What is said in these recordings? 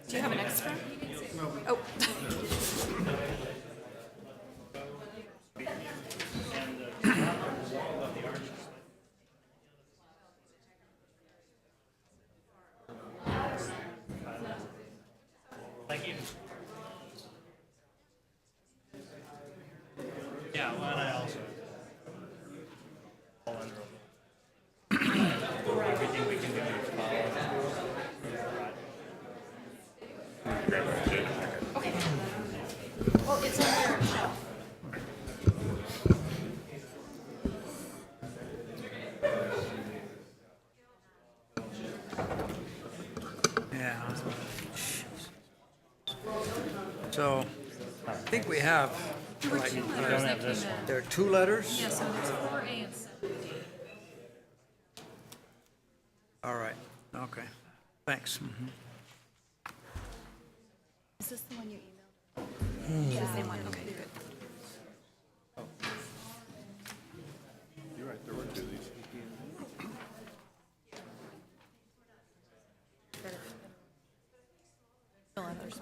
Do you have an extra? Oh. Thank you. Yeah, well, and I also fall under everything we can do is follow. Okay. Well, it's on your shelf. Yeah. So I think we have, There were two letters that came in. there are two letters? Yeah, so there's 4A and 7D. All right, okay, thanks. Is this the one you emailed? Yeah. The same one, okay, good. You're right, there were two of these. Still others.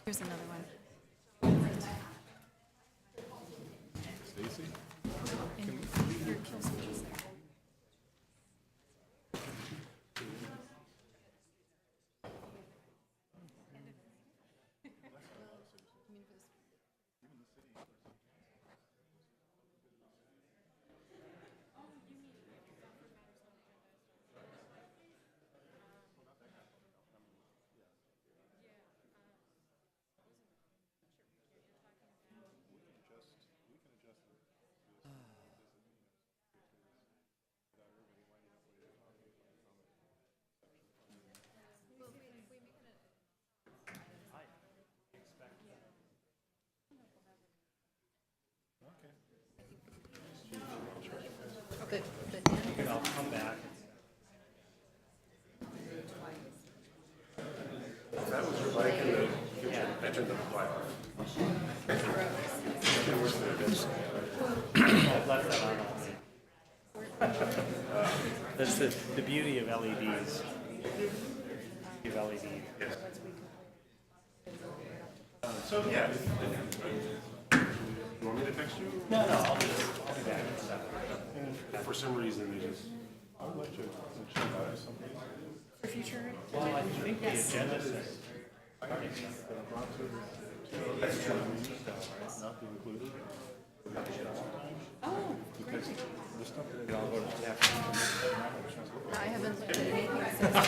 Here's another one. Stacy? And your kill switch is there. Okay, but I'll come back. That was your bike and the engine of the fly. I've left that on. That's the beauty of LEDs. Of LED. So, yeah. You want me to text you? No, I'll be back. If for some reason they just, I'll let you buy something. for future. Well, I think the agenda says. Not included. Oh, great. The stuff that I'll go to tax. I haven't looked at anything since.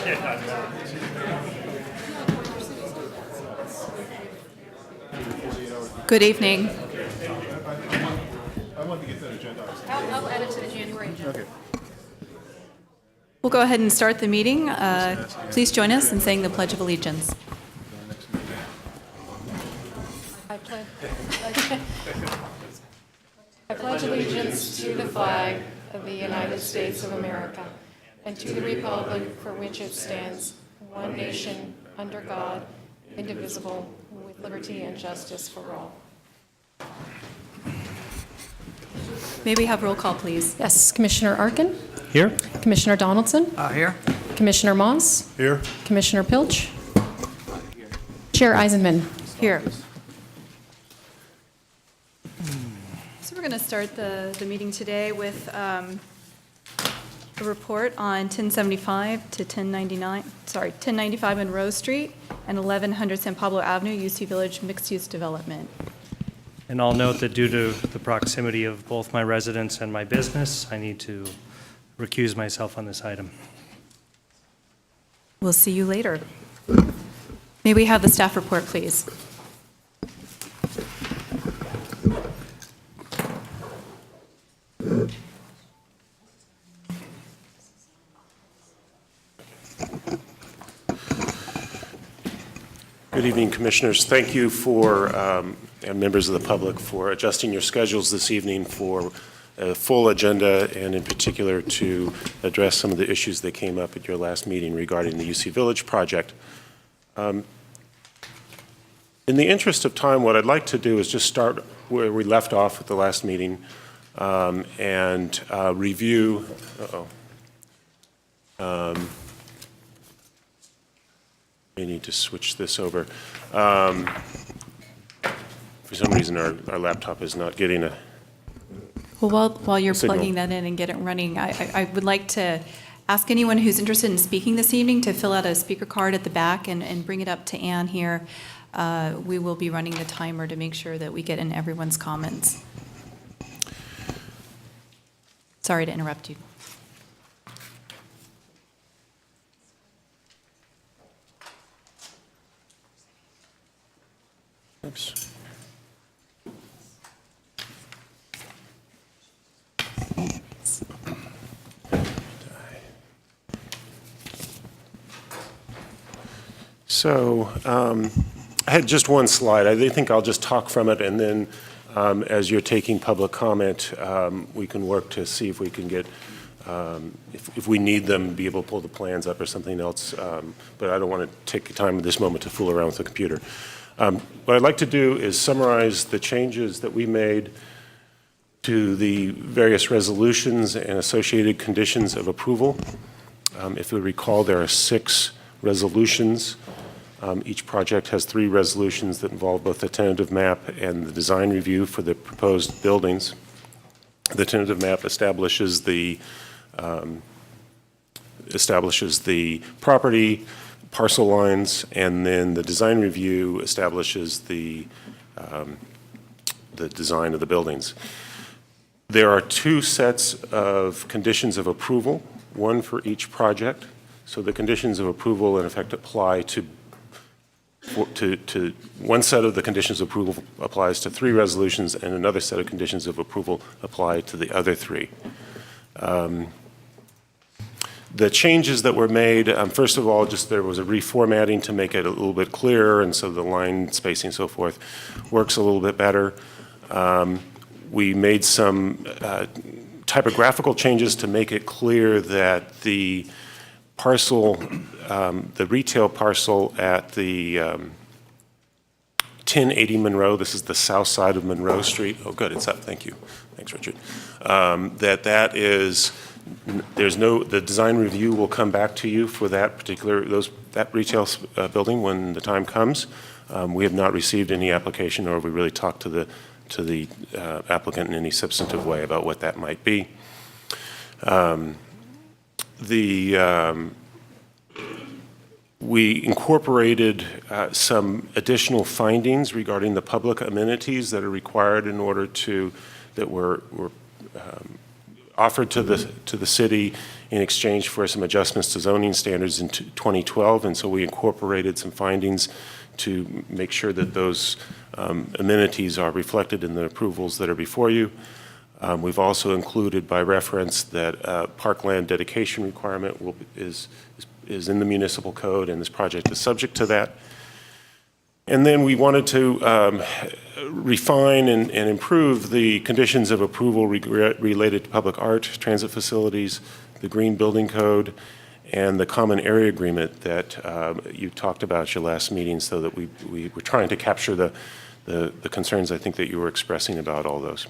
Good evening. I want to get that agenda. I'll add it to the January agenda. Okay. We'll go ahead and start the meeting. Please join us in saying the Pledge of Allegiance. I pledge allegiance to the flag of the United States of America and to the republic for which it stands, one nation, under God, indivisible, with liberty and justice for all. May we have roll call, please? Yes, Commissioner Arkin, Here? Commissioner Donaldson, Here? Commissioner Moss, Here? Commissioner Pilch, Chair Eisenman. Here. So we're going to start the meeting today with a report on 1075 to 1095 Monroe Street and 1100 San Pablo Avenue, UC Village mixed-use development. And I'll note that due to the proximity of both my residence and my business, I need to recuse myself on this item. We'll see you later. May we have the staff report, please? Good evening, Commissioners. Thank you for, and members of the public, for adjusting your schedules this evening for a full agenda, and in particular to address some of the issues that came up at your last meeting regarding the UC Village project. In the interest of time, what I'd like to do is just start where we left off at the last meeting and review. may need to switch this over. For some reason, our laptop is not getting a, Well, while you're Signal. plugging that in and get it running, I would like to ask anyone who's interested in speaking this evening to fill out a speaker card at the back and bring it up to Ann here. We will be running the timer to make sure that we get in everyone's comments. Sorry to interrupt you. oops. So I had just one slide. I think I'll just talk from it, and then as you're taking public comment, we can work to see if we can get, if we need them, be able to pull the plans up or something else. But I don't want to take the time at this moment to fool around with the computer. What I'd like to do is summarize the changes that we made to the various resolutions and associated conditions of approval. If you recall, there are 6 resolutions. Each project has 3 resolutions that involve both the tentative map and the design review for the proposed buildings. The tentative map establishes the property, parcel lines, and then the design review establishes the design of the buildings. There are 2 sets of conditions of approval, one for each project. So the conditions of approval in effect apply to one set of the conditions of approval applies to 3 resolutions, and another set of conditions of approval apply to the other 3. The changes that were made, first of all, just there was a reformatting to make it a little bit clearer, and so the line spacing and so forth works a little bit better. We made some typographical changes to make it clear that the parcel, the retail parcel at the 1080 Monroe, this is the south side of Monroe Street. Oh, good, it's up, thank you. Thanks, Richard. That is, the design review will come back to you for that particular, that retail building when the time comes. We have not received any application, nor have we really talked to the applicant in any substantive way about what that might be. We incorporated some additional findings regarding the public amenities that are required in order to, that were offered to the city in exchange for some adjustments to zoning standards in 2012, and so we incorporated some findings to make sure that those amenities are reflected in the approvals that are before you. We've also included by reference that parkland dedication requirement is in the municipal code, and this project is subject to that. And then we wanted to refine and improve the conditions of approval related to public art, transit facilities, the green building code, and the common area agreement that you talked about at your last meeting, so that we were trying to capture the concerns I think that you were expressing about all those.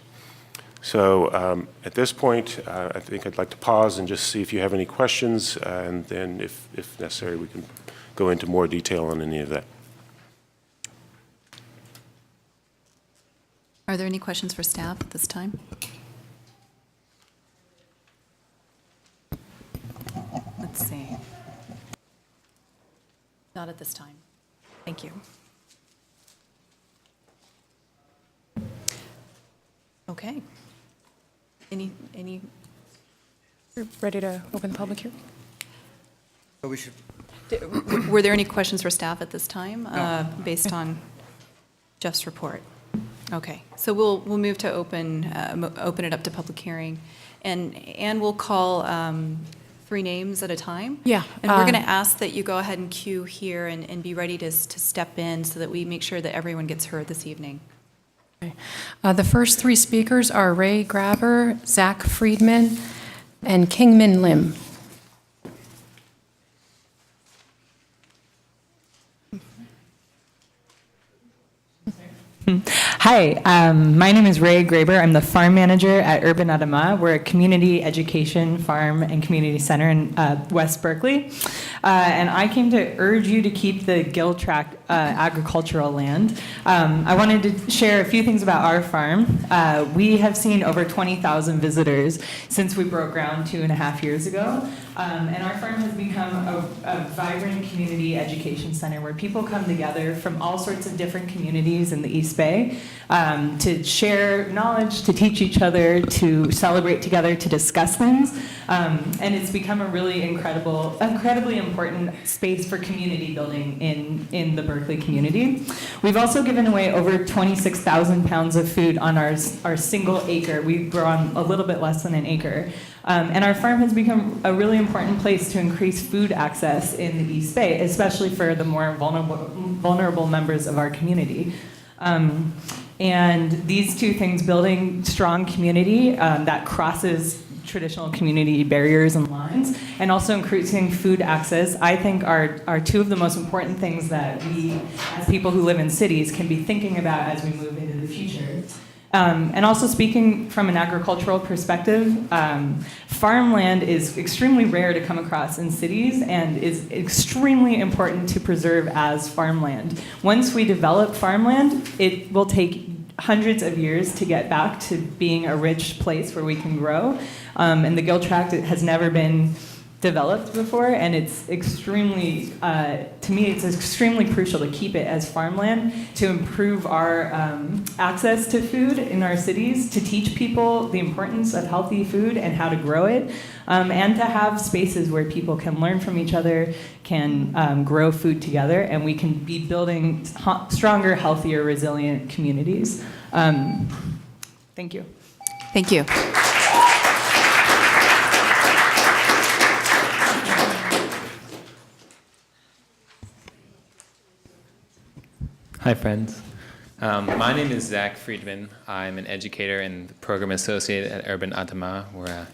So at this point, I think I'd like to pause and just see if you have any questions, and then if necessary, we can go into more detail on any of that. Are there any questions for staff at this time? Let's see. Not at this time. Thank you. Okay. Any, We're ready to open the public hearing? So we should, were there any questions for staff at this time, No. based on Jeff's report? Okay, so we'll move to open it up to public hearing, and we'll call 3 names at a time. Yeah, And we're going to ask that you go ahead and queue here and be ready to step in so that we make sure that everyone gets heard this evening. Okay. The first 3 speakers are Ray Grabber, Zach Friedman, and Kingmin Lim. Hi, my name is Ray Graber. I'm the farm manager at Urban Adama. We're a community education farm and community center in West Berkeley. And I came to urge you to keep the gill tract agricultural land. I wanted to share a few things about our farm. We have seen over 20,000 visitors since we broke ground 2.5 years ago. And our farm has become a vibrant community education center where people come together from all sorts of different communities in the East Bay to share knowledge, to teach each other, to celebrate together, to discuss things. And it's become a really incredibly important space for community building in the Berkeley community. We've also given away over 26,000 pounds of food on our single acre. We grow on a little bit less than an acre. And our farm has become a really important place to increase food access in the East Bay, especially for the more vulnerable members of our community. And these two things, building strong community that crosses traditional community barriers and lines, and also increasing food access, I think are two of the most important things that we, as people who live in cities, can be thinking about as we move into the future. And also speaking from an agricultural perspective, farmland is extremely rare to come across in cities and is extremely important to preserve as farmland. Once we develop farmland, it will take hundreds of years to get back to being a rich place where we can grow. And the gill tract has never been developed before, and it's extremely, to me, it's extremely crucial to keep it as farmland, to improve our access to food in our cities, to teach people the importance of healthy food and how to grow it, and to have spaces where people can learn from each other, can grow food together, and we can be building stronger, healthier, resilient communities. Thank you. Thank you. Hi, friends. My name is Zach Friedman. I'm an educator and program associate at Urban Adama. We're a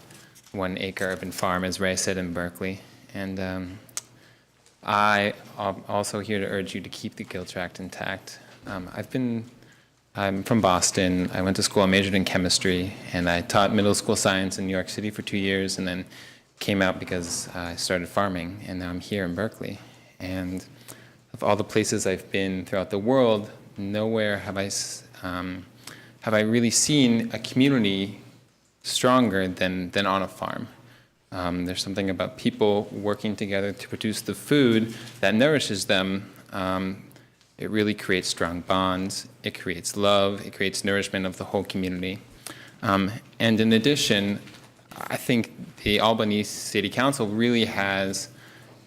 1-acre urban farm, as Ray said, in Berkeley. And I'm also here to urge you to keep the gill tract intact. I'm from Boston. I went to school, I majored in chemistry, and I taught middle school science in New York City for 2 years, and then came out because I started farming, and now I'm here in Berkeley. And of all the places I've been throughout the world, nowhere have I really seen a community stronger than on a farm. There's something about people working together to produce the food that nourishes them. It really creates strong bonds. It creates love. It creates nourishment of the whole community. And in addition, I think the Albany City Council really has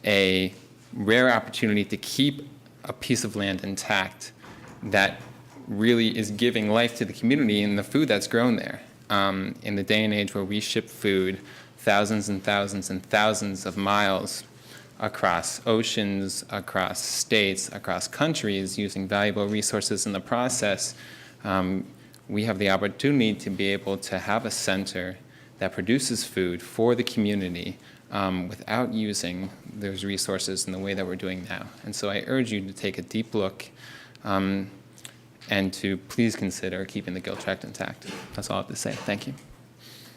a rare opportunity to keep a piece of land intact that really is giving life to the community and the food that's grown there. In the day and age where we ship food thousands and thousands and thousands of miles across oceans, across states, across countries, using valuable resources in the process, we have the opportunity to be able to have a center that produces food for the community without using those resources in the way that we're doing now. And so I urge you to take a deep look and to please consider keeping the gill tract intact. That's all I have to say. Thank you.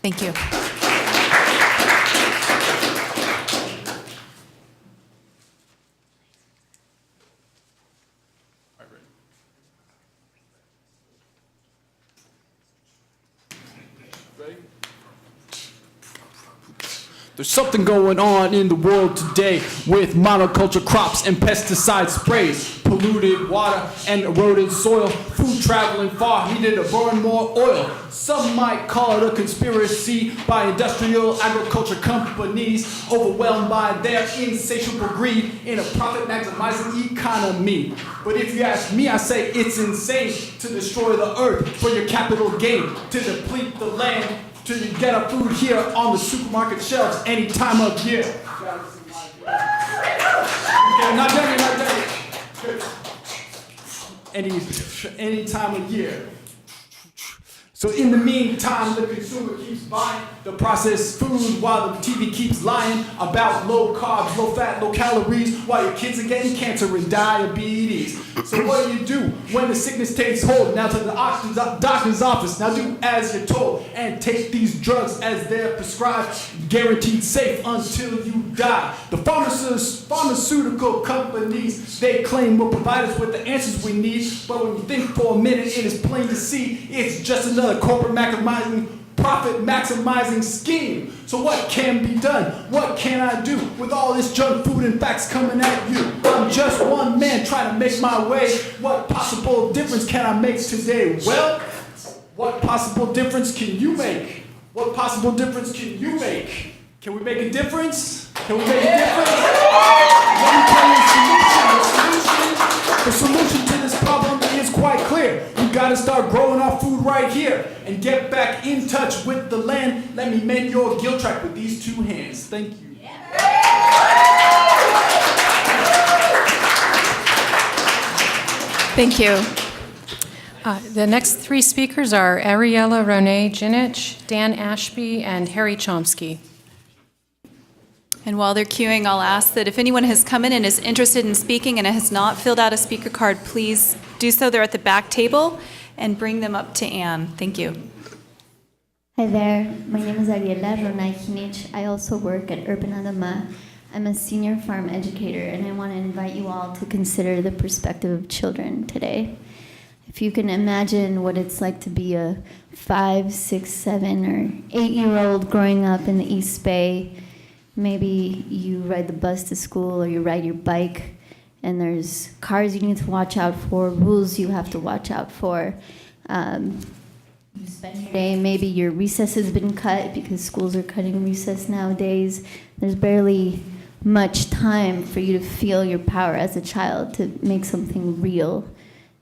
Thank you. There's something going on in the world today with monoculture crops and pesticide sprays, polluted water and eroded soil, food traveling far needed to burn more oil. Some might call it a conspiracy by industrial agriculture companies overwhelmed by their insatiable greed in a profit-maximizing economy. But if you ask me, I say it's insane to destroy the earth for your capital gain, to deplete the land, to get our food here on the supermarket shelves any time of year. Okay, not done. Any time of year. So in the meantime, the consumer keeps buying the processed food while the TV keeps lying about low carbs, low fat, low calories, while your kids are getting cancer and diabetes. So what do when the sickness takes hold? Now to the doctor's office. Now do as you're told and take these drugs as they're prescribed, guaranteed safe until you die. The pharmaceutical companies, they claim will provide us with the answers we need, but when you think for a minute, it is plain to see it's just another corporate profit maximizing scheme. So what can be done? What can I do with all this junk food and facts coming at you? I'm just one man trying to make my way. What possible difference can I make today? Well, what possible difference can you make? What possible difference can you make? Can we make a difference? Can we make a difference? Let me tell you the solution to this problem is quite clear. We gotta start growing our food right here and get back in touch with the land. Let me mend your guilt track with these two hands. Thank you. Thank you. The next three speakers are Ariella Ronay Jinich, Dan Ashby, and Harry Chomsky. And while they're queuing, I'll ask that if anyone has come in and is interested in speaking and has not filled out a speaker card, please do so. They're at the back table, and bring them up to Anne. Thank you. Hi there, my name is Ariella Ronay Jinich. I also work at Urban Adama. I'm a senior farm educator, and I want to invite you all to consider the perspective of children today. If you can imagine what it's like to be a 5, 6, 7, or 8-year-old growing up in the East Bay. Maybe you ride the bus to school or you ride your bike, and there's cars you need to watch out for, rules you have to watch out for. You spend your day, maybe your recess has been cut because schools are cutting recess nowadays. There's barely much time for you to feel your power as a child, to make something real.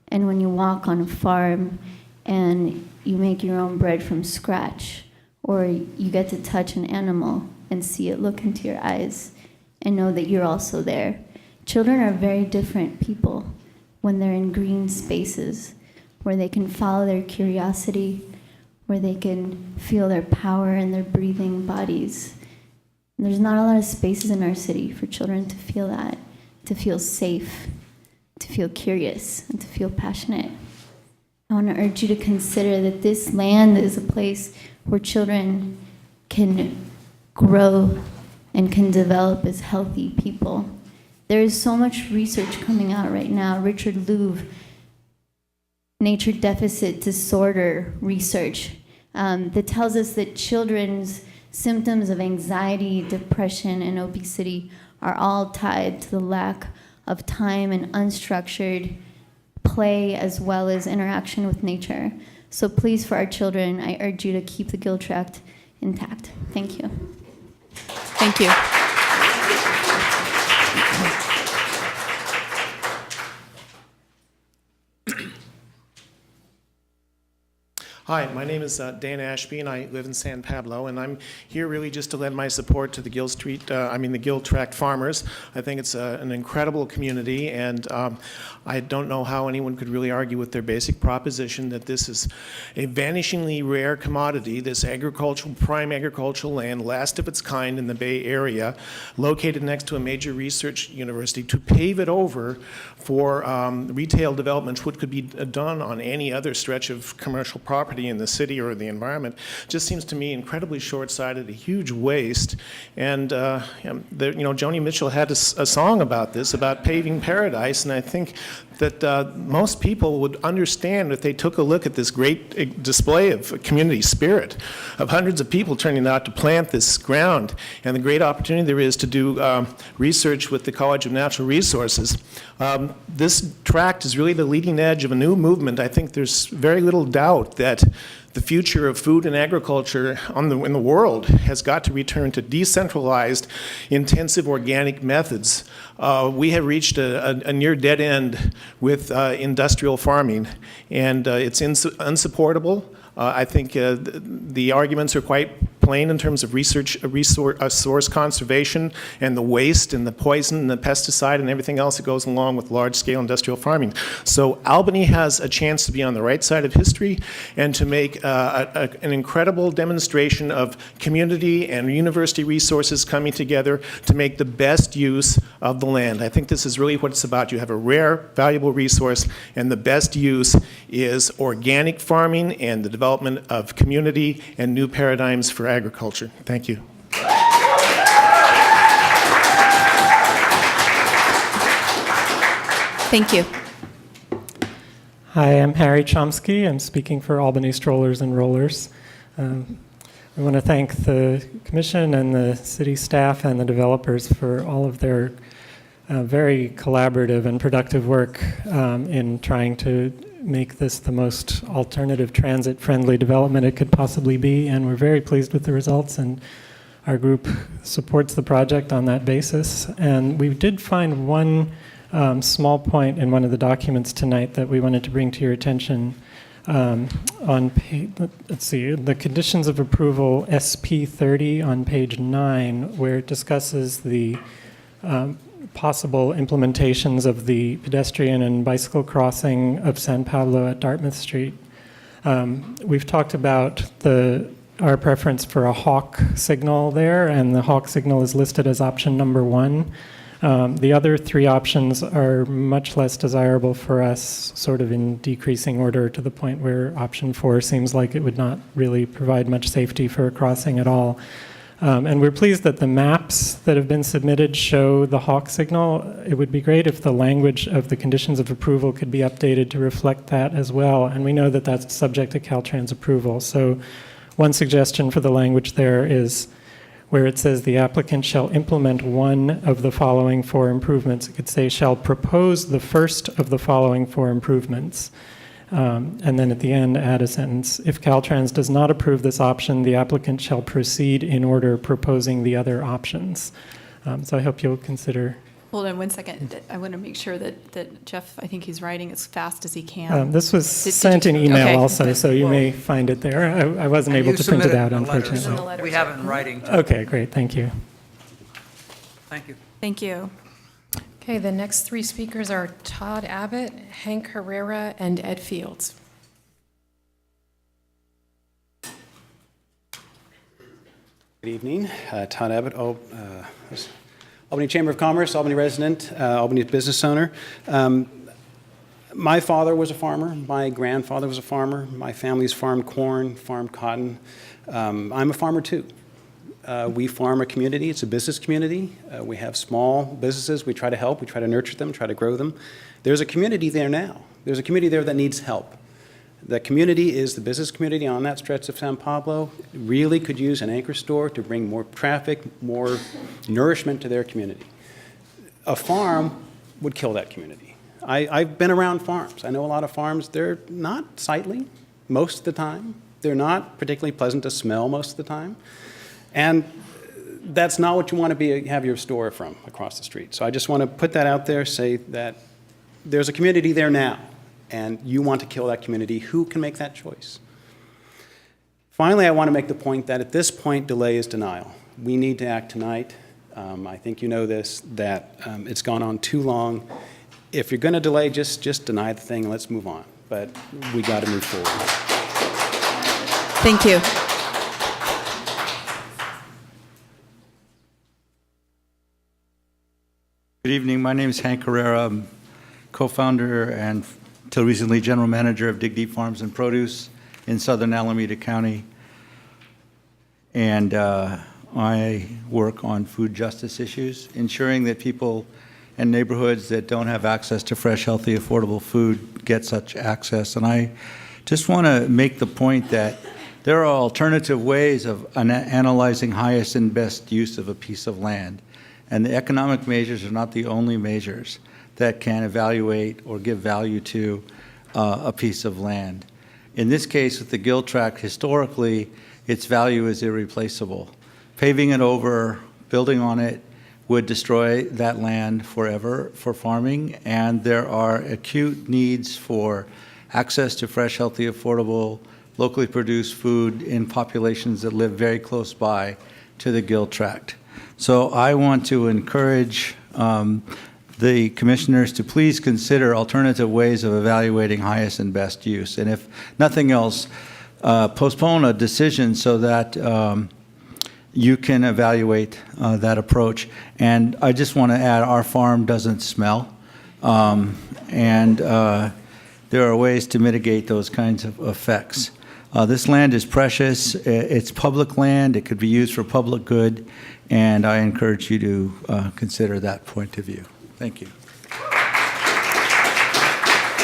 And when you walk on a farm and you make your own bread from scratch, or you get to touch an animal and see it look into your eyes and know that you're also there. Children are very different people when they're in green spaces where they can follow their curiosity, where they can feel their power in their breathing bodies. And there's not a lot of spaces in our city for children to feel that, to feel safe, to feel curious, and to feel passionate. I want to urge you to consider that this land is a place where children can grow and can develop as healthy people. There is so much research coming out right now. Richard Louv, nature deficit disorder research, that tells us that children's symptoms of anxiety, depression, and obesity are all tied to the lack of time and unstructured play as well as interaction with nature. So please, for our children, I urge you to keep the guilt tract intact. Thank you. Thank you. Hi, my name is Dan Ashby, and I live in San Pablo, and I'm here really just to lend my support to the the Gill Tract farmers. I think it's an incredible community, and I don't know how anyone could really argue with their basic proposition that this is a vanishingly rare commodity, this prime agricultural land, last of its kind in the Bay Area, located next to a major research university, to pave it over for retail development, which could be done on any other stretch of commercial property in the city or the environment, just seems to me incredibly short-sighted, a huge waste. And Joni Mitchell had a song about this, about paving paradise, and I think that most people would understand if they took a look at this great display of community spirit, of hundreds of people turning out to plant this ground, and the great opportunity there is to do research with the College of Natural Resources. This tract is really the leading edge of a new movement. I think there's very little doubt that the future of food and agriculture in the world has got to return to decentralized, intensive organic methods. We have reached a near dead end with industrial farming, and it's unsupportable. I think the arguments are quite complain in terms of resource conservation and the waste and the poison and the pesticide and everything else that goes along with large-scale industrial farming. So Albany has a chance to be on the right side of history and to make an incredible demonstration of community and university resources coming together to make the best use of the land. I think this is really what it's about. You have a rare, valuable resource, and the best use is organic farming and the development of community and new paradigms for agriculture. Thank you. Thank you. Hi, I'm Harry Chomsky. I'm speaking for Albany Strollers and Rollers. I want to thank the Commission and the city staff and the developers for all of their very collaborative and productive work in trying to make this the most alternative transit-friendly development it could possibly be, and we're very pleased with the results, and our group supports the project on that basis. And we did find one small point in one of the documents tonight that we wanted to bring to your attention. On page, let's see, the conditions of approval SP30 on page 9, where it discusses the possible implementations of the pedestrian and bicycle crossing of San Pablo at Dartmouth Street. We've talked about our preference for a hawk signal there, and the hawk signal is listed as option number 1. The other 3 options are much less desirable for us, sort of in decreasing order, to the point where option 4 seems like it would not really provide much safety for a crossing at all. And we're pleased that the maps that have been submitted show the hawk signal. It would be great if the language of the conditions of approval could be updated to reflect that as well. And we know that that's subject to Caltrans approval. So one suggestion for the language there is where it says the applicant shall implement one of the following 4 improvements. It could say shall propose the first of the following 4 improvements. And then at the end, add a sentence. If Caltrans does not approve this option, the applicant shall proceed in order proposing the other options. So I hope you'll consider. Hold on one second. I want to make sure that Jeff, I think he's writing as fast as he can. This was sent in email also, so you may find it there. I wasn't able to print it out, unfortunately. We have it in writing. Okay, great. Thank you. Thank you. Thank you. Okay, the next 3 speakers are Todd Abbott, Hank Herrera, and Ed Fields. Good evening. Todd Abbott, Albany Chamber of Commerce, Albany resident, Albany business owner. My father was a farmer. My grandfather was a farmer. My family's farmed corn, farmed cotton. I'm a farmer too. We farm a community. It's a business community. We have small businesses. We try to help. We try to nurture them, try to grow them. There's a community there now. There's a community there that needs help. The community is the business community on that stretch of San Pablo. It really could use an anchor store to bring more traffic, more nourishment to their community. A farm would kill that community. I've been around farms. I know a lot of farms. They're not sightly most of the time. They're not particularly pleasant to smell most of the time. And that's not what you want to have your store from across the street. So I just want to put that out there, say that there's a community there now, and you want to kill that community. Who can make that choice? Finally, I want to make the point that at this point, delay is denial. We need to act tonight. I think you know this, that it's gone on too long. If you're going to delay, just deny the thing and let's move on. But we got to move forward. Thank you. Good evening. My name is Hank Herrera. I'm co-founder and until recently general manager of Dig Deep Farms and Produce in southern Alameda County. And I work on food justice issues, ensuring that people in neighborhoods that don't have access to fresh, healthy, affordable food get such access. And I just want to make the point that there are alternative ways of analyzing highest and best use of a piece of land. And the economic measures are not the only measures that can evaluate or give value to a piece of land. In this case, with the Gill Tract, historically, its value is irreplaceable. Paving it over, building on it, would destroy that land forever for farming, and there are acute needs for access to fresh, healthy, affordable locally produced food in populations that live very close by to the Gill Tract. So I want to encourage the commissioners to please consider alternative ways of evaluating highest and best use. And if nothing else, postpone a decision so that you can evaluate that approach. And I just want to add, our farm doesn't smell. And there are ways to mitigate those kinds of effects. This land is precious. It's public land. It could be used for public good. And I encourage you to consider that point of view. Thank you.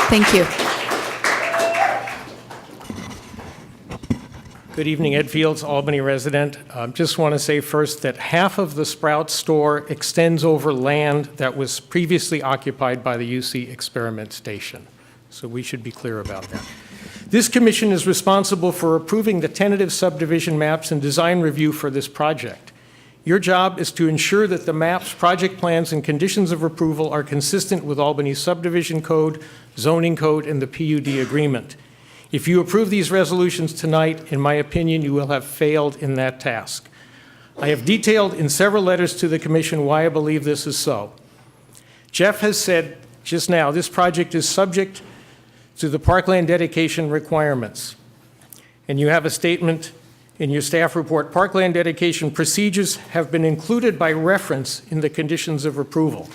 Thank you. Good evening, Ed Fields, Albany resident. Just want to say first that half of the Sprout store extends over land that was previously occupied by the UC Experiment Station. So we should be clear about that. This commission is responsible for approving the tentative subdivision maps and design review for this project. Your job is to ensure that the maps, project plans, and conditions of approval are consistent with Albany's subdivision code, zoning code, and the PUD agreement. If you approve these resolutions tonight, in my opinion, you will have failed in that task. I have detailed in several letters to the commission why I believe this is so. Jeff has said just now, this project is subject to the parkland dedication requirements. And you have a statement in your staff report, parkland dedication procedures have been included by reference in the conditions of approval.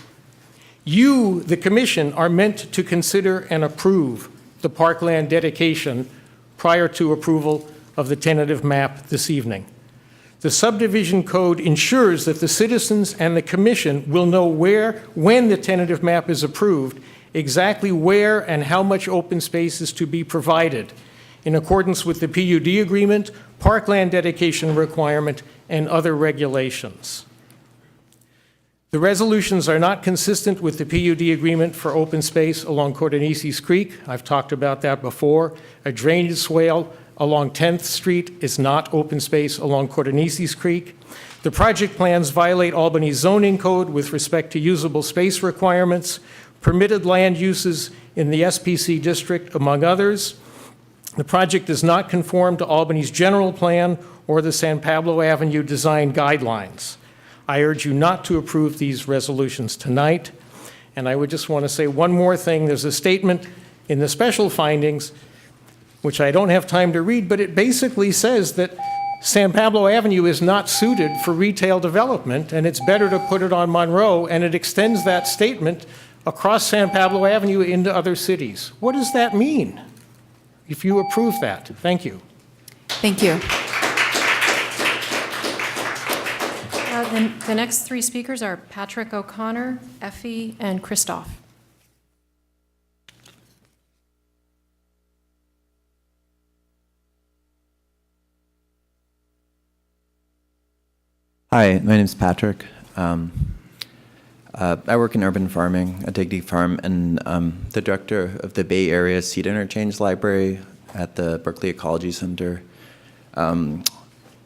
You, the commission, are meant to consider and approve the parkland dedication prior to approval of the tentative map this evening. The subdivision code ensures that the citizens and the commission will know when the tentative map is approved, exactly where and how much open space is to be provided in accordance with the PUD agreement, parkland dedication requirement, and other regulations. The resolutions are not consistent with the PUD agreement for open space along Cordonices Creek. I've talked about that before. A drainage swale along 10th Street is not open space along Cordonices Creek. The project plans violate Albany's zoning code with respect to usable space requirements, permitted land uses in the SPC district, among others. The project does not conform to Albany's general plan or the San Pablo Avenue design guidelines. I urge you not to approve these resolutions tonight. And I would just want to say one more thing. There's a statement in the special findings, which I don't have time to read, but it basically says that San Pablo Avenue is not suited for retail development, and it's better to put it on Monroe, and it extends that statement across San Pablo Avenue into other cities. What does that mean if you approve that? Thank you. Thank you. The next three speakers are Patrick O'Connor, Effie, and Christoph. Hi, my name is Patrick. I work in urban farming at Dignity Farm, and the director of the Bay Area Seed Interchange Library at the Berkeley Ecology Center.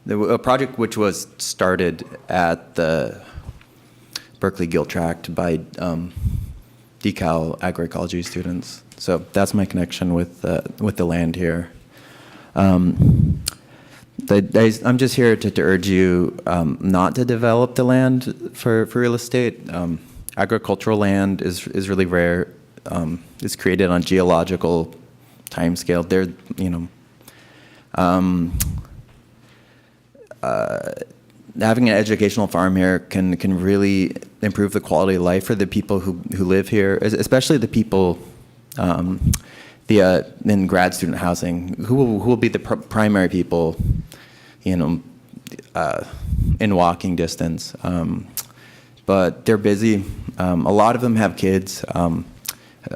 A project which was started at the Berkeley Gill Tract by DeKalb agroecology students. So that's my connection with the land here. I'm just here to urge you not to develop the land for real estate. Agricultural land is really rare. It's created on geological timescale. Having an educational farm here can really improve the quality of life for the people who live here, especially the people in grad student housing, who will be the primary people, in walking distance. But they're busy. A lot of them have kids.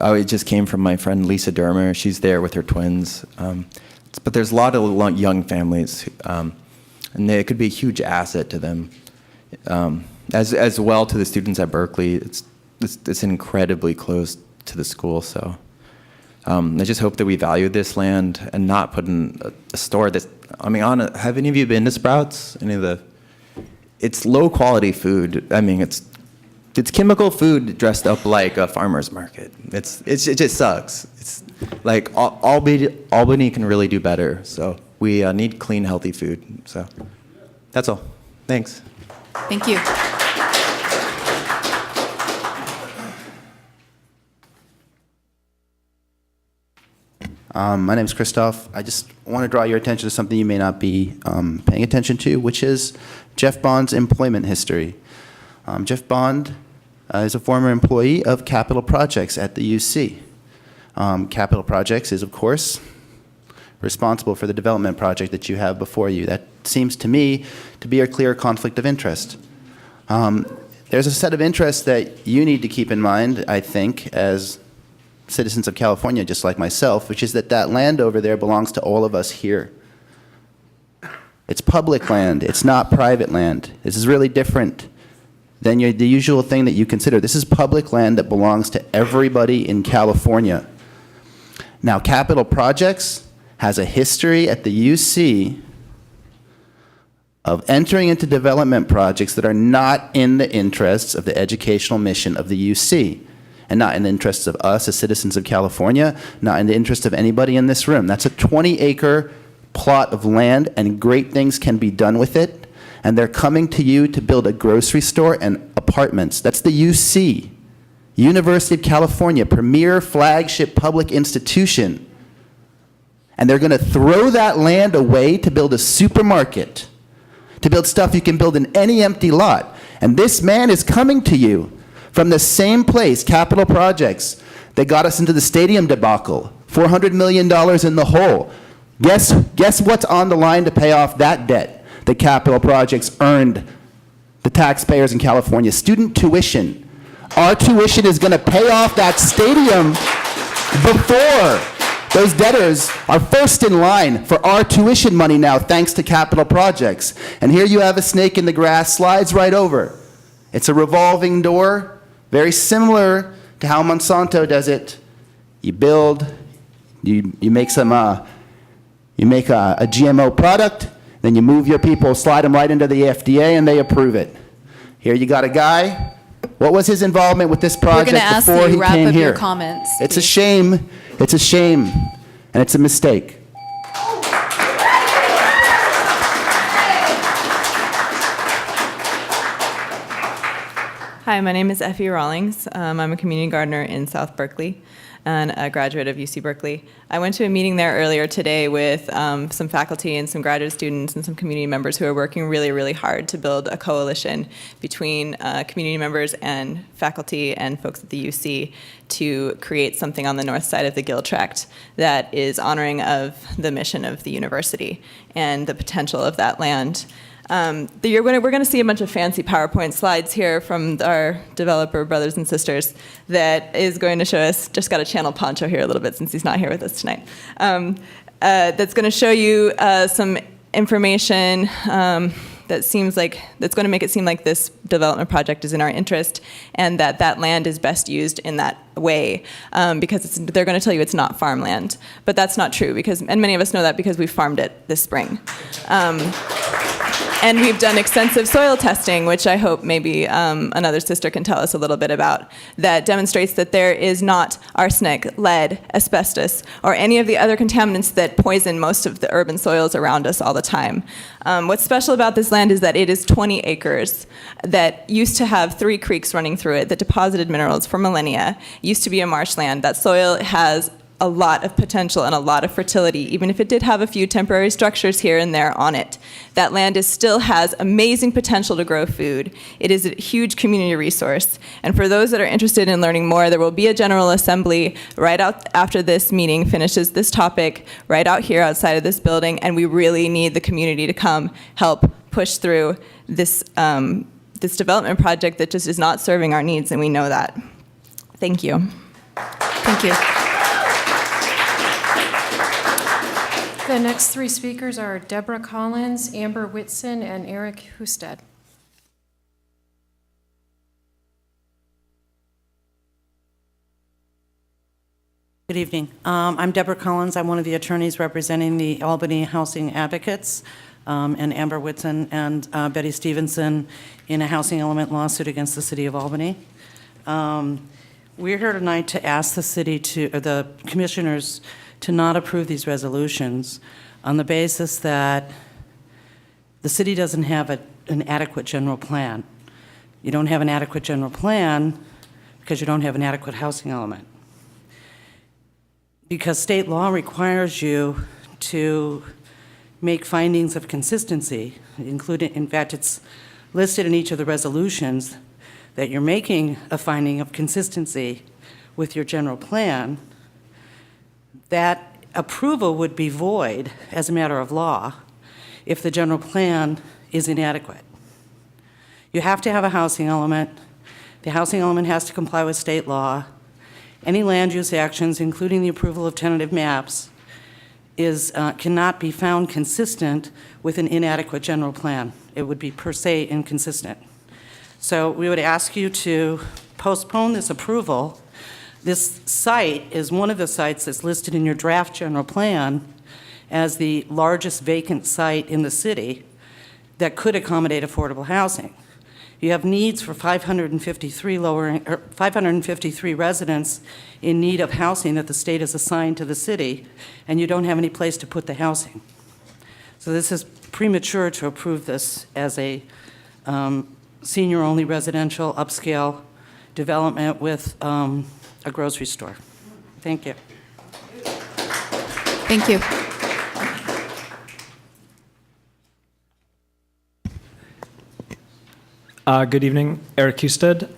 I just came from my friend Lisa Dermer. She's there with her twins. But there's a lot of young families, and it could be a huge asset to them, as well to the students at Berkeley. It's incredibly close to the school, so I just hope that we value this land and not put in a store that's. Have any of you been to Sprouts? It's low quality food. it's chemical food dressed up like a farmer's market. It just sucks. It's like Albany can really do better. So we need clean, healthy food. So that's all. Thanks. Thank you. My name is Christoph. I just want to draw your attention to something you may not be paying attention to, which is Jeff Bond's employment history. Jeff Bond is a former employee of Capital Projects at the UC. Capital Projects is, of course, responsible for the development project that you have before you. That seems to me to be a clear conflict of interest. There's a set of interests that you need to keep in mind, I think, as citizens of California, just like myself, which is that that land over there belongs to all of us here. It's public land. It's not private land. This is really different than the usual thing that you consider. This is public land that belongs to everybody in California. Now, Capital Projects has a history at the UC of entering into development projects that are not in the interests of the educational mission of the UC, and not in the interests of us as citizens of California, not in the interest of anybody in this room. That's a 20-acre plot of land, and great things can be done with it, and they're coming to you to build a grocery store and apartments. That's the UC, University of California, premier flagship public institution. And they're going to throw that land away to build a supermarket, to build stuff you can build in any empty lot. And this man is coming to you from the same place, Capital Projects, that got us into the stadium debacle, $400 million in the hole. Guess what's on the line to pay off that debt that Capital Projects earned the taxpayers in California? Student tuition. Our tuition is going to pay off that stadium before those debtors are first in line for our tuition money now, thanks to Capital Projects. And here you have a snake in the grass, slides right over. It's a revolving door, very similar to how Monsanto does it. You build, you make a GMO product, then you move your people, slide them right into the FDA, and they approve it. Here you got a guy. What was his involvement with this project before he came here? We're going to ask you to wrap up your comments. It's a shame. It's a shame, and it's a mistake. Hi, my name is Effie Rawlings. I'm a community gardener in South Berkeley and a graduate of UC Berkeley. I went to a meeting there earlier today with some faculty and some graduate students and some community members who are working really, really hard to build a coalition between community members and faculty and folks at the UC to create something on the north side of the Gill Tract that is honoring of the mission of the university and the potential of that land. We're going to see a bunch of fancy PowerPoint slides here from our developer brothers and sisters that is going to show us, just got to channel Pancho here a little bit since he's not here with us tonight, that's going to show you some information that's going to make it seem like this development project is in our interest and that land is best used in that way because they're going to tell you it's not farmland. But that's not true, and many of us know that because we farmed it this spring. And we've done extensive soil testing, which I hope maybe another sister can tell us a little bit about, that demonstrates that there is not arsenic, lead, asbestos, or any of the other contaminants that poison most of the urban soils around us all the time. What's special about this land is that it is 20 acres that used to have 3 creeks running through it that deposited minerals for millennia. It used to be a marshland. That soil has a lot of potential and a lot of fertility, even if it did have a few temporary structures here and there on it. That land still has amazing potential to grow food. It is a huge community resource. And for those that are interested in learning more, there will be a general assembly right out after this meeting finishes this topic, right out here outside of this building, and we really need the community to come help push through this, this development project that just is not serving our needs, and we know that. Thank you. Thank you. The next 3 speakers are Deborah Collins, Amber Whitson, and Eric Husted. Good evening. I'm Deborah Collins. I'm one of the attorneys representing the Albany Housing Advocates. and Amber Whitson and Betty Stevenson in a housing element lawsuit against the city of Albany. We're here tonight to ask the city to, or the commissioners to not approve these resolutions on the basis that the city doesn't have an adequate general plan. You don't have an adequate general plan because you don't have an adequate housing element. Because state law requires you to make findings of consistency, including, in fact, it's listed in each of the resolutions that you're making a finding of consistency with your general plan. That approval would be void as a matter of law if the general plan is inadequate. You have to have a housing element. The housing element has to comply with state law. Any land use actions, including the approval of tentative maps, cannot be found consistent with an inadequate general plan. It would be per se inconsistent. So we would ask you to postpone this approval. This site is one of the sites that's listed in your draft general plan as the largest vacant site in the city that could accommodate affordable housing. You have needs for 553 residents in need of housing that the state has assigned to the city, and you don't have any place to put the housing. So this is premature to approve this as a senior-only residential upscale development with a grocery store. Thank you. Thank you. Good evening, Eric Husted,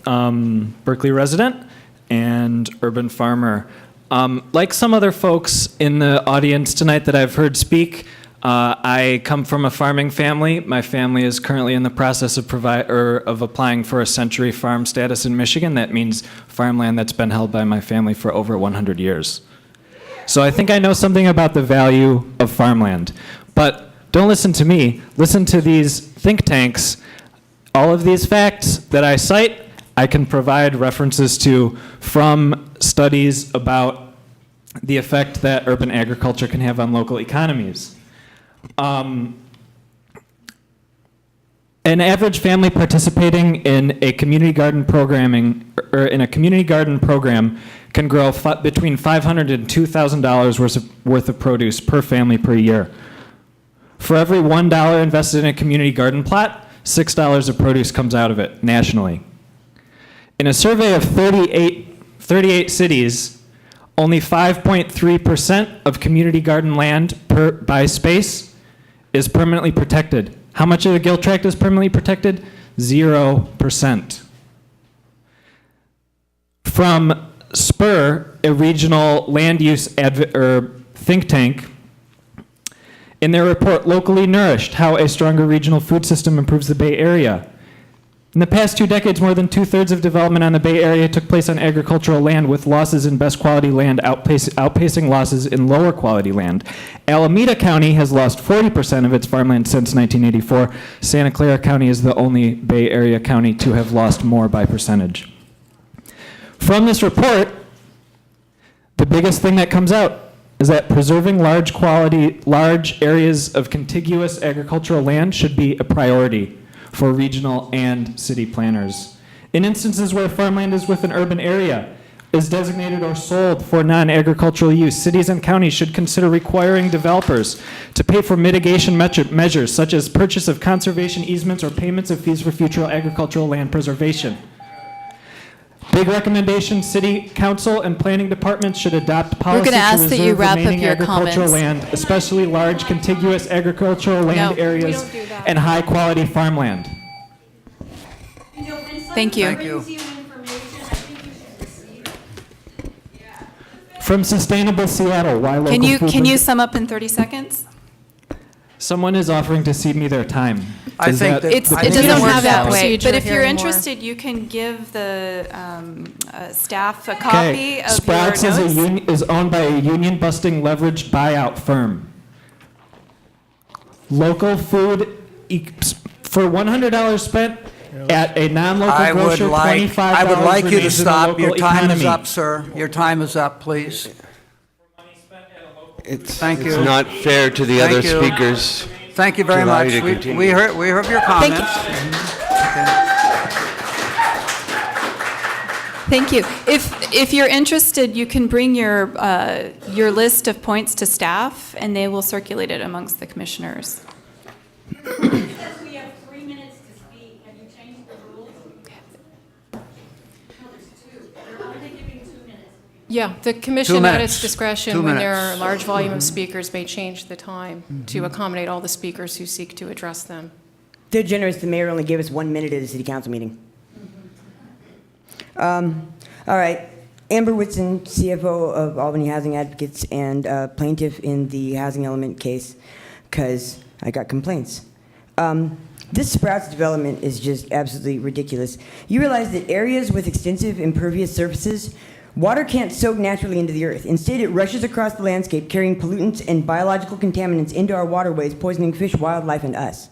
Berkeley resident and urban farmer. Like some other folks in the audience tonight that I've heard speak, I come from a farming family. My family is currently in the process of applying for a century farm status in Michigan. That means farmland that's been held by my family for over 100 years. So I think I know something about the value of farmland. But don't listen to me. Listen to these think tanks. All of these facts that I cite, I can provide references to from studies about the effect that urban agriculture can have on local economies. An average family participating in a community garden program can grow between $500 and $2,000 worth of produce per family per year. For every $1 invested in a community garden plot, $6 of produce comes out of it nationally. In a survey of 38 cities, only 5.3% of community garden land by space is permanently protected. How much of the Gill Tract is permanently protected? 0%. From Spur, a regional land use think tank, in their report, Locally Nourished, How a Stronger Regional Food System Improves the Bay Area. In the past 2 decades, more than 2/3 of development on the Bay Area took place on agricultural land, with losses in best quality land outpacing losses in lower quality land. Alameda County has lost 40% of its farmland since 1984. Santa Clara County is the only Bay Area county to have lost more by percentage. From this report, the biggest thing that comes out is that preserving large areas of contiguous agricultural land should be a priority for regional and city planners. In instances where farmland is within an urban area, is designated or sold for non-agricultural use, cities and counties should consider requiring developers to pay for mitigation measures such as purchase of conservation easements or payments of fees for future agricultural land preservation. Big recommendation, city council and planning departments should adopt policies to reserve remaining agricultural land, especially large contiguous agricultural land areas and high-quality farmland. Thank you. Thank you. From Sustainable Seattle, why local food... Can you sum up in 30 seconds? Someone is offering to cede me their time. I think It doesn't work that way. But if you're interested, you can give the staff a copy of Sprouts your notes. is owned by a union-busting leveraged buyout firm. Local food, for $100 spent at a non-local grocer, $25 I would like you to remains in the stop. local Your time economy. is up, sir. Your time is up, please. It's Thank you. not fair to the other Thank you. speakers. Thank you very Allow much. you to continue. We heard your comments. Thank you. If you're interested, you can bring your list of points to staff, and they will circulate it amongst the commissioners. We have 3 minutes to speak. Have you changed the rules? No, there's 2. They're only giving 2 minutes. Yeah, the commission 2 at minutes. its discretion, 2 when there minutes. are a large volume of speakers, may change the time to accommodate all the speakers who seek to address them. They're generous. The mayor only gave us 1 minute at a city council meeting. All right. Amber Whitson, CFO of Albany Housing Advocates and plaintiff in the housing element case, because I got complaints. This Sprouts development is just absolutely ridiculous. You realize that areas with extensive impervious surfaces, water can't soak naturally into the earth. Instead, it rushes across the landscape, carrying pollutants and biological contaminants into our waterways, poisoning fish, wildlife, and us.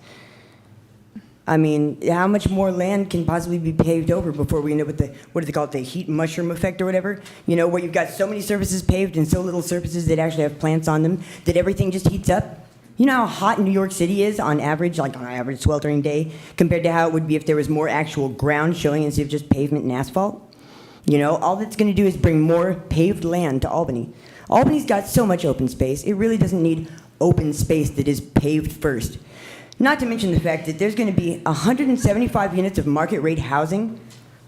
I mean, how much more land can possibly be paved over before we end up with the, what do they call it, the heat mushroom effect or whatever? You know, where you've got so many surfaces paved and so little surfaces that actually have plants on them that everything just heats up? You know how hot New York City is on average, like on an average sweltering day, compared to how it would be if there was more actual ground showing instead of just pavement and asphalt? You know, all that's going to do is bring more paved land to Albany. Albany's got so much open space, it really doesn't need open space that is paved first. Not to mention the fact that there's going to be 175 units of market rate housing.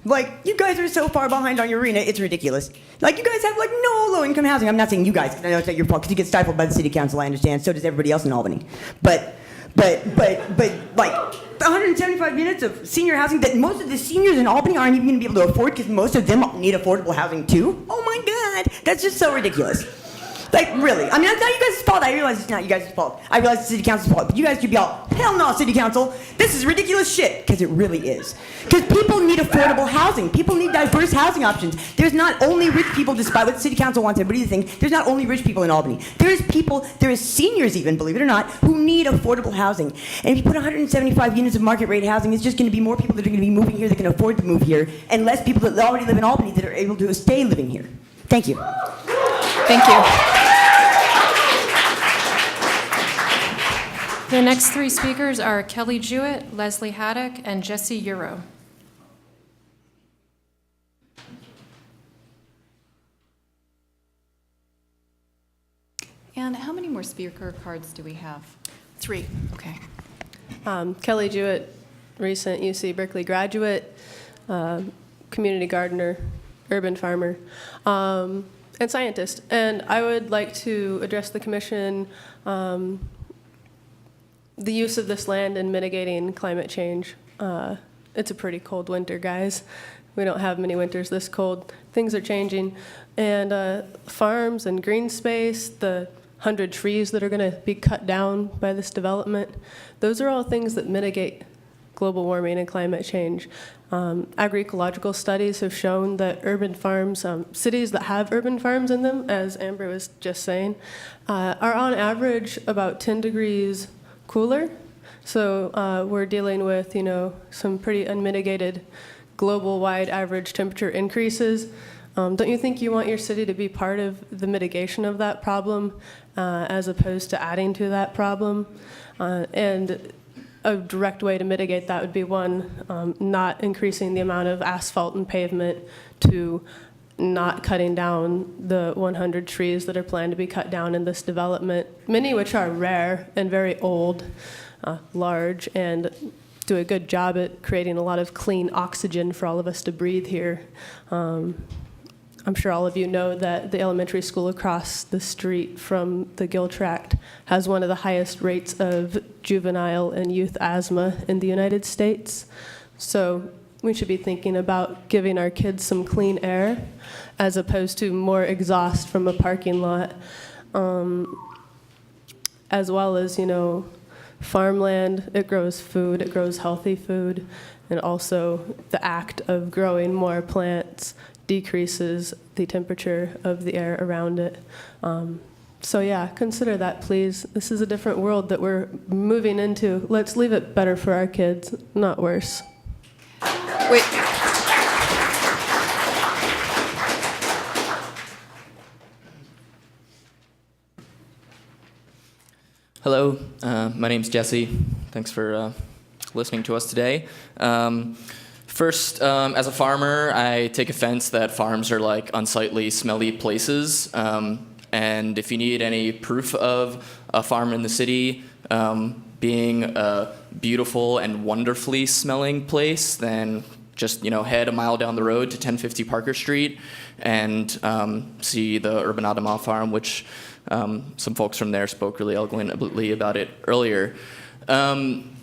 Like, you guys are so far behind on your arena, it's ridiculous. Like, you guys have, like, no low-income housing. I'm not saying you guys, because I know it's not your fault, because you get stifled by the city council, I understand. So does everybody else in Albany. But like, 175 units of senior housing that most of the seniors in Albany aren't even going to be able to afford, because most of them need affordable housing, too? Oh, my God. That's just so ridiculous. Like, really. I mean, it's not you guys' fault. I realize it's not you guys' fault. I realize it's the city council's fault. But you guys should be all, hell no, city council. This is ridiculous shit. Because it really is. Because people need affordable housing. People need diverse housing options. There's not only rich people, despite what the city council wants everybody to think, there's not only rich people in Albany. There is seniors even, believe it or not, who need affordable housing. And if you put 175 units of market rate housing, it's just going to be more people that are going to be moving here that can afford to move here, and less people that already live in Albany that are able to stay living here. Thank you. Thank you. The next 3 speakers are Kelly Jewett, Leslie Haddock, and Jesse Euro. And how many more speaker cards do we have? 3. Okay. Kelly Jewett, recent UC Berkeley graduate, community gardener, urban farmer, and scientist. And I would like to address the commission the use of this land in mitigating climate change. It's a pretty cold winter, guys. We don't have many winters this cold. Things are changing. And farms and green space, the 100 trees that are going to be cut down by this development, those are all things that mitigate global warming and climate change. Agroecological studies have shown that urban farms, cities that have urban farms in them, as Amber was just saying, are on average about 10 degrees cooler. So we're dealing with, some pretty unmitigated global-wide average temperature increases. Don't you think you want your city to be part of the mitigation of that problem as opposed to adding to that problem? And a direct way to mitigate that would be, one, not increasing the amount of asphalt and pavement, to not cutting down the 100 trees that are planned to be cut down in this development, many which are rare and very old, large, and do a good job at creating a lot of clean oxygen for all of us to breathe here. I'm sure all of you know that the elementary school across the street from the Gill Tract has one of the highest rates of juvenile and youth asthma in the United States. So we should be thinking about giving our kids some clean air as opposed to more exhaust from a parking lot, as well as, farmland. It grows food, it grows healthy food, and also the act of growing more plants decreases the temperature of the air around it. So yeah, consider that, please. This is a different world that we're moving into. Let's leave it better for our kids, not worse. Wait. Hello, my name's Jesse. Thanks for listening to us today. First, as a farmer, I take offense that farms are like unsightly, smelly places. And if you need any proof of a farm in the city being a beautiful and wonderfully smelling place, then just head a mile down the road to 1050 Parker Street and see the Urban Adama farm, which some folks from there spoke really eloquently about it earlier. I'm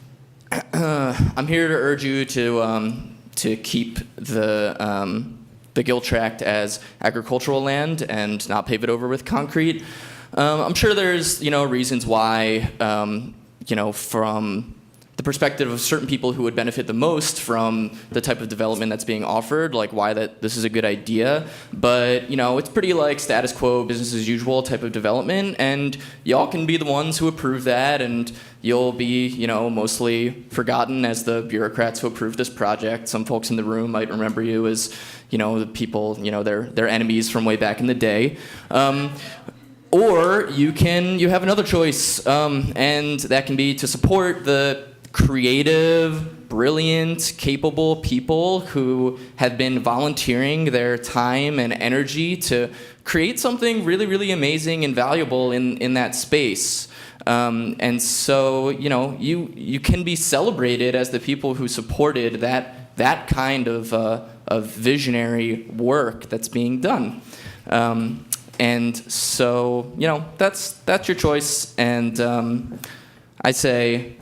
here to urge you to keep the Gill Tract as agricultural land and not pave it over with concrete. I'm sure there's reasons why from the perspective of certain people who would benefit the most from the type of development that's being offered, like why this is a good idea. But, it's pretty like status quo, business as usual type of development, and y'all can be the ones who approve that, and you'll be, mostly forgotten as the bureaucrats who approved this project. Some folks in the room might remember you as, the people, they're enemies from way back in the day. Or you have another choice, and that can be to support the creative, brilliant, capable people who have been volunteering their time and energy to create something really, really amazing and valuable in that space. And so, you can be celebrated as the people who supported that kind of visionary work that's being done. And so, that's your choice. And I say,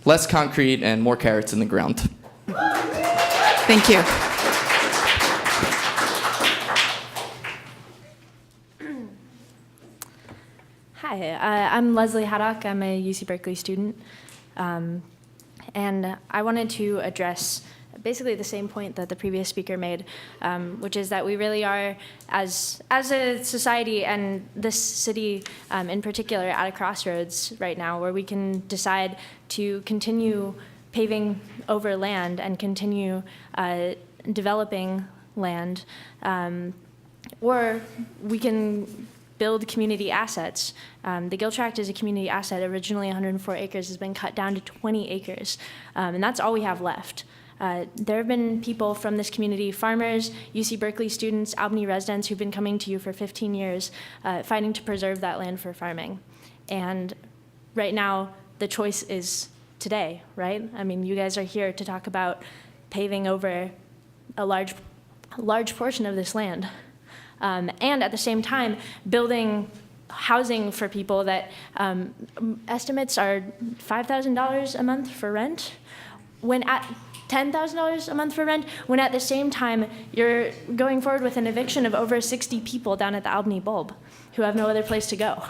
less concrete and more carrots in the ground. Thank you. Hi, I'm Leslie Haddock. I'm a UC Berkeley student. And I wanted to address basically the same point that the previous speaker made, which is that we really are, as a society and this city in particular, at a crossroads right now where we can decide to continue paving over land and continue developing land, or we can build community assets. The Gill Tract is a community asset. Originally 104 acres has been cut down to 20 acres, and that's all we have left. There have been people from this community, farmers, UC Berkeley students, Albany residents who've been coming to you for 15 years, fighting to preserve that land for farming. And right now, the choice is today, right? I mean, you guys are here to talk about paving over a large portion of this land. And at the same time, building housing for people that estimates are $5,000 a month for rent, when at $10,000 a month for rent, when at the same time you're going forward with an eviction of over 60 people down at the Albany Bulb who have no other place to go.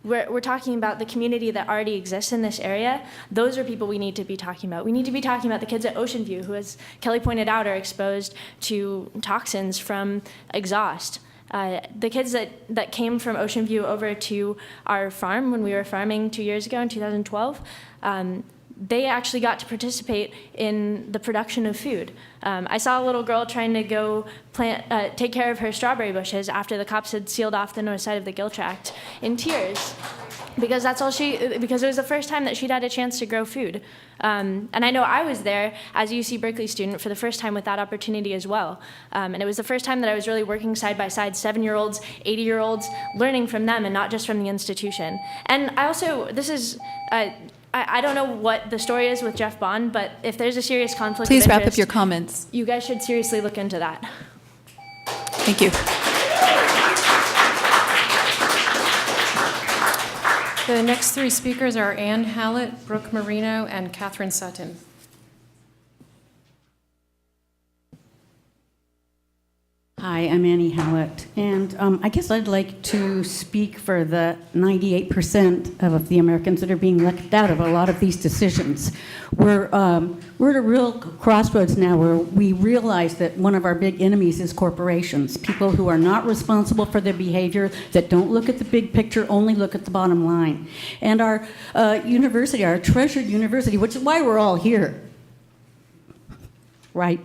We're talking about the community that already exists in this area. Those are people we need to be talking about. We need to be talking about the kids at Ocean View who, as Kelly pointed out, are exposed to toxins from exhaust. The kids that came from Ocean View over to our farm when we were farming 2 years ago in 2012, they actually got to participate in the production of food. I saw a little girl trying to go take care of her strawberry bushes after the cops had sealed off the north side of the Gill Tract in tears, because because it was the first time that she'd had a chance to grow food. And I know I was there as a UC Berkeley student for the first time with that opportunity as well. And it was the first time that I was really working side by side, 7-year-olds, 80-year-olds, learning from them and not just from the institution. And I also, I don't know what the story is with Jeff Bond, but if there's a serious conflict of interest, Please wrap up your comments. You guys should seriously look into that. Thank you. The next three speakers are Ann Hallett, Brooke Marino, and Catherine Sutton. Hi, I'm Annie Hallett, and I guess I'd like to speak for the 98% of the Americans that are being left out of a lot of these decisions. We're at a real crossroads now where we realize that one of our big enemies is corporations, people who are not responsible for their behavior, that don't look at the big picture, only look at the bottom line. And our university, our treasured university, which is why we're all here, right?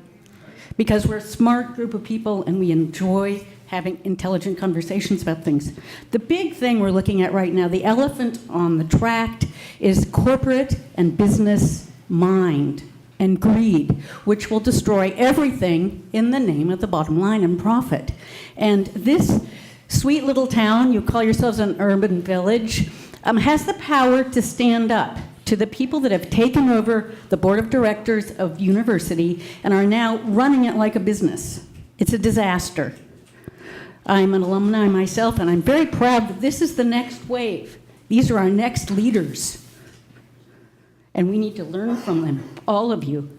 Because we're a smart group of people and we enjoy having intelligent conversations about things. The big thing we're looking at right now, the elephant on the tract, is corporate and business mind and greed, which will destroy everything in the name of the bottom line and profit. And this sweet little town, you call yourselves an urban village, has the power to stand up to the people that have taken over the board of directors of university and are now running it like a business. It's a disaster. I'm an alumni myself, and I'm very proud that this is the next wave. These are our next leaders. And we need to learn from them, all of you.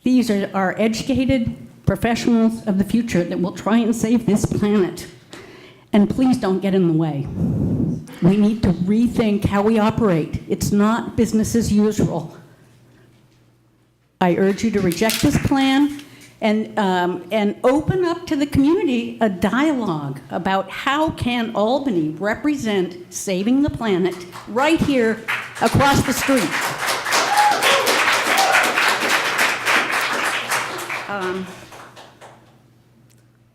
These are our educated professionals of the future that will try and save this planet. And please don't get in the way. We need to rethink how we operate. It's not business as usual. I urge you to reject this plan and open up to the community a dialogue about how can Albany represent saving the planet right here across the street.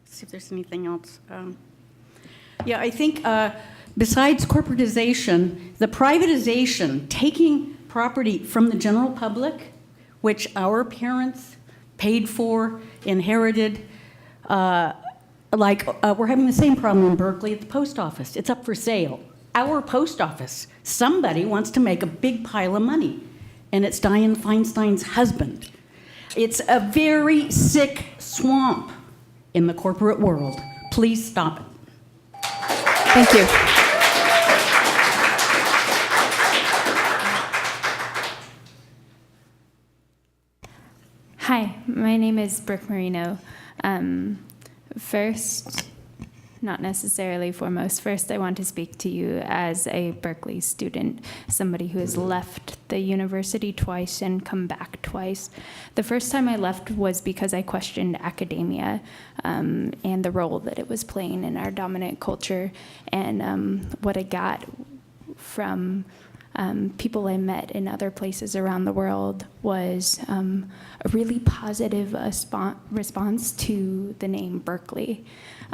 See if there's anything else. Yeah, I think besides corporatization, the privatization, taking property from the general public, which our parents paid for, inherited, we're having the same problem in Berkeley at the post office. It's up for sale. Our post office, somebody wants to make a big pile of money, and it's Dianne Feinstein's husband. It's a very sick swamp in the corporate world. Please stop it. Thank you. Hi, my name is Brooke Marino. First, not necessarily foremost, first I want to speak to you as a Berkeley student, somebody who has left the university twice and come back twice. The first time I left was because I questioned academia and the role that it was playing in our dominant culture, and what I got from people I met in other places around the world was a really positive response to the name Berkeley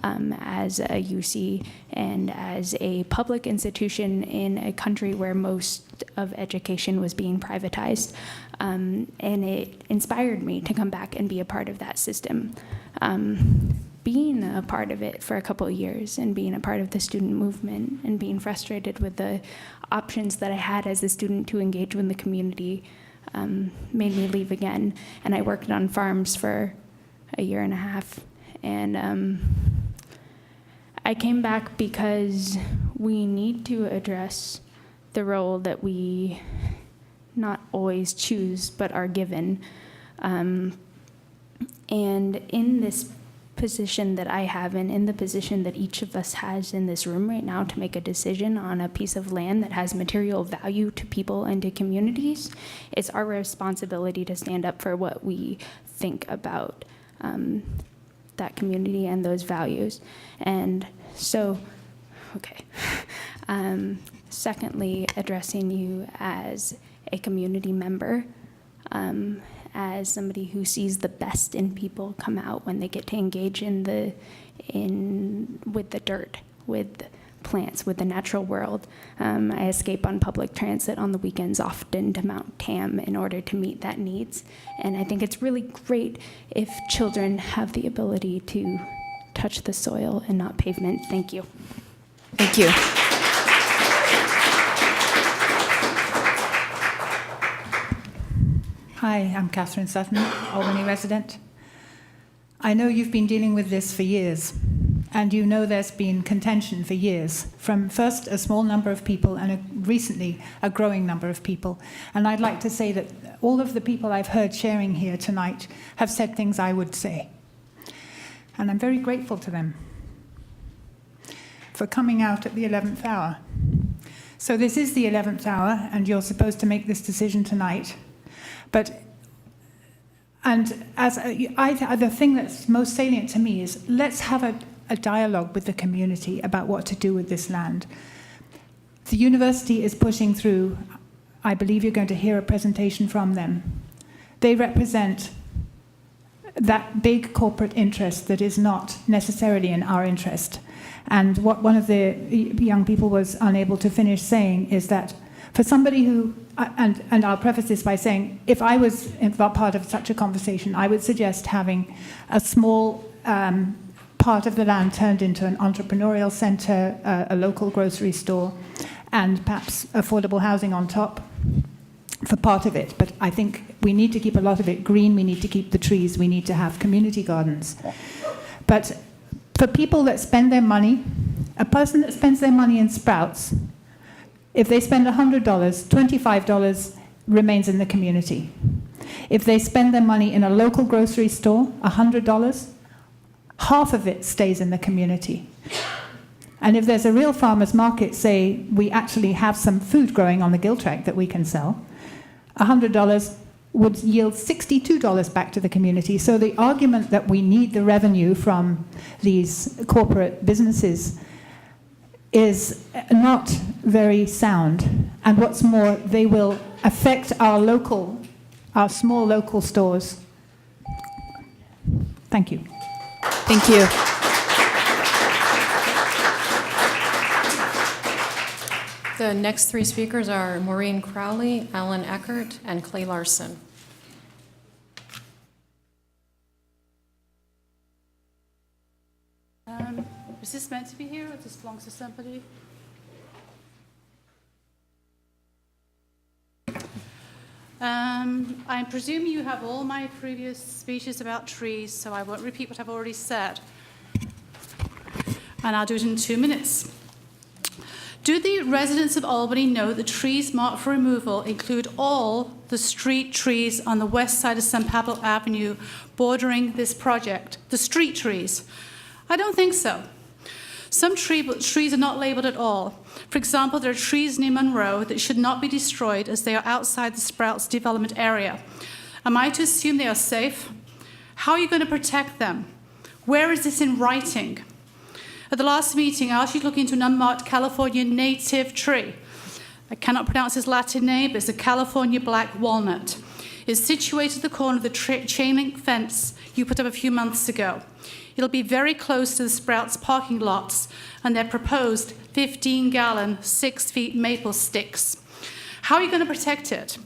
as a UC and as a public institution in a country where most of education was being privatized. And it inspired me to come back and be a part of that system. Being a part of it for a couple of years and being a part of the student movement and being frustrated with the options that I had as a student to engage with the community made me leave again. And I worked on farms for a year and a half. And I came back because we need to address the role that we not always choose but are given. And in this position that I have and in the position that each of us has in this room right now to make a decision on a piece of land that has material value to people and to communities, it's our responsibility to stand up for what we think about that community and those values. And so, okay. Secondly, addressing you as a community member, as somebody who sees the best in people come out when they get to engage with the dirt, with plants, with the natural world. I escape on public transit on the weekends often to Mount Tam in order to meet that needs. And I think it's really great if children have the ability to touch the soil and not pavement. Thank you. Thank you. Hi, I'm Catherine Sutton, Albany resident. I know you've been dealing with this for years, and you know there's been contention for years, from first a small number of people and recently a growing number of people. And I'd like to say that all of the people I've heard sharing here tonight have said things I would say. And I'm very grateful to them for coming out at the 11th hour. So this is the 11th hour, and you're supposed to make this decision tonight. But, the thing that's most salient to me is let's have a dialogue with the community about what to do with this land. The university is pushing through. I believe you're going to hear a presentation from them. They represent that big corporate interest that is not necessarily in our interest. And what one of the young people was unable to finish saying is that for somebody who, and I'll preface this by saying, if I was part of such a conversation, I would suggest having a small part of the land turned into an entrepreneurial center, a local grocery store, and perhaps affordable housing on top for part of it. But I think we need to keep a lot of it green. We need to keep the trees. We need to have community gardens. But for people that spend their money, a person that spends their money in Sprouts, if they spend $100, $25 remains in the community. If they spend their money in a local grocery store, $100, half of it stays in the community. And if there's a real farmer's market, say we actually have some food growing on the gill tract that we can sell, $100 would yield $62 back to the community. So the argument that we need the revenue from these corporate businesses is not very sound. And what's more, they will affect our small local stores. Thank you. Thank you. The next three speakers are Maureen Crowley, Alan Eckert, and Clay Larson. Is this meant to be here, or does this belong to somebody? I presume you have all my previous speeches about trees, so I won't repeat what I've already said. And I'll do it in 2 minutes. Do the residents of Albany know the trees marked for removal include all the street trees on the west side of San Pablo Avenue bordering this project, the street trees? I don't think so. Some trees are not labeled at all. For example, there are trees near Monroe that should not be destroyed as they are outside the Sprouts development area. Am I to assume they are safe? How are you going to protect them? Where is this in writing? At the last meeting, I asked you to look into an unmarked California native tree. I cannot pronounce his Latin name, but it's a California black walnut. It's situated at the corner of the chain link fence you put up a few months ago. It'll be very close to the Sprouts parking lots and their proposed 15-gallon, 6-feet maple sticks. How are you going to protect it?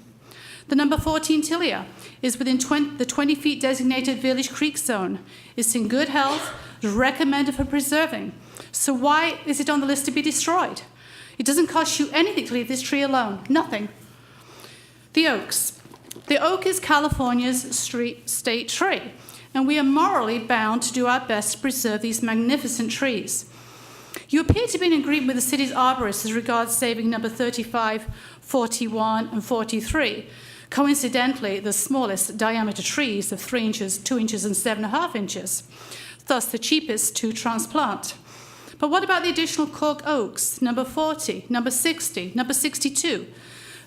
The number 14 Tilia is within the 20-feet designated Village Creek zone. It's in good health, recommended for preserving. So why is it on the list to be destroyed? It doesn't cost you anything to leave this tree alone, nothing. The oaks. The oak is California's state tree, and we are morally bound to do our best to preserve these magnificent trees. You appear to be in agreement with the city's arborists as regards saving number 35, 41, and 43. Coincidentally, the smallest diameter trees of 3 inches, 2 inches, and 7.5 inches, thus the cheapest to transplant. But what about the additional cork oaks, number 40, number 60, number 62?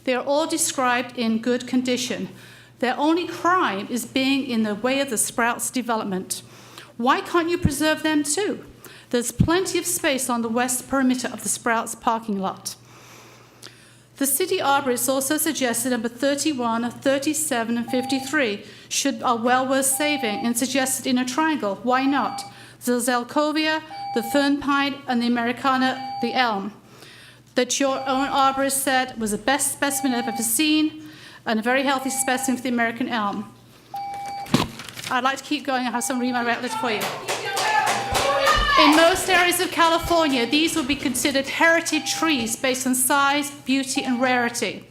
They are all described in good condition. Their only crime is being in the way of the Sprouts development. Why can't you preserve them too? There's plenty of space on the west perimeter of the Sprouts parking lot. The city arborists also suggested number 31, 37, and 53 are well worth saving and suggested in a triangle. Why not? The Zelkovia, the fern pine, and the Americana, the elm, that your own arborist said was the best specimen I've ever seen and a very healthy specimen for the American elm. I'd like to keep going. I have some read-my outlets for you. In most areas of California, these would be considered heritage trees based on size, beauty, and rarity.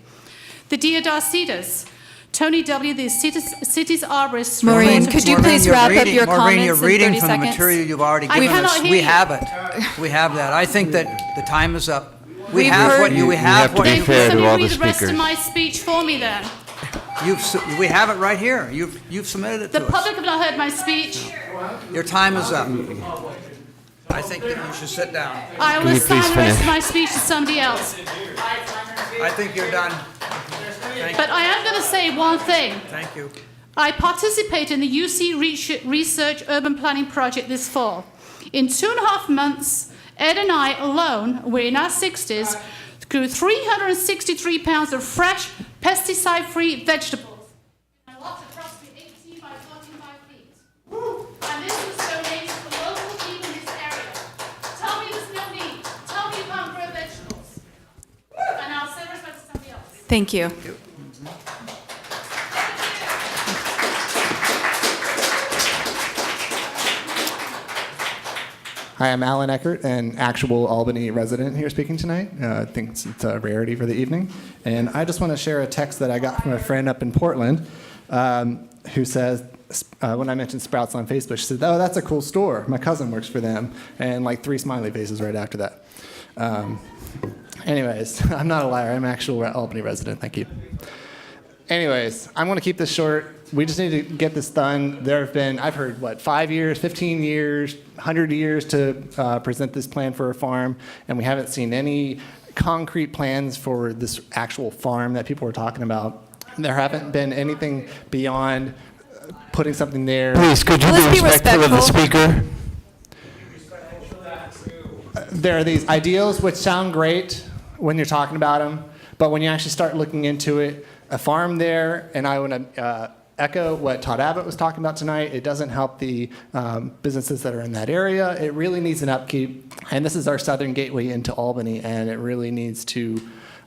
The Deodar cedars. Tony W., the city's arborist. Maureen, could you please wrap up your comments Maureen, you're reading in 30 from seconds? the material you've already given us. We have it. We have that. I think that the time is up. We have what you have. Then could somebody read the rest of my speech for me then? We have it right here. You've submitted it to The us. public have not heard my speech. Your time is up. I think that you should sit down. I will assign the rest of my speech to somebody else. I think you're done. But I am going to say one thing. Thank you. I participated in the UC Research Urban Planning Project this fall. In 2.5 months, Ed and I alone, we're in our 60s, grew 363 pounds of fresh, pesticide-free vegetables. And lots of approximately 18 by 45 feet. Thank you. Hi, I'm Alan Eckert, an actual Albany resident here speaking tonight. I think it's a rarity for the evening. And I just want to share a text that I got from a friend up in Portland who says, when I mentioned Sprouts on Facebook, she said, "Oh, that's a cool store. My cousin works for them." And like 3 smiley faces right after that. Anyways, I'm not a liar. I'm an actual Albany resident. Thank you. Anyways, I'm going to keep this short. We just need to get this done. There have been, I've heard, 5 years, 15 years, 100 years to present this plan for a farm, and we haven't seen any concrete plans for this actual farm that people were talking about. There haven't been anything beyond putting something there. Please, could you be respectful of the speaker? There are these ideals which sound great when you're talking about them, but when you actually start looking into it, a farm there, and I want to echo what Todd Abbott was talking about tonight, it doesn't help the businesses that are in that area. It really needs an upkeep, and this is our southern gateway into Albany, and it really needs to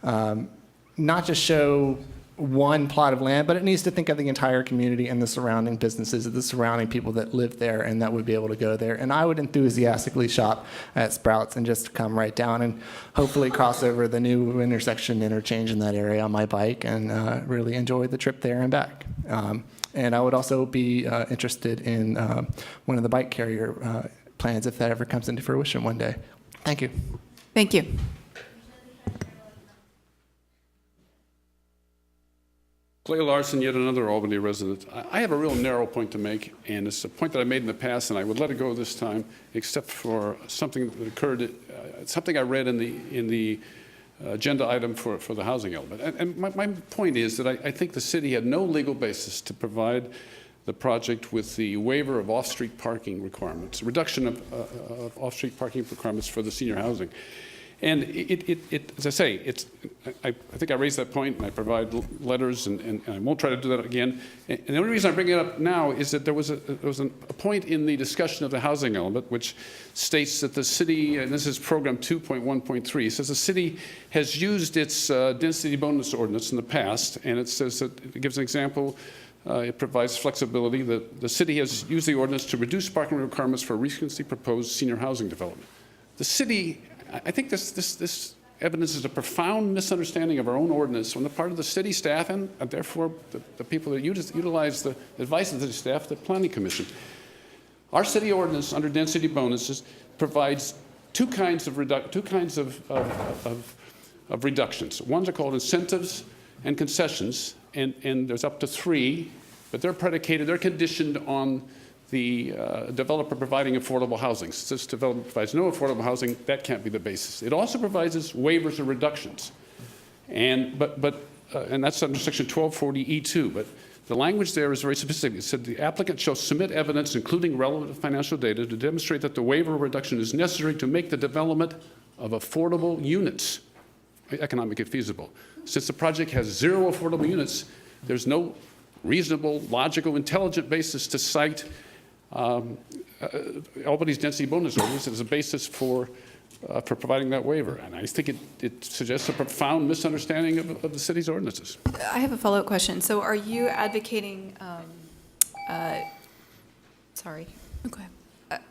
not just show one plot of land, but it needs to think of the entire community and the surrounding businesses, the surrounding people that live there and that would be able to go there. And I would enthusiastically shop at Sprouts and just come right down and hopefully cross over the new intersection interchange in that area on my bike and really enjoy the trip there and back. And I would also be interested in one of the bike carrier plans if that ever comes into fruition one day. Thank you. Thank you. Clay Larson, yet another Albany resident. I have a real narrow point to make, and it's a point that I made in the past, and I would let it go this time, except for something that occurred, something I read in the agenda item for the housing element. And my point is that I think the city had no legal basis to provide the project with the waiver of off-street parking requirements, reduction of off-street parking requirements for the senior housing. And as I say, I think I raised that point, and I provide letters, and I won't try to do that again. And the only reason I bring it up now is that there was a point in the discussion of the housing element which states that the city, and this is program 2.1.3, says the city has used its density bonus ordinance in the past, and it says that it gives an example. It provides flexibility. The city has used the ordinance to reduce parking requirements for recently proposed senior housing development. The city, I think this evidence is a profound misunderstanding of our own ordinance on the part of the city staff and therefore the people that utilize the advice of the staff, the Planning Commission. Our city ordinance under density bonuses provides two kinds of reductions. Ones are called incentives and concessions, and there's up to 3, but they're conditioned on the developer providing affordable housing. Since this developer provides no affordable housing, that can't be the basis. It also provides us waivers or reductions, and that's under section 1240E2. But the language there is very specific. It said the applicant shall submit evidence, including relevant financial data, to demonstrate that the waiver or reduction is necessary to make the development of affordable units economically feasible. Since the project has 0 affordable units, there's no reasonable, logical, intelligent basis to cite Albany's density bonus ordinance as a basis for providing that waiver. And I think it suggests a profound misunderstanding of the city's ordinances. I have a follow-up question. So are you advocating, sorry. Okay.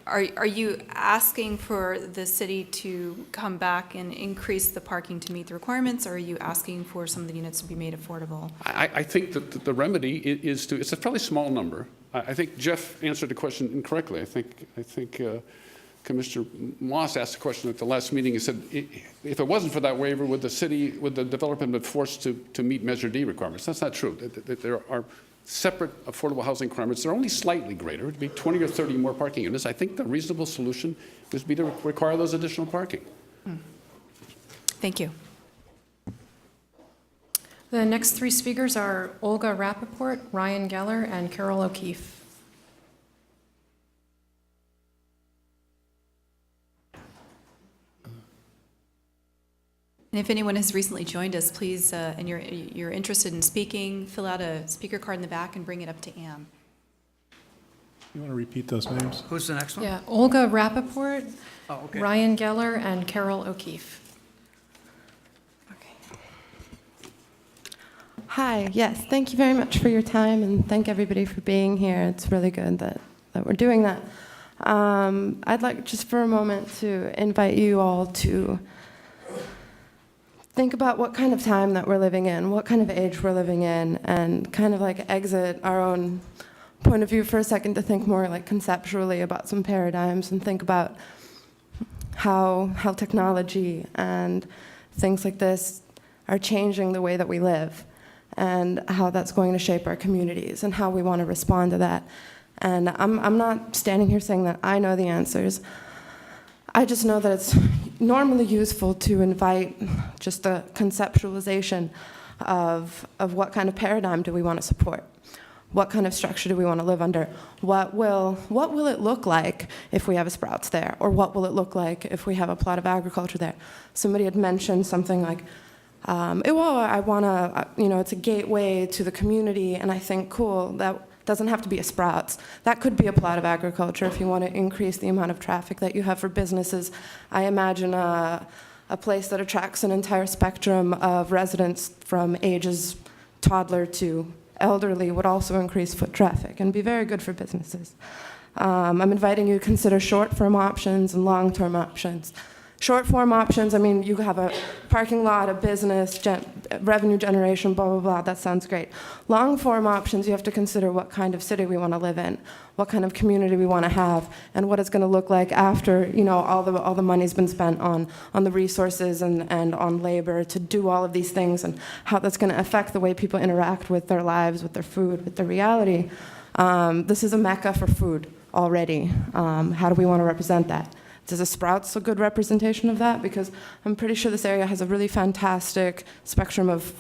Are you asking for the city to come back and increase the parking to meet the requirements, or are you asking for some of the units to be made affordable? I think that the remedy is it's a fairly small number. I think Jeff answered the question incorrectly. I think Commissioner Moss asked a question at the last meeting. He said, if it wasn't for that waiver, would the developer been forced to meet Measure D requirements? That's not true. There are separate affordable housing requirements. They're only slightly greater. It would be 20 or 30 more parking units. I think the reasonable solution would be to require those additional parking. Thank you. The next 3 speakers are Olga Rappaport, Ryan Geller, and Carol O'Keefe. And if anyone has recently joined us, please, and you're interested in speaking, fill out a speaker card in the back and bring it up to Ann. You want to repeat those names? Who's the next one? Yeah, Olga Rappaport, okay. Ryan Geller, and Carol O'Keefe. Hi, yes, thank you very much for your time, and thank everybody for being here. It's really good that we're doing that. I'd like just for a moment to invite you all to think about what kind of time that we're living in, what kind of age we're living in, and kind of like exit our own point of view for a second to think more like conceptually about some paradigms and think about how technology and things like this are changing the way that we live and how that's going to shape our communities and how we want to respond to that. And I'm not standing here saying that I know the answers. I just know that it's normally useful to invite just a conceptualization of what kind of paradigm do we want to support? What kind of structure do we want to live under? What will it look like if we have a Sprouts there? Or what will it look like if we have a plot of agriculture there? Somebody had mentioned something like, I want to, it's a gateway to the community, and I think, cool, that doesn't have to be a Sprouts. That could be a plot of agriculture if you want to increase the amount of traffic that you have for businesses. I imagine a place that attracts an entire spectrum of residents from ages toddler to elderly would also increase foot traffic and be very good for businesses. I'm inviting you to consider short-form options and long-term options. Short-form options, I mean, you have a parking lot, a business, revenue generation, blah, blah, blah, that sounds great. Long-form options, you have to consider what kind of city we want to live in, what kind of community we want to have, and what it's going to look like after, all the money's been spent on the resources and on labor to do all of these things, and how that's going to affect the way people interact with their lives, with their food, with their reality. This is a mecca for food already. How do we want to represent that? Is a Sprouts a good representation of that? Because I'm pretty sure this area has a really fantastic spectrum of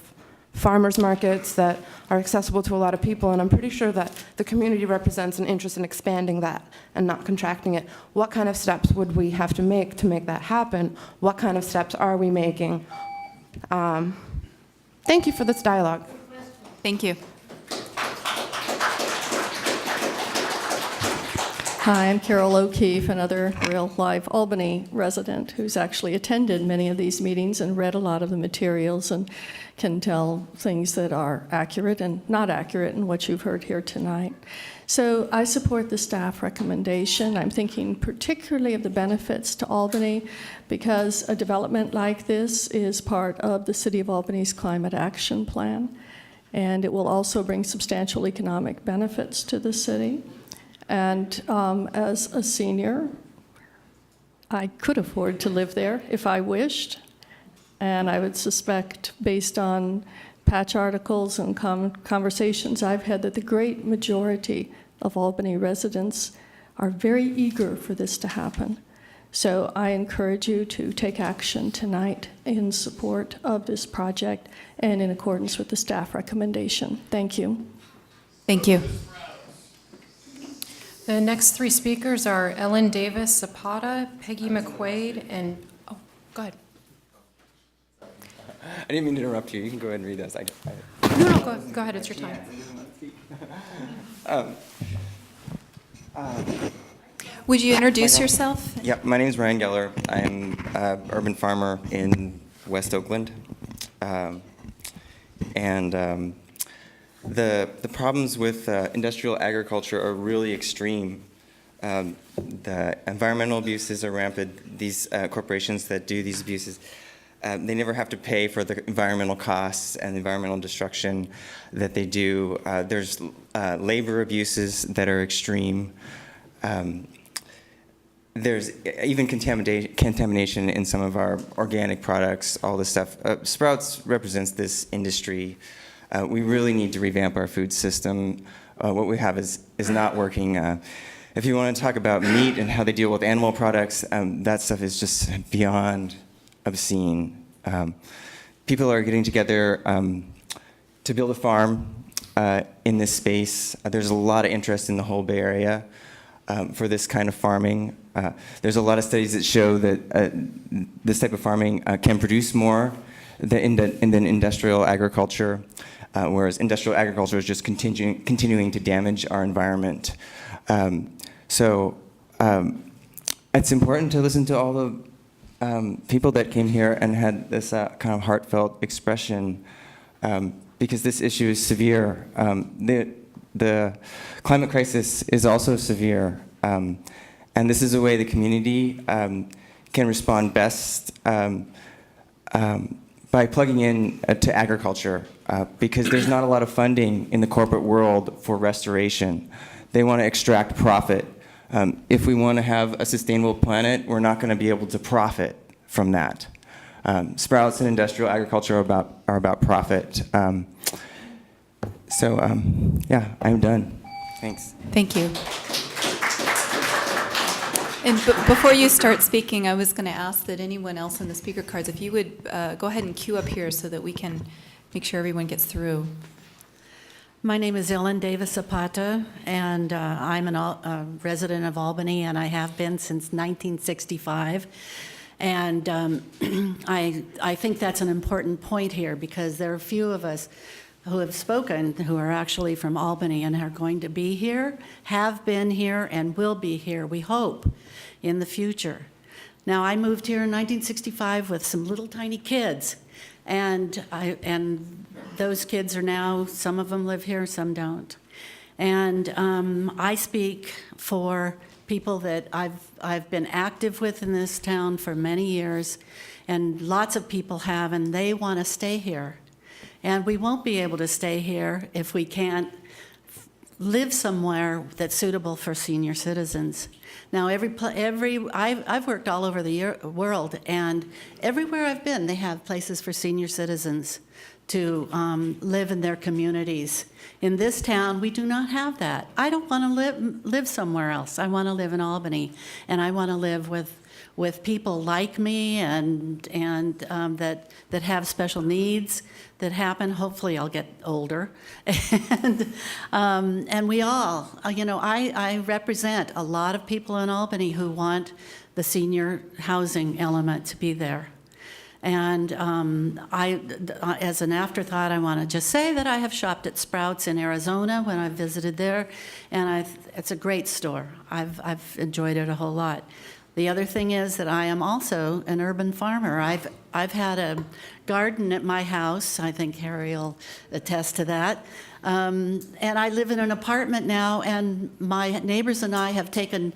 farmers markets that are accessible to a lot of people, and I'm pretty sure that the community represents an interest in expanding that and not contracting it. What kind of steps would we have to make that happen? What kind of steps are we making? Thank you for this dialogue. Thank you. Hi, I'm Carol O'Keefe, another real live Albany resident who's actually attended many of these meetings and read a lot of the materials and can tell things that are accurate and not accurate in what you've heard here tonight. So I support the staff recommendation. I'm thinking particularly of the benefits to Albany because a development like this is part of the City of Albany's Climate Action Plan, and it will also bring substantial economic benefits to the city. And as a senior, I could afford to live there if I wished. And I would suspect, based on patch articles and conversations I've had, that the great majority of Albany residents are very eager for this to happen. So I encourage you to take action tonight in support of this project and in accordance with the staff recommendation. Thank you. Thank you. The next three speakers are Ellen Davis Zapata, Peggy McQuaid, and, go ahead. I didn't mean to interrupt you. You can go ahead and read those. No, go ahead. It's your time. Would you introduce yourself? Yeah, my name is Ryan Geller. I'm an urban farmer in West Oakland. The problems with industrial agriculture are really extreme. The environmental abuses are rampant. These corporations that do these abuses, they never have to pay for the environmental costs and environmental destruction that they do. There's labor abuses that are extreme. There's even contamination in some of our organic products, all this stuff. Sprouts represents this industry. We really need to revamp our food system. What we have is not working. If you want to talk about meat and how they deal with animal products, that stuff is just beyond obscene. People are getting together to build a farm in this space. There's a lot of interest in the whole Bay Area for this kind of farming. There's a lot of studies that show that this type of farming can produce more than industrial agriculture. Whereas industrial agriculture is just continuing to damage our environment. So it's important to listen to all the people that came here and had this kind of heartfelt expression. because this issue is severe. The climate crisis is also severe, and this is a way the community can respond best by plugging in to agriculture, because there's not a lot of funding in the corporate world for restoration. They want to extract profit. If we want to have a sustainable planet, we're not going to be able to profit from that. Sprouts and industrial agriculture are about profit. Yeah, I'm done. Thanks. Thank you. And before you start speaking, I was going to ask that anyone else on the speaker cards, if you would go ahead and queue up here so that we can make sure everyone gets through. My name is Ellen Davis Zapata, and I'm a resident of Albany, and I have been since 1965. And I think that's an important point here, because there are a few of us who have spoken who are actually from Albany and are going to be here, have been here, and will be here, we hope, in the future. Now, I moved here in 1965 with some little tiny kids, and those kids are now, some of them live here, some don't. And I speak for people that I've been active with in this town for many years, and lots of people have, and they want to stay here. And we won't be able to stay here if we can't live somewhere that's suitable for senior citizens. Now, I've worked all over the world, and everywhere I've been, they have places for senior citizens to live in their communities. In this town, we do not have that. I don't want to live somewhere else. I want to live in Albany, and I want to live with people like me and that have special needs that happen. Hopefully, I'll get older, and we all, I represent a lot of people in Albany who want the senior housing element to be there. And as an afterthought, I want to just say that I have shopped at Sprouts in Arizona when I visited there, and it's a great store. I've enjoyed it a whole lot. The other thing is that I am also an urban farmer. I've had a garden at my house. I think Harry will attest to that. And I live in an apartment now, and my neighbors and I have taken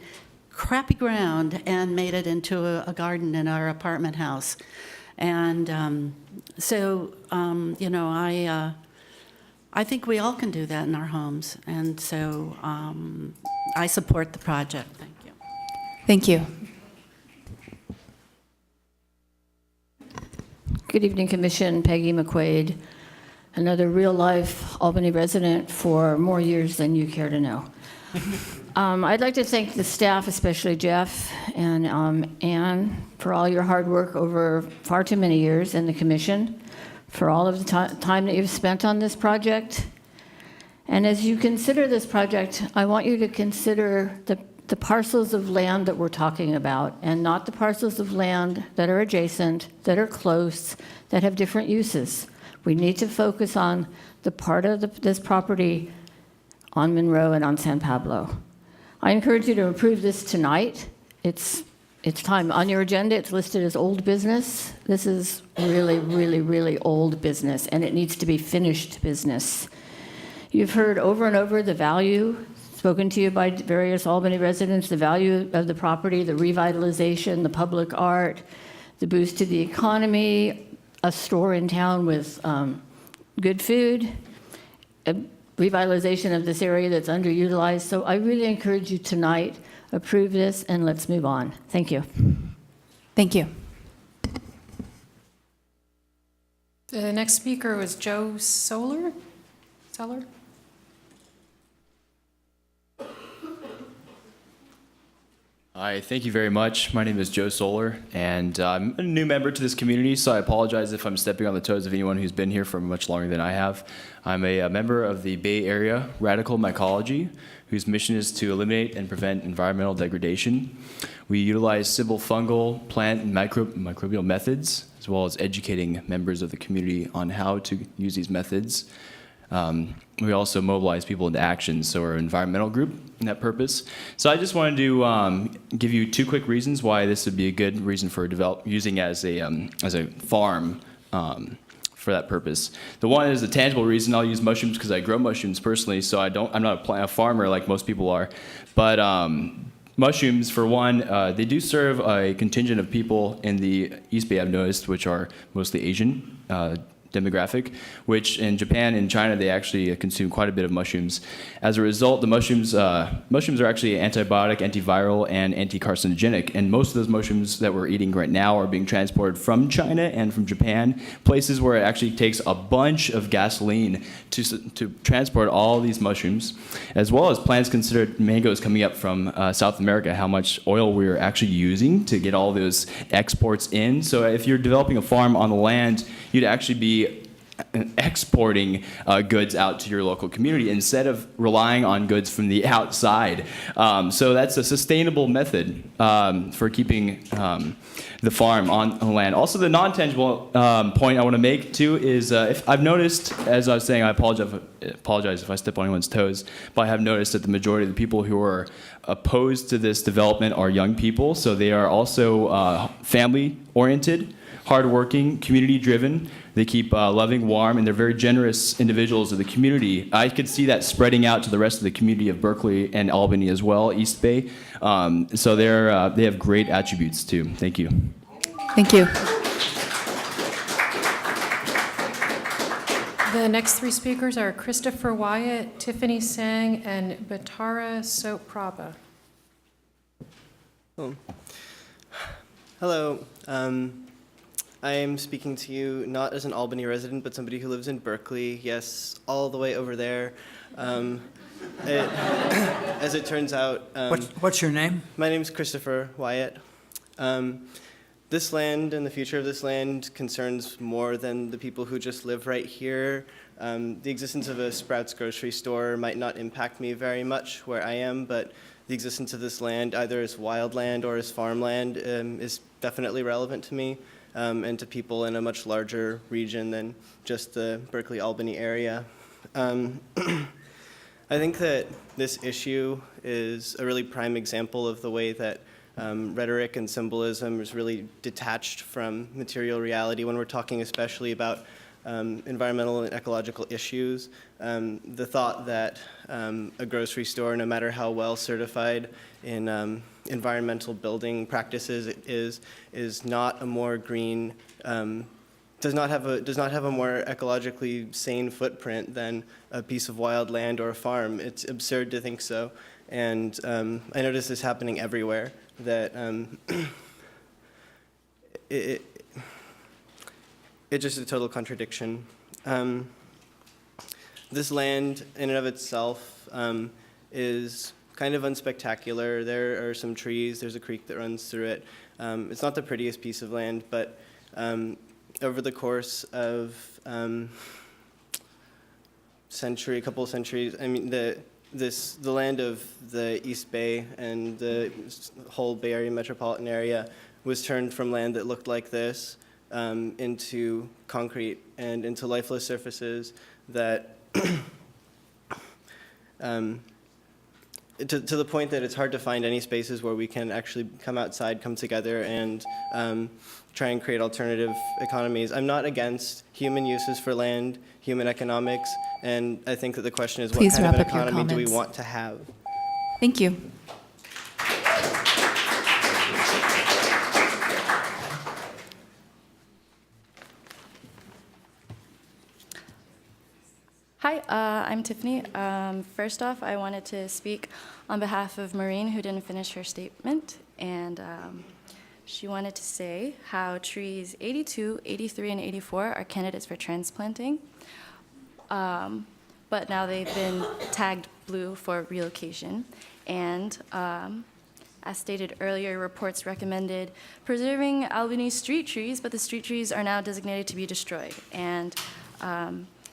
crappy ground and made it into a garden in our apartment house. And I think we all can do that in our homes. And so I support the project. Thank you. Thank you. Good evening, Commission. Peggy McQuaid, another real-life Albany resident for more years than you care to know. I'd like to thank the staff, especially Jeff and Ann, for all your hard work over far too many years, and the Commission for all of the time that you've spent on this project. And as you consider this project, I want you to consider the parcels of land that we're talking about, and not the parcels of land that are adjacent, that are close, that have different uses. We need to focus on the part of this property on Monroe and on San Pablo. I encourage you to approve this tonight. It's time. On your agenda, it's listed as old business. This is really, really, really old business, and it needs to be finished business. You've heard over and over the value spoken to you by various Albany residents, the value of the property, the revitalization, the public art, the boost to the economy, a store in town with good food, a revitalization of this area that's underutilized. So I really encourage you tonight, approve this, and let's move on. Thank you. Thank you. The next speaker was Joe Seller? Hi, thank you very much. My name is Joe Solar, and I'm a new member to this community, so I apologize if I'm stepping on the toes of anyone who's been here for much longer than I have. I'm a member of the Bay Area Radical Mycology, whose mission is to eliminate and prevent environmental degradation. We utilize civil fungal, plant, and microbial methods, as well as educating members of the community on how to use these methods. We also mobilize people into action, so we're an environmental group in that purpose. So I just wanted to give you two quick reasons why this would be a good reason for using as a farm for that purpose. The one is the tangible reason. I'll use mushrooms because I grow mushrooms personally, so I'm not a farmer like most people are. But mushrooms, for one, they do serve a contingent of people in the East Bay, I've noticed, which are mostly Asian demographic, which in Japan and China, they actually consume quite a bit of mushrooms. As a result, the mushrooms are actually antibiotic, antiviral, and anti-carcinogenic. And most of those mushrooms that we're eating right now are being transported from China and from Japan, places where it actually takes a bunch of gasoline to transport all these mushrooms, as well as plants considered mangoes coming up from South America, how much oil we're actually using to get all those exports in. So if you're developing a farm on the land, you'd actually be exporting goods out to your local community instead of relying on goods from the outside. So that's a sustainable method for keeping the farm on the land. Also, the non-tangible point I want to make too is if I've noticed, as I was saying, I apologize if I step on anyone's toes, but I have noticed that the majority of the people who are opposed to this development are young people. So they are also family-oriented, hardworking, community-driven. They keep loving, warm, and they're very generous individuals of the community. I could see that spreading out to the rest of the community of Berkeley and Albany as well, East Bay. So they have great attributes too. Thank you. Thank you. The next three speakers are Christopher Wyatt, Tiffany Sang, and Batara Sopraba. Oh. Hello. I am speaking to you not as an Albany resident, but somebody who lives in Berkeley. Yes, all the way over there. As it turns out... What's your name? My name is Christopher Wyatt. This land and the future of this land concerns more than the people who just live right here. The existence of a Sprouts grocery store might not impact me very much where I am, but the existence of this land, either as wildland or as farmland, is definitely relevant to me. And to people in a much larger region than just the Berkeley-Albany area. I think that this issue is a really prime example of the way that rhetoric and symbolism is really detached from material reality when we're talking especially about environmental and ecological issues. The thought that a grocery store, no matter how well certified in environmental building practices is not a more green, does not have a more ecologically sane footprint than a piece of wild land or a farm. It's absurd to think so, and I notice this happening everywhere. That it's just a total contradiction. This land, in and of itself, is kind of unspectacular. There are some trees. There's a creek that runs through it. It's not the prettiest piece of land, but over the course of a couple of centuries, I mean, the land of the East Bay and the whole Bay Area metropolitan area was turned from land that looked like this into concrete and into lifeless surfaces that to the point that it's hard to find any spaces where we can actually come outside, come together, and try and create alternative economies. I'm not against human uses for land, human economics, and I think that the question is, what kind of an economy do we want to have? Thank you. Hi, I'm Tiffany. First off, I wanted to speak on behalf of Maureen, who didn't finish her statement, and she wanted to say how trees 82, 83, and 84 are candidates for transplanting, but now they've been tagged blue for relocation, and as stated earlier, reports recommended preserving Albany's street trees, but the street trees are now designated to be destroyed, and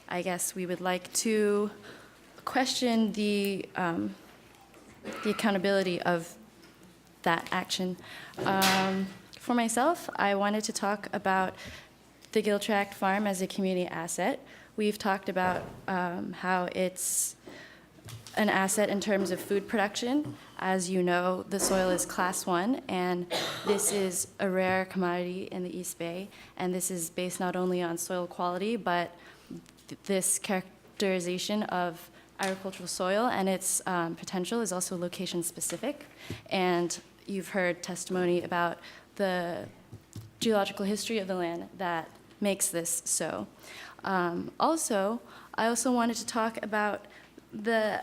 I guess we would like to question the accountability of that action. For myself, I wanted to talk about the Giltrakt Farm as a community asset. We've talked about how it's an asset in terms of food production. As you know, the soil is Class 1, and this is a rare commodity in the East Bay, and this is based not only on soil quality, but this characterization of agricultural soil and its potential is also location-specific. And you've heard testimony about the geological history of the land that makes this so. I also wanted to talk about the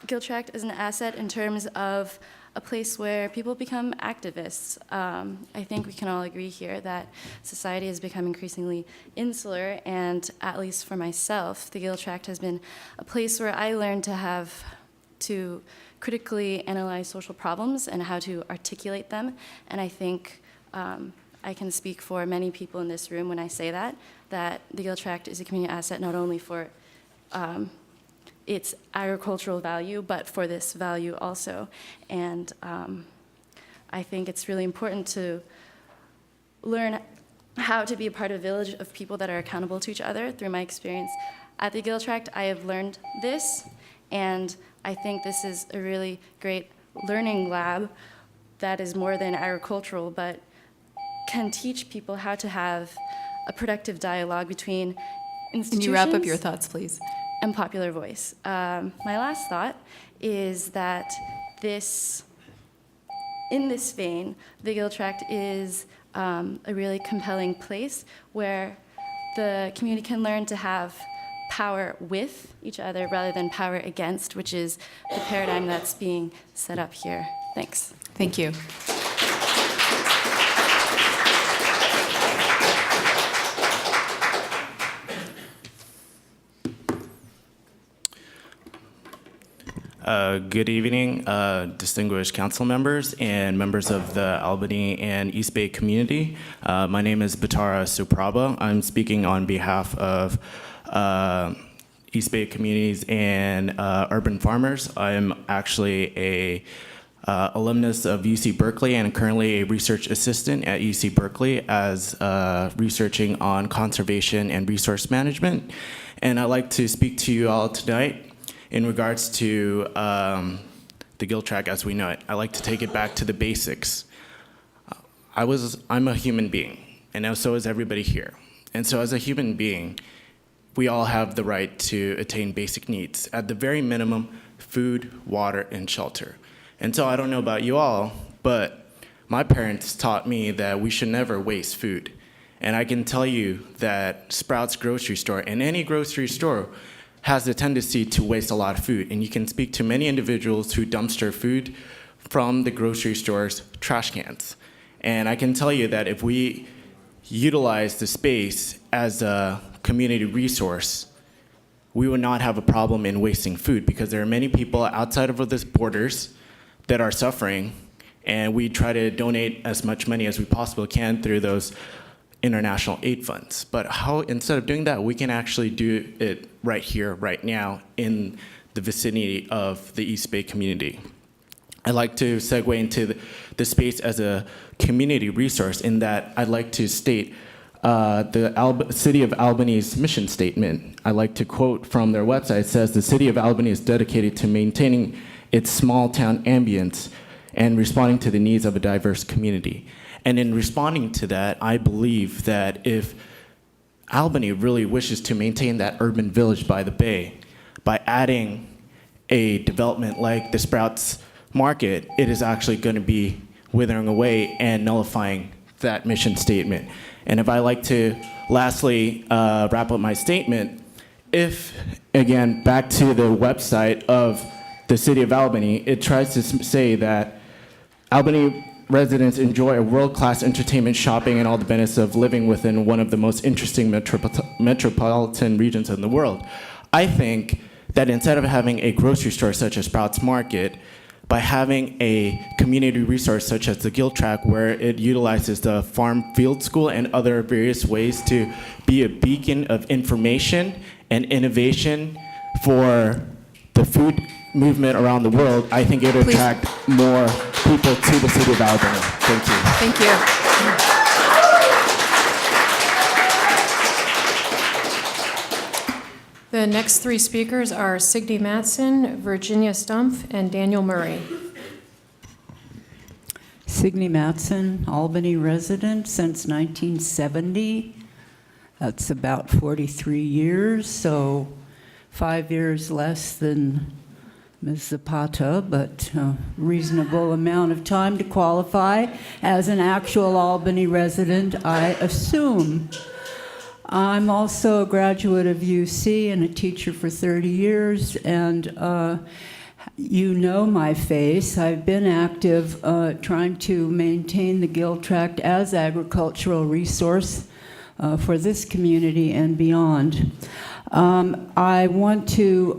Gill Tract as an asset in terms of a place where people become activists. I think we can all agree here that society has become increasingly insular, and at least for myself, the Gill Tract has been a place where I learned to critically analyze social problems and how to articulate them. And I think I can speak for many people in this room when I say that the Gill Tract is a community asset not only for its agricultural value, but for this value also. And I think it's really important to learn how to be a part of a village of people that are accountable to each other. Through my experience at the Gill Tract, I have learned this, and I think this is a really great learning lab that is more than agricultural, but can teach people how to have a productive dialogue between institutions. Can you wrap up your thoughts, please? And popular voice. My last thought is that in this vein, the Gill Tract is a really compelling place where the community can learn to have power with each other rather than power against, which is the paradigm that's being set up here. Thanks. Thank you. Good evening, distinguished council members and members of the Albany and East Bay community. My name is Batara Suprabha. I'm speaking on behalf of East Bay communities and urban farmers. I'm actually a alumnus of UC Berkeley and currently a research assistant at UC Berkeley as researching on conservation and resource management. And I'd like to speak to you all tonight in regards to the Gill Tract as we know it. I like to take it back to the basics. I'm a human being, and so is everybody here. And so as a human being, we all have the right to attain basic needs. At the very minimum, food, water, and shelter. And so I don't know about you all, but my parents taught me that we should never waste food. And I can tell you that Sprouts grocery store, and any grocery store, has the tendency to waste a lot of food. And you can speak to many individuals who dumpster food from the grocery store's trash cans. And I can tell you that if we utilize the space as a community resource, we would not have a problem in wasting food, because there are many people outside of the borders that are suffering, and we try to donate as much money as we possibly can through those international aid funds. But how, instead of doing that, we can actually do it right here, right now, in the vicinity of the East Bay community. I'd like to segue into the space as a community resource in that I'd like to state the City of Albany's mission statement. I'd like to quote from their website. It says, "The City of Albany is dedicated to maintaining its small town ambience and responding to the needs of a diverse community." And in responding to that, I believe that if Albany really wishes to maintain that urban village by the bay, by adding a development like the Sprouts Market, it is actually going to be withering away and nullifying that mission statement. And if I like to lastly wrap up my statement, if, again, back to the website of the City of Albany, it tries to say that Albany residents enjoy a world-class entertainment, shopping, and all the benefits of living within one of the most interesting metropolitan regions in the world. I think that instead of having a grocery store such as Sprouts Market, by having a community resource such as the Gill Tract, where it utilizes the farm field school and other various ways to be a beacon of information and innovation for the food movement around the world, I think it would attract more people to the City of Albany. Thank you. Thank you. The next three speakers are Signe Matson, Virginia Stumpf, and Daniel Murray. Signe Matson, Albany resident since 1970. That's about 43 years, so 5 years less than Ms. Zapata, but a reasonable amount of time to qualify as an actual Albany resident, I assume. I'm also a graduate of UC and a teacher for 30 years, and you know my face. I've been active trying to maintain the Gill Tract as agricultural resource for this community and beyond. I want to,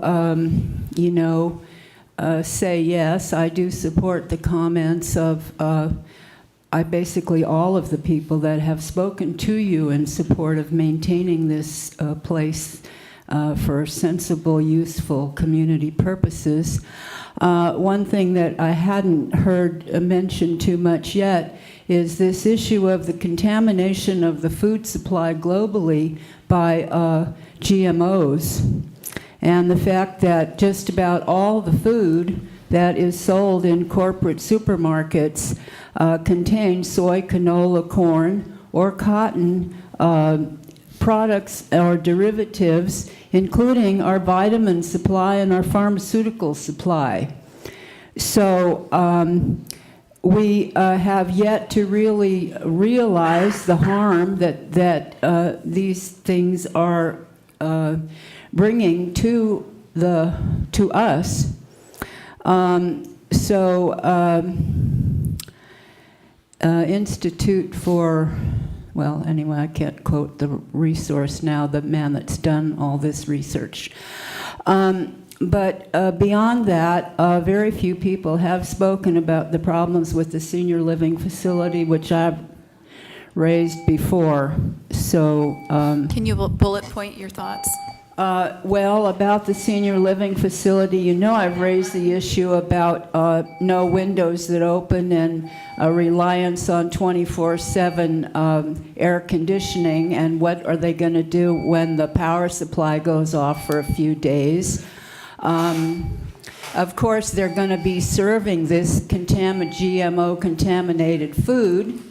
say yes, I do support the comments of basically all of the people that have spoken to you in support of maintaining this place for sensible, useful community purposes. One thing that I hadn't heard mentioned too much yet is this issue of the contamination of the food supply globally by GMOs, and the fact that just about all the food that is sold in corporate supermarkets contains soy, canola, corn, or cotton products or derivatives, including our vitamin supply and our pharmaceutical supply. So we have yet to really realize the harm that these things are bringing to us. Institute for, well, anyway, I can't quote the resource now, the man that's done all this research. But beyond that, very few people have spoken about the problems with the senior living facility, which I've raised before. So, can you bullet point your thoughts? Well, about the senior living facility, I've raised the issue about no windows that open and a reliance on 24/7 air conditioning, and what are they going to do when the power supply goes off for a few days. Of course, they're going to be serving this GMO-contaminated food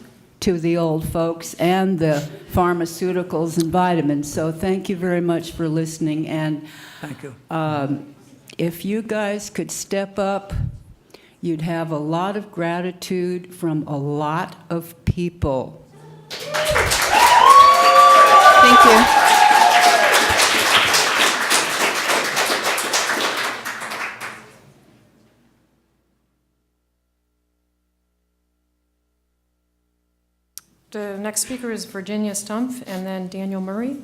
to the old folks and the pharmaceuticals and vitamins. So thank you very much for listening. And thank you. If you guys could step up, you'd have a lot of gratitude from a lot of people. Thank you. The next speaker is Virginia Stumpf, and then Daniel Murray.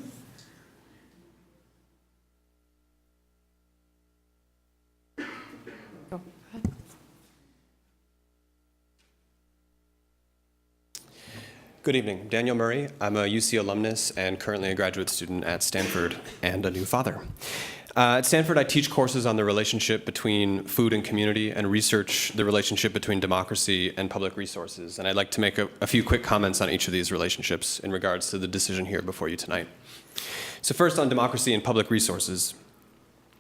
Go ahead. Good evening. Daniel Murray. I'm a UC alumnus and currently a graduate student at Stanford and a new father. At Stanford, I teach courses on the relationship between food and community and research the relationship between democracy and public resources. And I'd like to make a few quick comments on each of these relationships in regards to the decision here before you tonight. So first, on democracy and public resources.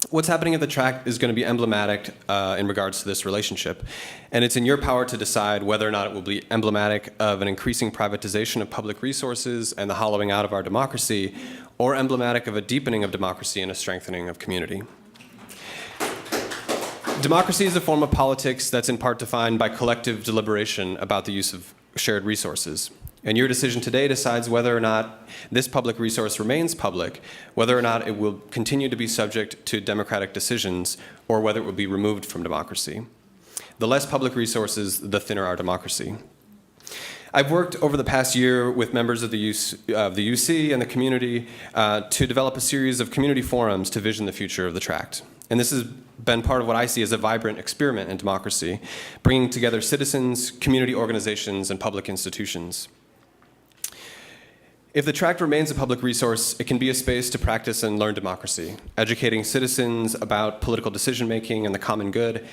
What's happening at the tract is going to be emblematic in regards to this relationship. And it's in your power to decide whether or not it will be emblematic of an increasing privatization of public resources and the hollowing out of our democracy, or emblematic of a deepening of democracy and a strengthening of community. Democracy is a form of politics that's in part defined by collective deliberation about the use of shared resources. And your decision today decides whether or not this public resource remains public, whether or not it will continue to be subject to democratic decisions, or whether it will be removed from democracy. The less public resources, the thinner our democracy. I've worked over the past year with members of the UC and the community to develop a series of community forums to vision the future of the tract. And this has been part of what I see as a vibrant experiment in democracy, bringing together citizens, community organizations, and public institutions. If the tract remains a public resource, it can be a space to practice and learn democracy, educating citizens about political decision-making and the common good.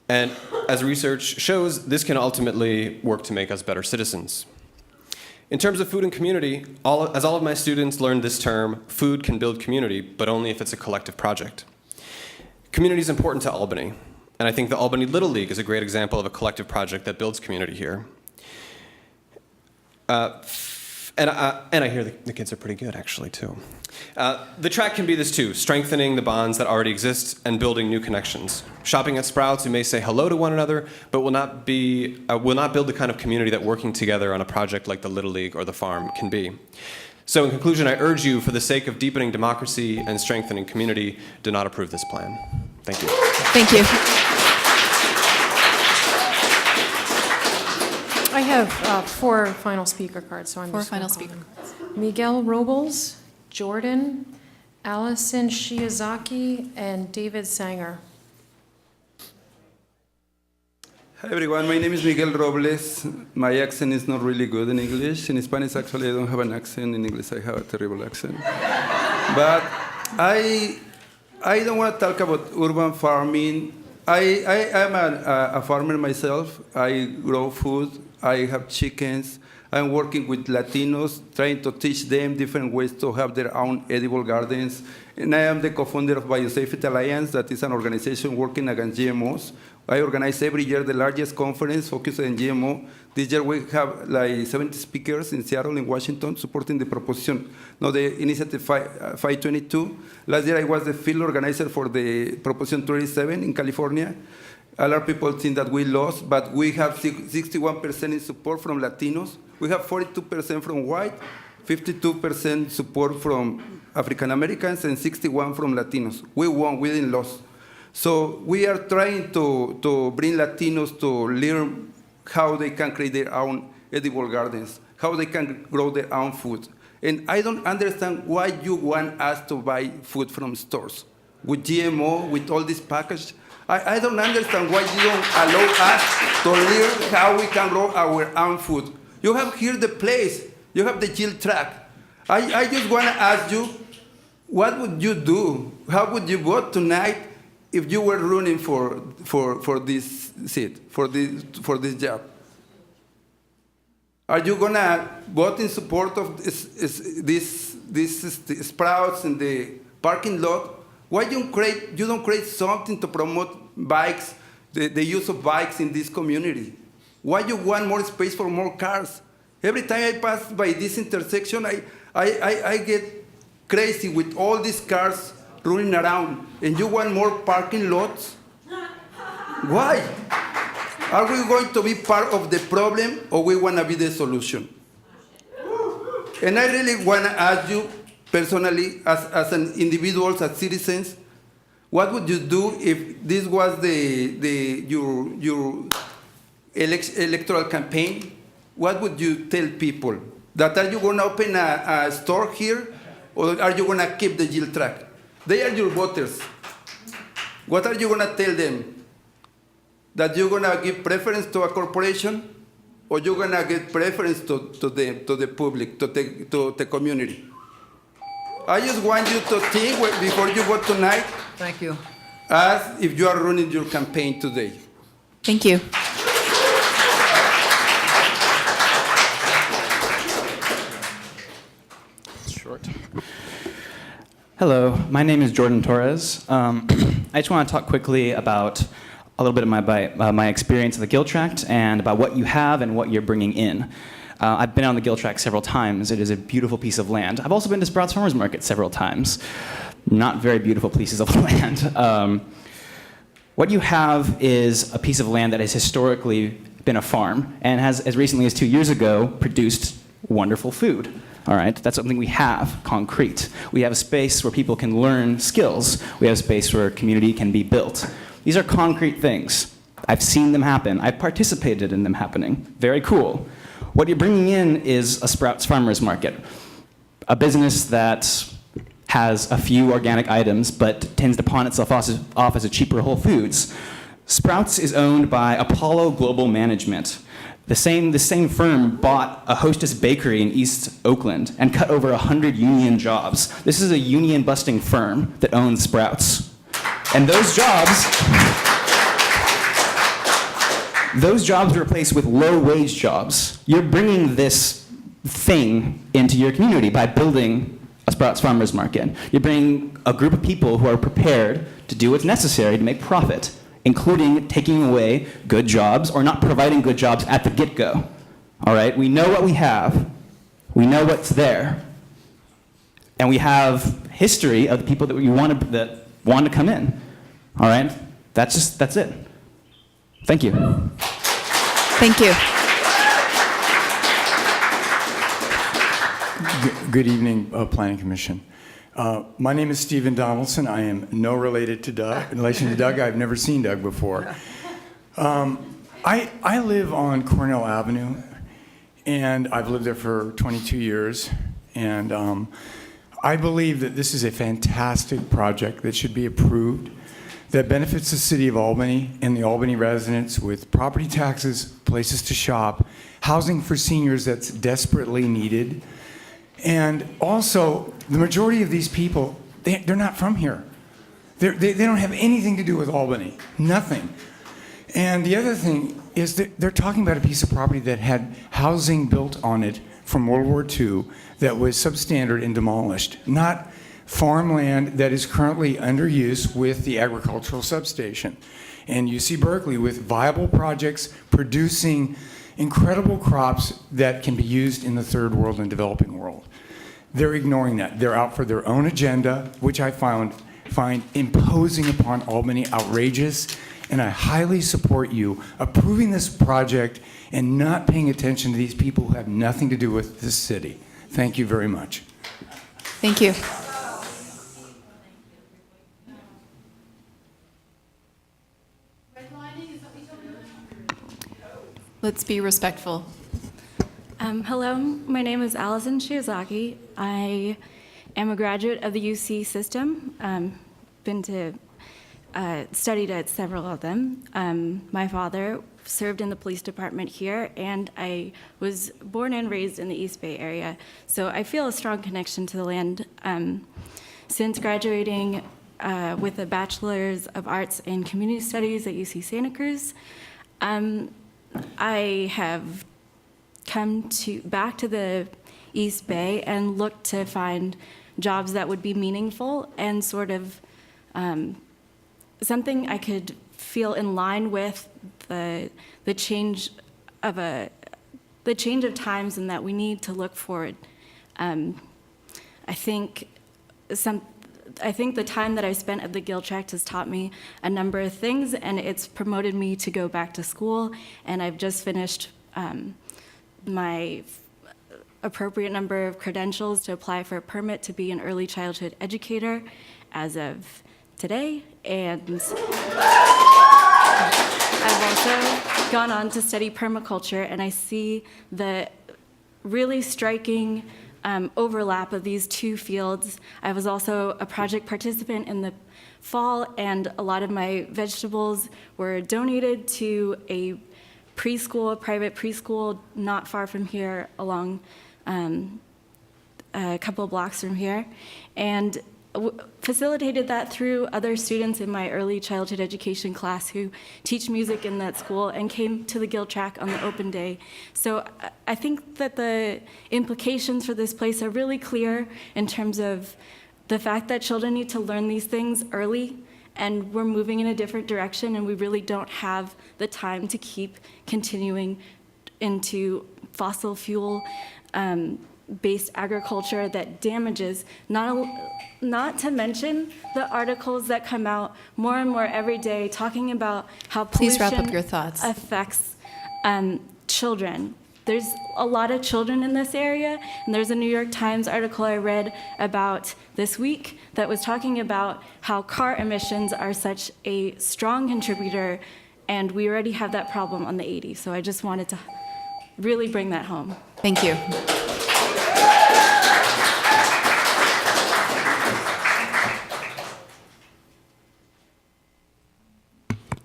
And as research shows, this can ultimately work to make us better citizens. In terms of food and community, as all of my students learned this term, food can build community, but only if it's a collective project. Community is important to Albany, and I think the Albany Little League is a great example of a collective project that builds community here. And I hear the kids are pretty good, actually, too. The track can be this, too, strengthening the bonds that already exist and building new connections. Shopping at Sprouts, we may say hello to one another, but will not build the kind of community that working together on a project like the Little League or the farm can be. So in conclusion, I urge you, for the sake of deepening democracy and strengthening community, do not approve this plan. Thank you. Thank you. I have 4 final speaker cards, so I'm just gonna call them. Miguel Robles, Jordan, Allison Shiozaki, and David Sanger. Hi everyone, my name is Miguel Robles. My accent is not really good in English. In Spanish, actually, I don't have an accent. In English, I have a terrible accent. But I don't want to talk about urban farming. I am a farmer myself. I grow food. I have chickens. I'm working with Latinos, trying to teach them different ways to have their own edible gardens. And I am the co-founder of Biosafety Alliance, that is an organization working against GMOs. I organize every year the largest conference focused on GMO. This year we have like 70 speakers in Seattle and Washington supporting the proposition, no, the Initiative 522. Last year I was the field organizer for the Proposition 37 in California. A lot of people think that we lost, but we have 61% in support from Latinos. We have 42% from white, 52% support from African Americans, and 61% from Latinos. We won, we didn't lose. So we are trying to bring Latinos to learn how they can create their own edible gardens, how they can grow their own food. And I don't understand why you want us to buy food from stores with GMO, with all this package. I don't understand why you don't allow us to learn how we can grow our own food. You have here the place. You have the yield track. I just want to ask you, what would you do? How would you vote tonight if you were running for this seat, for this job? Are you going to vote in support of this Sprouts in the parking lot? Why you don't create something to promote bikes, the use of bikes in this community? Why you want more space for more cars? Every time I pass by this intersection, I get crazy with all these cars running around, and you want more parking lots? Why? Are we going to be part of the problem, or we want to be the solution? And I really want to ask you, personally, as an individual, as citizens, what would you do if this was your electoral campaign? What would you tell people? That are you going to open a store here, or are you going to keep the yield track? They are your voters. What are you going to tell them? That you're going to give preference to a corporation, or you're going to give preference to the public, to the community? I just want you to think before you vote tonight. Thank you. As if you are running your campaign today. Thank you. Short. Hello, my name is Jordan Torres. I just want to talk quickly about a little bit of my experience of the Gill Tract and about what you have and what you're bringing in. I've been on the Gill Tract several times. It is a beautiful piece of land. I've also been to Sprouts Farmers Market several times. Not very beautiful pieces of land. What you have is a piece of land that has historically been a farm and has, as recently as 2 years ago, produced wonderful food. All right, that's something we have, concrete. We have a space where people can learn skills. We have a space where community can be built. These are concrete things. I've seen them happen. I've participated in them happening. Very cool. What you're bringing in is a Sprouts Farmers Market, a business that has a few organic items but tends to pawn itself off as a cheaper Whole Foods. Sprouts is owned by Apollo Global Management. The same firm bought a Hostess Bakery in East Oakland and cut over 100 union jobs. This is a union-busting firm that owns Sprouts. And those jobs were replaced with low-wage jobs. You're bringing this thing into your community by building a Sprouts Farmers Market. You bring a group of people who are prepared to do what's necessary to make profit, including taking away good jobs or not providing good jobs at the get-go. All right? We know what we have. We know what's there. And we have history of the people that want to come in. All right? That's it. Thank you. Thank you. Good evening, Planning Commission. My name is Stephen Donaldson. I am no relation to Doug. I've never seen Doug before. I live on Cornell Avenue, and I've lived there for 22 years. And I believe that this is a fantastic project that should be approved, that benefits the city of Albany and the Albany residents with property taxes, places to shop, housing for seniors that's desperately needed. And also, the majority of these people, they're not from here. They don't have anything to do with Albany, nothing. And the other thing is that they're talking about a piece of property that had housing built on it from World War II that was substandard and demolished, not farmland that is currently under use with the agricultural substation. And UC Berkeley with viable projects producing incredible crops that can be used in the third world and developing world. They're ignoring that. They're out for their own agenda, which I find imposing upon Albany outrageous, and I highly support you approving this project and not paying attention to these people who have nothing to do with this city. Thank you very much. Thank you. Let's be respectful. Hello, my name is Allison Shiozaki. I am a graduate of the UC system. Studied at several of them. My father served in the police department here, and I was born and raised in the East Bay area, so I feel a strong connection to the land. Since graduating with a Bachelor's of Arts in Community Studies at UC Santa Cruz, I have come back to the East Bay and looked to find jobs that would be meaningful and sort of something I could feel in line with the change of times, and that we need to look forward. I think the time that I spent at the Giltract has taught me a number of things, and it's promoted me to go back to school, and I've just finished my appropriate number of credentials to apply for a permit to be an early childhood educator as of today, and I've also gone on to study permaculture, and I see the really striking overlap of these two fields. I was also a project participant in the fall, and a lot of my vegetables were donated to a private preschool not far from here, along a couple of blocks from here, and facilitated that through other students in my early childhood education class who teach music in that school and came to the Giltract on the open day. So I think that the implications for this place are really clear in terms of the fact that children need to learn these things early, and we're moving in a different direction, and we really don't have the time to keep continuing into fossil fuel based agriculture that damages, not to mention the articles that come out more and more every day talking about how Please pollution wrap up your thoughts. affects children. There's a lot of children in this area, and there's a New York Times article I read about this week that was talking about how car emissions are such a strong contributor, and we already have that problem on the 80. So I just wanted to really bring that home. Thank you.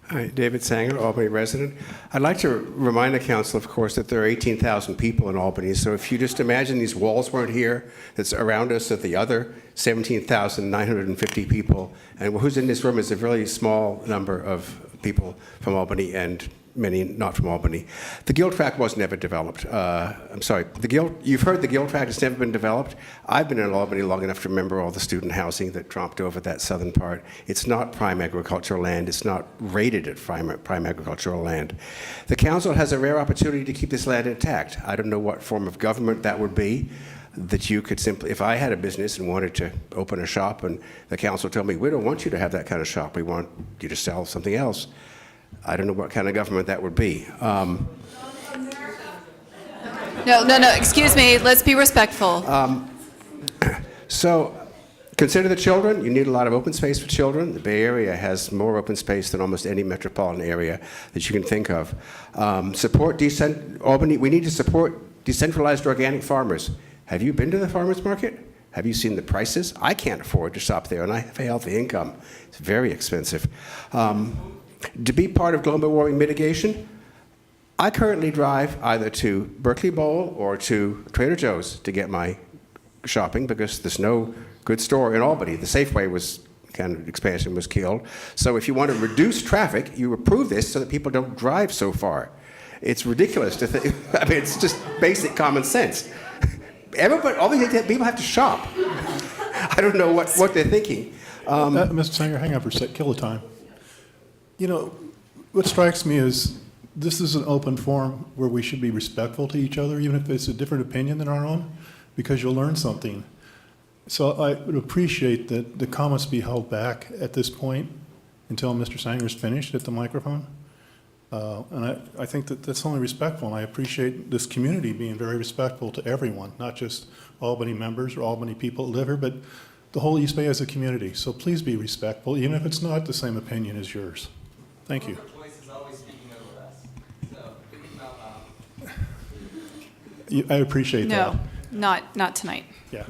Hi, David Sanger, Albany resident. I'd like to remind the council, of course, that there are 18,000 people in Albany. So if you just imagine these walls weren't here, that's around us, that the other 17,950 people, and who's in this room is a really small number of people from Albany, and many not from Albany. The Gill Tract was never developed. I'm sorry, you've heard the Gill Tract has never been developed. I've been in Albany long enough to remember all the student housing that dropped over that southern part. It's not prime agricultural land. It's not rated at prime agricultural land. The council has a rare opportunity to keep this land intact. I don't know what form of government that would be, that you could simply, if I had a business and wanted to open a shop and the council told me, we don't want you to have that kind of shop, we want you to sell something else. I don't know what kind of government that would be. No, excuse me, let's be respectful. So consider the children. You need a lot of open space for children. The Bay Area has more open space than almost any metropolitan area that you can think of. Albany, we need to support decentralized organic farmers. Have you been to the farmers market? Have you seen the prices? I can't afford to shop there, and I have a healthy income. It's very expensive. To be part of global warming mitigation, I currently drive either to Berkeley Bowl or to Trader Joe's to get my shopping because there's no good store in Albany. The Safeway expansion was killed. So if you want to reduce traffic, you approve this so that people don't drive so far. It's ridiculous to think, I mean, it's just basic common sense. All these people have to shop. I don't know what they're thinking. Mr. Sanger, hang on for a sec, kill the time. You know, what strikes me is this is an open forum where we should be respectful to each other, even if it's a different opinion than our own, because you'll learn something. So I would appreciate that the comments be held back at this point until Mr. Sanger's finished at the microphone. And I think that that's only respectful, and I appreciate this community being very respectful to everyone, not just Albany members or Albany people that live here, but the whole East Bay as a community. So please be respectful, even if it's not the same opinion as yours. Thank you. I appreciate that. No, not tonight. Yeah.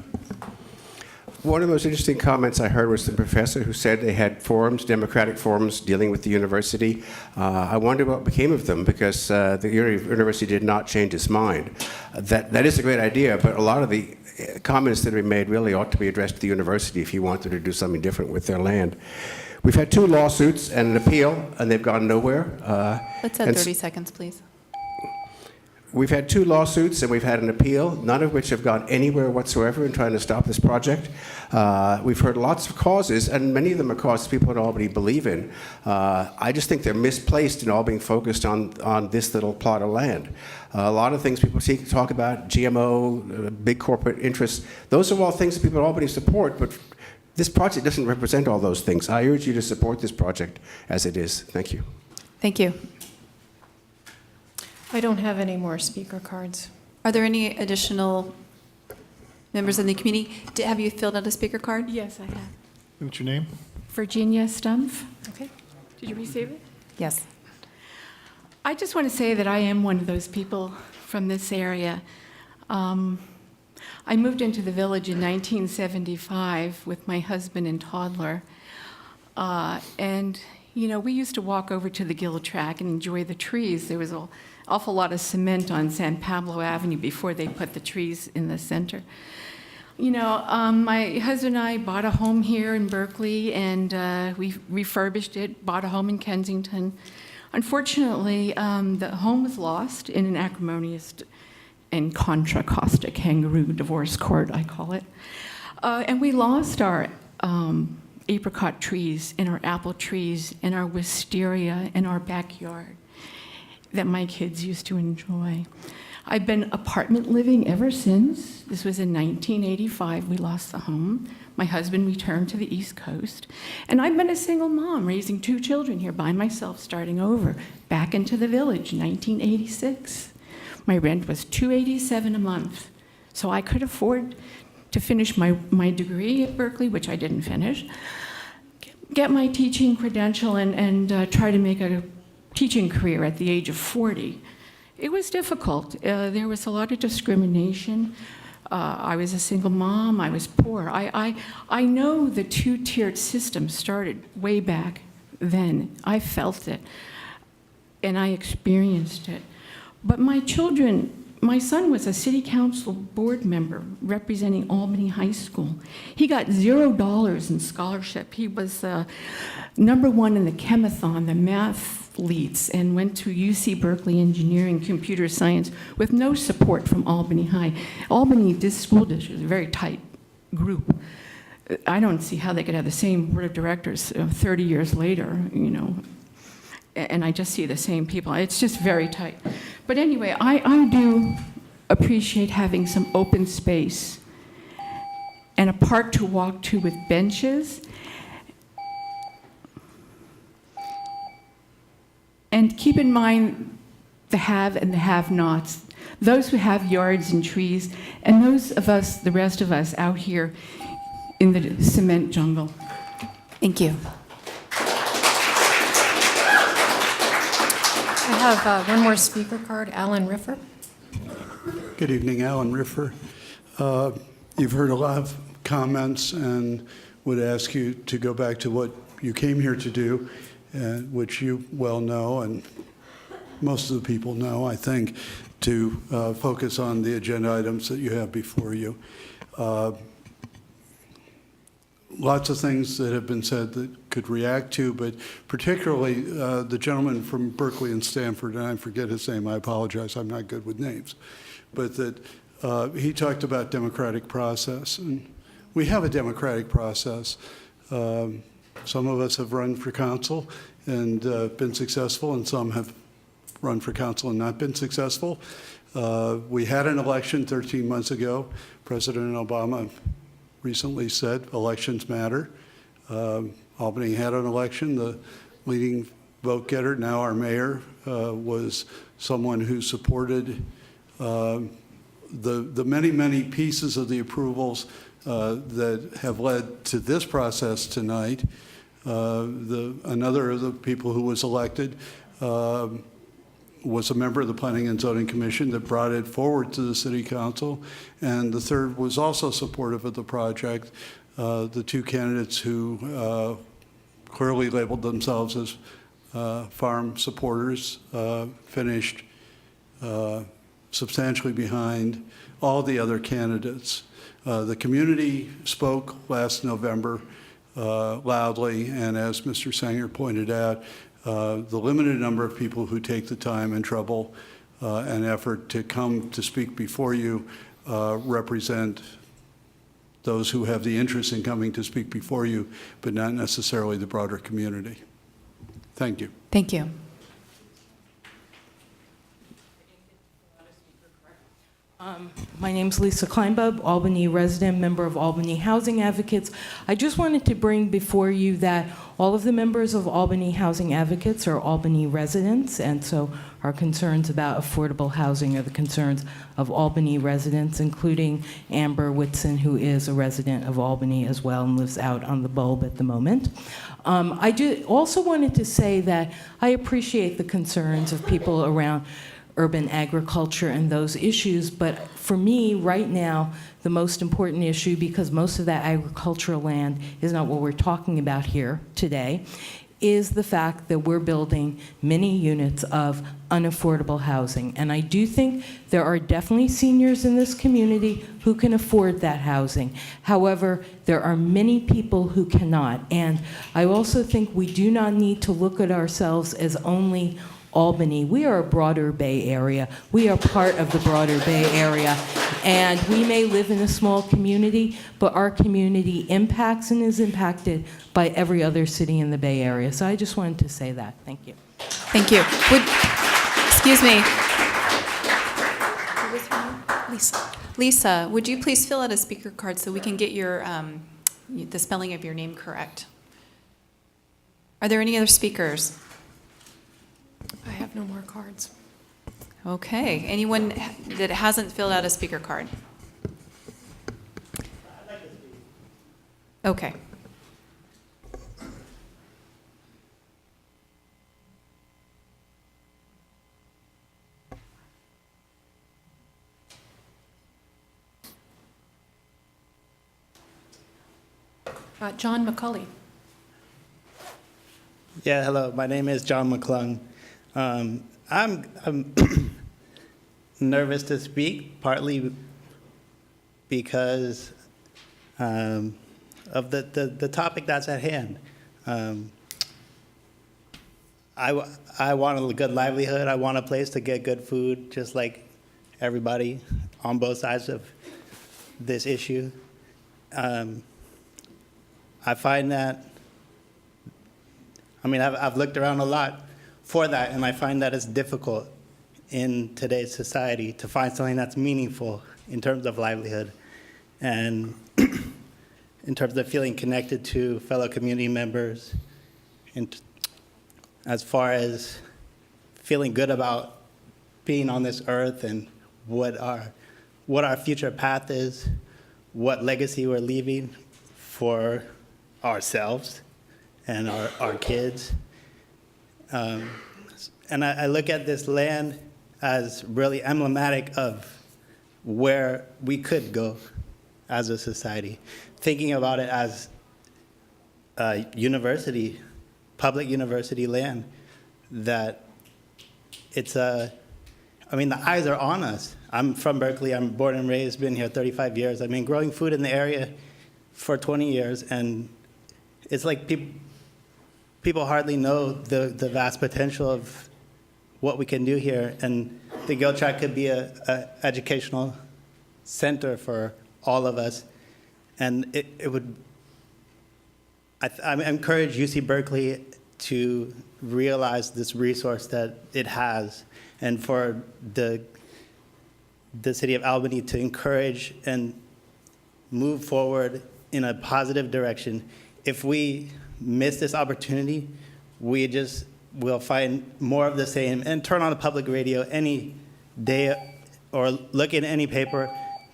One of the most interesting comments I heard was the professor who said they had forums, democratic forums, dealing with the university. I wonder what became of them because the university did not change its mind. That is a great idea, but a lot of the comments that are made really ought to be addressed to the university if you wanted to do something different with their land. We've had 2 lawsuits and an appeal, and they've gone nowhere. Let's add 30 seconds, please. We've had 2 lawsuits and we've had an appeal, none of which have gone anywhere whatsoever in trying to stop this project. We've heard lots of causes, and many of them are causes people in Albany believe in. I just think they're misplaced and all being focused on this little plot of land. A lot of things people talk about, GMO, big corporate interests, those are all things that people in Albany support, but this project doesn't represent all those things. I urge you to support this project as it is. Thank you. Thank you. I don't have any more speaker cards. Are there any additional members in the community? Have you filled out a speaker card? Yes, I have. What's your name? Virginia Stumpf. Okay. Did you receive it? Yes. I just want to say that I am one of those people from this area. I moved into the village in 1975 with my husband and toddler. And, you know, we used to walk over to the Gill Tract and enjoy the trees. There was an awful lot of cement on San Pablo Avenue before they put the trees in the center. You know, my husband and I bought a home here in Berkeley, and we refurbished it, bought a home in Kensington. Unfortunately, the home was lost in an acrimonious and Contra Costa kangaroo divorce court, I call it. And we lost our apricot trees and our apple trees and our wisteria in our backyard that my kids used to enjoy. I've been apartment living ever since. This was in 1985, we lost the home. My husband returned to the East Coast. And I've been a single mom, raising 2 children here by myself, starting over, back into the village, 1986. My rent was $287 a month. So I could afford to finish my degree at Berkeley, which I didn't finish, get my teaching credential, and try to make a teaching career at the age of 40. It was difficult. There was a lot of discrimination. I was a single mom. I was poor. I know the 2-tiered system started way back then. I felt it, and I experienced it. But my son was a city council board member representing Albany High School. He got $0 in scholarship. He was #1 in the chemathon, the math athletes and went to UC Berkeley Engineering Computer Science with no support from Albany High. Albany, this school district is a very tight group. I don't see how they could have the same board of directors 30 years later, and I just see the same people. It's just very tight. But anyway, I do appreciate having some open space and a park to walk to with benches. And keep in mind the have and the have-nots, those who have yards and trees, and those of us, the rest of us, out here in the cement jungle. Thank you. I have one more speaker card, Alan Riffer. Good evening, Alan Riffer. You've heard a lot of comments and would ask you to go back to what you came here to do, which you well know, and most of the people know, I think, to focus on the agenda items that you have before you. Lots of things that have been said that could react to, but particularly the gentleman from Berkeley and Stanford, and I forget his name, I apologize, I'm not good with names, but that he talked about democratic process, and we have a democratic process. Some of us have run for council and been successful, and some have run for council and not been successful. We had an election 13 months ago. President Obama recently said elections matter. Albany had an election. The leading vote getter, now our mayor, was someone who supported the many, many pieces of the approvals that have led to this process tonight. Another of the people who was elected was a member of the Planning and Zoning Commission that brought it forward to the City Council. And the third was also supportive of the project. The two candidates who clearly labeled themselves as farm supporters finished substantially behind all the other candidates. The community spoke last November loudly, and as Mr. Sanger pointed out, the limited number of people who take the time and trouble and effort to come to speak before you represent those who have the interest in coming to speak before you, but not necessarily the broader community. Thank you. Thank you. My name's Lisa Kleinbub, Albany resident, member of Albany Housing Advocates. I just wanted to bring before you that all of the members of Albany Housing Advocates are Albany residents, and so our concerns about affordable housing are the concerns of Albany residents, including Amber Whitson, who is a resident of Albany as well and lives out on the Bulb at the moment. I also wanted to say that I appreciate the concerns of people around urban agriculture and those issues, but for me right now the most important issue, because most of that agricultural land is not what we're talking about here today, is the fact that we're building many units of unaffordable housing. And I do think there are definitely seniors in this community who can afford that housing. However, there are many people who cannot. And I also think we do not need to look at ourselves as only Albany. We are a broader Bay Area. We are part of the broader Bay Area. And we may live in a small community, but our community impacts and is impacted by every other city in the Bay Area. So I just wanted to say that. Thank you. Thank you. Excuse me. Lisa, would you please fill out a speaker card so we can get your the spelling of your name correct? Are there any other speakers? I have no more cards. Okay. Anyone that hasn't filled out a speaker card? Okay. John McCulley. Yeah, hello. My name is John McClung. I'm nervous to speak, partly because of the topic that's at hand. I want a good livelihood. I want a place to get good food, just like everybody on both sides of this issue. I find that, I've looked around a lot for that, and I find that it's difficult in today's society to find something that's meaningful in terms of livelihood and in terms of feeling connected to fellow community members, and as far as feeling good about being on this earth and what our future path is, what legacy we're leaving for ourselves and our kids. And I look at this land as really emblematic of where we could go as a society. Thinking about it as a university, public university land, that it's the eyes are on us. I'm from Berkeley, I'm born and raised, been here 35 years. I've been growing food in the area for 20 years, and it's like people hardly know the vast potential of what we can do here, and the Giltrap could be an educational center for all of us, and I encourage UC Berkeley to realize this resource that it has, and for the city of Albany to encourage and move forward in a positive direction. If we miss this opportunity, we'll find more of the same, and turn on a public radio any day or look in any paper,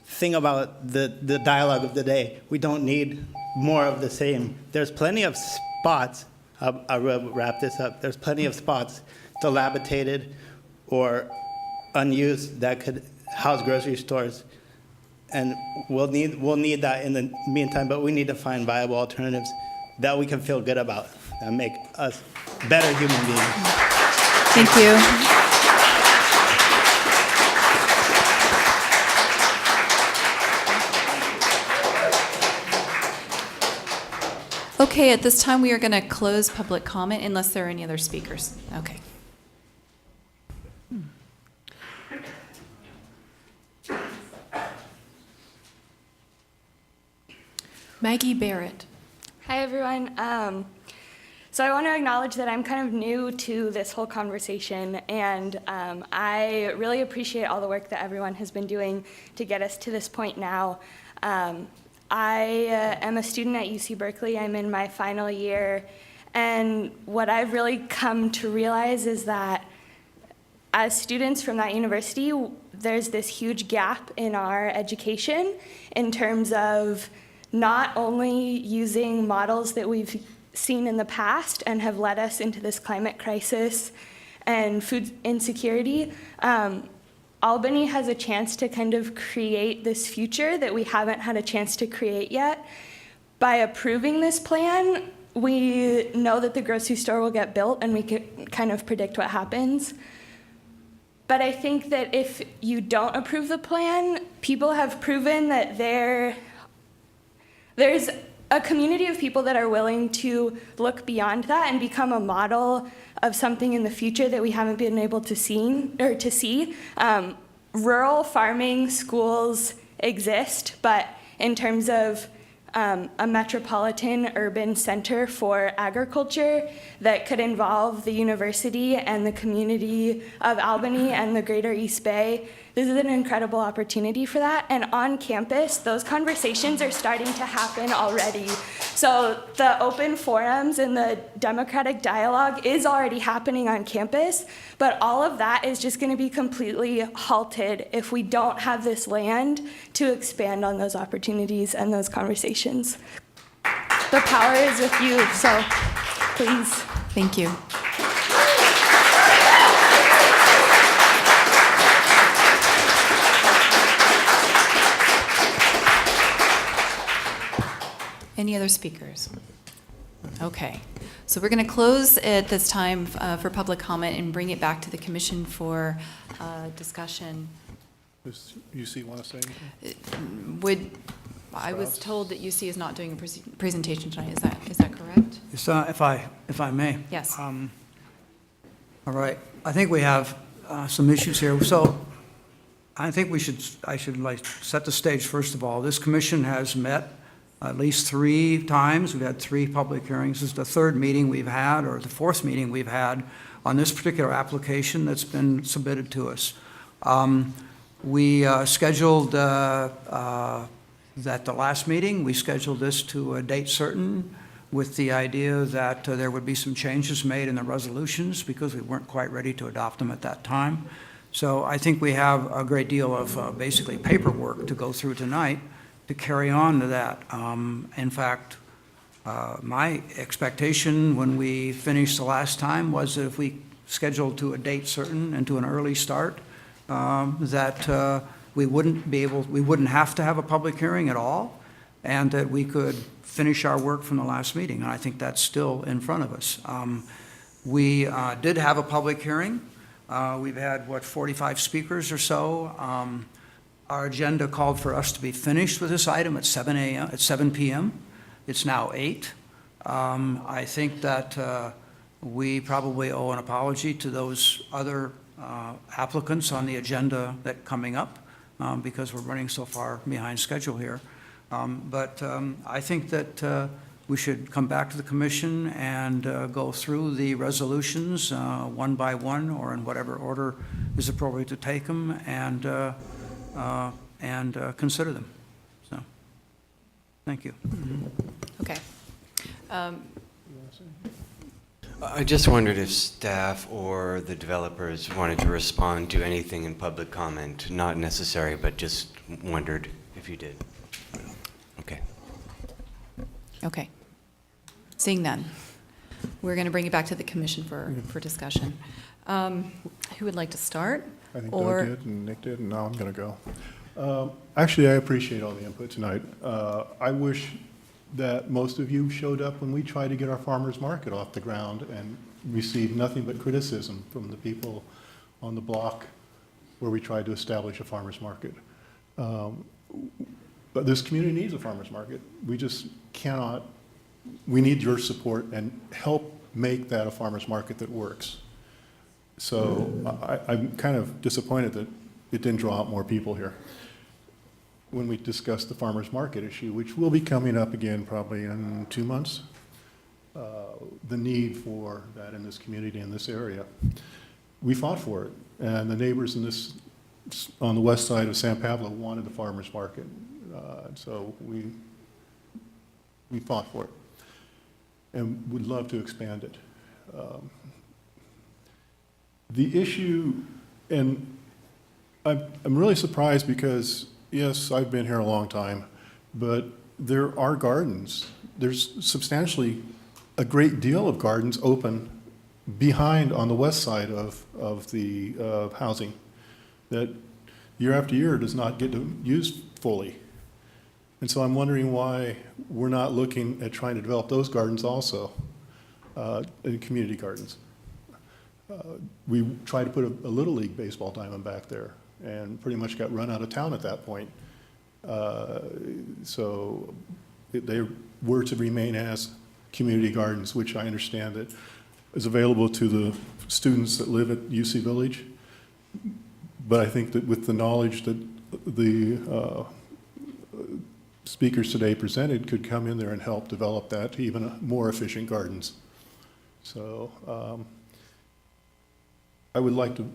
think about the dialogue of the day. We don't need more of the same. There's plenty of spots, I will wrap this up, there's plenty of spots dilapidated or unused that could house grocery stores. And we'll need that in the meantime, but we need to find viable alternatives that we can feel good about, that make us better human beings. Thank you. Okay, at this time, we are going to close public comment unless there are any other speakers. Okay. Maggie Barrett. Hi, everyone. So I want to acknowledge that I'm kind of new to this whole conversation, and I really appreciate all the work that everyone has been doing to get us to this point now. I am a student at UC Berkeley. I'm in my final year, and what I've really come to realize is that as students from that university, there's this huge gap in our education in terms of not only using models that we've seen in the past and have led us into this climate crisis and food insecurity. Albany has a chance to kind of create this future that we haven't had a chance to create yet. By approving this plan, we know that the grocery store will get built, and we can kind of predict what happens. But I think that if you don't approve the plan, people have proven that there's a community of people that are willing to look beyond that and become a model of something in the future that we haven't been able to see. Rural farming schools exist, but in terms of a metropolitan urban center for agriculture that could involve the university and the community of Albany and the greater East Bay, this is an incredible opportunity for that. And on campus, those conversations are starting to happen already. So the open forums and the democratic dialogue is already happening on campus, but all of that is just going to be completely halted if we don't have this land to expand on those opportunities and those conversations. The power is with you, so please. Thank you. Any other speakers? Okay, so we're going to close at this time for public comment and bring it back to the commission for discussion. Does UC want to say anything? I was told that UC is not doing a presentation tonight. Is that correct? If I may. Yes. All right. I think we have some issues here. So I think I should like set the stage first of all. This commission has met at least 3 times. We've had 3 public hearings. This is the 3rd meeting we've had, or the 4th meeting we've had on this particular application that's been submitted to us. We scheduled at the last meeting, we scheduled this to a date certain with the idea that there would be some changes made in the resolutions because we weren't quite ready to adopt them at that time. So I think we have a great deal of basically paperwork to go through tonight to carry on to that. In fact, my expectation when we finished the last time was that if we scheduled to a date certain and to an early start, that we wouldn't have to have a public hearing at all, and that we could finish our work from the last meeting. And I think that's still in front of us. We did have a public hearing. We've had, 45 speakers or so. Our agenda called for us to be finished with this item at 7 p.m. It's now 8. I think that we probably owe an apology to those other applicants on the agenda that coming up because we're running so far behind schedule here. But I think that we should come back to the commission and go through the resolutions one by one or in whatever order is appropriate to take them and consider them. So, thank you. Okay. I just wondered if staff or the developers wanted to respond to anything in public comment. Not necessary, but just wondered if you did. Okay. Okay. Seeing none, we're going to bring it back to the commission for discussion. Who would like to start? I think Doug did and Nick did, and now I'm going to go. Actually, I appreciate all the input tonight. I wish that most of you showed up when we tried to get our farmers market off the ground and received nothing but criticism from the people on the block where we tried to establish a farmers market. But this community needs a farmers market. We just cannot, we need your support and help make that a farmers market that works. So I'm kind of disappointed that it didn't draw out more people here when we discussed the farmers market issue, which will be coming up again probably in 2 months. The need for that in this community, in this area. We fought for it, and the neighbors in this, on the west side of San Pablo wanted the farmers market. So we fought for it and would love to expand it. The issue, and I'm really surprised because, yes, I've been here a long time, but there are gardens. There's substantially a great deal of gardens open behind on the west side of the housing that year after year does not get used fully. And so I'm wondering why we're not looking at trying to develop those gardens also, community gardens. We tried to put a Little League baseball diamond back there and pretty much got run out of town at that point. So they were to remain as community gardens, which I understand that is available to the students that live at UC Village. But I think that with the knowledge that the speakers today presented could come in there and help develop that to even more efficient gardens. So I would like to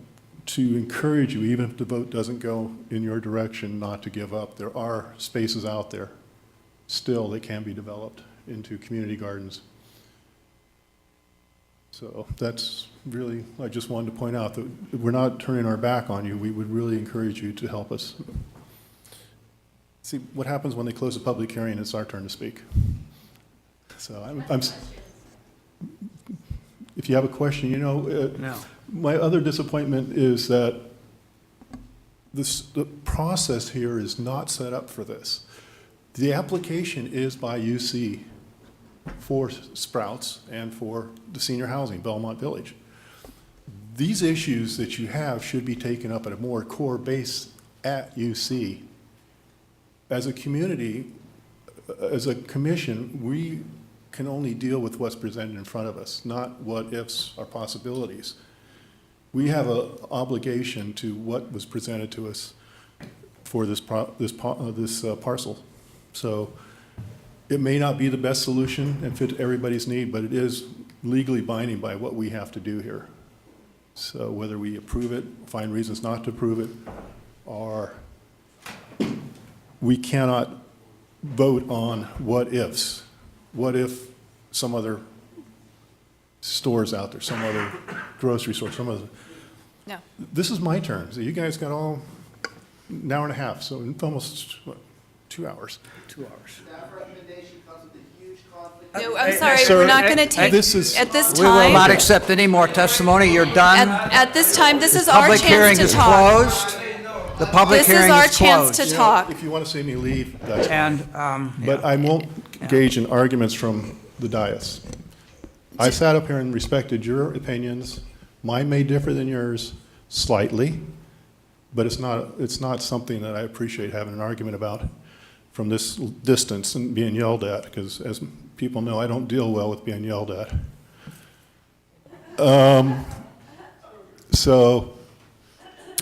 encourage you, even if the vote doesn't go in your direction, not to give up. There are spaces out there still that can be developed into community gardens. So that's really, I just wanted to point out that we're not turning our back on you. We would really encourage you to help us. See, what happens when they close a public hearing, it's our turn to speak. So if you have a question, you know, No. My other disappointment is that the process here is not set up for this. The application is by UC for Sprouts and for the senior housing, Belmont Village. These issues that you have should be taken up at a more core base at UC. As a community, as a commission, we can only deal with what's presented in front of us, not what ifs or possibilities. we have an obligation to what was presented to us for this parcel. So it may not be the best solution and fit everybody's need, but it is legally binding by what we have to do here. So whether we approve it, find reasons not to approve it, or we cannot vote on what ifs. What if some other stores out there, some other grocery store, some other. No. This is my turn. So you guys got all an hour and a half, so almost, what, 2 hours? 2 hours. No, I'm sorry, we're not going to take, at this We will not time, accept any more testimony. You're done. at this time, this is The our public hearing chance to is talk. closed. The public This is hearing our is chance closed. to talk. If you want to see me leave, that's And, fine. But I won't engage in arguments from the dais. I sat up here and respected your opinions. Mine may differ than yours slightly, but it's not something that I appreciate having an argument about from this distance and being yelled at, because as people know, I don't deal well with being yelled at. So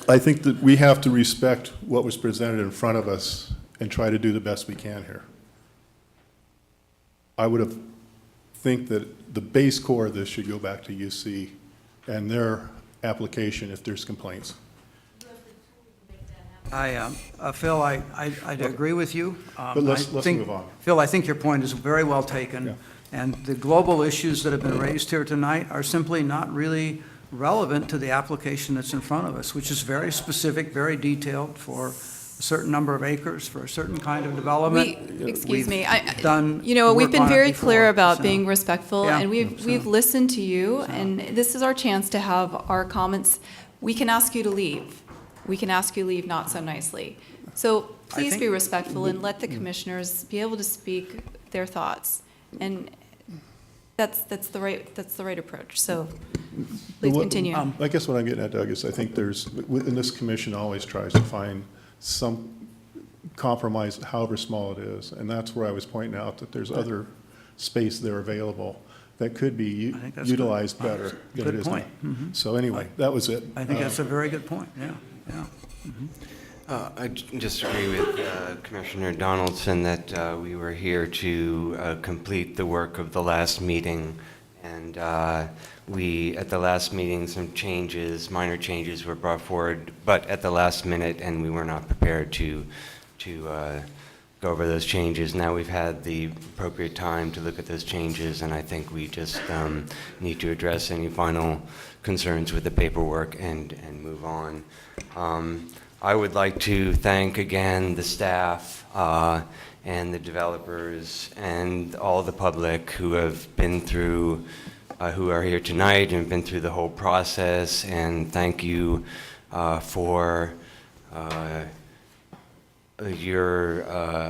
I think that we have to respect what was presented in front of us and try to do the best we can here. I would have think that the base core of this should go back to UC and their application if there's complaints. Phil, I agree with you. But let's move on. Phil, I think your point is very well taken. Yeah. And the global issues that have been raised here tonight are simply not really relevant to the application that's in front of us, which is very specific, very detailed for a certain number of acres, for a certain kind of development. Excuse me, done you know, we've work been on it very before, clear about so. being respectful, Yeah, and we've listened to you, and this is our chance to have our comments. We can ask you to leave. We can ask you to leave not so nicely. So please be respectful and let the commissioners be able to speak their thoughts. And that's the right approach. So please continue. I guess what I'm getting at, Doug, is I think and this commission always tries to find some compromise, however small it is. And that's where I was pointing out that there's other space there available that could be utilized better than it is now. So anyway, that was it. I think that's a very good point, yeah. I just agree with Commissioner Donaldson that we were here to complete the work of the last meeting, and at the last meeting, some minor changes were brought forward, but at the last minute, and we were not prepared to go over those changes. Now we've had the appropriate time to look at those changes, and I think we just need to address any final concerns with the paperwork and move on. I would like to thank again the staff and the developers and all the public who have been through, who are here tonight and been through the whole process, and thank you for your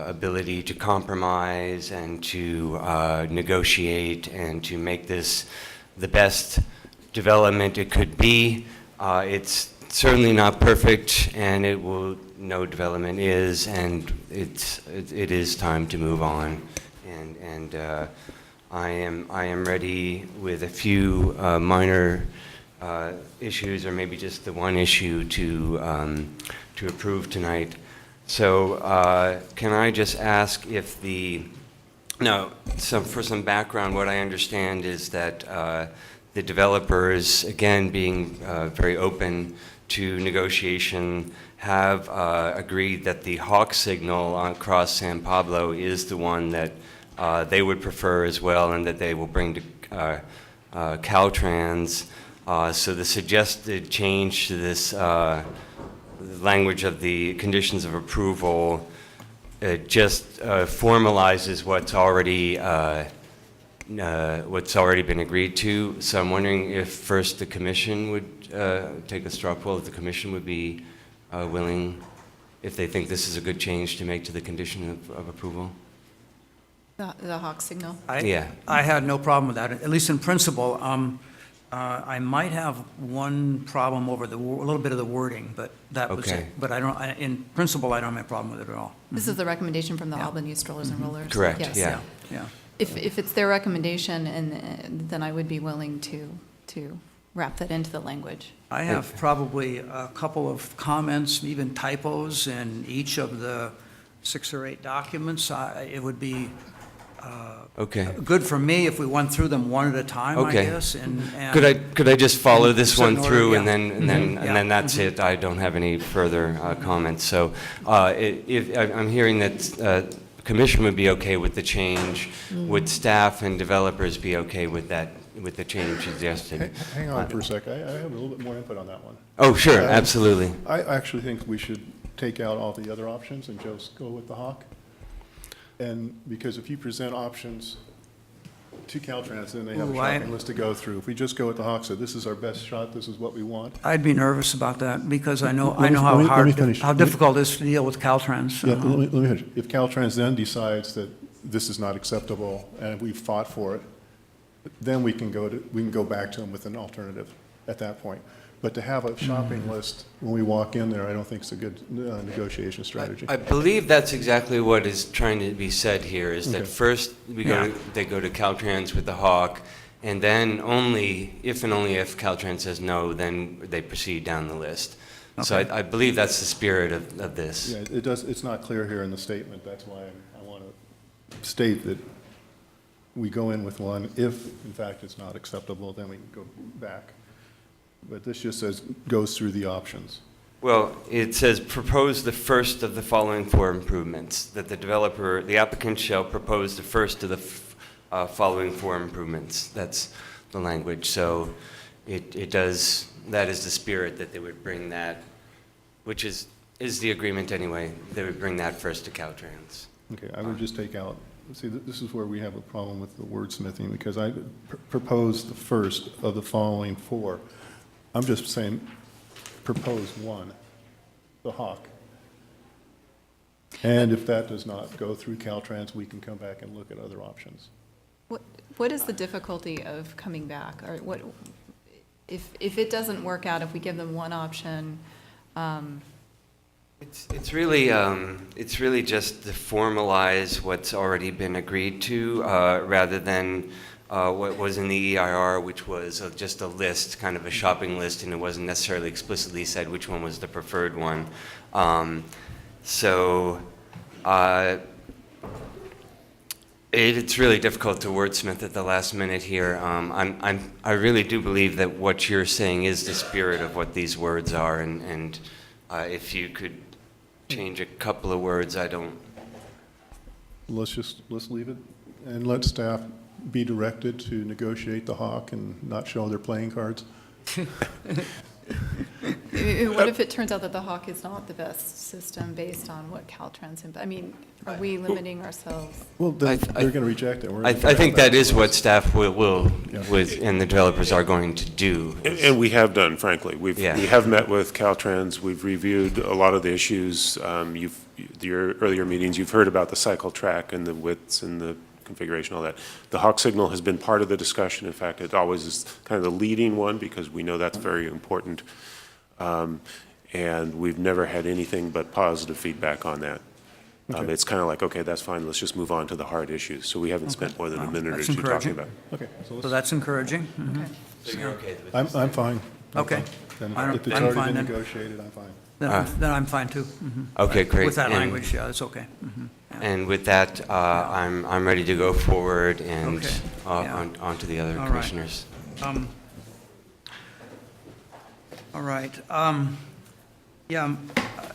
ability to compromise and to negotiate and to make this the best development it could be. It's certainly not perfect, and no development is, and it is time to move on. And I am ready with a few minor issues, or maybe just the one issue to approve tonight. So can I just ask if for some background, what I understand is that the developers, again, being very open to negotiation, have agreed that the hawk signal across San Pablo is the one that they would prefer as well, and that they will bring to Caltrans. So the suggested change to this language of the conditions of approval just formalizes what's already been agreed to. So I'm wondering if first the commission would take a straw poll, if the commission would be willing, if they think this is a good change to make to the condition of approval. The hawk signal. I had no problem with that, at least in principle. I might have one problem over a little bit of the wording, but that was it. But in principle, I don't have a problem with it at all. This is the recommendation from the Albany Strollers and Rollers. Correct, Yes. yeah. If it's their recommendation, and then I would be willing to wrap that into the language. I have probably a couple of comments, even typos in each of the 6 or 8 documents. It would be Okay. good for me if we went through them one at a time, I Okay. guess. And Could I just follow this certain one order, through, yeah. and then that's it? I don't have any further comments. So, if I'm hearing that commission would be okay with the change, would staff and developers be okay with that, with the change suggested? Hang on for a sec. I have a little bit more input on that one. Oh, sure, absolutely. I actually think we should take out all the other options and just go with the Hawk. And because if you present options to Caltrans, then they have a shopping list to go through. If we just go with the Hawk, so this is our best shot, this is what we want. I'd be nervous about that because I know Let me finish. how difficult it is to deal with Caltrans. Yeah, let me finish. If Caltrans then decides that this is not acceptable and we've fought for it, then we can go back to them with an alternative at that point. But to have a shopping list when we walk in there, I don't think it's a good negotiation strategy. I believe that's exactly what is trying to be said here, is that first they go to Caltrans with the Hawk, and then only if Caltrans says no, then they proceed down the list. Okay. So I believe that's the spirit of this. Yeah, it does. It's not clear here in the statement. That's why I want to state that we go in with one. If, in fact, it's not acceptable, then we can go back. But this just says goes through the options. Well, it says propose the first of the following 4 improvements, that the applicant shall propose the first of the following 4 improvements. That's the language. So it does, that is the spirit, that they would bring that, which is the agreement anyway, they would bring that first to Caltrans. Okay, I would just take out, see, this is where we have a problem with the wordsmithing, because I proposed the first of the following 4. I'm just saying, propose 1, the Hawk. And if that does not go through Caltrans, we can come back and look at other options. What is the difficulty of coming back? Or what, if it doesn't work out, if we give them one option? It's really just to formalize what's already been agreed to, rather than what was in the EIR, which was just a list, kind of a shopping list, and it wasn't necessarily explicitly said which one was the preferred one. It's really difficult to wordsmith at the last minute here. I really do believe that what you're saying is the spirit of what these words are, and if you could change a couple of words, I don't. Let's leave it and let staff be directed to negotiate the Hawk and not show their playing cards. What if it turns out that the Hawk is not the best system based on what Caltrans, I mean, are we limiting ourselves? Well, they're going to reject it. I think that is what staff will and the developers are going to do. And we have done, frankly. We have met with Caltrans. We've reviewed a lot of the issues. Your earlier meetings, you've heard about the cycle track and the widths and the configuration, all that. The Hawk signal has been part of the discussion. In fact, it always is kind of the leading one because we know that's very important. And we've never had anything but positive feedback on that. Okay. It's kind of like, okay, that's fine, let's just move on to the hard issues. So we haven't spent more than a minute or two talking about it. Okay. So that's encouraging. Okay. So you're okay with I'm this? fine. Okay. Then I'm if it's fine already been then. negotiated, I'm fine. Then I'm fine too. Okay, great. With that And- language, yeah, that's okay. And with that, I'm ready to go forward and Okay. on to the other All right. commissioners. All right.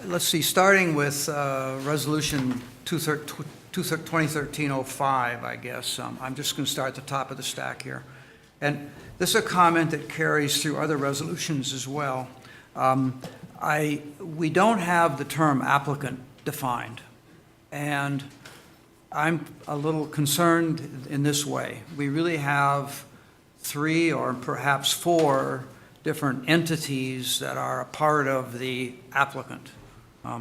Let's see, starting with Resolution 2013-05, I guess. I'm just going to start at the top of the stack here. And this is a comment that carries through other resolutions as well. We don't have the term applicant defined. And I'm a little concerned in this way. We really have 3 or perhaps 4 different entities that are a part of the applicant.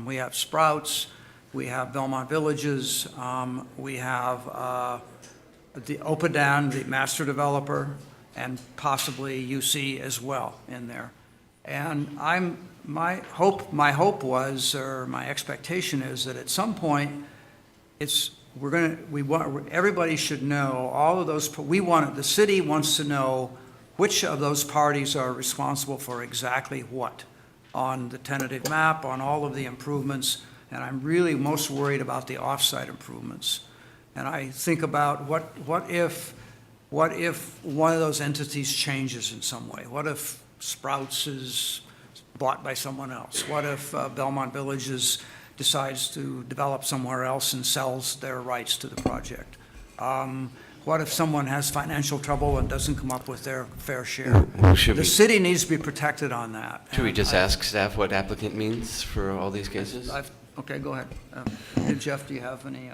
We have Sprouts, we have Belmont Villages, we have the Opadan, the master developer, and possibly UC as well in there. And my hope was, or my expectation is, that at some point, everybody should know, all of those, the city wants to know which of those parties are responsible for exactly what on the tentative map, on all of the improvements, and I'm really most worried about the off-site improvements. And I think about what if one of those entities changes in some way? What if Sprouts is bought by someone else? What if Belmont Villages decides to develop somewhere else and sells their rights to the project? What if someone has financial trouble and doesn't come up with their fair share? Well, the city needs to be protected on that. Should we just ask staff what applicant means for all these cases? Okay, go ahead. Jeff, do you have any?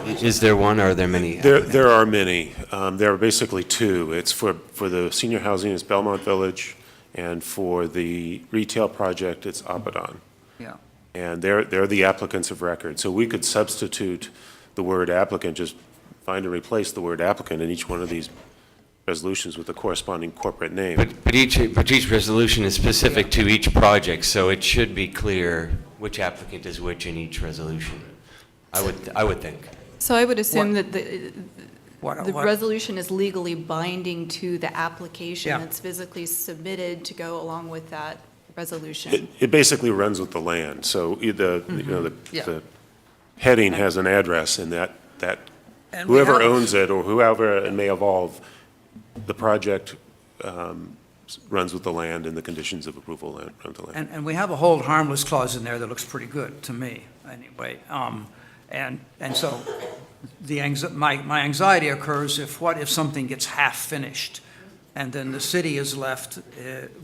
Is there one, or are there many? There are many. There are basically two. It's for the senior housing, it's Belmont Village, and for the retail project, it's Abaddon. Yeah. And they're the applicants of record. So we could substitute the word applicant, just find and replace the word applicant in each one of these resolutions with the corresponding corporate name. But each resolution is specific to each project, so it should be clear which applicant is which in each resolution. I would think. So I would assume that the What? resolution is legally binding to the application Yeah. that's physically submitted to go along with that resolution. It basically runs with the land. So the Yeah. the heading has an address, and that And we whoever have- owns it or whoever it may evolve, the project runs with the land and the conditions of approval run with the land. And we have a hold harmless clause in there that looks pretty good to me, anyway. And so my anxiety occurs if something gets half finished, and then the city is left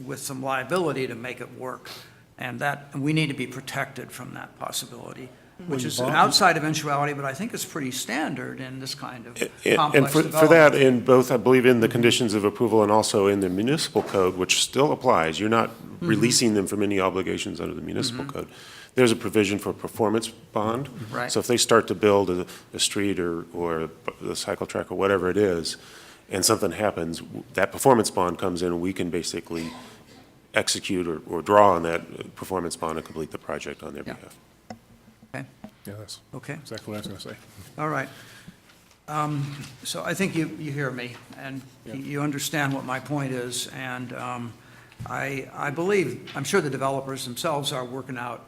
with some liability to make it work, and we need to be protected from that possibility, which is an outside eventuality, but I think it's pretty standard in this kind of complex And for development. that, in both, I believe, in the conditions of approval and also in the municipal code, which still applies, you're not releasing them from any obligations under the municipal code. There's a provision for performance bond. Right. So if they start to build a street or a cycle track or whatever it is, and something happens, that performance bond comes in, and we can basically execute or draw on that performance bond and complete the project on their behalf. Okay. Yeah, that's Okay. exactly what I was going to say. All right. So I think you hear me, and you understand what my point is, and I believe, I'm sure the developers themselves are working out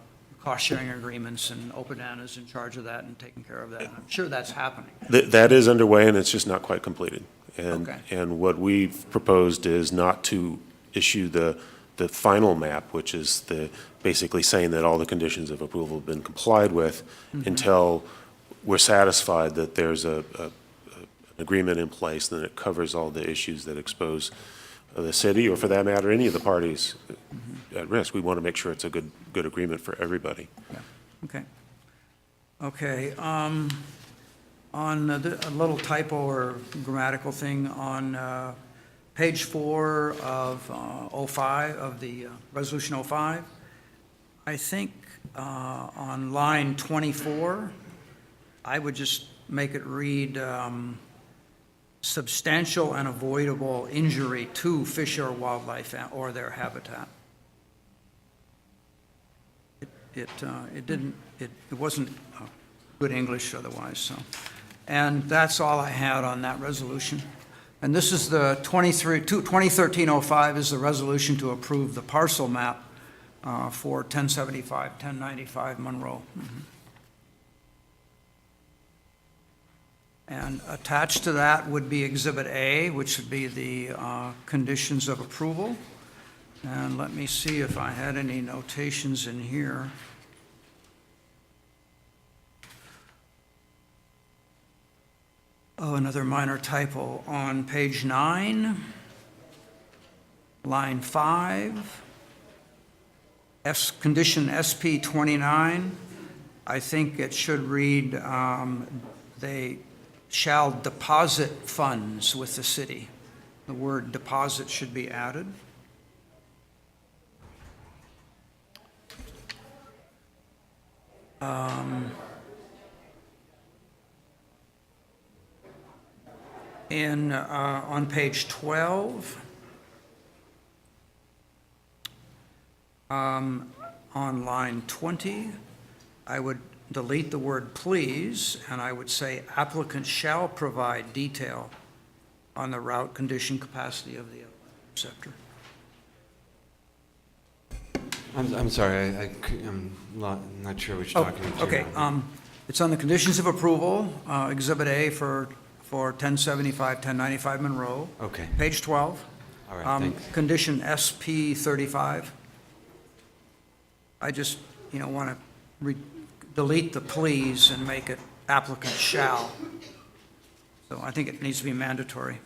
cost-sharing agreements, and Opedan is in charge of that and taking care of that. I'm sure that's happening. That is underway, and it's just not quite completed. Okay. And what we've proposed is not to issue the final map, which is basically saying that all the conditions of approval have been complied with until we're satisfied that there's an agreement in place, and that it covers all the issues that expose the city, or for that matter, any of the parties at risk. We want to make sure it's a good agreement for everybody. Yeah. Okay. Okay. On a little typo or grammatical thing on page 4 of 05, of the Resolution 05, I think on line 24, I would just make it read substantial and avoidable injury to fish or wildlife or their habitat. It wasn't good English otherwise, so. And that's all I had on that resolution. And this is the 2013-05 is the resolution to approve the parcel map for 1075, 1095 Monroe. And attached to that would be Exhibit A, which would be the conditions of approval. And let me see if I had any notations in here. Oh, another minor typo. On page 9, line 5, condition SP 29, I think it should read, they shall deposit funds with the city. The word deposit should be added. On page 12, on line 20, I would delete the word please, and I would say applicant shall provide detail on the route condition capacity of the Scepter. I'm sorry, I'm not sure what you're talking about. Okay, it's on the conditions of approval, Exhibit A for 1075, 1095 Monroe. Okay. Page 12. All right, thanks. Condition SP 35. I just, want to delete the please and make it applicant shall. So I think it needs to be mandatory.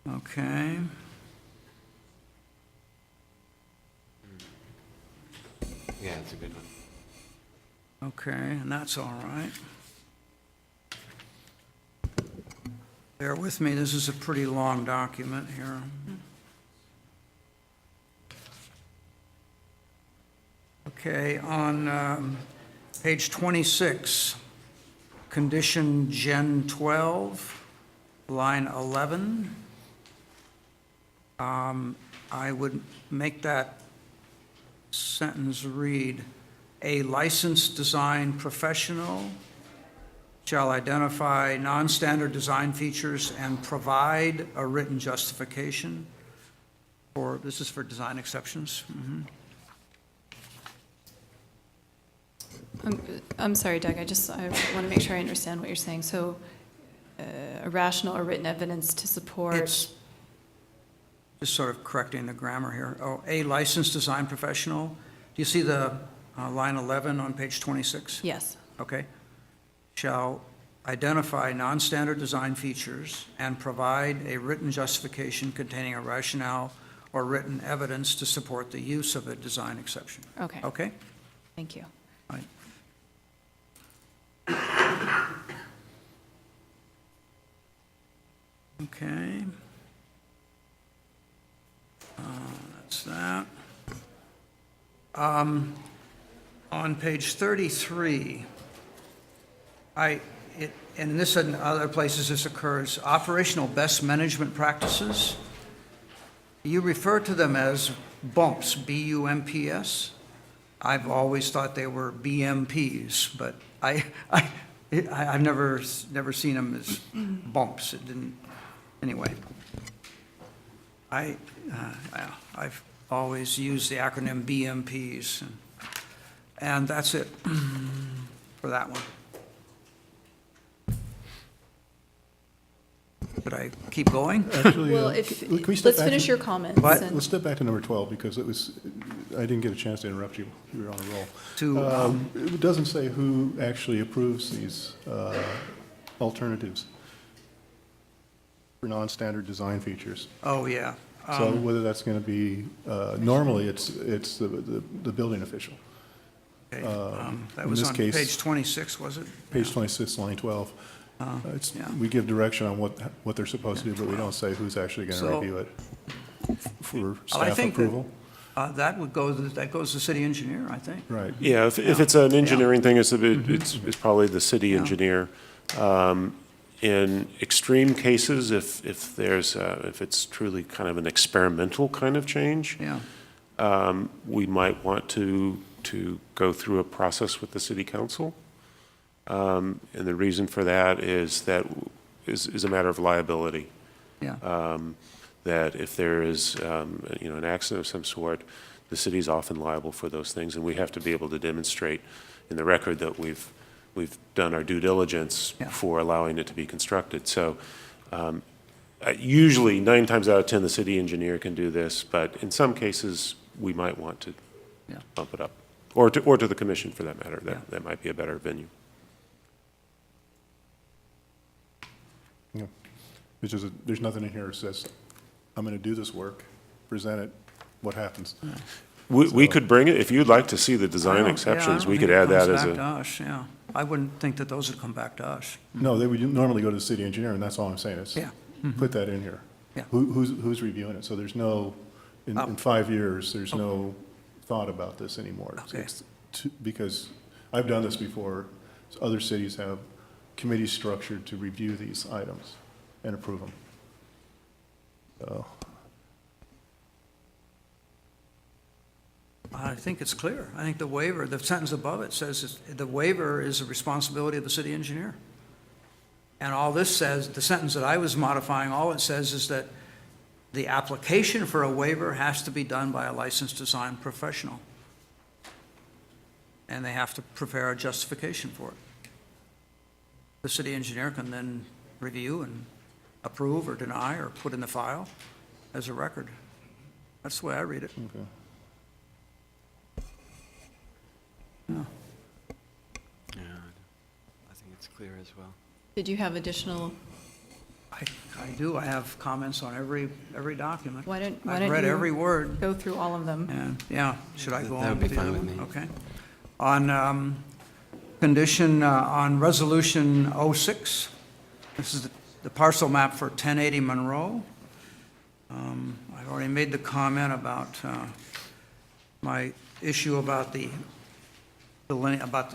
Okay. Yeah, it's a good one. Okay, and that's all right. Bear with me, this is a pretty long document here. Okay, on page 26, condition Gen 12, line 11. I would make that sentence read, a licensed design professional shall identify non-standard design features and provide a written justification for, this is for design exceptions. I'm sorry, Doug, I want to make sure I understand what you're saying. So a rational or written evidence to support. It's just sort of correcting the grammar here. Oh, a licensed design professional. Do you see the line 11 on page 26? Yes. Okay. Shall identify non-standard design features and provide a written justification containing a rationale or written evidence to support the use of a design exception. Okay. Okay? Thank you. All right. Okay. That's that. On page 33, and in this and other places this occurs, operational best management practices. You refer to them as bumps, B-U-M-P-S. I've always thought they were BMPs, but I've never seen them as bumps. It didn't. Anyway, I've always used the acronym BMPs, and that's it for that one. Could I keep going? Actually, Well, let's finish your comments. What? Let's step back to number 12 because I didn't get a chance to interrupt you. You were on a roll. It doesn't say who actually approves these alternatives for non-standard design features. Oh, yeah. So whether that's going to be, normally it's the building official. Okay. That in was this on case, page 26, was it? Page 26, line 12. We give direction on what they're supposed to do, but we don't say who's actually going to review it for staff approval. That goes to the city engineer, I think. Right. Yeah, if it's an engineering thing, it's probably the city engineer. In extreme cases, if it's truly kind of an experimental kind of change, we might want to go through a process with the city council. And the reason for that is a matter of liability. Yeah. That if there is an accident of some sort, the city is often liable for those things, and we have to be able to demonstrate in the record that we've done our due diligence for allowing it to be constructed. So usually 9 times out of 10 the city engineer can do this, but in some cases we might want to bump it up, or to the commission for that matter. That might be a better venue. Yeah. There's nothing in here that says, I'm going to do this work, present it, what happens? We could bring it, if you'd like to see the design exceptions, we could add that as Back to us, yeah. I wouldn't think that those would come back to us. No, they would normally go to the city engineer, and that's all I'm saying is put that in here. Yeah. Who's reviewing it? So there's no, in 5 years, there's no thought about this anymore. Okay. Because I've done this before. Other cities have committees structured to review these items and approve them. So. I think it's clear. I think the waiver, the sentence above it says the waiver is a responsibility of the city engineer. And all this says, the sentence that I was modifying, all it says is that the application for a waiver has to be done by a licensed design professional. And they have to prepare a justification for it. The city engineer can then review and approve or deny or put in the file as a record. That's the way I read it. Okay. Yeah. Yeah, I think it's clear as well. Did you have additional? I do. I have comments on every document. Why don't I've read you every word. go through all of them? And, yeah, should I go on? That would be the fine other with one? me. Okay. On condition, on resolution 06, this is the parcel map for 1080 Monroe. I've already made the comment about my issue about the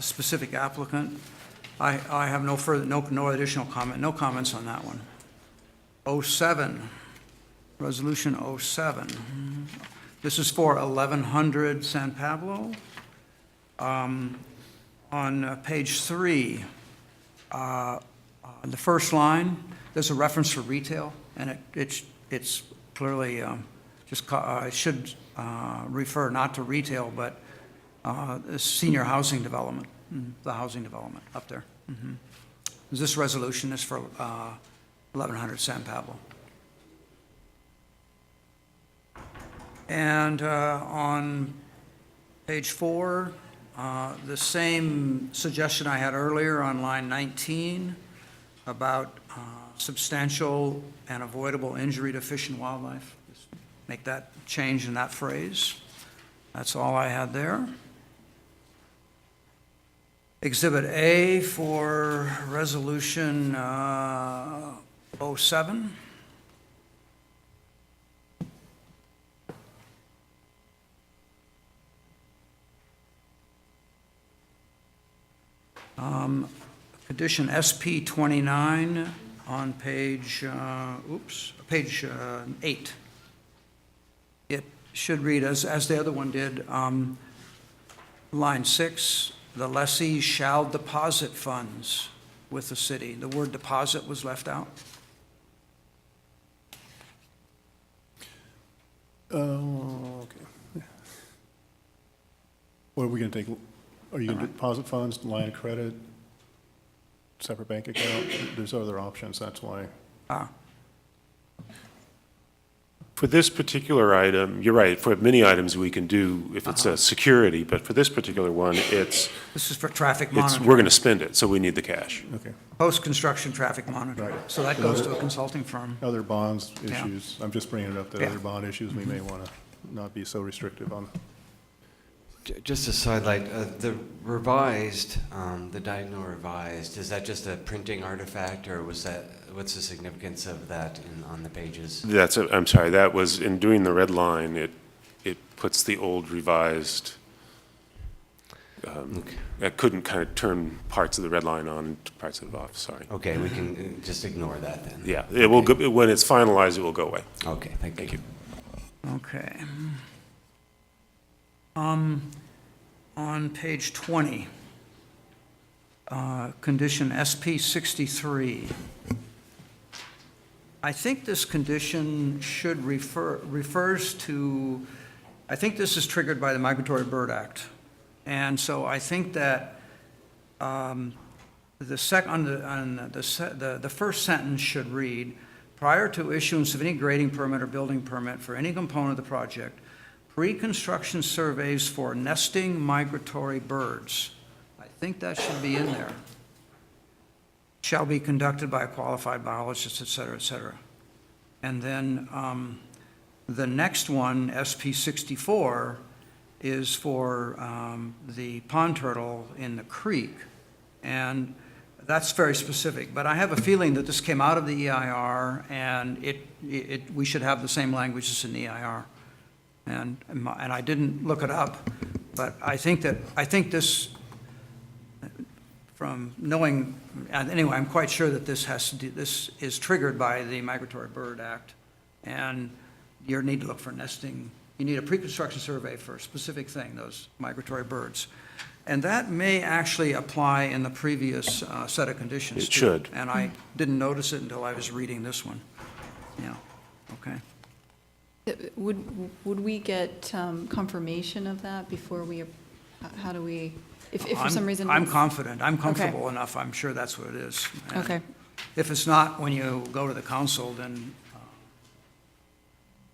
specific applicant. I have no additional comment, no comments on that one. 07, resolution 07. This is for 1100 San Pablo. On page 3, on the first line, there's a reference for retail, and it's clearly it should refer not to retail, but senior housing development, the housing development up there. This resolution is for 1100 San Pablo. And on page 4, the same suggestion I had earlier on line 19 about substantial and avoidable injury to fish and wildlife. Just make that change in that phrase. That's all I had there. Exhibit A for resolution 07. Condition SP 29 on page 8. It should read as the other one did, line 6, the lessee shall deposit funds with the city. The word deposit was left out. Okay. What are we going to take? Are you going to deposit funds, line of credit, separate bank account? There's other options, that's why. For this particular item, you're right, for many items we can do if it's a security, but for this particular one, This is for traffic monitoring. we're going to spend it, so we need the cash. Okay. Post-construction traffic monitoring. Right. So that goes to a consulting firm. Other bonds Yeah. issues, I'm just bringing it up that Yeah. other bond issues, we may want to not be so restrictive on. Just to sidelight, the revised, the diagonal revised, is that just a printing artifact, or was that, what's the significance of that on the pages? I'm sorry, that was, in doing the red line, it puts the old revised, I couldn't kind of turn parts of the red line on and parts of it off, sorry. Okay, we can just ignore that then. Yeah, it will go, when it's finalized, it will go away. Okay, thank you. Okay. On page 20, condition SP 63. I think this condition should refers to, I think this is triggered by the Migratory Bird Act. And so I think that the first sentence should read, prior to issuance of any grading permit or building permit for any component of the project, pre-construction surveys for nesting migratory birds. I think that should be in there. Shall be conducted by a qualified biologist, et cetera, et cetera. And then the next one, SP 64, is for the pond turtle in the creek. And that's very specific. But I have a feeling that this came out of the EIR, and we should have the same language as in the EIR. And I didn't look it up, but I think this, from knowing, anyway, I'm quite sure that this is triggered by the Migratory Bird Act, and you need to look for nesting. You need a pre-construction survey for a specific thing, those migratory birds. And that may actually apply in the previous set of conditions. It should. And I didn't notice it until I was reading this one. Yeah, okay. Would we get confirmation of that before we, how do we, if for some reason? I'm it's- confident, I'm Okay. comfortable enough, I'm sure that's what it is. And Okay. If it's not, when you go to the council, then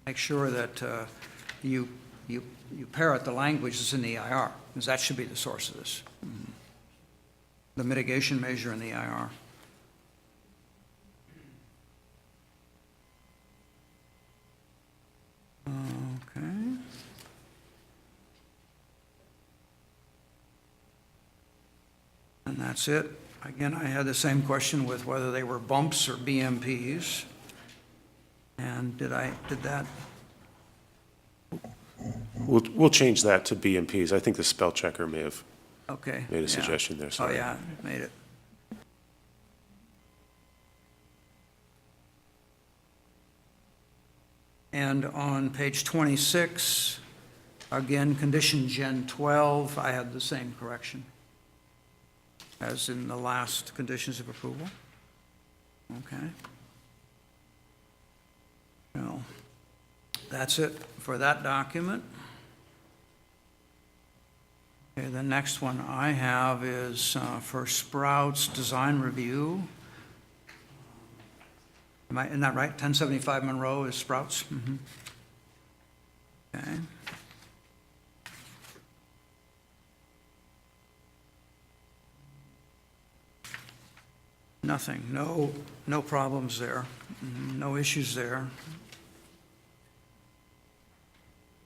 make sure that you parrot the language that's in the EIR, because that should be the source of this. The mitigation measure in the EIR. Okay. And that's it. Again, I had the same question with whether they were bumps or BMPs. And did that? We'll change that to BMPs. I think the spell checker may have Okay. made a yeah. suggestion there. Oh, Sorry. yeah, made it. And on page 26, again, condition Gen 12, I had the same correction as in the last conditions of approval. Okay. Well, that's it for that document. Okay, the next one I have is for Sprouts Design Review. Isn't that right? 1075 Monroe is Sprouts? Mm-hmm. Okay. Nothing, no problems there, no issues there.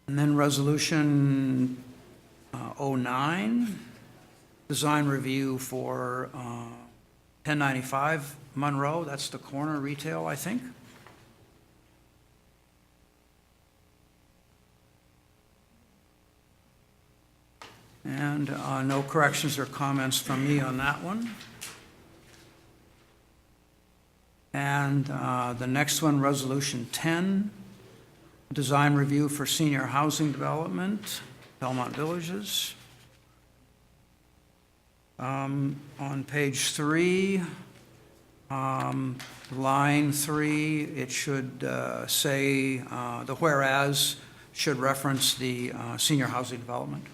And then resolution 09, design review for 1095 Monroe, that's the corner retail, I think. And no corrections or comments from me on that one. And the next one, resolution 10, design review for senior housing development, Belmont Villages. On page 3, line 3, it should say the whereas should reference the senior housing development,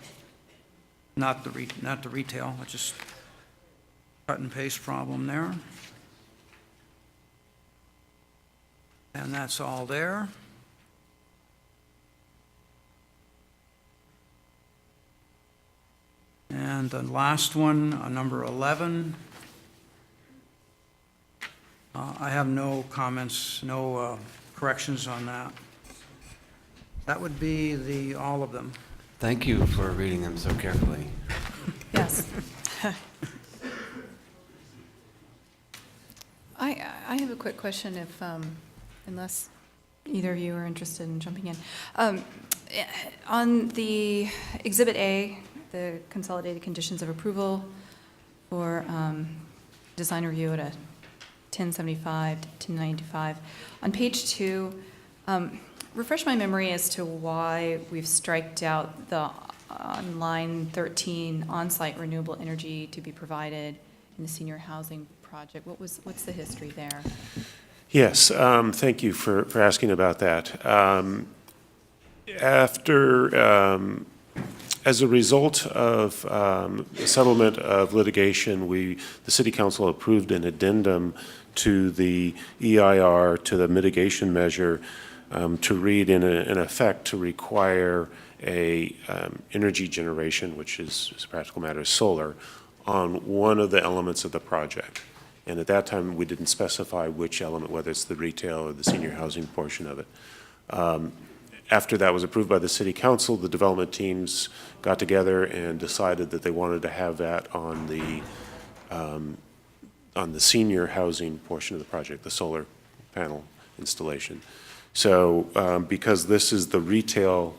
not the retail. It's just cut and paste problem there. And that's all there. And the last one, number 11, I have no comments, no corrections on that. That would be all of them. Thank you for reading them so carefully. Yes. I have a quick question if, unless either of you are interested in jumping in. On the Exhibit A, the consolidated conditions of approval for design review at a 1075 to 1095. On page 2, refresh my memory as to why we've striked out the on line 13 on-site renewable energy to be provided in the senior housing project. What's the history there? Yes, thank you for asking about that. As a result of the settlement of litigation, the City Council approved an addendum to the EIR, to the mitigation measure, to read in effect to require a energy generation, which is, as a practical matter, solar, on one of the elements of the project. And at that time, we didn't specify which element, whether it's the retail or the senior housing portion of it. After that was approved by the City Council, the development teams got together and decided that they wanted to have that on the senior housing portion of the project, the solar panel installation. So because this is the retail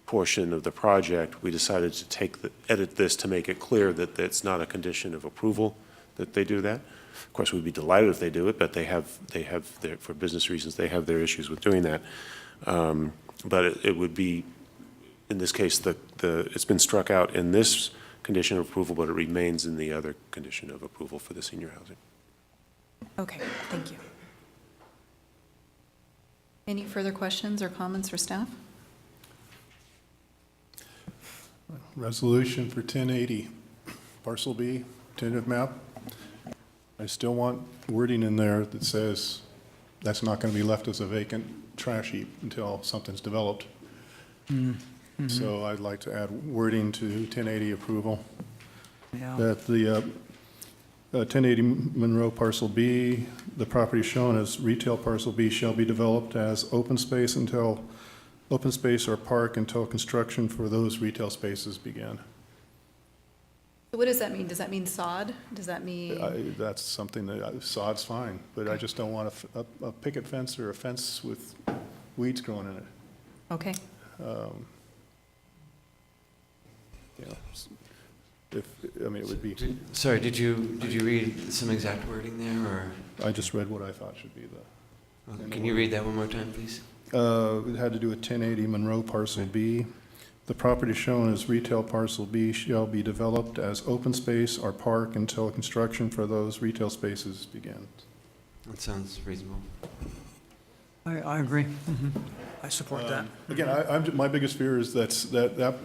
portion of the project, we decided to edit this to make it clear that it's not a condition of approval that they do that. Of course, we'd be delighted if they do it, but they have their, for business reasons, they have their issues with doing that. But it would be, in this case, it's been struck out in this condition of approval, but it remains in the other condition of approval for the senior housing. Okay, thank you. Any further questions or comments for staff? Resolution for 1080, parcel B, tentative map. I still want wording in there that says that's not going to be left as a vacant trash heap until something's developed. So I'd like to add wording to 1080 approval. Yeah. That the 1080 Monroe Parcel B, the property shown as retail parcel B shall be developed as open space or park until construction for those retail spaces begin. So what does that mean? Does that mean sod? Does that mean? That's something that, sod's fine, but I just don't want a picket fence or a fence with weeds growing in it. Okay. It would be. Sorry, did you read some exact wording there, or? I just read what I thought should be the. Can you read that one more time, please? It had to do with 1080 Monroe Parcel B. The property shown as retail parcel B shall be developed as open space or park until construction for those retail spaces begins. That sounds reasonable. I agree. I support that. Again, my biggest fear is that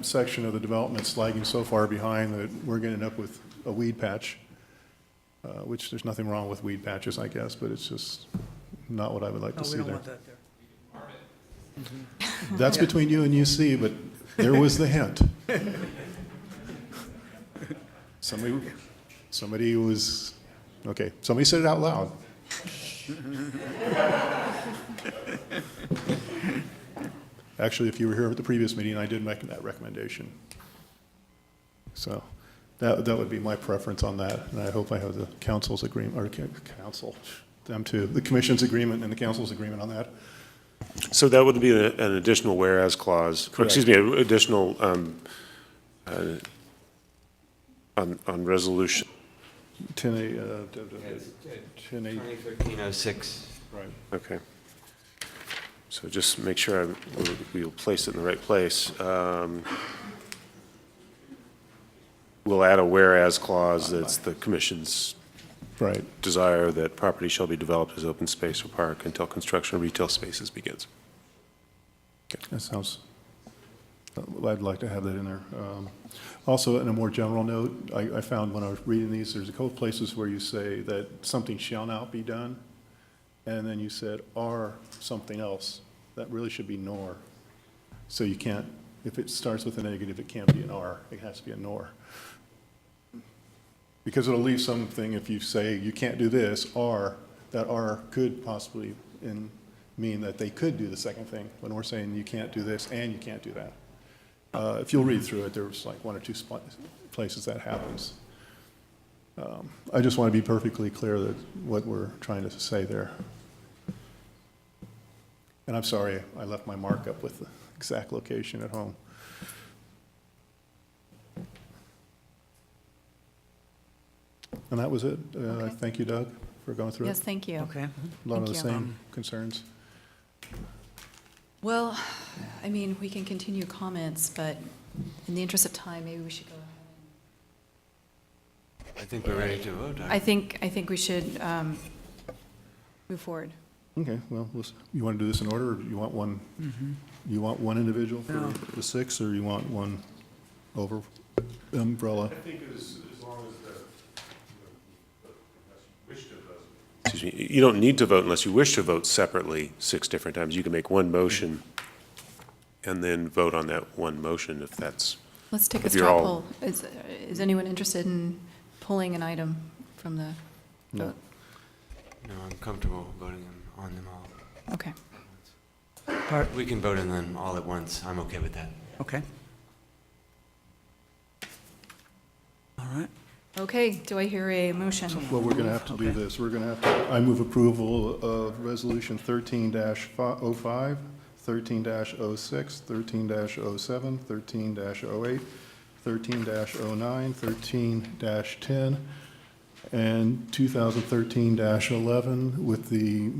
section of the development's lagging so far behind that we're going to end up with a weed patch, which there's nothing wrong with weed patches, I guess, but it's just not what I would like to see We don't there. want that there. That's between you and UC, but there was the hint. Somebody was, okay, somebody said it out loud. Actually, if you were here at the previous meeting, I did make that recommendation. So that would be my preference on that, and I hope I have the council's agreement, or the commission's agreement and the council's agreement on that. So that would be an additional whereas clause, or excuse me, an additional on resolution. 2013-06. Right. Okay. So just make sure we'll place it in the right place. We'll add a whereas clause that's the commission's desire that property shall be developed as open space or park until construction of retail spaces begins. Okay. That sounds, I'd like to have that in there. Also, in a more general note, I found when I was reading these, there's a couple of places where you say that something shall not be done, and then you said or something else. That really should be nor. So you can't, if it starts with a negative, it can't be an or, it has to be a nor. Because it'll leave something if you say you can't do this, or that or could possibly mean that they could do the second thing, when we're saying you can't do this and you can't do that. If you'll read through it, there's like one or two places that happens. I just want to be perfectly clear that what we're trying to say there. And I'm sorry, I left my markup with the exact location at home. And that was it. Okay. Thank you, Doug, for going through it. Yes, thank you. Okay. A lot of the Thank you. same concerns. Well, I mean, we can continue comments, but in the interest of time, maybe we should go ahead. I think we're ready to vote. I think we should move forward. Okay, well, you want to do this in order, or do you want one? You want one individual for the six, or you want one over umbrella? I think as long as wish to vote. Excuse me, you don't need to vote unless you wish to vote separately 6 different times. You can make one motion and then vote on that one motion if that's. Let's take a if you're straw all- poll. Is anyone interested in pulling an item from the vote? No, I'm comfortable voting on them all. Okay. We can vote on them all at once. I'm okay with that. Okay. All right. Okay, do I hear a motion? Well, we're going to have to do this. We're going to have to, I move approval of Resolution 13-05, 13-06, 13-07, 13-08, 13-09, 13-10, and 2013-11 with the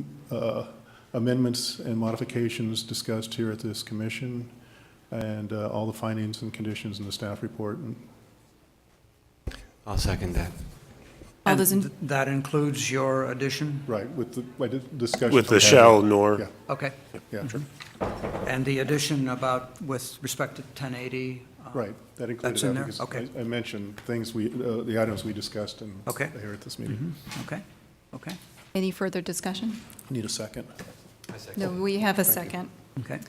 amendments and modifications discussed here at this commission, and all the findings and conditions in the staff report. I'll second that. All those in, That includes your addition? Right, with the discussion. With the shall nor. Yeah, Okay. yeah, sure. And the addition about, with respect to 1080? Right, that included That's in that there? because Okay. I mentioned things the items we discussed and Okay. here at this meeting. Okay, okay. any further discussion? Need a second. No, we have a second. Okay.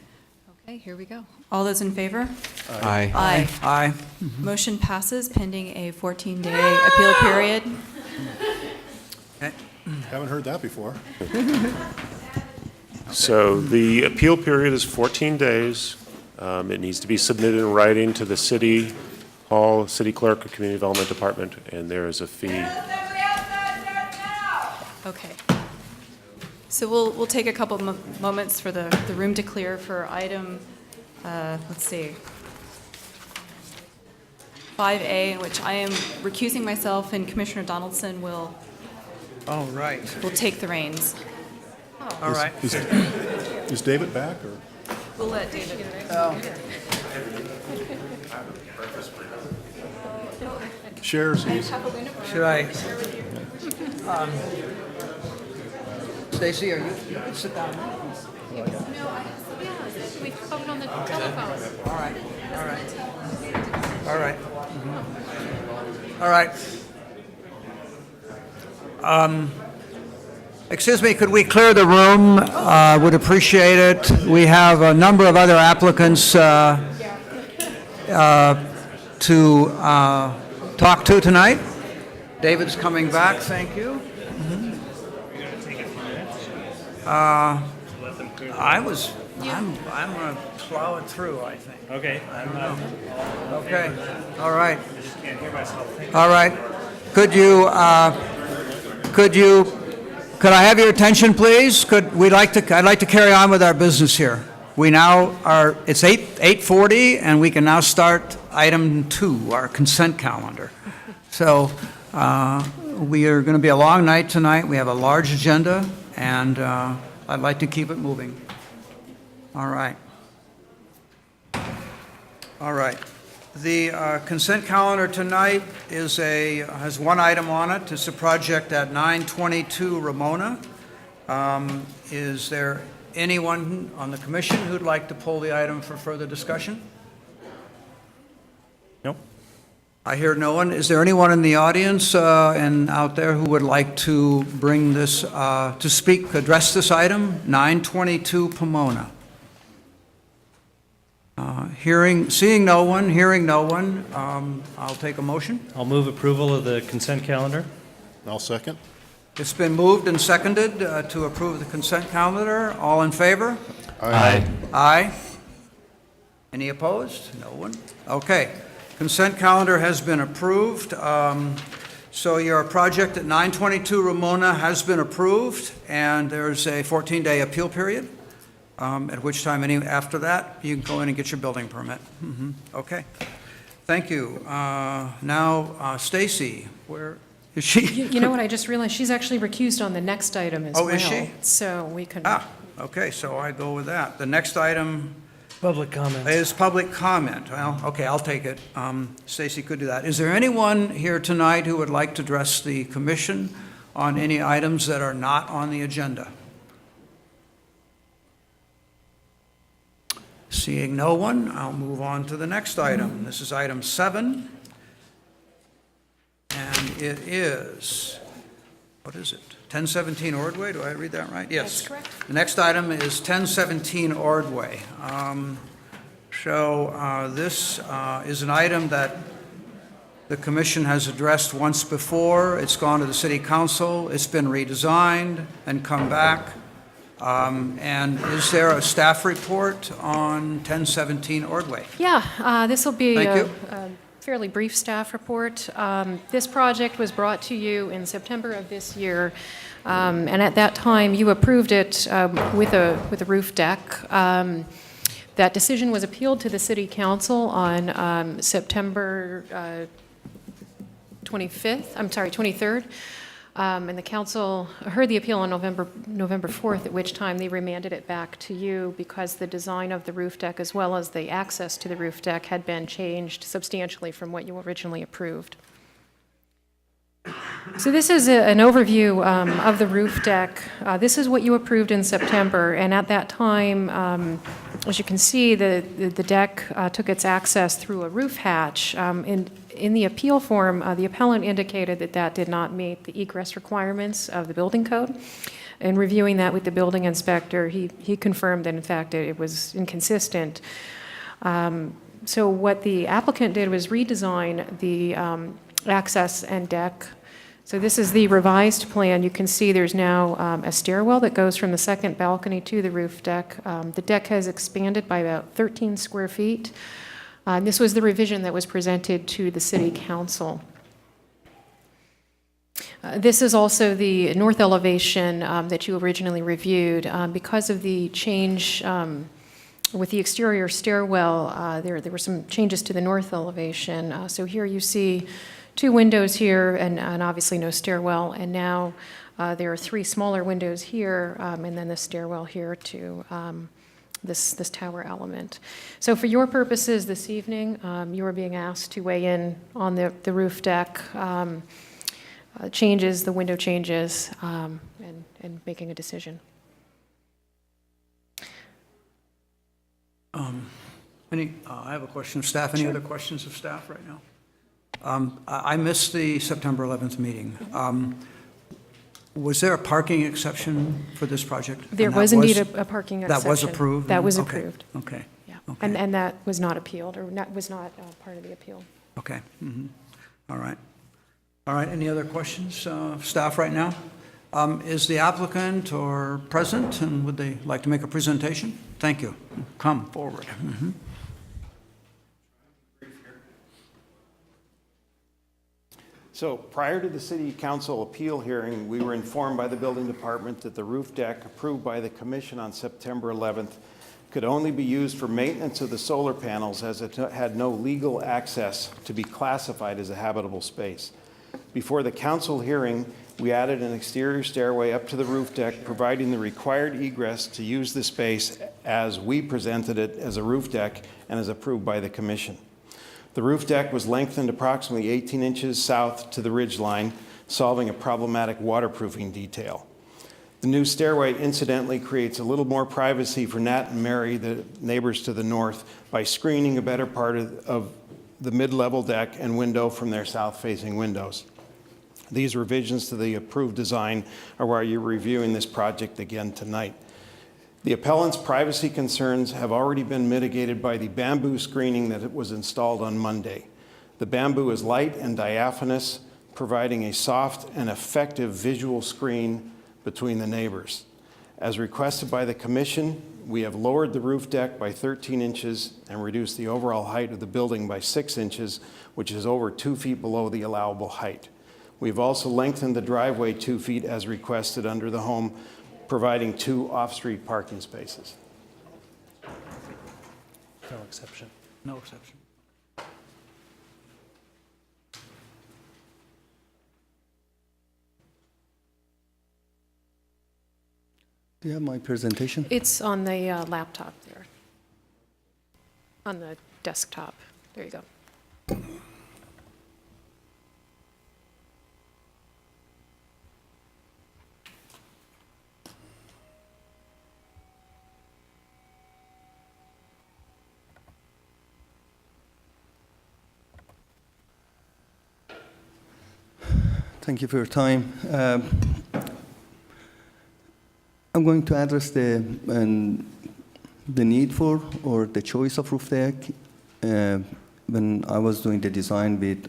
Okay, here we go. All those in favor? Aye. Aye. Aye. Motion passes pending a 14-day appeal period. Okay. Haven't heard that before. So the appeal period is 14 days. It needs to be submitted in writing to the city hall, city clerk, or community development department, and there is a fee. Okay. So we'll take a couple moments for the room to clear for item, let's see, 5A, in which I am recusing myself, and Commissioner Donaldson will right. take the reins. All right. Is David back, or? We'll let David. Shares easy. Should I? Stacy, are you can sit down? We've spoken on the telephone. All right, all right. All right. All right. Excuse me, could we clear the room? Would appreciate it. We have a number of other applicants to talk to tonight. David's coming back, thank you. I'm going to plow it through, I think. Okay. I don't know. Okay, all right. All right. Could I have your attention, please? I'd like to carry on with our business here. We now are, it's 8:40, and we can now start item 2, our consent calendar. So we are going to be a long night tonight. We have a large agenda, and I'd like to keep it moving. All right. All right. The consent calendar tonight has one item on it. It's a project at 922 Ramona. Is there anyone on the commission who'd like to pull the item for further discussion? No. I hear no one. Is there anyone in the audience and out there who would like to bring this, address this item? 922 Pomona. Seeing no one, hearing no one, I'll take a motion. I'll move approval of the consent calendar. I'll second. It's been moved and seconded to approve the consent calendar. All in favor? Aye. Aye. Any opposed? No one? Okay. Consent calendar has been approved. So your project at 922 Ramona has been approved, and there's a 14-day appeal period, at which time after that, you can go in and get your building permit. Okay. Thank you. Now, Stacy, where is she? You know what, I just realized she's actually recused on the next item as well. Oh, is she? So we could. Okay, so I go with that. The next item Public comment. is public comment. Well, okay, I'll take it. Stacy could do that. Is there anyone here tonight who would like to address the commission on any items that are not on the agenda? Seeing no one, I'll move on to the next item. This is item 7, and it is, what is it? 1017 Ordway, do I read that right? Yes. That's correct. The next item is 1017 Ordway. This is an item that the commission has addressed once before. It's gone to the city council. It's been redesigned and come back. And is there a staff report on 1017 Ordway? Yeah, this will be Thank a fairly brief staff report. This project was brought to you in September of this year, and at that time you approved it with a roof deck. That decision was appealed to the city council on September 23rd. And the council heard the appeal on November 4th, at which time they remanded it back to you because the design of the roof deck as well as the access to the roof deck had been changed substantially from what you originally approved. So this is an overview of the roof deck. This is what you approved in September, and at that time, as you can see, the deck took its access through a roof hatch. In the appeal form, the appellant indicated that that did not meet the egress requirements of the building code. In reviewing that with the building inspector, he confirmed that in fact it was inconsistent. So what the applicant did was redesign the access and deck. So this is the revised plan. You can see there's now a stairwell that goes from the second balcony to the roof deck. The deck has expanded by about 13 square feet. And this was the revision that was presented to the City Council. This is also the north elevation that you originally reviewed. Because of the change with the exterior stairwell, there were some changes to the north elevation. So here you see 2 windows here and obviously no stairwell. And now there are 3 smaller windows here and then the stairwell here to this tower element. So for your purposes this evening, you are being asked to weigh in on the roof deck changes, the window changes, and making a decision. I have a question of staff. Any other questions of staff right now? I missed the September 11th meeting. Was there a parking exception for this project? There was indeed a parking exception. That was approved? That was Okay. approved. Okay. Yeah. Okay. And that was not appealed, or was not part of the appeal. Okay. All right. All right. Any other questions of staff right now? Is the applicant or present, and would they like to make a presentation? Thank you. Come forward. So prior to the City Council appeal hearing, we were informed by the building department that the roof deck approved by the commission on September 11th could only be used for maintenance of the solar panels, as it had no legal access to be classified as a habitable space. Before the council hearing, we added an exterior stairway up to the roof deck, providing the required egress to use the space as we presented it as a roof deck and as approved by the commission. The roof deck was lengthened approximately 18 inches south to the ridge line, solving a problematic waterproofing detail. The new stairway incidentally creates a little more privacy for Nat and Mary, the neighbors to the north, by screening a better part of the mid-level deck and window from their south-facing windows. These revisions to the approved design are why you're reviewing this project again tonight. The appellant's privacy concerns have already been mitigated by the bamboo screening that was installed on Monday. The bamboo is light and diaphanous, providing a soft and effective visual screen between the neighbors. As requested by the commission, we have lowered the roof deck by 13 inches and reduced the overall height of the building by 6 inches, which is over 2 feet below the allowable height. We've also lengthened the driveway 2 feet as requested under the home, providing 2 off-street parking spaces. No exception. No exception. Do you have my presentation? It's on the laptop there. On the desktop. There you go. Thank you for your time. I'm going to address the need for or the choice of roof deck. When I was doing the design with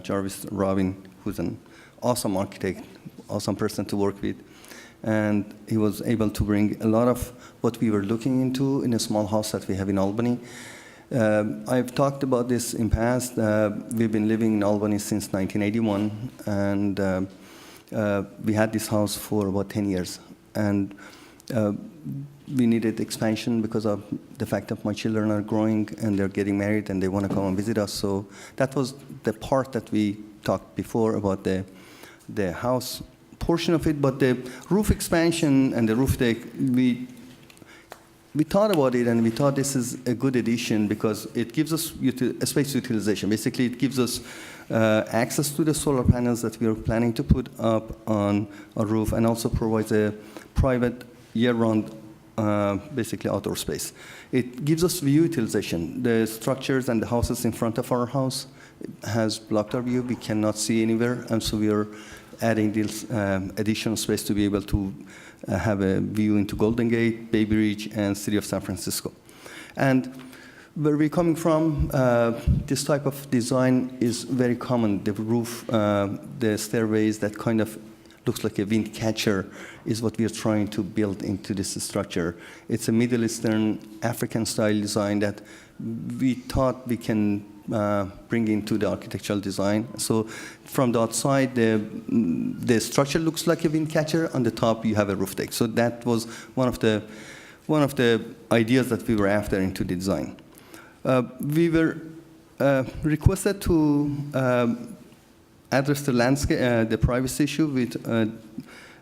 Jarvis Robin, who's an awesome architect, awesome person to work with, and he was able to bring a lot of what we were looking into in a small house that we have in Albany. I've talked about this in past. We've been living in Albany since 1981, and we had this house for about 10 years. And we needed expansion because of the fact that my children are growing and they're getting married and they want to come and visit us. So that was the part that we talked before about the house portion of it. But the roof expansion and the roof deck, we thought about it, and we thought this is a good addition because it gives us space utilization. Basically, it gives us access to the solar panels that we are planning to put up on a roof, and also provides a private year-round, basically outdoor space. It gives us view utilization. The structures and the houses in front of our house has blocked our view. We cannot see anywhere, and so we are adding this additional space to be able to have a view into Golden Gate, Bay Bridge, and City of San Francisco. And where we're coming from, this type of design is very common. The roof, the stairways, that kind of looks like a wind catcher is what we are trying to build into this structure. It's a Middle Eastern, African-style design that we thought we can bring into the architectural design. So from the outside, the structure looks like a wind catcher. On the top, you have a roof deck. So that was one of the ideas that we were after into the design. We were requested to address the landscape, the privacy issue with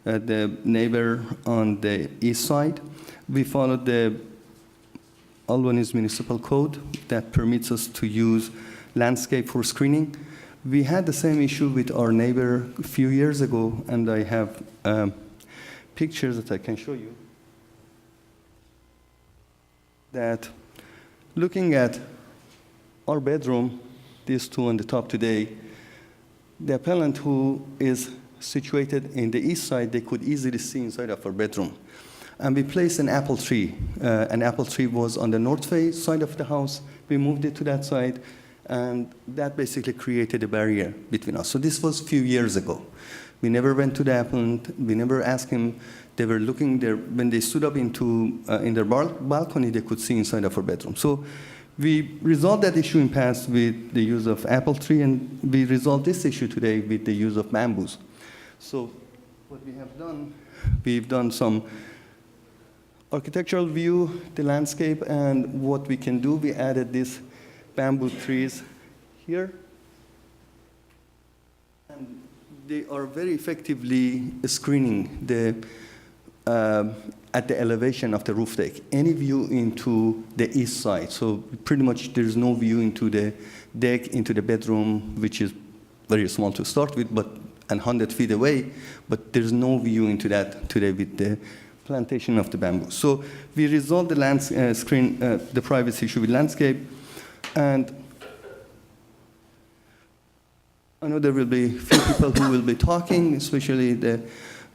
the neighbor on the east side. We followed the Albany's municipal code that permits us to use landscape for screening. We had the same issue with our neighbor a few years ago, and I have pictures that I can show you. That looking at our bedroom, these two on the top today, the appellant who is situated in the east side, they could easily see inside of our bedroom. And we placed an apple tree. An apple tree was on the north face side of the house. We moved it to that side, and that basically created a barrier between us. So this was a few years ago. We never went to the appellant. We never asked him. They were looking there. When they stood up in their balcony, they could see inside of our bedroom. So we resolved that issue in the past with the use of apple tree, and we resolved this issue today with the use of bamboos. So what we have done, we've done some architectural view, the landscape, and what we can do, we added these bamboo trees here. And they are very effectively screening the at the elevation of the roof deck, any view into the east side. So pretty much there's no view into the deck, into the bedroom, which is very small to start with, but and 100 feet away, but there's no view into that today with the plantation of the bamboo. So we resolved the the privacy issue with landscape, and I know there will be few people who will be talking, especially the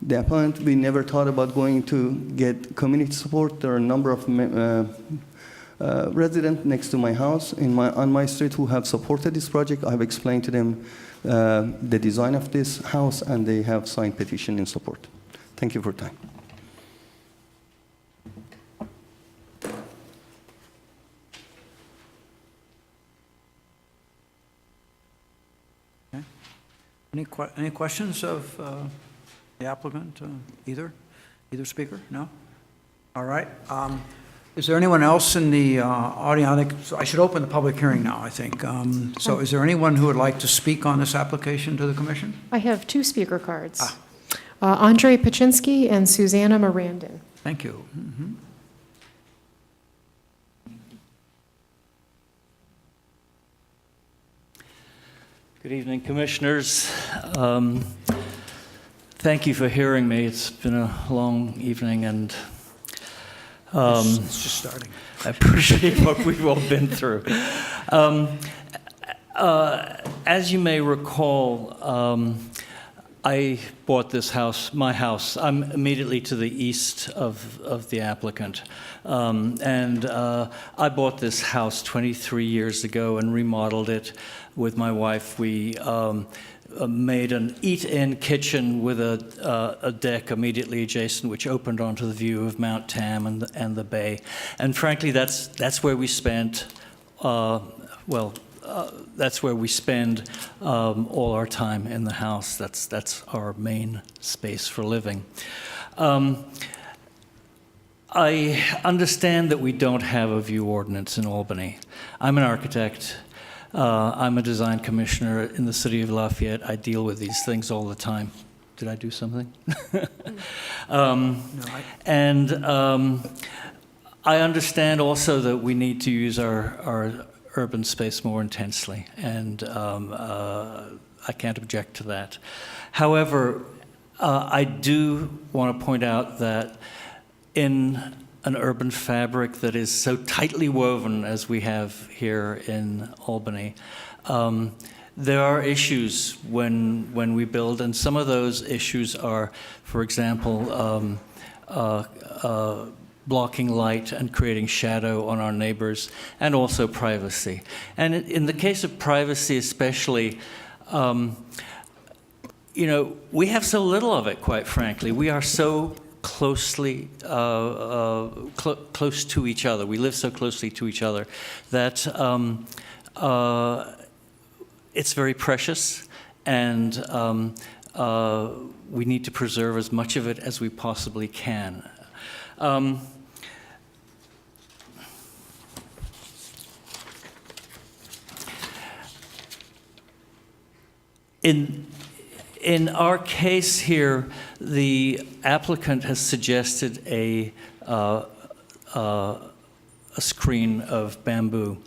appellant. We never thought about going to get community support. There are a number of residents next to my house on my street who have supported this project. I've explained to them the design of this house, and they have signed petition in support. Thank you for your time. Okay. Any questions of the applicant, either speaker? No? All right. Is there anyone else in the audience? I should open the public hearing now, I think. So is there anyone who would like to speak on this application to the commission? I have 2 speaker cards. Andre Paczynski and Susanna Mirandin. Thank you. Mm-hmm. Good evening, commissioners. Thank you for hearing me. It's been a long evening, and It's just starting. I appreciate what we've all been through. As you may recall, I bought this house, my house. I'm immediately to the east of the applicant. I bought this house 23 years ago and remodeled it with my wife. We made an eat-in kitchen with a deck immediately adjacent, which opened onto the view of Mount Tam and the bay. And frankly, that's where we spent, that's where we spend all our time in the house. That's our main space for living. I understand that we don't have a view ordinance in Albany. I'm an architect. I'm a design commissioner in the city of Lafayette. I deal with these things all the time. Did I do something? No, I understand also that we need to use our urban space more intensely, and I can't object to that. However, I do want to point out that in an urban fabric that is so tightly woven as we have here in Albany, there are issues when we build, and some of those issues are, for example, blocking light and creating shadow on our neighbors, and also privacy. And in the case of privacy especially, we have so little of it, quite frankly. We are so closely close to each other. We live so closely to each other that it's very precious, and we need to preserve as much of it as we possibly can. In our case here, the applicant has suggested a screen of bamboo.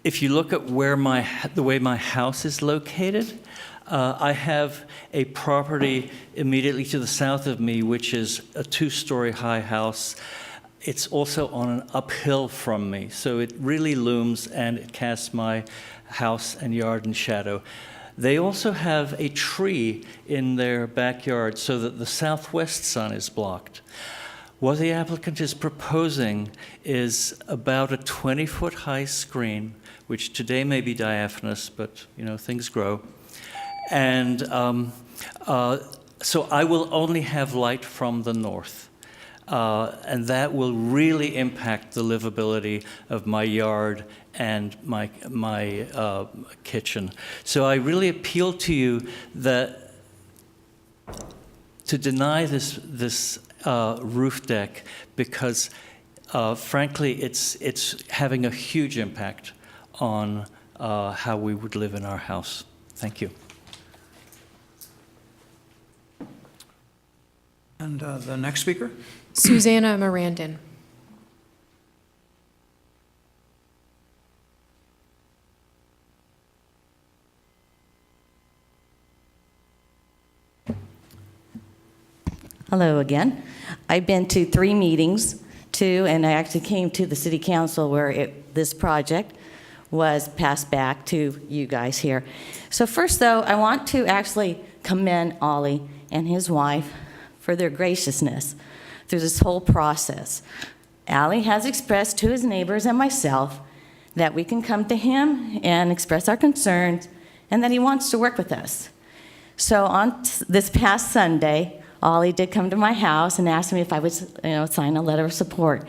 If you look at the way my house is located, I have a property immediately to the south of me, which is a 2-story high house. It's also on an uphill from me, so it really looms and it casts my house and yard in shadow. They also have a tree in their backyard so that the southwest sun is blocked. What the applicant is proposing is about a 20-foot high screen, which today may be diaphanous, but things grow. And so I will only have light from the north. And that will really impact the livability of my yard and my kitchen. So I really appeal to you that to deny this roof deck, because frankly it's having a huge impact on how we would live in our house. Thank you. And the next speaker? Susanna Mirandin. Hello again. I've been to 3 meetings, and I actually came to the city council where this project was passed back to you guys here. So first, though, I want to actually commend Ollie and his wife for their graciousness through this whole process. Ollie has expressed to his neighbors and myself that we can come to him and express our concerns, and that he wants to work with us. So on this past Sunday, Ollie did come to my house and asked me if I would sign a letter of support.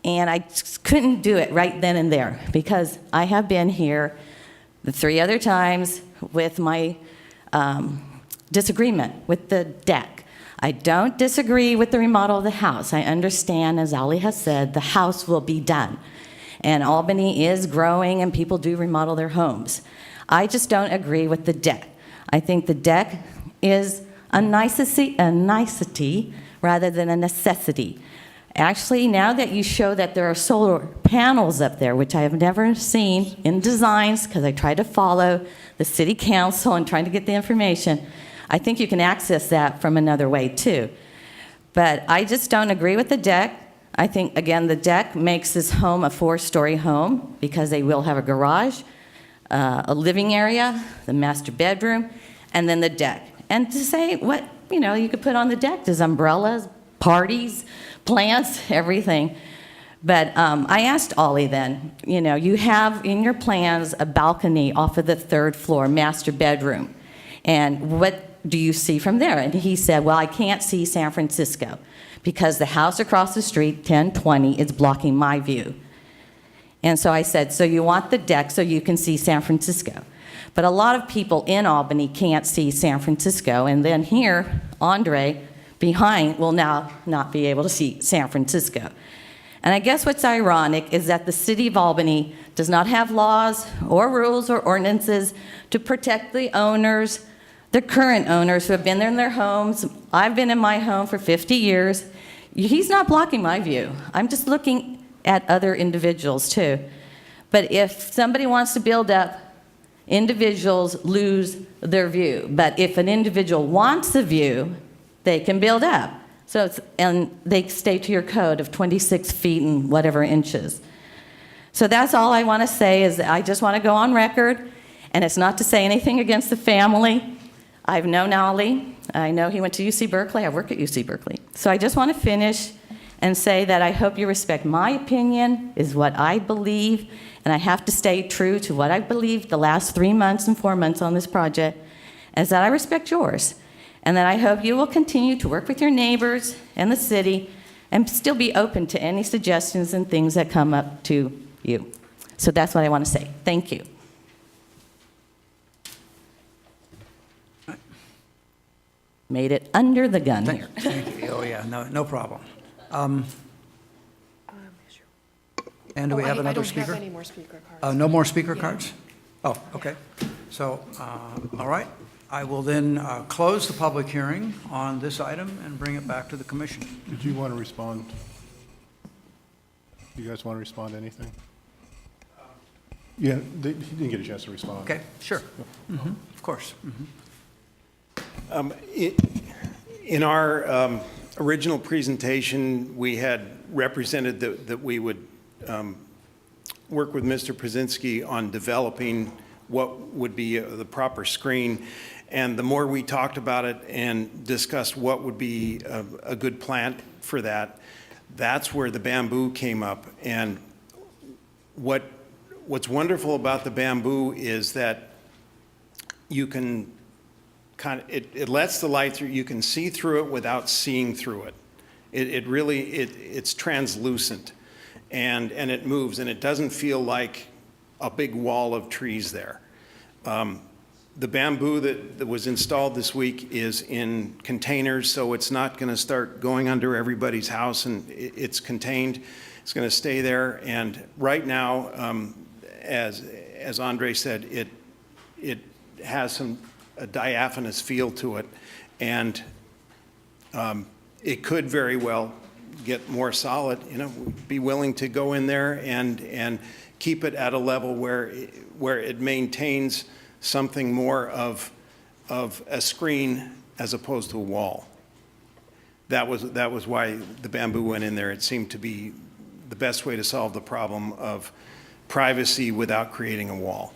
And I couldn't do it right then and there, because I have been here the 3 other times with my disagreement with the deck. I don't disagree with the remodel of the house. I understand, as Ollie has said, the house will be done. And Albany is growing and people do remodel their homes. I just don't agree with the deck. I think the deck is a nicety rather than a necessity. Actually, now that you show that there are solar panels up there, which I have never seen in designs, because I tried to follow the city council and trying to get the information, I think you can access that from another way too. But I just don't agree with the deck. I think, again, the deck makes this home a 4-story home, because they will have a garage, a living area, the master bedroom, and then the deck. And to say what, you could put on the deck, there's umbrellas, parties, plants, everything. But I asked Ollie then, you have in your plans a balcony off of the 3rd floor, master bedroom. And what do you see from there? And he said, well, I can't see San Francisco because the house across the street, 1020, is blocking my view. And so I said, so you want the deck so you can see San Francisco. But a lot of people in Albany can't see San Francisco. And then here, Ordway behind will now not be able to see San Francisco. And I guess what's ironic is that the city of Albany does not have laws or rules or ordinances to protect the owners, the current owners who have been there in their homes. I've been in my home for 50 years. He's not blocking my view. I'm just looking at other individuals too. But if somebody wants to build up, individuals lose their view. But if an individual wants a view, they can build up. So and they stay to your code of 26 feet and whatever inches. So that's all I want to say is that I just want to go on record, and it's not to say anything against the family. I've known Ollie. I know he went to UC Berkeley. I work at UC Berkeley. So I just want to finish and say that I hope you respect my opinion is what I believe, and I have to stay true to what I believed the last 3 months and 4 months on this project, is that I respect yours, and that I hope you will continue to work with your neighbors and the city and still be open to any suggestions and things that come up to you. So that's what I want to say. Thank you. Made it under the gun here. Thank you. Oh, yeah, no problem. And do we have another speaker? I don't have any more speaker cards. No more speaker cards? Oh, okay. So, all right. I will then close the public hearing on this item and bring it back to the commission. Did you want to respond? You guys want to respond to anything? Yeah, he didn't get a chance to respond. Okay, sure. Mm-hmm. Of course. Mm-hmm. In our original presentation, we had represented that we would work with Mr. Brzezinski on developing what would be the proper screen. And the more we talked about it and discussed what would be a good plant for that, that's where the bamboo came up. And what's wonderful about the bamboo is that you can it lets the light through. You can see through it without seeing through it. It's translucent, and it moves, and it doesn't feel like a big wall of trees there. The bamboo that was installed this week is in containers, so it's not going to start going under everybody's house, and it's contained. It's going to stay there, and right now, as Andre said, it has a diaphanous feel to it, and it could very well get more solid. Be willing to go in there and keep it at a level where it maintains something more of a screen as opposed to a wall. That was why the bamboo went in there. It seemed to be the best way to solve the problem of privacy without creating a wall.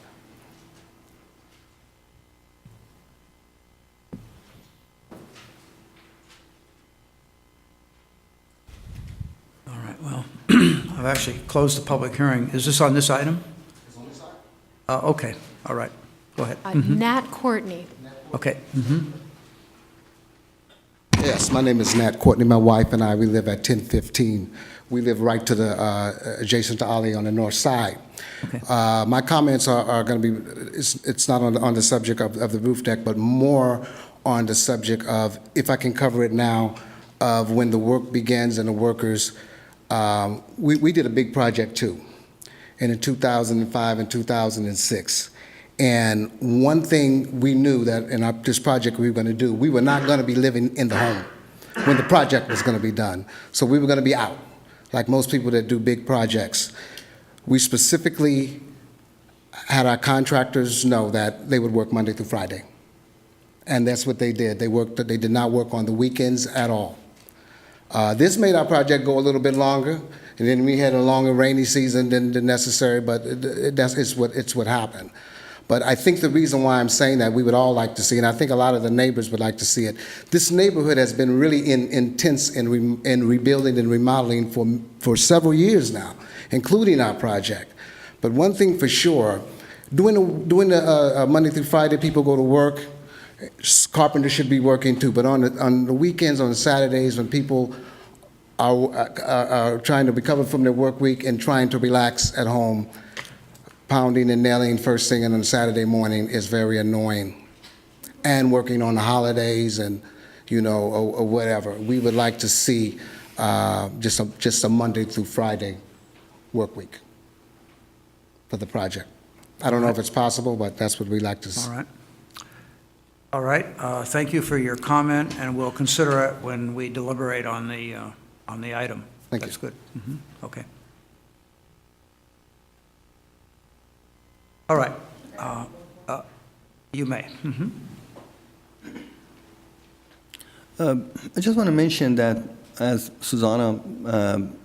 All right, well, I've actually closed the public hearing. Is this on this item? It's on this item. Okay, all right. Go ahead. Nat Courtney. Okay. Mm-hmm. Yes, my name is Nat Courtney. My wife and I, we live at 1015. We live right to the adjacent to Ollie on the north side. Okay. My comments are going to be, it's not on the subject of the roof deck, but more on the subject of, if I can cover it now, of when the work begins and the workers, we did a big project too, and in 2005 and 2006. And one thing we knew that in this project we were going to do, we were not going to be living in the home when the project was going to be done. So we were going to be out, like most people that do big projects. We specifically had our contractors know that they would work Monday through Friday. And that's what they did. They did not work on the weekends at all. This made our project go a little bit longer, and then we had a longer rainy season than necessary, but it's what happened. But I think the reason why I'm saying that we would all like to see, and I think a lot of the neighbors would like to see it, this neighborhood has been really intense in rebuilding and remodeling for several years now, including our project. But one thing for sure, doing the Monday through Friday, people go to work, carpenters should be working too, but on the weekends, on Saturdays, when people are trying to recover from their work week and trying to relax at home, pounding and nailing first thing on Saturday morning is very annoying. And working on the holidays and, or whatever. We would like to see just a Monday through Friday work week for the project. I don't know if it's possible, but that's what we like to see. All right. All right. Thank you for your comment, and we'll consider it when we deliberate on the on the item. Thank you. That's good. Okay. All right. You may. I just want to mention that, as Susanna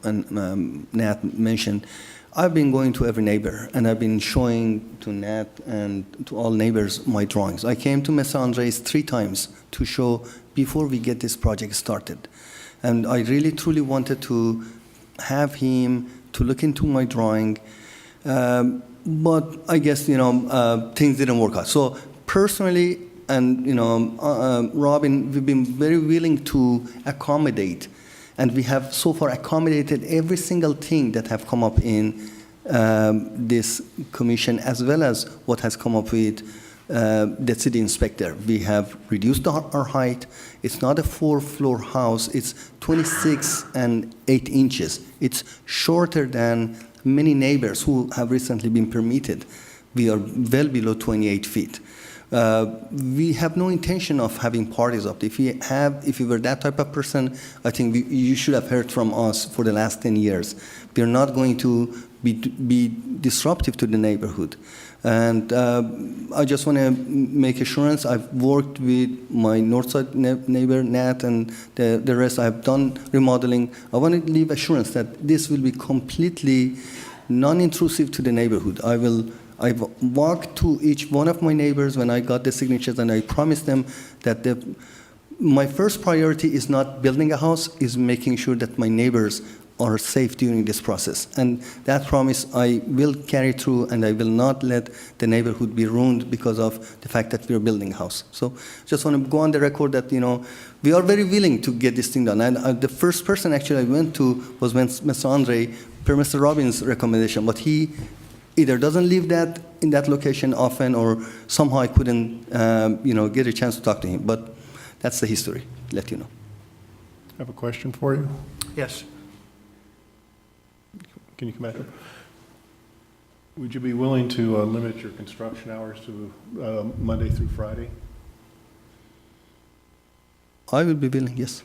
and Nat mentioned, I've been going to every neighbor, and I've been showing to Nat and to all neighbors my drawings. I came to Mr. Andres 3 times to show before we get this project started. And I really, truly wanted to have him to look into my drawing, but I guess, things didn't work out. So personally, and, Robin, we've been very willing to accommodate, and we have so far accommodated every single thing that have come up in this commission, as well as what has come up with the city inspector. We have reduced our height. It's not a 4-floor house. It's 26 and 8 inches. It's shorter than many neighbors who have recently been permitted. We are well below 28 feet. We have no intention of having parties up there. If we were that type of person, I think you should have heard from us for the last 10 years. We are not going to be disruptive to the neighborhood. And I just want to make assurance. I've worked with my north side neighbor, Nat, and the rest. I've done remodeling. I want to leave assurance that this will be completely non-intrusive to the neighborhood. I've walked to each one of my neighbors when I got the signatures, and I promised them that my first priority is not building a house, is making sure that my neighbors are safe during this process. And that promise I will carry through, and I will not let the neighborhood be ruined because of the fact that we are building a house. So just want to go on the record that, we are very willing to get this thing done. And the first person actually I went to was Mr. Andre, per Mr. Robbins' recommendation, but he either doesn't live in that location often, or somehow I couldn't, get a chance to talk to him. But that's the history, let you know. I have a question for you. Yes. Can you come back here? Would you be willing to limit your construction hours to Monday through Friday? I will be willing, yes.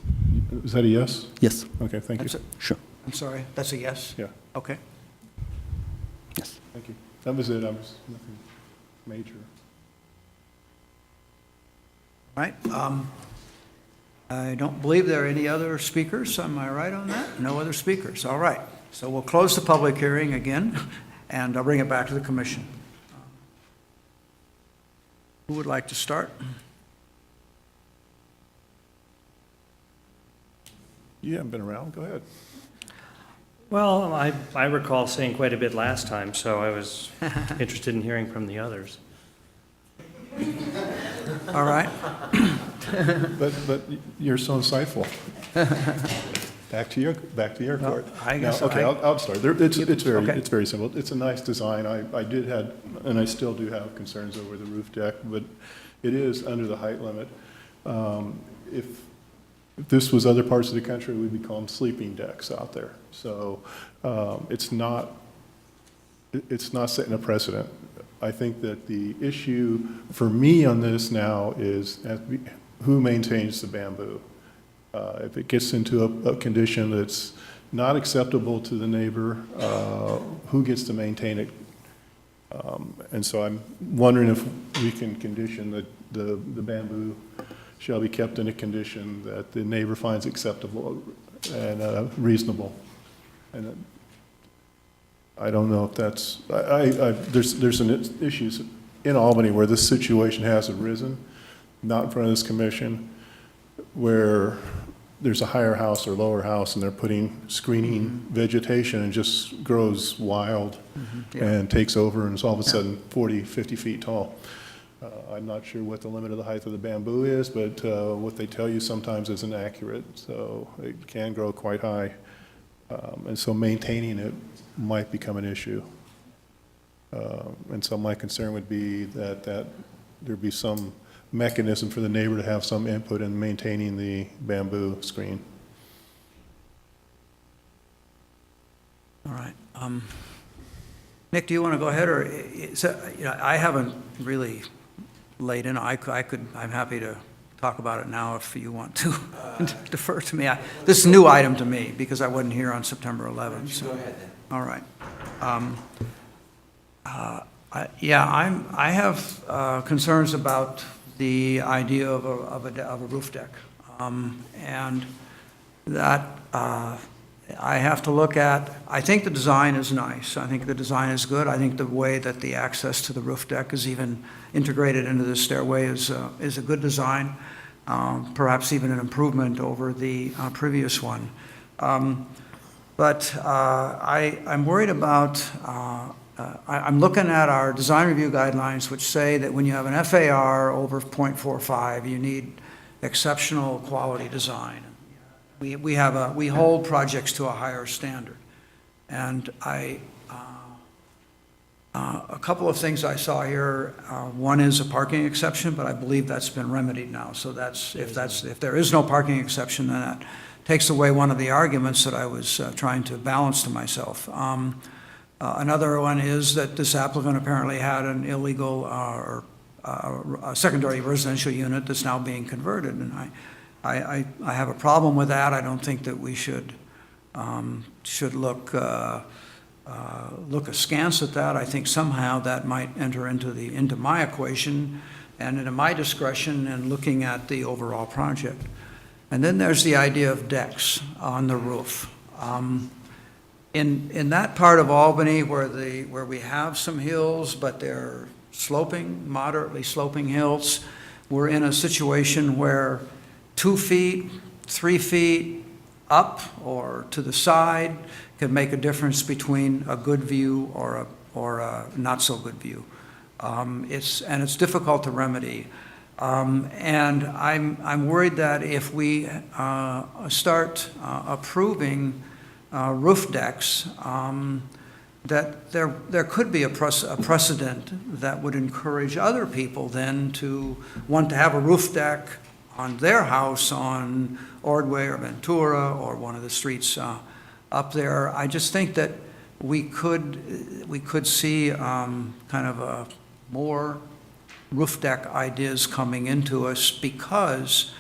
Is that a yes? Yes. Okay, thank you. Sure. I'm sorry, that's a yes? Yeah. Okay. Yes. Thank you. That was it. I was nothing major. All right. I don't believe there are any other speakers. Am I right on that? No other speakers. All right. So we'll close the public hearing again, and I'll bring it back to the commission. Who would like to start? You haven't been around. Go ahead. Well, I recall saying quite a bit last time, so I was interested in hearing from the others. All right. But you're so insightful. Back to your court. I guess okay, I'll start. It's very okay. simple. It's a nice design. I did have, and I still do have concerns over the roof deck, but it is under the height limit. If this was other parts of the country, we'd be calling sleeping decks out there. So it's not setting a precedent. I think that the issue for me on this now is who maintains the bamboo. If it gets into a condition that's not acceptable to the neighbor, who gets to maintain it? And so I'm wondering if we can condition that the bamboo shall be kept in a condition that the neighbor finds acceptable and reasonable. And I don't know if that's, there's some issues in Albany where this situation has arisen, not in front of this commission, where there's a higher house or lower house and they're putting screening vegetation and just grows wild and takes over and is all of a sudden 40, 50 feet tall. I'm not sure what the limit of the height of the bamboo is, but what they tell you sometimes isn't accurate, so it can grow quite high. And so maintaining it might become an issue. And so my concern would be that there'd be some mechanism for the neighbor to have some input in maintaining the bamboo screen. All right. Nick, do you want to go ahead, or I haven't really laid in. I'm happy to talk about it now if you want to defer to me. This is a new item to me because I wasn't here on September 11th. So. Go ahead then. All right. I have concerns about the idea of a roof deck. And that I have to look at, I think the design is nice. I think the design is good. I think the way that the access to the roof deck is even integrated into the stairway is a good design, perhaps even an improvement over the previous one. But I'm worried about, I'm looking at our design review guidelines, which say that when you have an FAR over 0.45, you need exceptional quality design. We hold projects to a higher standard. And a couple of things I saw here, one is a parking exception, but I believe that's been remedied now. So if there is no parking exception, then that takes away one of the arguments that I was trying to balance to myself. Another one is that this applicant apparently had an illegal or a secondary residential unit that's now being converted, and I have a problem with that. I don't think that we should look askance at that. I think somehow that might enter into my equation and into my discretion in looking at the overall project. And then there's the idea of decks on the roof. In that part of Albany where we have some hills, but they're sloping, moderately sloping hills, we're in a situation where 2 feet, 3 feet up or to the side can make a difference between a good view or a not so good view. It's difficult to remedy. And I'm worried that if we start approving roof decks, that there could be a precedent that would encourage other people then to want to have a roof deck on their house on Ordway or Ventura or one of the streets up there. I just think that we could see kind of a more roof deck ideas coming into us because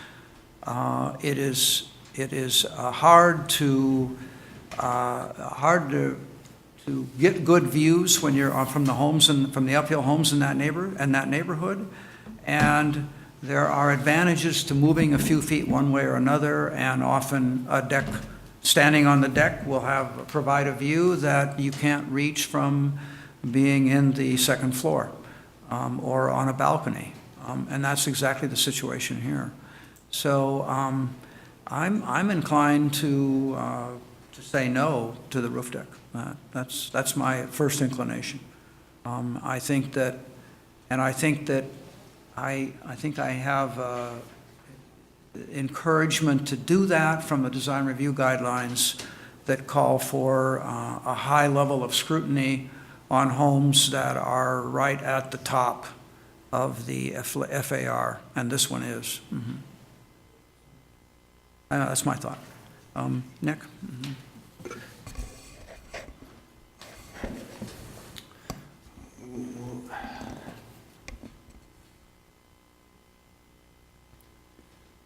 it is hard to get good views when you're from the homes and from the uphill homes in that neighborhood, and there are advantages to moving a few feet one way or another, and often a deck, standing on the deck will provide a view that you can't reach from being in the second floor or on a balcony, and that's exactly the situation here. So I'm inclined to say no to the roof deck. That's my first inclination. I think I have encouragement to do that from the design review guidelines that call for a high level of scrutiny on homes that are right at the top of the FAR, and this one is. Mm-hmm. That's my thought. Nick? Mm-hmm.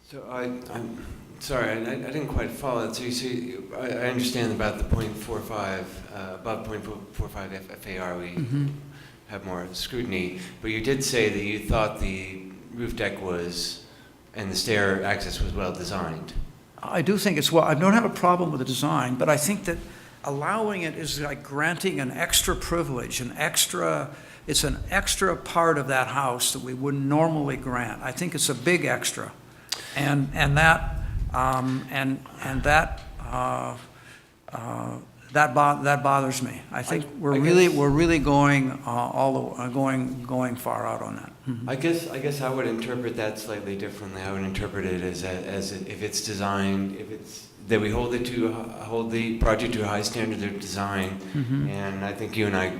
So I'm sorry, I didn't quite follow it. So I understand about the 0.45, above 0.45 FAR, we have more scrutiny. But you did say that you thought the roof deck was, and the stair access was well designed. I do think it's well. I don't have a problem with the design, but I think that allowing it is like granting an extra privilege, it's an extra part of that house that we wouldn't normally grant. I think it's a big extra. And that bothers me. I think we're really going going far out on that. Mm-hmm. I guess I would interpret that slightly differently. I would interpret it as if it's designed, that we hold the project to a high standard of design, and I think you and I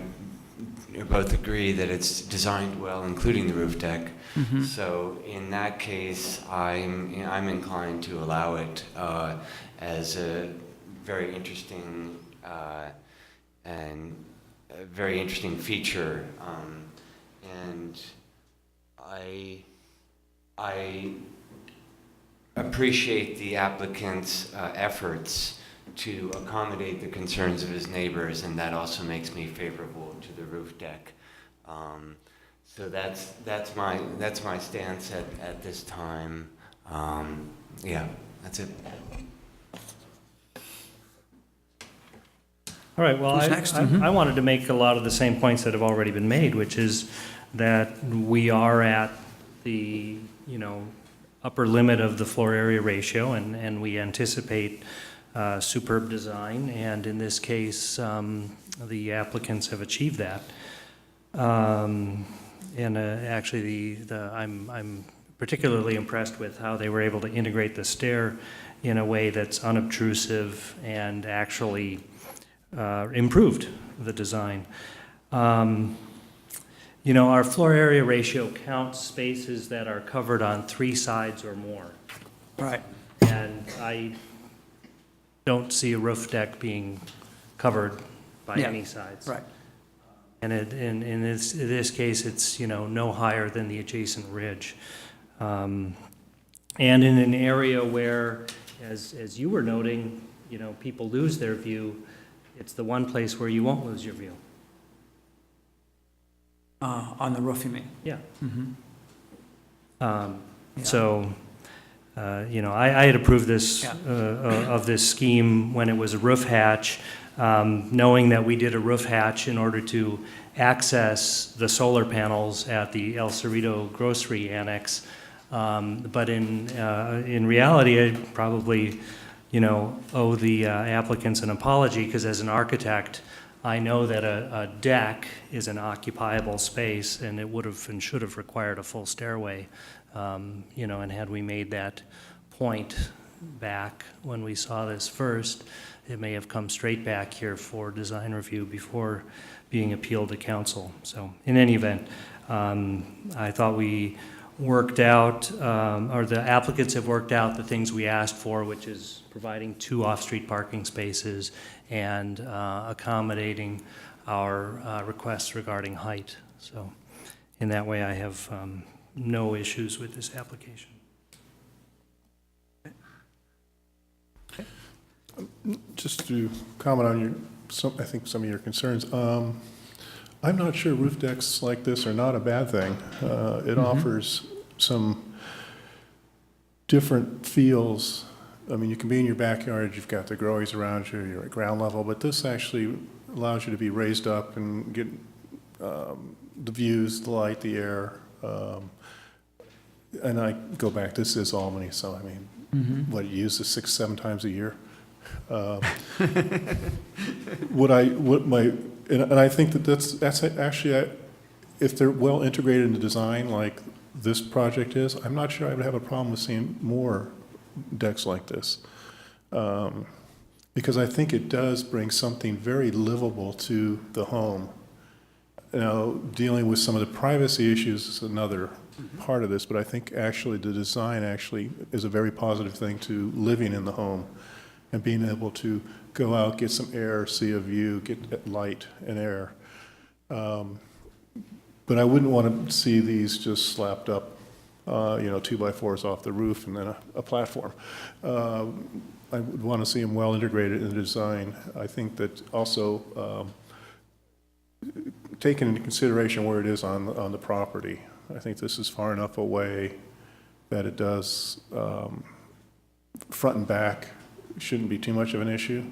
both agree that it's designed well, including the roof deck. Mm-hmm. So in that case, I'm inclined to allow it as a very interesting and a very interesting feature, and I appreciate the applicant's efforts to accommodate the concerns of his neighbors, and that also makes me favorable to the roof deck. So that's my stance at this time. Yeah, that's it. All right, well, Who's next? I wanted to make a lot of the same points that have already been made, which is that we are at the, upper limit of the floor area ratio, and we anticipate superb design, and in this case, the applicants have achieved that. Actually, I'm particularly impressed with how they were able to integrate the stair in a way that's unobtrusive and actually improved the design. Our floor area ratio counts spaces that are covered on 3 sides or more. Right. And I don't see a roof deck being covered by any sides. Right. And in this case, it's, no higher than the adjacent ridge. And in an area where, as you were noting, people lose their view, it's the one place where you won't lose your view. On the roof, you mean? Yeah. Yeah. So, I had approved this, of this scheme when it was a roof hatch, knowing that we did a roof hatch in order to access the solar panels at the El Cerrito Grocery Annex. But in reality, I probably, owe the applicants an apology, because as an architect, I know that a deck is an occupiable space, and it would have and should have required a full stairway. And had we made that point back when we saw this first, it may have come straight back here for design review before being appealed to council. So in any event, I thought we worked out, or the applicants have worked out the things we asked for, which is providing 2 off-street parking spaces and accommodating our requests regarding height. So in that way, I have no issues with this application. Just to comment on I think some of your concerns. I'm not sure roof decks like this are not a bad thing. It offers some different feels. I mean, you can be in your backyard, you've got the growies around you, you're at ground level, but this actually allows you to be raised up and get the views, the light, the air. And I go back, this is Albany, so I mean, what, you use this 6-7 times a year? And I think that's actually, if they're well integrated into design like this project is, I'm not sure I would have a problem with seeing more decks like this. Because I think it does bring something very livable to the home. Dealing with some of the privacy issues is another part of this, but I think actually the design actually is a very positive thing to living in the home and being able to go out, get some air, see a view, get light and air. But I wouldn't want to see these just slapped up, 2x4s off the roof and then a platform. I would want to see them well integrated in the design. I think that also taking into consideration where it is on the property. I think this is far enough away that it does, front and back shouldn't be too much of an issue.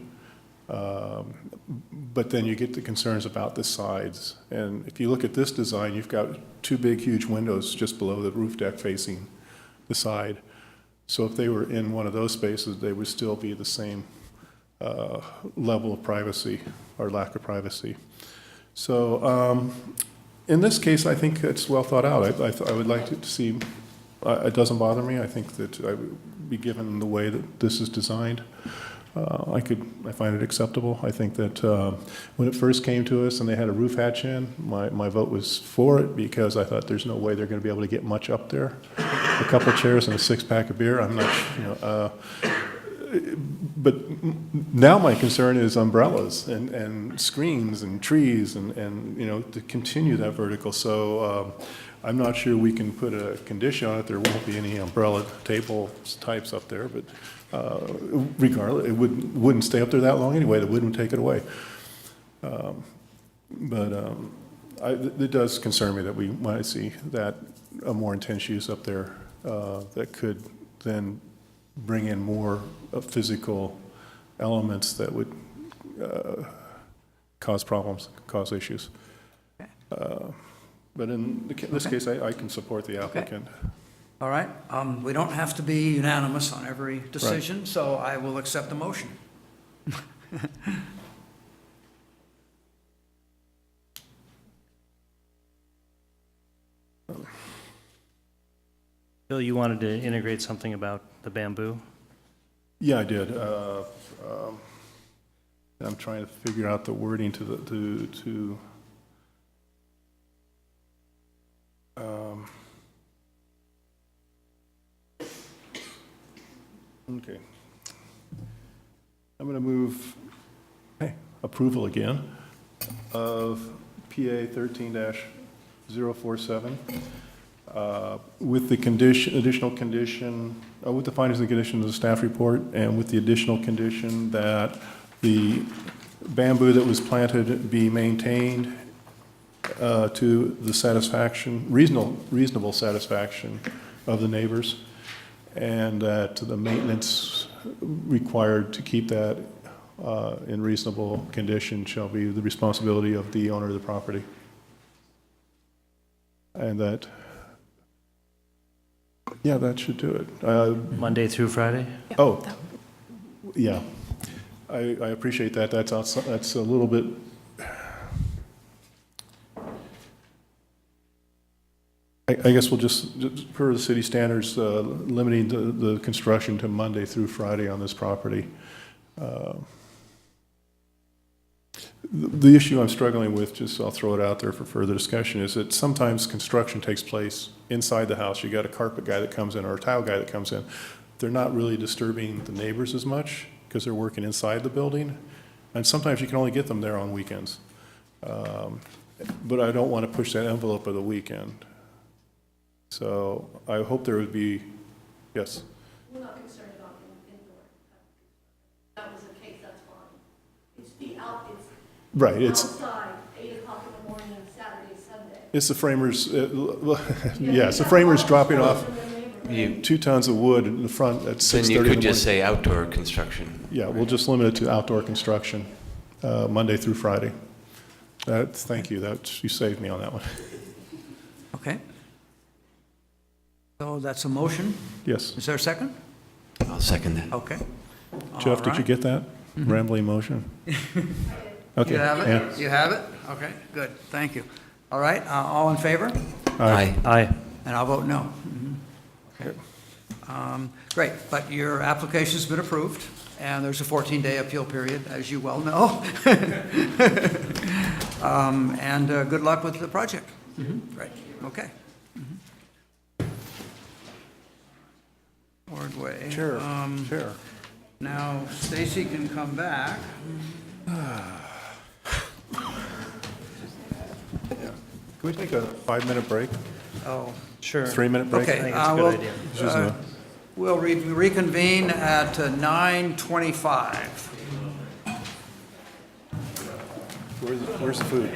But then you get the concerns about the sides. And if you look at this design, you've got 2 big, huge windows just below the roof deck facing the side. So if they were in one of those spaces, they would still be the same level of privacy or lack of privacy. So in this case, I think it's well thought out. I would like to see, it doesn't bother me. I think that I would be given the way that this is designed. I find it acceptable. I think that when it first came to us and they had a roof hatch in, my vote was for it because I thought there's no way they're going to be able to get much up there. A couple of chairs and a 6-pack of beer, I'm not, But now my concern is umbrellas and screens and trees and, you know, to continue that vertical. So I'm not sure we can put a condition on it. There won't be any umbrella table types up there, but regardless, it wouldn't stay up there that long anyway. The wind would take it away. It does concern me that we might see that a more intense use up there that could then bring in more physical elements that would cause problems, cause issues. But in this case, I can support the applicant. All right, we don't have to be unanimous on every decision, so I will accept the motion. Bill, you wanted to integrate something about the bamboo? Yeah, I did. I'm trying to figure out the wording to okay. I'm going to move approval again of PA 13-047 with the additional condition, with the findings and conditions of the staff report, and with the additional condition that the bamboo that was planted be maintained to the satisfaction, reasonable satisfaction of the neighbors, and that the maintenance required to keep that in reasonable condition shall be the responsibility of the owner of the property. And that, yeah, that should do it. Monday through Friday? Oh, yeah. I appreciate that. That's a little bit. I guess we'll just per the city standards, limiting the construction to Monday through Friday on this property. The issue I'm struggling with, just I'll throw it out there for further discussion, is that sometimes construction takes place inside the house. You got a carpet guy that comes in or a tile guy that comes in. They're not really disturbing the neighbors as much because they're working inside the building. And sometimes you can only get them there on weekends. But I don't want to push that envelope of the weekend. So I hope there would be, yes. We're not concerned about indoor. That was the case, that's fine. It's the Right, it's outside, 8 o'clock in the morning, Saturday, Sunday. it's the framers. Yes, the framers dropping off 2 tons of wood in the front at 6:30 in the morning. Then you could just say outdoor construction. Yeah, we'll just limit it to outdoor construction, Monday through Friday. Thank you. You saved me on that one. Okay. So that's a motion? Yes. Is there a second? I'll second that. Okay. Jeff, did you get that? Mm-hmm. Rambling motion? Okay. You have it? Yeah. You have it? Okay, good, thank you. All right, all in favor? Aye. Aye. And I'll vote no. Okay. Great, but your application's been approved, and there's a 14-day appeal period, as you well know. And good luck with the project. Great, okay. Ordway. Sure, sure. Now, Stacy can come back. Can we take a 5-minute break? Oh, sure. 3-minute break? Okay, I think it's a good idea. We'll reconvene at 9:25. Where's the food?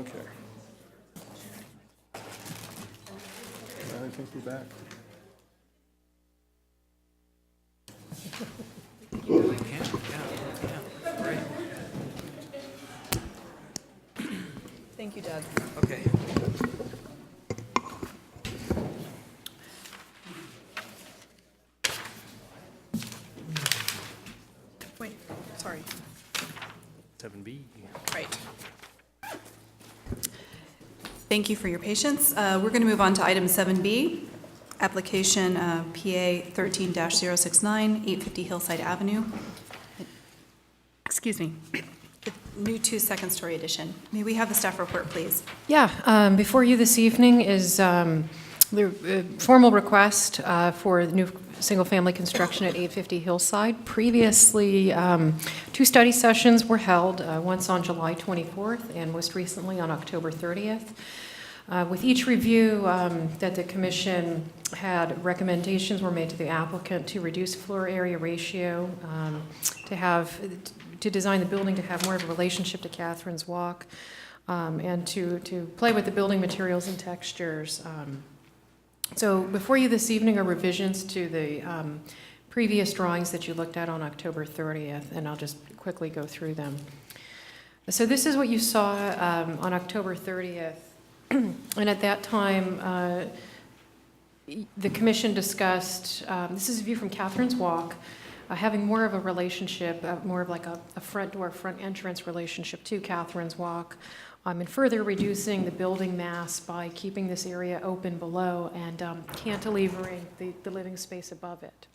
Okay. I think we're back. Thank you, Doug. Okay. Wait, sorry. 7B. Right. Thank you for your patience. We're going to move on to item 7B, application PA 13-069, 850 Hillside Avenue. Excuse me. The new 2-second-story addition. May we have the staff report, please? Yeah, before you this evening is the formal request for new single-family construction at 850 Hillside. Previously, 2 study sessions were held, once on July 24th and most recently on October 30th. With each review that the commission had, recommendations were made to the applicant to reduce floor area ratio, to design the building to have more of a relationship to Catherine's Walk, and to play with the building materials and textures. So before you this evening are revisions to the previous drawings that you looked at on October 30th, and I'll just quickly go through them. So this is what you saw on October 30th, and at that time, the commission discussed, this is a view from Catherine's Walk, having more of a relationship, more of like a front door, front entrance relationship to Catherine's Walk, and further reducing the building mass by keeping this area open below and cantilevering the living space above it.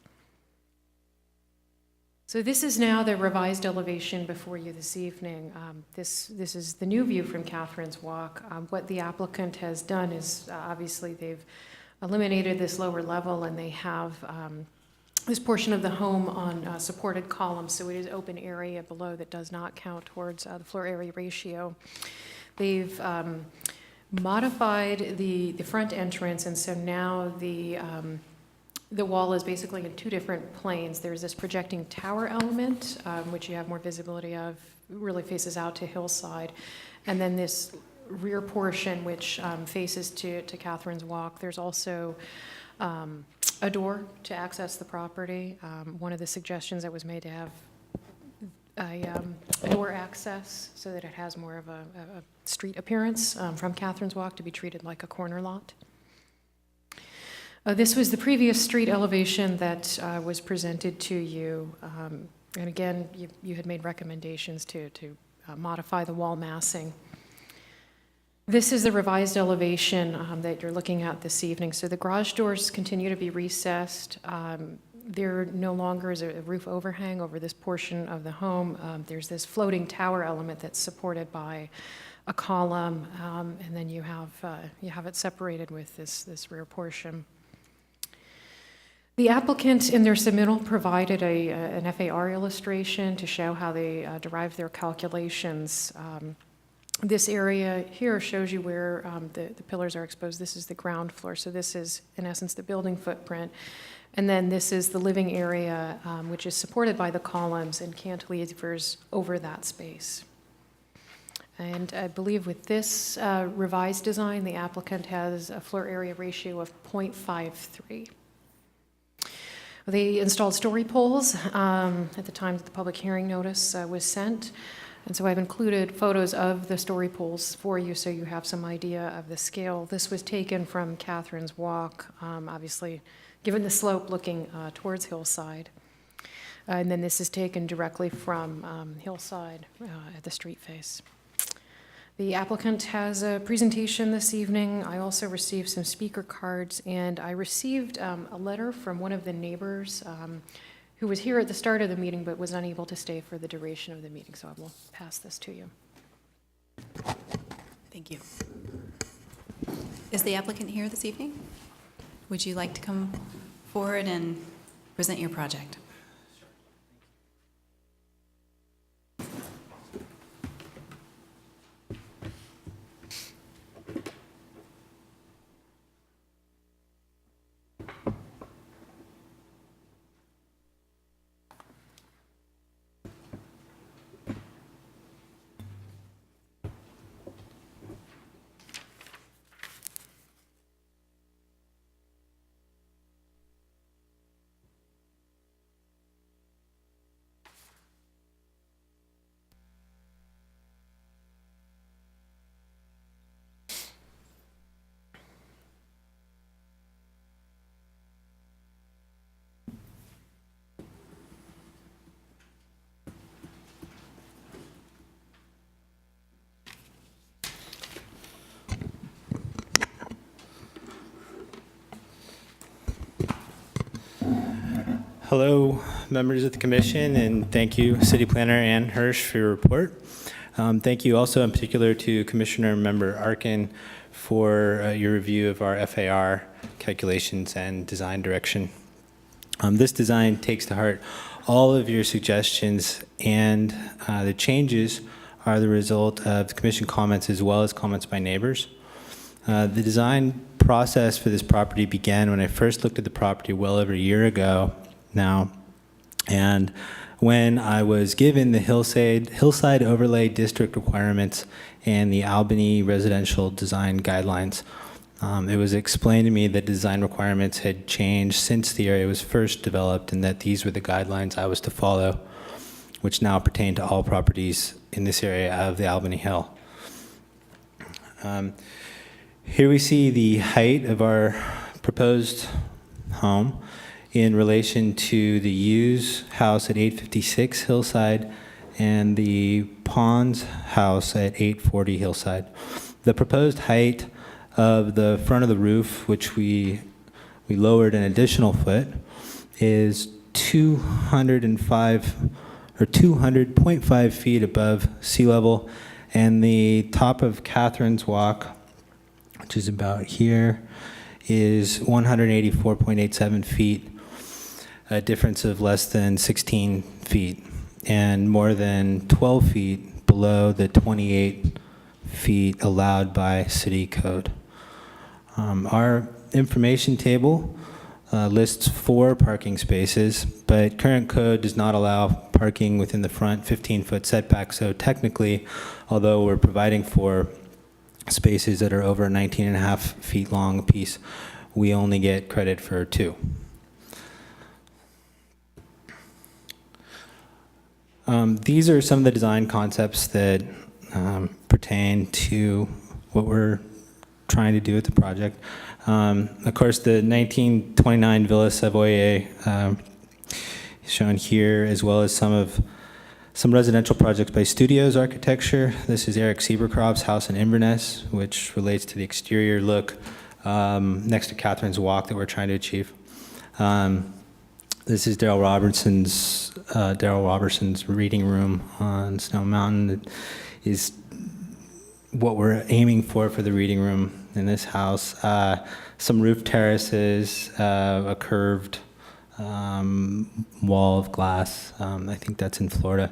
So this is now the revised elevation before you this evening. This is the new view from Catherine's Walk. What the applicant has done is obviously they've eliminated this lower level and they have this portion of the home on supported columns, so it is open area below that does not count towards the floor area ratio. They've modified the front entrance, and so now the wall is basically in 2 different planes. There's this projecting tower element, which you have more visibility of, really faces out to Hillside, and then this rear portion, which faces to Catherine's Walk. There's also a door to access the property. One of the suggestions that was made to have a door access so that it has more of a street appearance from Catherine's Walk, to be treated like a corner lot. This was the previous street elevation that was presented to you. And again, you had made recommendations to modify the wall massing. This is the revised elevation that you're looking at this evening. So the garage doors continue to be recessed. There no longer is a roof overhang over this portion of the home. There's this floating tower element that's supported by a column, and then you have it separated with this rear portion. The applicant in their submittal provided an FAR illustration to show how they derived their calculations. This area here shows you where the pillars are exposed. This is the ground floor, so this is, in essence, the building footprint. And then this is the living area, which is supported by the columns and cantilevers over that space. And I believe with this revised design, the applicant has a floor area ratio of 0.53. They installed story poles at the time that the public hearing notice was sent. And so I've included photos of the story poles for you so you have some idea of the scale. This was taken from Catherine's Walk, obviously, given the slope looking towards Hillside. And then this is taken directly from Hillside at the street face. The applicant has a presentation this evening. I also received some speaker cards, and I received a letter from one of the neighbors who was here at the start of the meeting but was unable to stay for the duration of the meeting, so I will pass this to you. Thank you. Is the applicant here this evening? Would you like to come forward and present your project? Hello, members of the commission, and thank you, City Planner Ann Hirsch, for your report. Thank you also in particular to Commissioner Member Arkin for your review of our FAR calculations and design direction. This design takes to heart all of your suggestions, and the changes are the result of the commission comments as well as comments by neighbors. The design process for this property began when I first looked at the property well over a year ago now, and when I was given the Hillside Overlay District requirements and the Albany Residential Design Guidelines. It was explained to me that design requirements had changed since the area was first developed and that these were the guidelines I was to follow, which now pertain to all properties in this area of the Albany Hill. Here we see the height of our proposed home in relation to the Hughes house at 856 Hillside and the Pons house at 840 Hillside. The proposed height of the front of the roof, which we lowered an additional foot, is 200.5 feet above sea level, and the top of Catherine's Walk, which is about here, is 184.87 feet, a difference of less than 16 feet, and more than 12 feet below the 28 feet allowed by city code. Our information table lists 4 parking spaces, but current code does not allow parking within the front 15-foot setback, so technically, although we're providing for spaces that are over 19.5 feet long apiece, we only get credit for 2. These are some of the design concepts that pertain to what we're trying to do with the project. Of course, the 1929 Villa Savoye is shown here, as well as some residential projects by Studios Architecture. This is Eric Sieberkropf's house in Inverness, which relates to the exterior look next to Catherine's Walk that we're trying to achieve. This is Daryl Robertson's reading room on Snow Mountain. That is what we're aiming for the reading room in this house. Some roof terraces, a curved wall of glass. I think that's in Florida.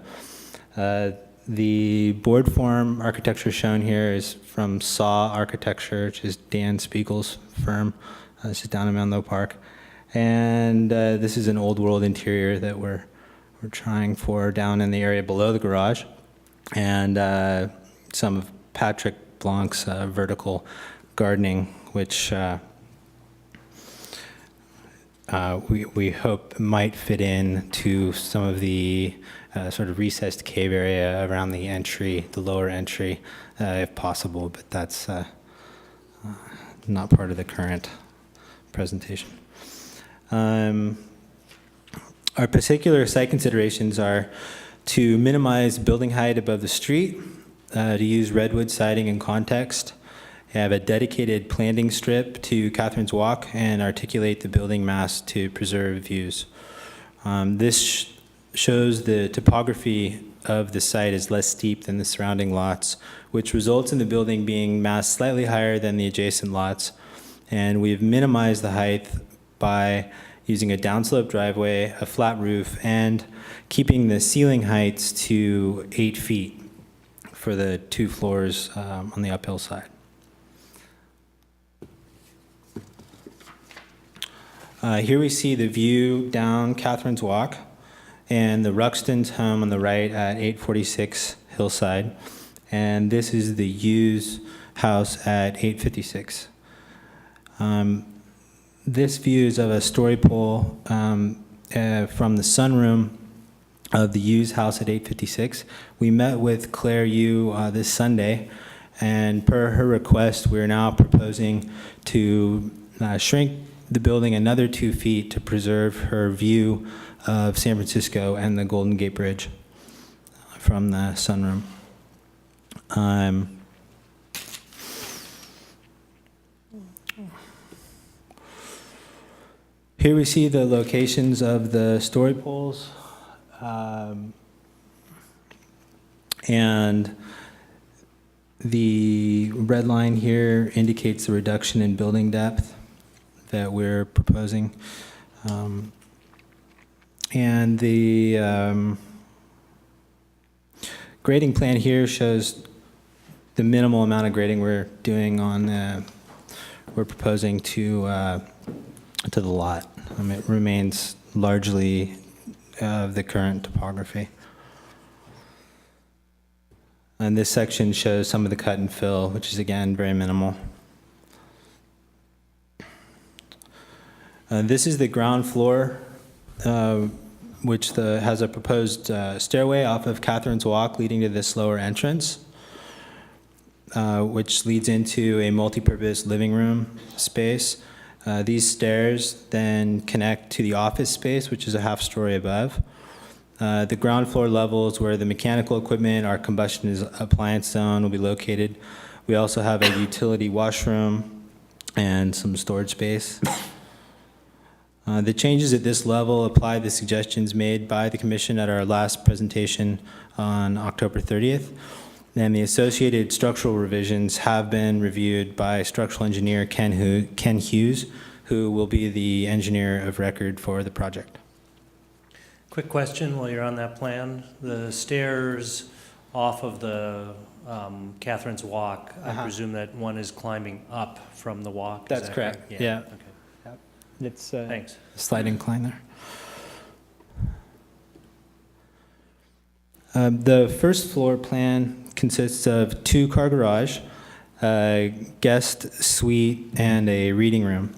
The board form architecture shown here is from Saw Architecture, which is Dan Spiegel's firm. This is down in Menlo Park. And this is an old world interior that we're trying for down in the area below the garage. And some of Patrick Blanc's vertical gardening, which we hope might fit in to some of the sort of recessed cave area around the entry, the lower entry, if possible, but that's not part of the current presentation. Our particular site considerations are to minimize building height above the street, to use redwood siding in context, have a dedicated planting strip to Catherine's Walk, and articulate the building mass to preserve views. This shows the topography of the site is less steep than the surrounding lots, which results in the building being massed slightly higher than the adjacent lots. And we've minimized the height by using a downslope driveway, a flat roof, and keeping the ceiling heights to 8 feet for the 2 floors on the uphill side. Here we see the view down Catherine's Walk and the Ruxton's home on the right at 846 Hillside. And this is the Hughes house at 856. This view is of a story pole from the sunroom of the Hughes house at 856. We met with Claire Yu this Sunday, and per her request, we're now proposing to shrink the building another 2 feet to preserve her view of San Francisco and the Golden Gate Bridge from the sunroom. Here we see the locations of the story poles. And the red line here indicates the reduction in building depth that we're proposing. And the grading plan here shows the minimal amount of grading we're doing on we're proposing to the lot. It remains largely the current topography. And this section shows some of the cut and fill, which is again very minimal. This is the ground floor, which has a proposed stairway off of Catherine's Walk leading to this lower entrance, which leads into a multi-purpose living room space. These stairs then connect to the office space, which is a half story above. The ground floor levels where the mechanical equipment, our combustion appliance zone will be located. We also have a utility washroom and some storage space. The changes at this level apply the suggestions made by the Commission at our last presentation on October 30th. And the associated structural revisions have been reviewed by structural engineer Ken Hughes, who will be the engineer of record for the project. Quick question while you're on that plan. The stairs off of the Catherine's Walk, I presume that one is climbing up from the walk? That's correct. Yeah. Okay. Yep. It's Thanks. a slight incline there. The first floor plan consists of 2-car garage, a guest suite, and a reading room.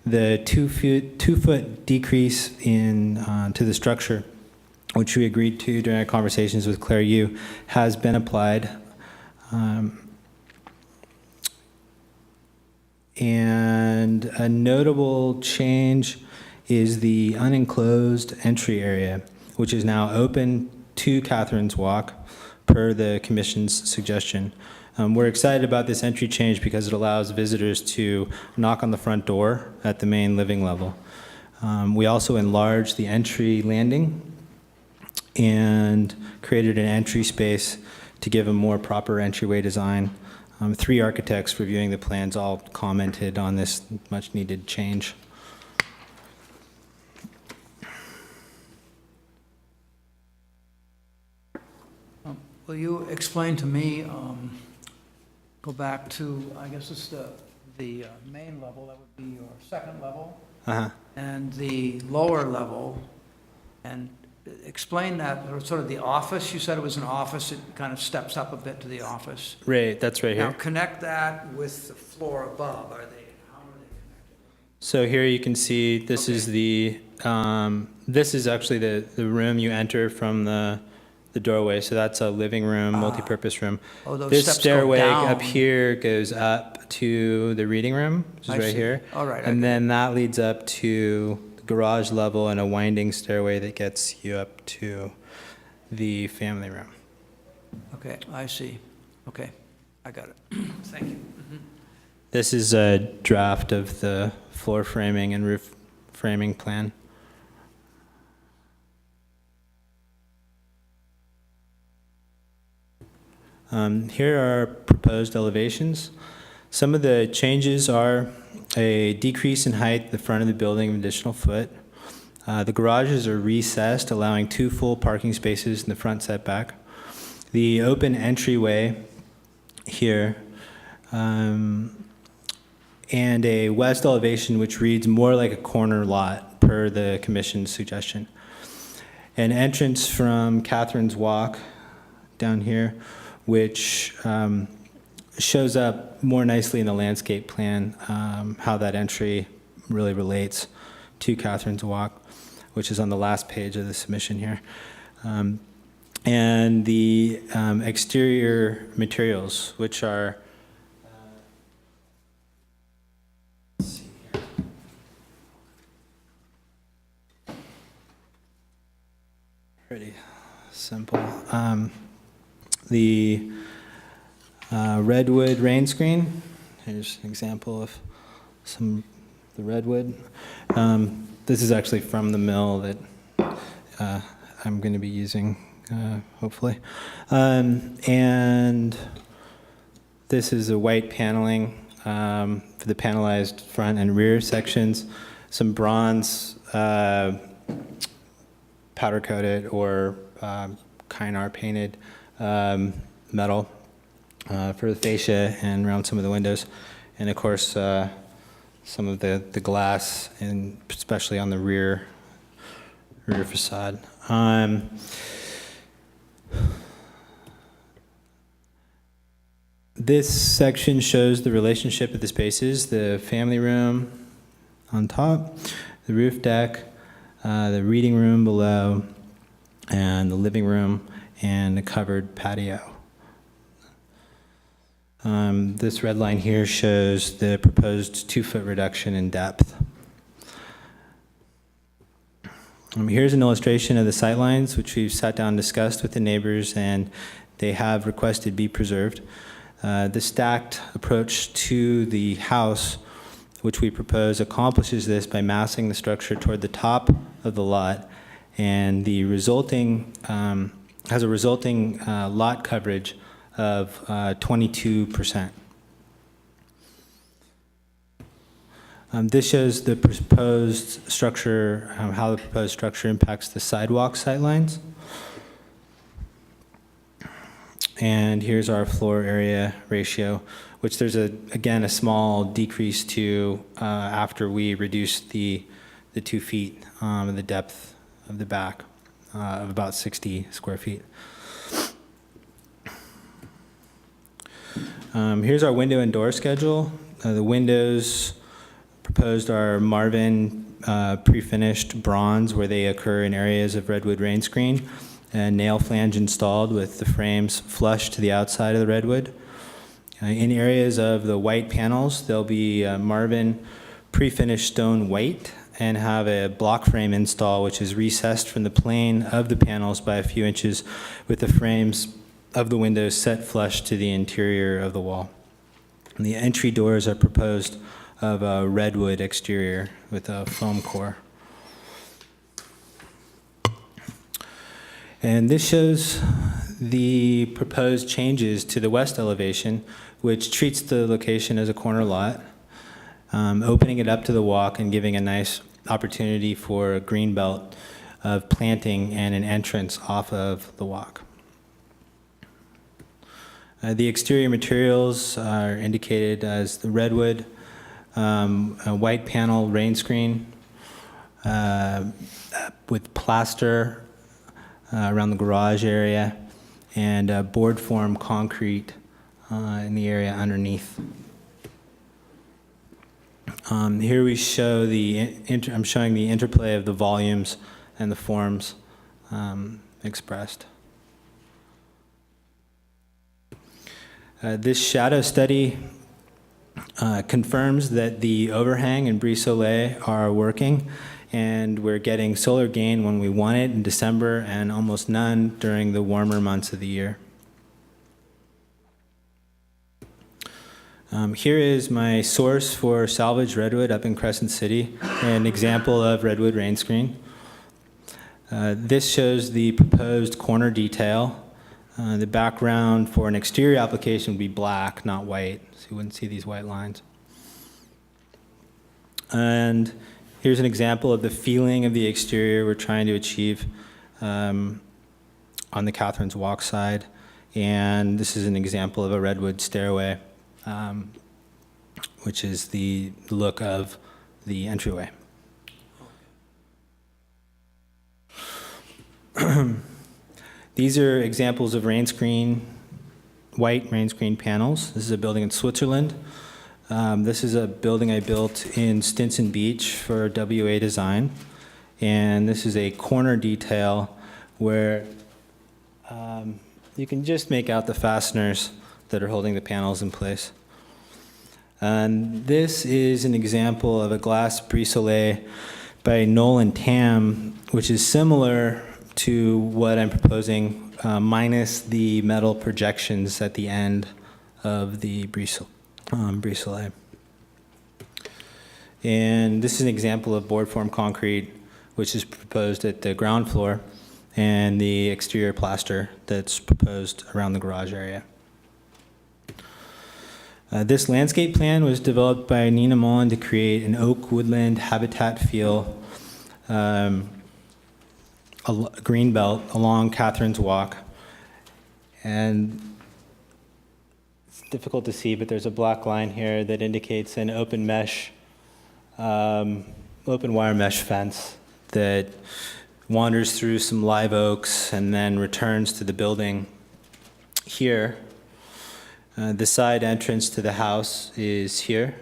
The 2-foot decrease to the structure, which we agreed to during our conversations with Claire Yu, has been applied. And a notable change is the unenclosed entry area, which is now open to Catherine's Walk per the Commission's suggestion. We're excited about this entry change because it allows visitors to knock on the front door at the main living level. We also enlarged the entry landing and created an entry space to give a more proper entryway design. 3 architects reviewing the plans all commented on this much needed change. Will you explain to me, go back to, I guess it's the main level, that would be your second level, and the lower level, and explain that, or sort of the office. You said it was an office. It kind of steps up a bit to the office. Right, that's right here. Now connect that with the floor above. How are they connected? So here you can see this is the, this is actually the room you enter from the doorway. So that's a living room, multi-purpose room. Oh, those this steps go stairway down. up here goes up to the reading room, which is I right see. here. All right. And then that leads up to the garage level and a winding stairway that gets you up to the family room. Okay, I see. Okay, I got it. Thank you. This is a draft of the floor framing and roof framing plan. Here are proposed elevations. Some of the changes are a decrease in height at the front of the building of an additional foot. The garages are recessed, allowing 2 full parking spaces in the front setback. The open entryway here, and a west elevation which reads more like a corner lot per the Commission's suggestion. An entrance from Catherine's Walk down here, which shows up more nicely in the landscape plan, how that entry really relates to Catherine's Walk, which is on the last page of the submission here. And the exterior materials, which are let's see here. Pretty simple. The redwood rain screen. Here's an example of the redwood. This is actually from the mill that I'm going to be using, hopefully. And this is a white paneling for the panelized front and rear sections. Some bronze powder coated or Kynar painted metal for the fascia and around some of the windows. And of course, some of the glass, and especially on the rear facade. This section shows the relationship of the spaces: the family room on top, the roof deck, the reading room below, and the living room, and the covered patio. This red line here shows the proposed 2-foot reduction in depth. Here's an illustration of the sight lines, which we've sat down and discussed with the neighbors, and they have requested be preserved. The stacked approach to the house, which we propose, accomplishes this by massing the structure toward the top of the lot, and the resulting has a resulting lot coverage of 22%. This shows the proposed structure, how the proposed structure impacts the sidewalk sightlines. And here's our floor area ratio, which there's again a small decrease to after we reduce the 2 feet in the depth of the back of about 60 square feet. Here's our window and door schedule. The windows proposed are Marvin pre-finished bronze, where they occur in areas of redwood rain screen, and nail flange installed with the frames flush to the outside of the redwood. In areas of the white panels, there'll be Marvin pre-finished stone white, and have a block frame install, which is recessed from the plane of the panels by a few inches, with the frames of the windows set flush to the interior of the wall. And the entry doors are proposed of a redwood exterior with a foam core. And this shows the proposed changes to the west elevation, which treats the location as a corner lot, opening it up to the walk and giving a nice opportunity for a green belt of planting and an entrance off of the walk. The exterior materials are indicated as the redwood, a white panel rain screen with plaster around the garage area, and board form concrete in the area underneath. Here we show I'm showing the interplay of the volumes and the forms expressed. This shadow study confirms that the overhang and brise soleil are working, and we're getting solar gain when we want it in December and almost none during the warmer months of the year. Here is my source for salvage redwood up in Crescent City, an example of redwood rain screen. This shows the proposed corner detail. The background for an exterior application would be black, not white, so you wouldn't see these white lines. And here's an example of the feeling of the exterior we're trying to achieve on the Catherine's Walk side. And this is an example of a redwood stairway, which is the look of the entryway. These are examples of rain screen, white rain screen panels. This is a building in Switzerland. This is a building I built in Stinson Beach for WA Design. And this is a corner detail where you can just make out the fasteners that are holding the panels in place. And this is an example of a glass brise soleil by Nolan Tam, which is similar to what I'm proposing, minus the metal projections at the end of the brise soleil. And this is an example of board form concrete, which is proposed at the ground floor, and the exterior plaster that's proposed around the garage area. This landscape plan was developed by Nina Mullen to create an oak woodland habitat feel, a green belt along Catherine's Walk. And it's difficult to see, but there's a black line here that indicates an open mesh, open wire mesh fence that wanders through some live oaks and then returns to the building here. The side entrance to the house is here.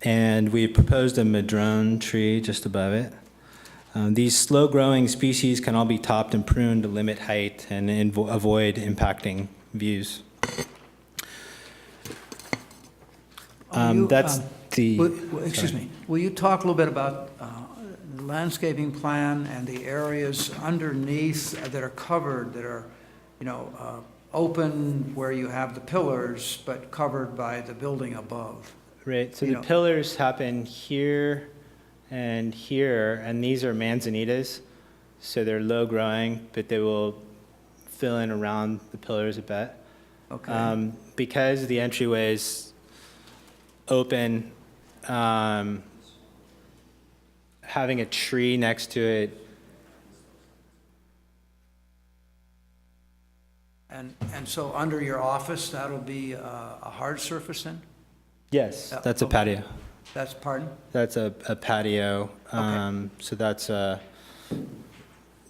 And we proposed a madrone tree just above it. These slow-growing species can all be topped and pruned to limit height and avoid impacting views. That's Excuse me. Will you talk a little bit about the landscaping plan and the areas underneath that are covered, that are, open where you have the pillars, but covered by the building above? Right, so the pillars happen here and here, and these are manzanitas, so they're low-growing, but they will fill in around the pillars a bit. Okay. Because the entryway is open, having a tree next to it. And so under your office, that'll be a hard surface then? Yes, that's a patio. That's, pardon? That's a patio. Okay. So that's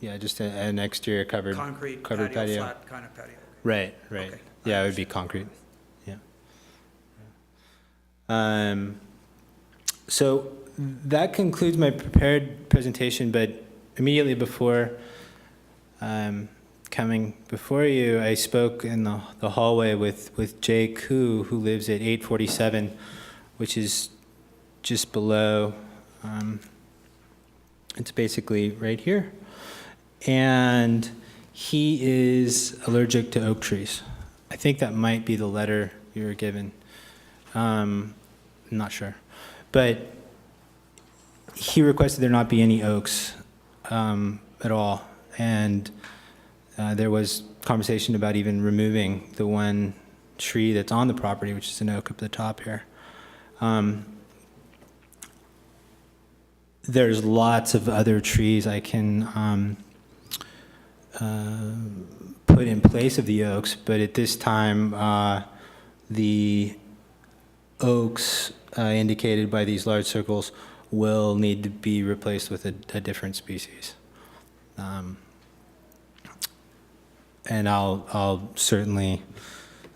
just an exterior covered Concrete patio, flat kind of patio. Right. Okay. Yeah, it would be concrete. Yeah. So that concludes my prepared presentation, but immediately before coming before you, I spoke in the hallway with Jay Koo, who lives at 847, which is just below, it's basically right here. And he is allergic to oak trees. I think that might be the letter you were given. I'm not sure. But he requested there not be any oaks at all. And there was conversation about even removing the one tree that's on the property, which is an oak up the top here. There's lots of other trees I can put in place of the oaks, but at this time, the oaks indicated by these large circles will need to be replaced with a different species. And I'll certainly.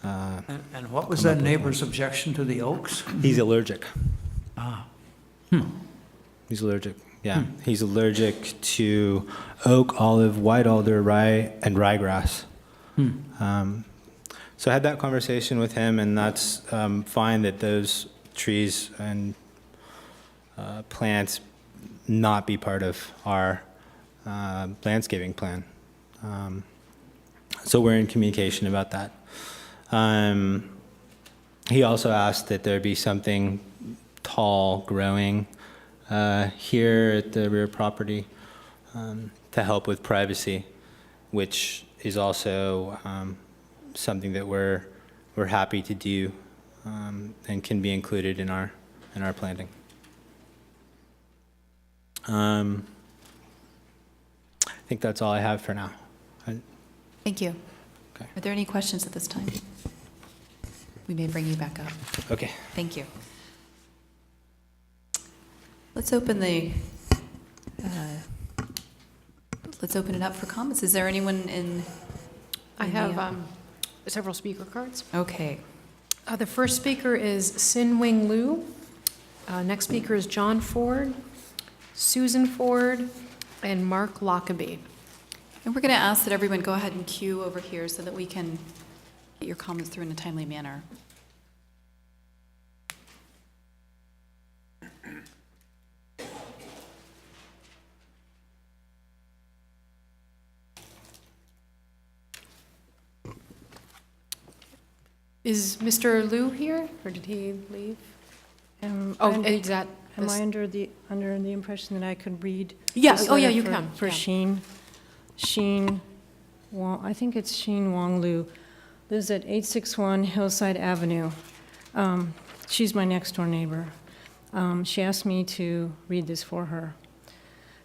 And what was that neighbor's objection to the oaks? He's allergic. Ah. He's allergic. Yeah, he's allergic to oak, olive, white alder, rye, and ryegrass. So I had that conversation with him, and that's fine that those trees and plants not be part of our landscaping plan. So we're in communication about that. He also asked that there be something tall growing here at the rear property to help with privacy, which is also something that we're happy to do and can be included in our planting. I think that's all I have for now. Thank you. Okay. Are there any questions at this time? We may bring you back up. Okay. Thank you. Let's open it up for comments. Is there anyone in? I have several speaker cards. Okay. The first speaker is Sin Wing Liu. Next speaker is John Ford, Susan Ford, and Mark Lockaby. And we're going to ask that everyone go ahead and queue over here so that we can get your comments through in a timely manner. Is Mr. Liu here, or did he leave? Am Am I under the impression that I could read? Yeah, this oh, yeah, letter you for- can, For yeah. Sheen Wong, I think it's Sheen Wong Lu, lives at 861 Hillside Avenue. She's my next door neighbor. She asked me to read this for her.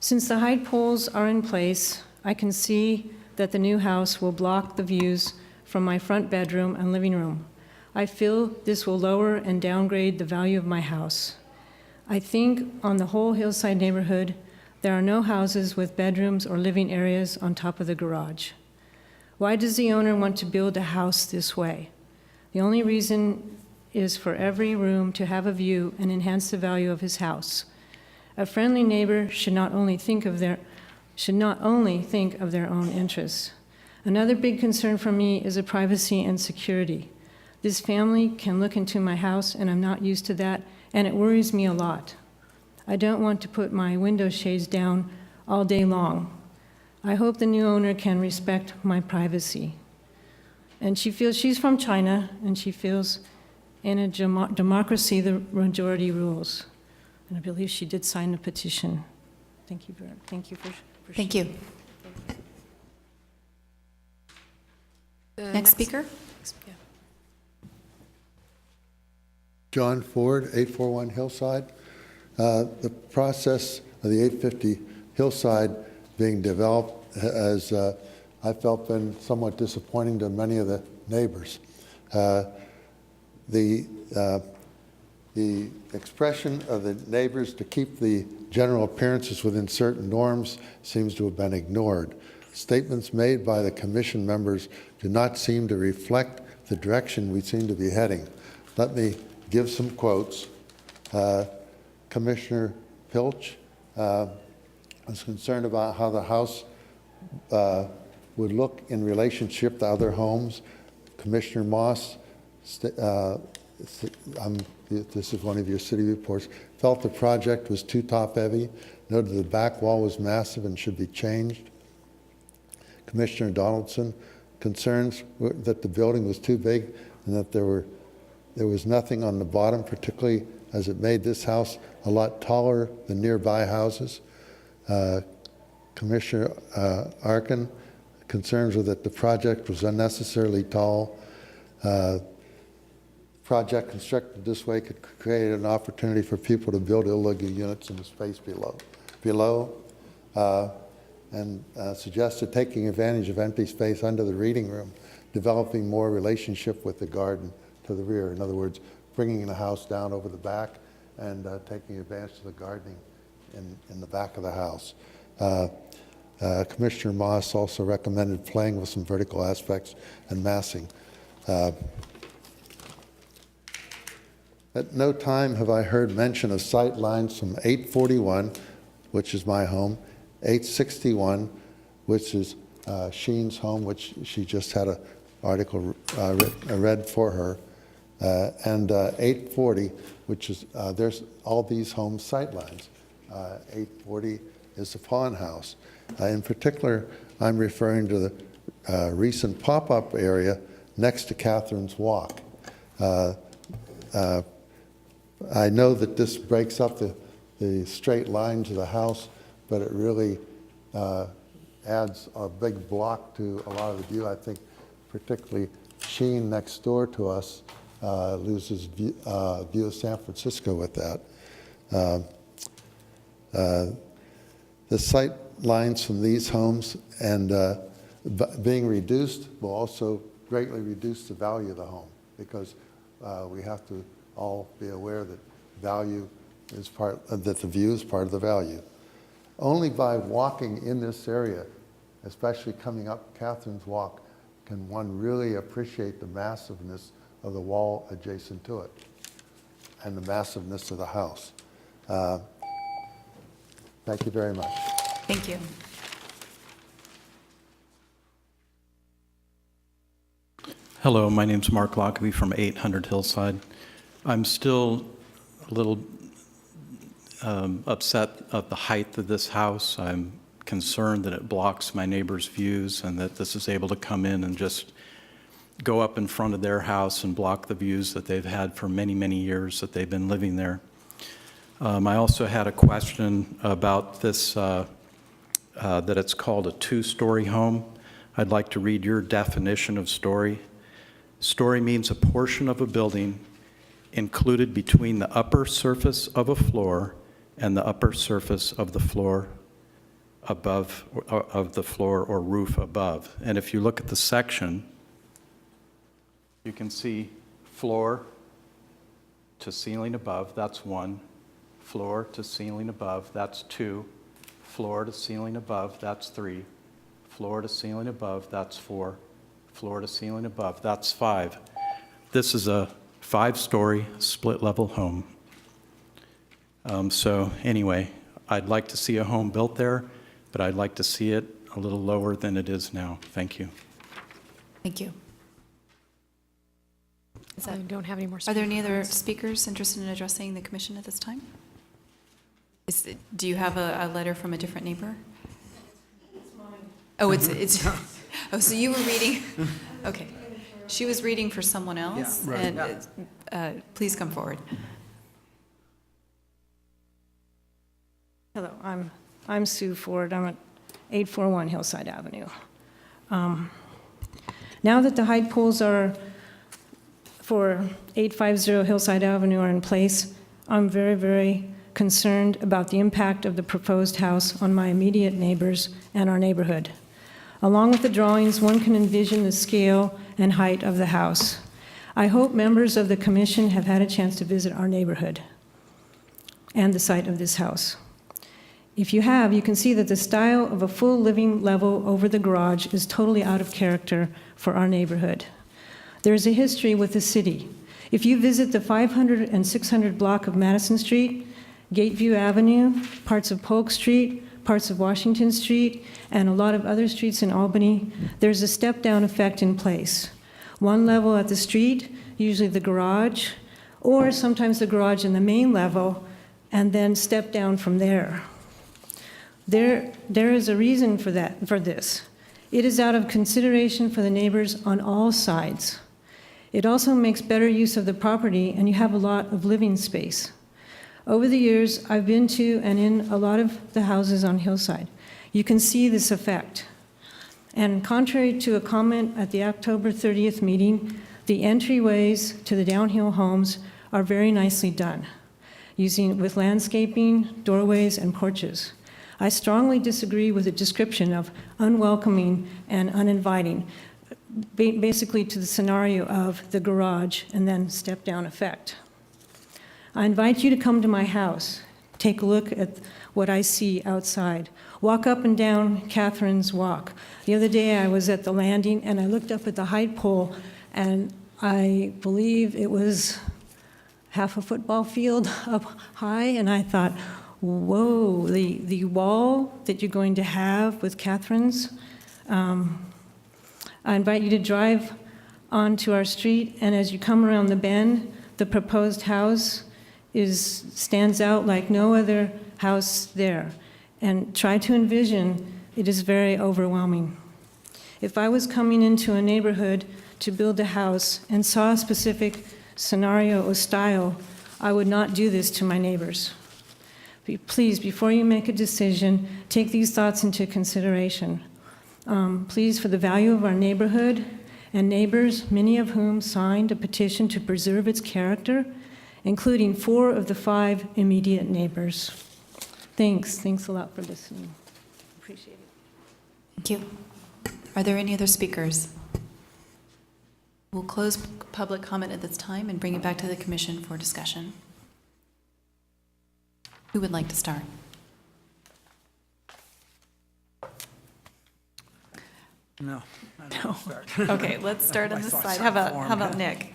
Since the height poles are in place, I can see that the new house will block the views from my front bedroom and living room. I feel this will lower and downgrade the value of my house. I think on the whole Hillside neighborhood, there are no houses with bedrooms or living areas on top of the garage. Why does the owner want to build a house this way? The only reason is for every room to have a view and enhance the value of his house. A friendly neighbor should not only think of their own interests. Another big concern for me is the privacy and security. This family can look into my house, and I'm not used to that, and it worries me a lot. I don't want to put my window shades down all day long. I hope the new owner can respect my privacy. And she feels she's from China, and she feels in a democracy the majority rules. And I believe she did sign the petition. Thank you for Thank you. Next speaker? John Ford, 841 Hillside. The process of the 850 Hillside being developed has, I felt, been somewhat disappointing to many of the neighbors. The expression of the neighbors to keep the general appearances within certain norms seems to have been ignored. Statements made by the commission members do not seem to reflect the direction we seem to be heading. Let me give some quotes. Commissioner Pilch was concerned about how the house would look in relationship to other homes. Commissioner Moss, this is one of your city reports, felt the project was too top-heavy, noted the back wall was massive and should be changed. Commissioner Donaldson, concerns that the building was too big and that there was nothing on the bottom, particularly as it made this house a lot taller than nearby houses. Commissioner Arkin, concerns were that the project was unnecessarily tall. Project constructed this way could create an opportunity for people to build illegal units in the space below. And suggested taking advantage of empty space under the reading room, developing more relationship with the garden to the rear. In other words, bringing the house down over the back and taking advantage of the gardening in the back of the house. Commissioner Moss also recommended playing with some vertical aspects and massing. At no time have I heard mention of sight lines from 841, which is my home, 861, which is Sheen's home, which she just had an article read for her, and 840, which is, there's all these home sight lines. 840 is the Fawn House. In particular, I'm referring to the recent pop-up area next to Catherine's Walk. I know that this breaks up the straight lines of the house, but it really adds a big block to a lot of the view. I think particularly Sheen next door to us loses view of San Francisco with that. The sight lines from these homes and being reduced will also greatly reduce the value of the home, because we have to all be aware that value is that the view is part of the value. Only by walking in this area, especially coming up Catherine's Walk, can one really appreciate the massiveness of the wall adjacent to it and the massiveness of the house. Thank you very much. Thank you. Hello, my name's Mark Lockaby from 800 Hillside. I'm still a little upset at the height of this house. I'm concerned that it blocks my neighbor's views and that this is able to come in and just go up in front of their house and block the views that they've had for many, many years that they've been living there. I also had a question about this, that it's called a two-story home. I'd like to read your definition of story. Story means a portion of a building included between the upper surface of a floor and the upper surface of the floor above, of the floor or roof above. And if you look at the section, you can see floor to ceiling above, that's 1. Floor to ceiling above, that's 2. Floor to ceiling above, that's 3. Floor to ceiling above, that's 4. Floor to ceiling above, that's 5. This is a 5-story split-level home. So anyway, I'd like to see a home built there, but I'd like to see it a little lower than it is now. Thank you. Thank you. I don't have any more. Are there any other speakers interested in addressing the commission at this time? Do you have a letter from a different neighbor? Oh, it's oh, so you were reading, okay. She was reading for someone else? Yeah, right. And please come forward. Hello, I'm Sue Ford. I'm at 841 Hillside Avenue. Now that the height pools are for 850 Hillside Avenue are in place, I'm very, very concerned about the impact of the proposed house on my immediate neighbors and our neighborhood. Along with the drawings, one can envision the scale and height of the house. I hope members of the commission have had a chance to visit our neighborhood and the site of this house. If you have, you can see that the style of a full living level over the garage is totally out of character for our neighborhood. There is a history with the city. If you visit the 500 and 600 block of Madison Street, Gateview Avenue, parts of Polk Street, parts of Washington Street, and a lot of other streets in Albany, there's a step-down effect in place. One level at the street, usually the garage, or sometimes the garage in the main level, and then step down from there. There is a reason for this. It is out of consideration for the neighbors on all sides. It also makes better use of the property, and you have a lot of living space. Over the years, I've been to and in a lot of the houses on Hillside. You can see this effect. And contrary to a comment at the October 30th meeting, the entryways to the downhill homes are very nicely done, with landscaping, doorways, and porches. I strongly disagree with the description of unwelcoming and uninviting, basically to the scenario of the garage and then step-down effect. I invite you to come to my house, take a look at what I see outside. Walk up and down Catherine's Walk. The other day I was at the landing and I looked up at the height pole and I believe it was half a football field up high, and I thought, whoa, the wall that you're going to have with Catherine's. I invite you to drive onto our street, and as you come around the bend, the proposed house stands out like no other house there. And try to envision, it is very overwhelming. If I was coming into a neighborhood to build a house and saw a specific scenario or style, I would not do this to my neighbors. Please, before you make a decision, take these thoughts into consideration. Please, for the value of our neighborhood and neighbors, many of whom signed a petition to preserve its character, including 4 of the 5 immediate neighbors. Thanks a lot for listening. Appreciate it. Thank you. Are there any other speakers? We'll close public comment at this time and bring it back to the commission for discussion. Who would like to start? No. No. Okay, let's start on this side. How about Nick?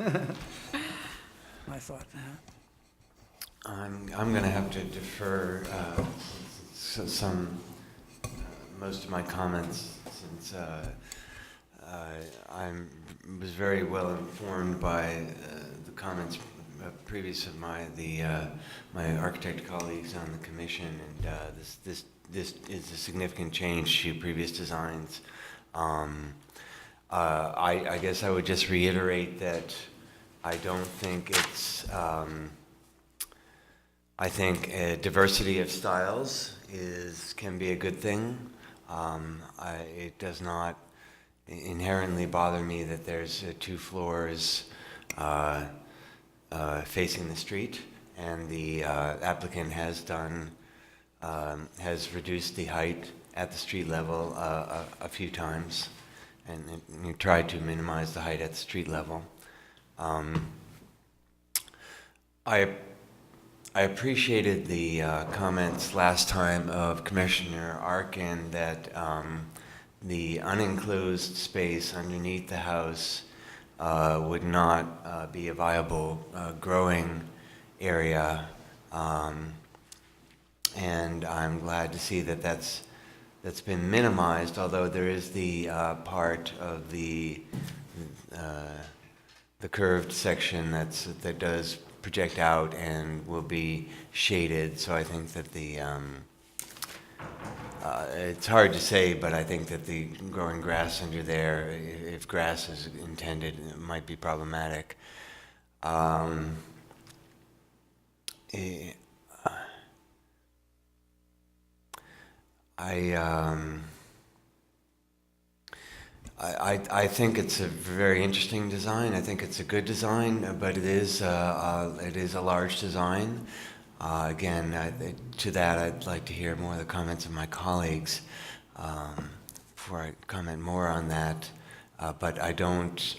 I thought that. I'm going to have to defer most of my comments since I was very well informed by the comments previous of my architect colleagues on the commission, and this is a significant change to previous designs. I guess I would just reiterate that I don't think it's I think diversity of styles can be a good thing. It does not inherently bother me that there's 2 floors facing the street, and the applicant has reduced the height at the street level a few times, and tried to minimize the height at the street level. I appreciated the comments last time of Commissioner Arkin that the unenclosed space underneath the house would not be a viable growing area, and I'm glad to see that that's been minimized, although there is the part of the curved section that does project out and will be shaded. So I think that it's hard to say, but I think that the growing grass under there, if grass is intended, it might be problematic. I think it's a very interesting design. I think it's a good design, but it is a large design. Again, to that, I'd like to hear more of the comments of my colleagues before I comment more on that. But I don't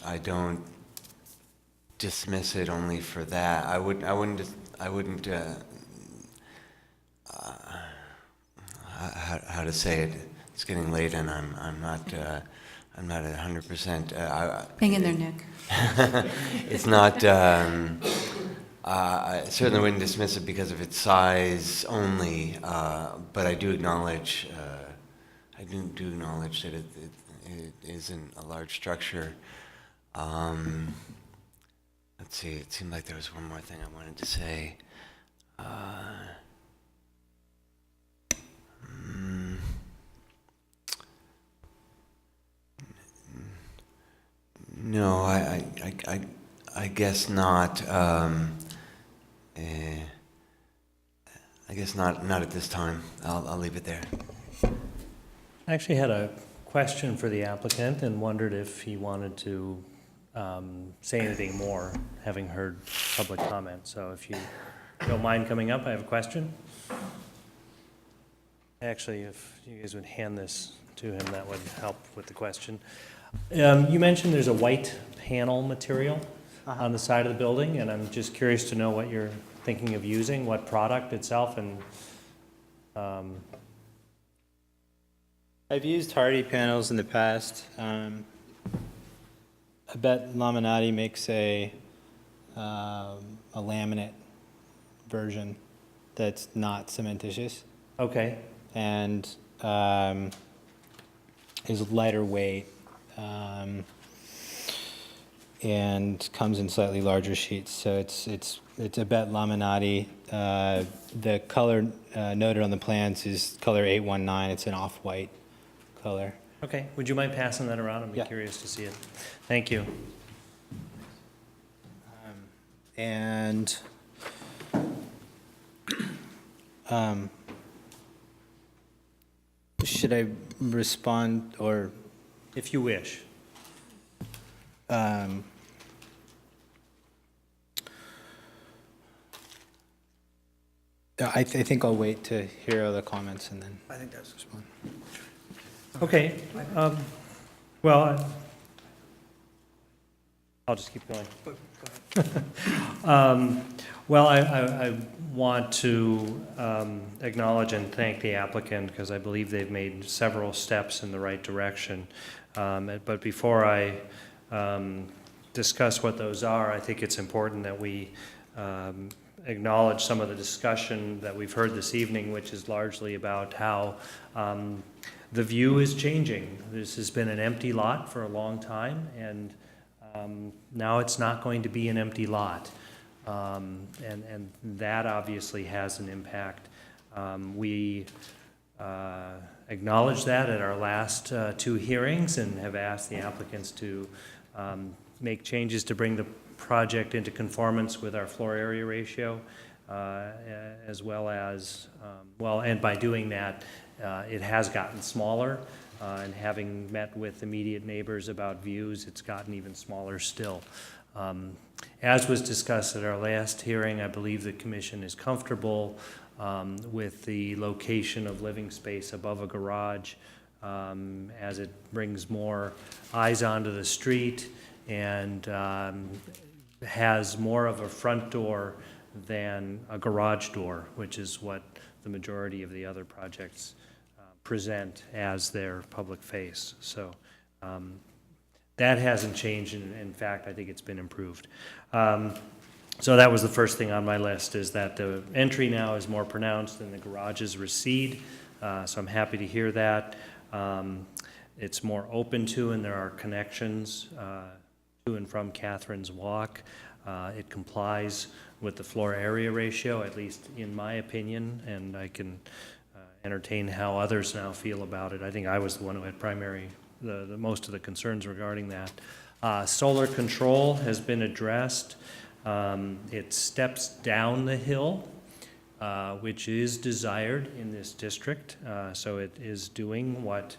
dismiss it only for that. I wouldn't. How to say it? It's getting late, and I'm not 100%. Hang in there, Nick. It's not. I certainly wouldn't dismiss it because of its size only, but I do acknowledge. I do acknowledge that it isn't a large structure. Let's see. It seemed like there was one more thing I wanted to say. No, I guess not. I guess not at this time. I'll leave it there. I actually had a question for the applicant and wondered if he wanted to say anything more, having heard public comment. So if you don't mind coming up, I have a question. Actually, if you guys would hand this to him, that would help with the question. You mentioned there's a white panel material on the side of the building, and I'm just curious to know what you're thinking of using, what product itself, and I've used Hardy panels in the past. I bet Laminati makes a laminate version that's not cementitious. Okay. And is lighter weight. And comes in slightly larger sheets, so it's a bet Laminati. The color noted on the plans is color 819. It's an off-white color. okay. Would you mind passing that around? I'd be curious to see it. Thank you. And should I respond, or if you wish? I think I'll wait to hear other comments and then. I think that's this one. Okay. Well, I'll just keep going. Well, I want to acknowledge and thank the applicant because I believe they've made several steps in the right direction. But before I discuss what those are, I think it's important that we acknowledge some of the discussion that we've heard this evening, which is largely about how the view is changing. This has been an empty lot for a long time, and now it's not going to be an empty lot. And that obviously has an impact. We acknowledged that at our last 2 hearings and have asked the applicants to make changes to bring the project into conformance with our floor area ratio. as well as, well, and by doing that, it has gotten smaller, and having met with immediate neighbors about views, it's gotten even smaller still. As was discussed at our last hearing, I believe the commission is comfortable with the location of living space above a garage, as it brings more eyes onto the street and has more of a front door than a garage door, which is what the majority of the other projects present as their public face. So that hasn't changed. In fact, I think it's been improved. So that was the first thing on my list, is that the entry now is more pronounced and the garages recede. So I'm happy to hear that. It's more open to, and there are connections to and from Catherine's Walk. It complies with the floor area ratio, at least in my opinion, and I can entertain how others now feel about it. I think I was the one who had the most of the concerns regarding that. Solar control has been addressed. It steps down the hill, which is desired in this district. So it is doing what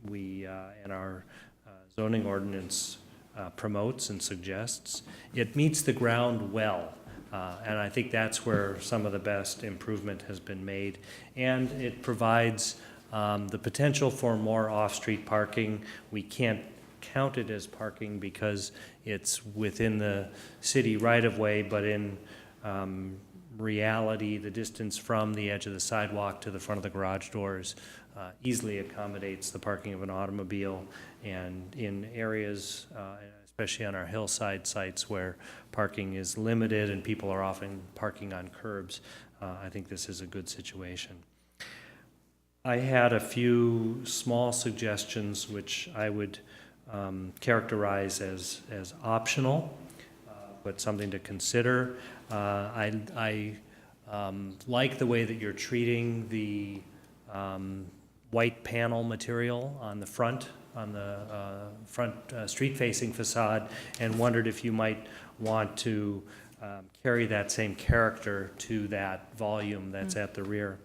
we in our zoning ordinance promotes and suggests. It meets the ground well, and I think that's where some of the best improvement has been made. And it provides the potential for more off-street parking. We can't count it as parking because it's within the city right-of-way, but in reality, the distance from the edge of the sidewalk to the front of the garage doors easily accommodates the parking of an automobile. And in areas, especially on our hillside sites where parking is limited and people are often parking on curbs, I think this is a good situation. I had a few small suggestions which I would characterize as optional, but something to consider. I like the way that you're treating the white panel material on the front street-facing facade, and wondered if you might want to carry that same character to that volume that's at the rear.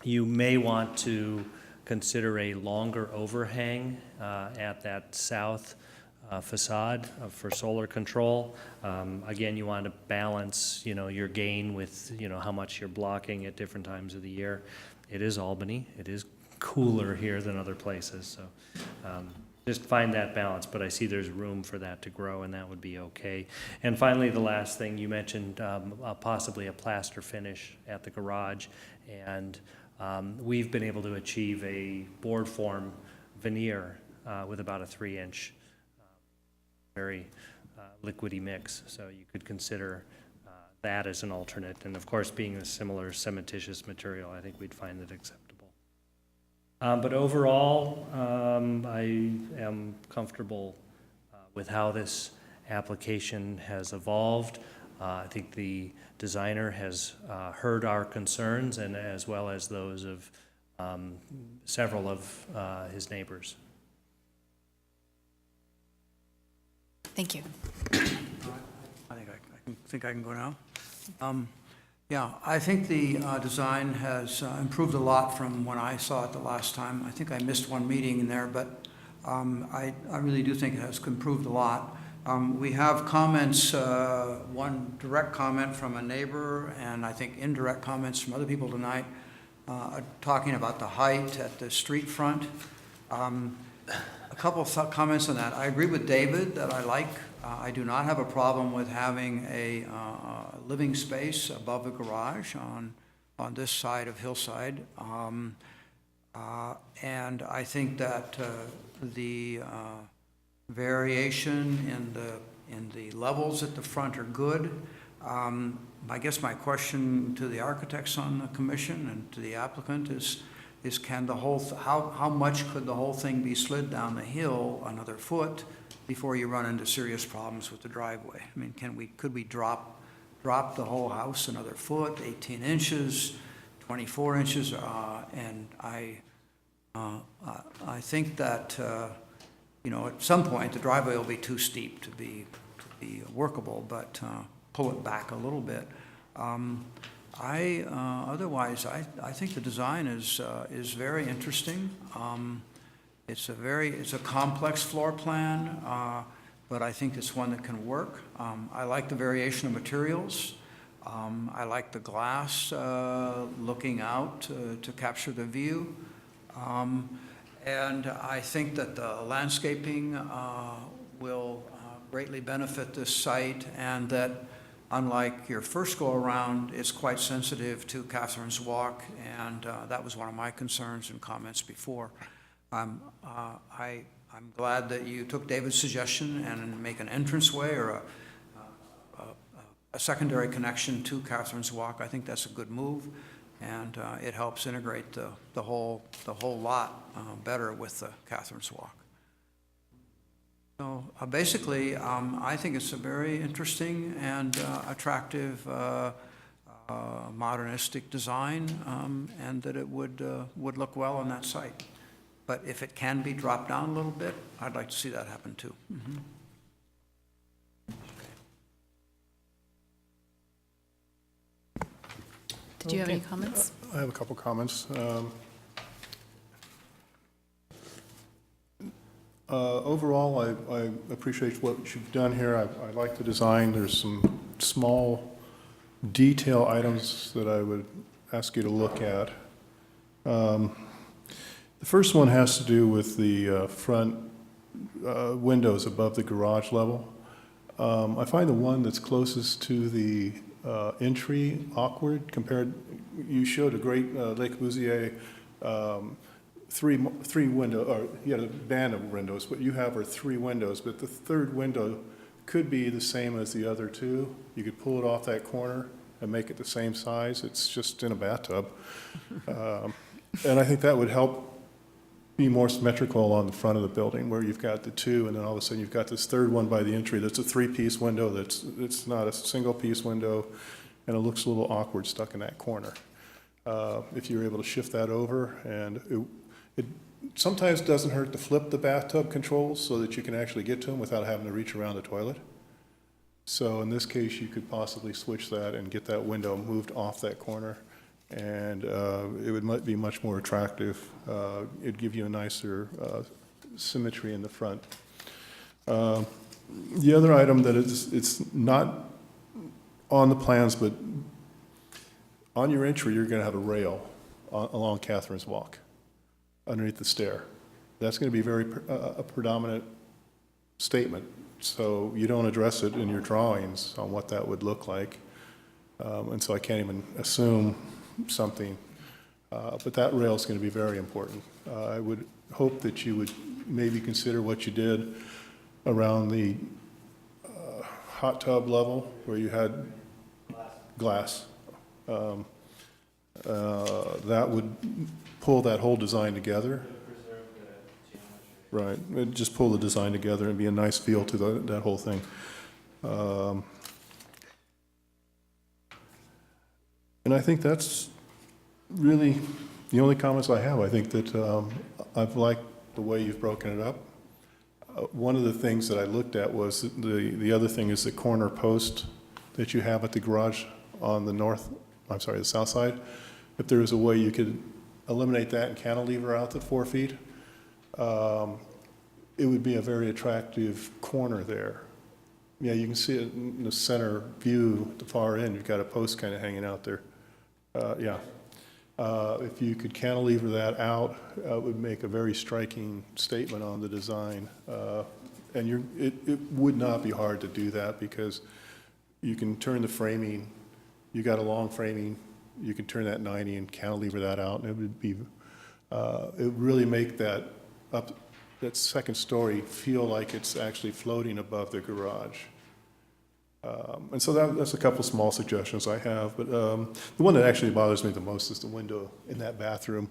You may want to consider a longer overhang at that south facade for solar control. Again, you want to balance, your gain with, how much you're blocking at different times of the year. It is Albany. It is cooler here than other places, so just find that balance. But I see there's room for that to grow, and that would be okay. And finally, the last thing you mentioned, possibly a plaster finish at the garage, and we've been able to achieve a board form veneer with about a 3-inch very liquidy mix, so you could consider that as an alternate. And of course, being a similar cementitious material, I think we'd find it acceptable. But overall, I am comfortable with how this application has evolved. I think the designer has heard our concerns, and as well as those of several of his neighbors. Thank you. I think I can go now. Yeah, I think the design has improved a lot from when I saw it the last time. I think I missed one meeting in there, but I really do think it has improved a lot. We have comments, one direct comment from a neighbor, and I think indirect comments from other people tonight, talking about the height at the street front. A couple of comments on that. I agree with David that I do not have a problem with having a living space above the garage on this side of Hillside. And I think that the variation in the levels at the front are good. I guess my question to the architects on the commission and to the applicant is can the whole, how much could the whole thing be slid down the hill another foot before you run into serious problems with the driveway? I mean, could we drop the whole house another foot, 18 inches, 24 inches? And I think that, at some point the driveway will be too steep to be workable, but pull it back a little bit. Otherwise, I think the design is very interesting. It's a complex floor plan, but I think it's one that can work. I like the variation of materials. I like the glass looking out to capture the view. And I think that the landscaping will greatly benefit this site, and that unlike your first go-around, it's quite sensitive to Catherine's Walk, and that was one of my concerns and comments before. I'm glad that you took David's suggestion and make an entranceway or a secondary connection to Catherine's Walk. I think that's a good move, and it helps integrate the whole lot better with the Catherine's Walk. So basically, I think it's a very interesting and attractive modernistic design, and that it would look well on that site. But if it can be dropped down a little bit, I'd like to see that happen too. Mm-hmm. Did you have any comments? I have a couple comments. Overall, I appreciate what you've done here. I like the design. There's some small detail items that I would ask you to look at. The first one has to do with the front windows above the garage level. I find the one that's closest to the entry awkward compared. You showed a great Le Corbusier three window, or you had a band of windows. What you have are 3 windows, but the third window could be the same as the other 2. You could pull it off that corner and make it the same size. It's just in a bathtub. And I think that would help be more symmetrical on the front of the building, where you've got the 2, and then all of a sudden you've got this third one by the entry that's a 3-piece window it's not a single-piece window, and it looks a little awkward stuck in that corner. If you're able to shift that over, and it sometimes doesn't hurt to flip the bathtub controls so that you can actually get to them without having to reach around the toilet. So in this case, you could possibly switch that and get that window moved off that corner, and it would be much more attractive. It'd give you a nicer symmetry in the front. The other item that it's not on the plans, but on your entry, you're going to have a rail along Catherine's Walk underneath the stair. That's going to be a predominant statement, so you don't address it in your drawings on what that would look like, and so I can't even assume something, but that rail is going to be very important. I would hope that you would maybe consider what you did around the hot tub level where you had glass. That would pull that whole design together. Right, it'd just pull the design together and be a nice feel to that whole thing. And I think that's really the only comments I have. I think that I've liked the way you've broken it up. One of the things that I looked at was the other thing is the corner post that you have at the garage on the south side. If there was a way you could eliminate that and cantilever out the 4 feet, it would be a very attractive corner there. Yeah, you can see it in the center view at the far end. You've got a post kind of hanging out there. If you could cantilever that out, it would make a very striking statement on the design. And it would not be hard to do that because you can turn the framing. You got a long framing. You can turn that 90 and cantilever that out, and it would really make that second story feel like it's actually floating above the garage. And so that's a couple small suggestions I have, but the one that actually bothers me the most is the window in that bathroom.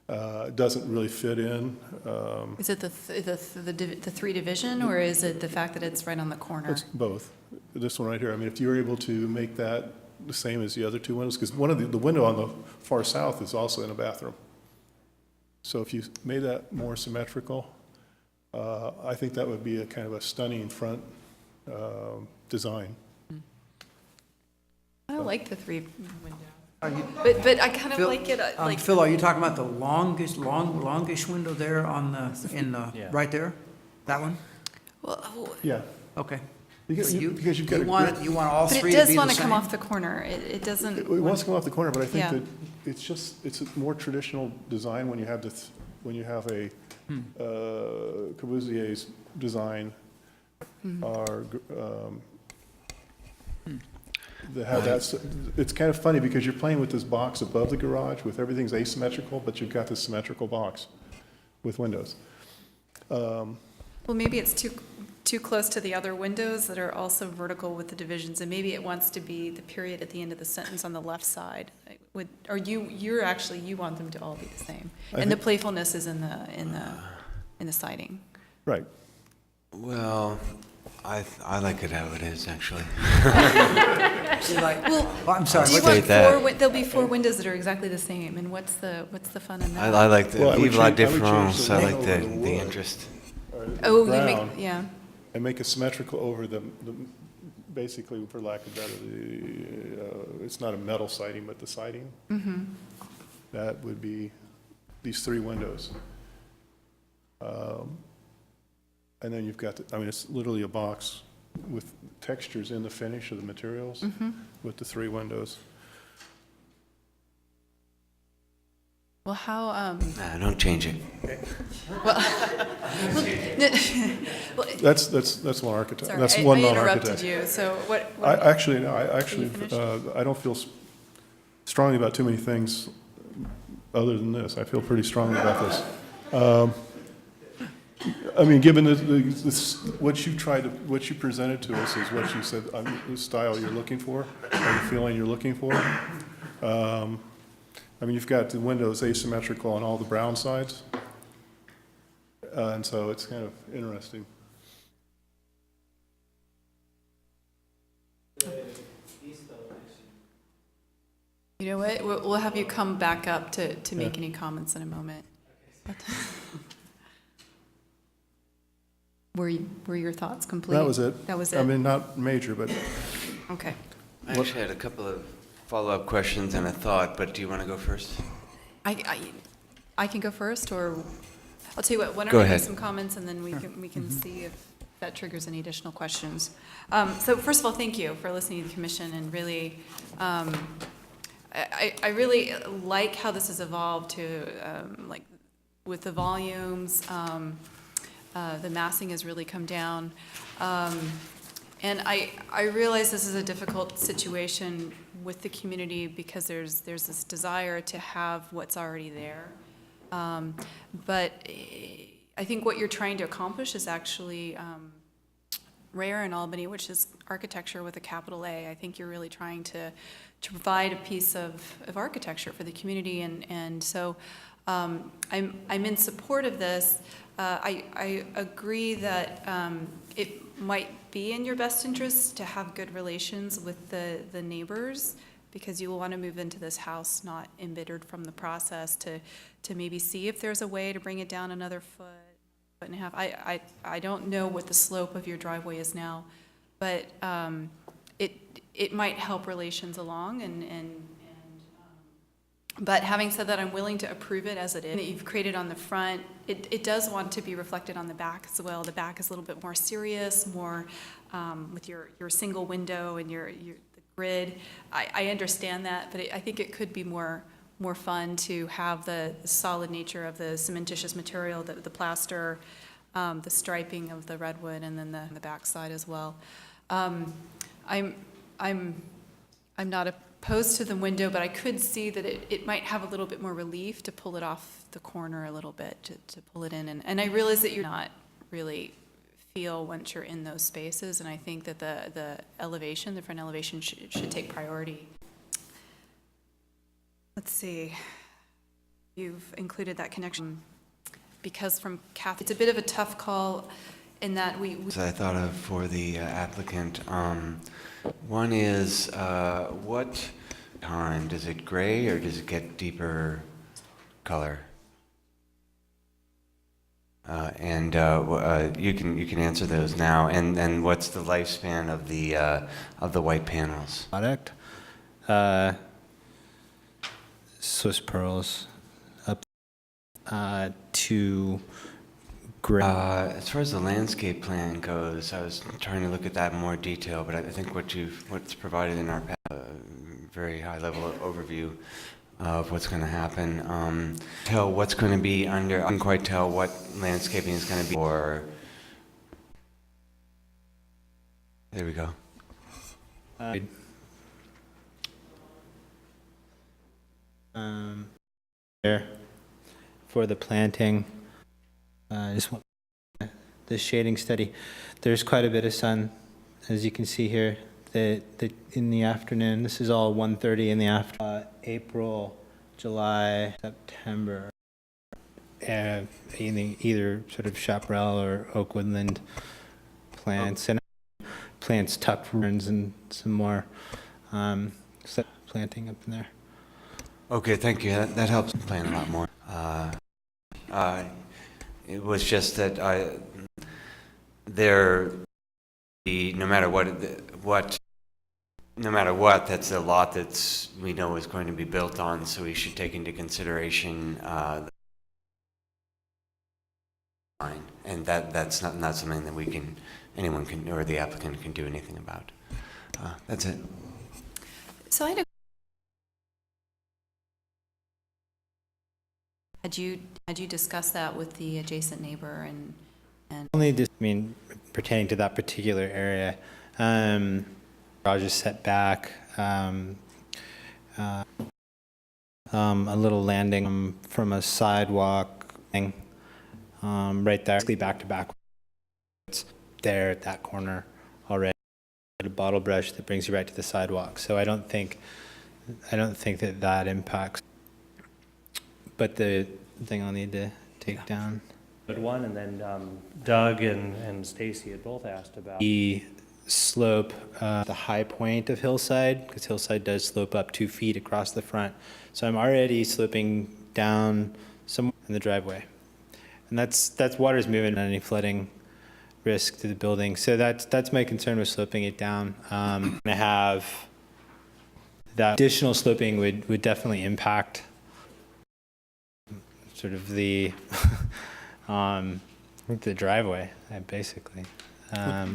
It doesn't really fit in. Is it the 3 division, or is it the fact that it's right on the corner? It's both. This one right here. I mean, if you're able to make that the same as the other 2 windows, because one of the window on the far south is also in a bathroom. So if you made that more symmetrical, I think that would be a kind of a stunning front design. I like the 3 window. But I kind of like it, like. Phil, are you talking about the longish window there on Yeah. right there? That one? Well, Yeah. Okay. Because So because you've got you want all but three it to does be the want to come same? off the corner. It doesn't. It wants to come off the corner, but I think Yeah. that it's a more traditional design when you have a Corbusier's design or that have that. It's kind of funny because you're playing with this box above the garage with everything's asymmetrical, but you've got this symmetrical box with windows. Well, maybe it's too close to the other windows that are also vertical with the divisions, and maybe it wants to be the period at the end of the sentence on the left side. Or you want them to all be the same, and the playfulness is in the siding. Right. Well, I like it how it is, actually. I'm sorry. Do you State want that. there'll be 4 windows that are exactly the same, and what's the fun in that? I like the Well, I would vive la change- I would change différence. the I one like over the the wood. interest. Oh, you brown. make, yeah. And make it symmetrical over the basically, for lack of better, it's not a metal siding, but the siding. Mm-hmm. That would be these 3 windows. And then you've got, it's literally a box with textures in the finish of the materials with the 3 windows. Well, how, Nah, don't change it. well, That's one architect. sorry, That's I one interrupted non-architect. you, so what? I actually finish? I don't feel strongly about too many things other than this. I feel pretty strongly about this. Given what you presented to us is what you said, the style you're looking for, or the feeling you're looking for. You've got the windows asymmetrical on all the brown sides, and so it's kind of interesting. You know what, we'll have you come back up to make any comments in a moment. Were your thoughts complete? That was it. That was it? Not major, but. Okay. I actually had a couple of follow-up questions and a thought, but do you want to go first? I can go first, or I'll tell you what. Why don't Go I ahead. make some comments, and then we can see if that triggers any additional questions. So first of all, thank you for listening to the commission, and really, I really like how this has evolved to like with the volumes. The massing has really come down. And I realize this is a difficult situation with the community because there's this desire to have what's already there. But I think what you're trying to accomplish is actually rare in Albany, which is architecture with a capital A. I think you're really trying to provide a piece of architecture for the community. And so I'm in support of this. I agree that it might be in your best interest to have good relations with the neighbors, because you will want to move into this house not embittered from the process, to maybe see if there's a way to bring it down another foot and a half. I don't know what the slope of your driveway is now, but it might help relations along, but having said that, I'm willing to approve it as it is. That you've created on the front, it does want to be reflected on the back as well. The back is a little bit more serious, more with your single window and the grid. I understand that, but I think it could be more fun to have the solid nature of the cementitious material, the plaster, the striping of the redwood, and then the back side as well. I'm not opposed to the window, but I could see that it might have a little bit more relief to pull it off the corner a little bit, to pull it in. And I realize that you're not really feel once you're in those spaces, and I think that the front elevation should take priority. Let's see. You've included that connection because from Kathy, it's a bit of a tough call in that we As I thought of for the applicant, one is what time? Does it gray or does it get deeper color? You can answer those now. And what's the lifespan of the white panels? Product. Swiss pearls up to as far as the landscape plan goes, I was trying to look at that in more detail, but I think what's provided in our very high-level overview of what's going to happen. Tell what's going to be under. I can't quite tell what landscaping is going to be. Or there we go. There for the planting. Just want the shading study. There's quite a bit of sun, as you can see here. In the afternoon. This is all 1:30 in the afternoon. April, July, September. Either sort of chaparral or oak woodland plants, and plants tuck ferns and some more planting up in there. Okay, thank you. That helps plan a lot more. It was just that no matter what, that's a lot that's we know is going to be built on. So we should take into consideration and that's not something that anyone can or the applicant can do anything about. That's it. So I had you discussed that with the adjacent neighbor and only just pertaining to that particular area. Garage is set back. A little landing from a sidewalk thing, right there, basically back to back. It's there at that corner already. A bottle brush that brings you right to the sidewalk. So I don't think that impacts. But the thing I'll need to take down. Good one, and then Doug and Stacy had both asked about the slope, the high point of Hillside, because Hillside does slope up 2 feet across the front. So I'm already sloping down somewhere in the driveway, and that's water's moving, any flooding risk to the building. So that's my concern with sloping it down. I have that additional sloping would definitely impact sort of the the driveway, basically.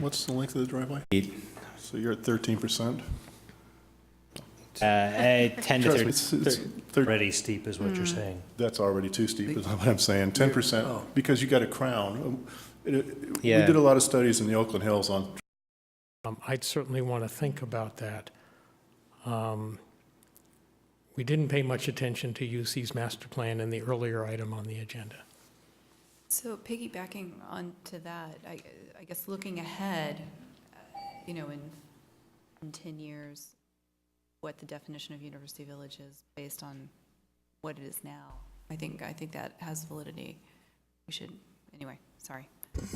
What's the length of the driveway? 8. So you're at 13%? 10 to 30. It's already steep is what you're saying. That's already too steep is what I'm saying. 10%, because you got a crown. We Yeah. did a lot of studies in the Oakland Hills on. I'd certainly want to think about that. We didn't pay much attention to UC's master plan in the earlier item on the agenda. So piggybacking onto that, I guess looking ahead, in 10 years, what the definition of University Village is based on what it is now. I think that has validity. We should, anyway, sorry.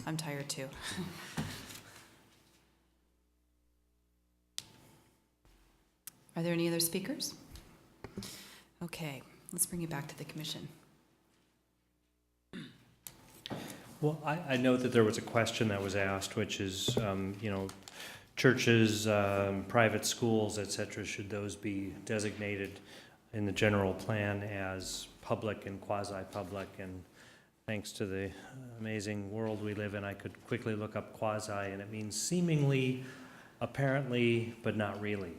I'm tired too. Are there any other speakers? Okay, let's bring it back to the commission. Well, I know that there was a question that was asked, which is, churches, private schools, et cetera, should those be designated in the general plan as public and quasi-public? And thanks to the amazing world we live in, I could quickly look up quasi, and it means seemingly, apparently, but not really,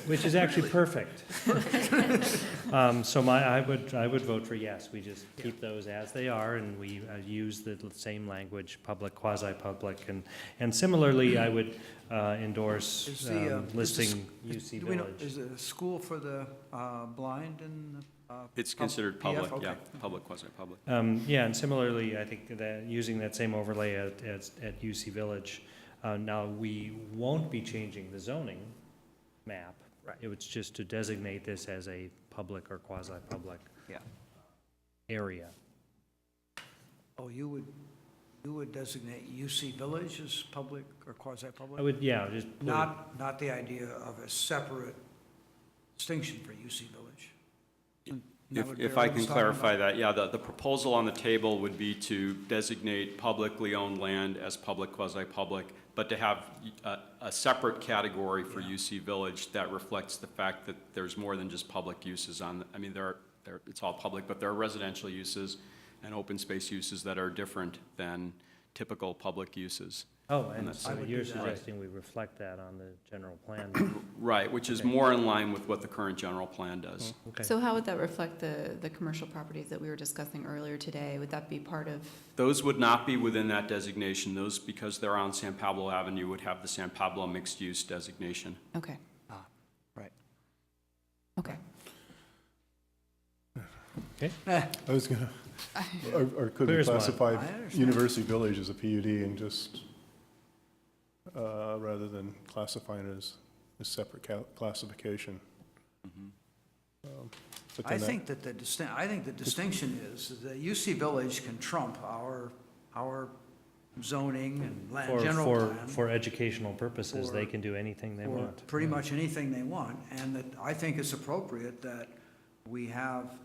which is actually perfect. So I would vote for yes. We just keep those as they are, and we use the same language, public, quasi-public, and similarly, I would endorse listing UC Village. Is it a school for the blind and? It's considered public, okay. yeah, public, quasi-public. Yeah, and similarly, I think that using that same overlay at UC Village. Now, we won't be changing the zoning map. Right. It was just to designate this as a public or quasi-public area. Oh, you would designate UC Village as public or quasi-public? I would, yeah, just put Not the idea of a separate distinction for UC Village. If I can clarify that, yeah, the proposal on the table would be to designate publicly owned land as public, quasi-public, but to have a separate category for UC Village that reflects the fact that there's more than just public uses on, I mean, it's all public, but there are residential uses and open space uses that are different than typical public uses. Oh, and that's- so you're suggesting we reflect that on the general plan? Right, which is more in line with what the current general plan does. Okay. So how would that reflect the commercial properties that we were discussing earlier today? Would that be part of? Those would not be within that designation. Those, because they're on San Pablo Avenue, would have the San Pablo mixed-use designation. Okay. Right. Okay. Okay. I was gonna, or could Clear we as mud. classify I understand. University Village as a PUD and just, rather than classifying it as a separate classification? But I then think that the distinction is that UC Village can trump our zoning and land general plan. For educational purposes, they For- can do anything they for want. Pretty much anything they want, and that I think it's appropriate that we have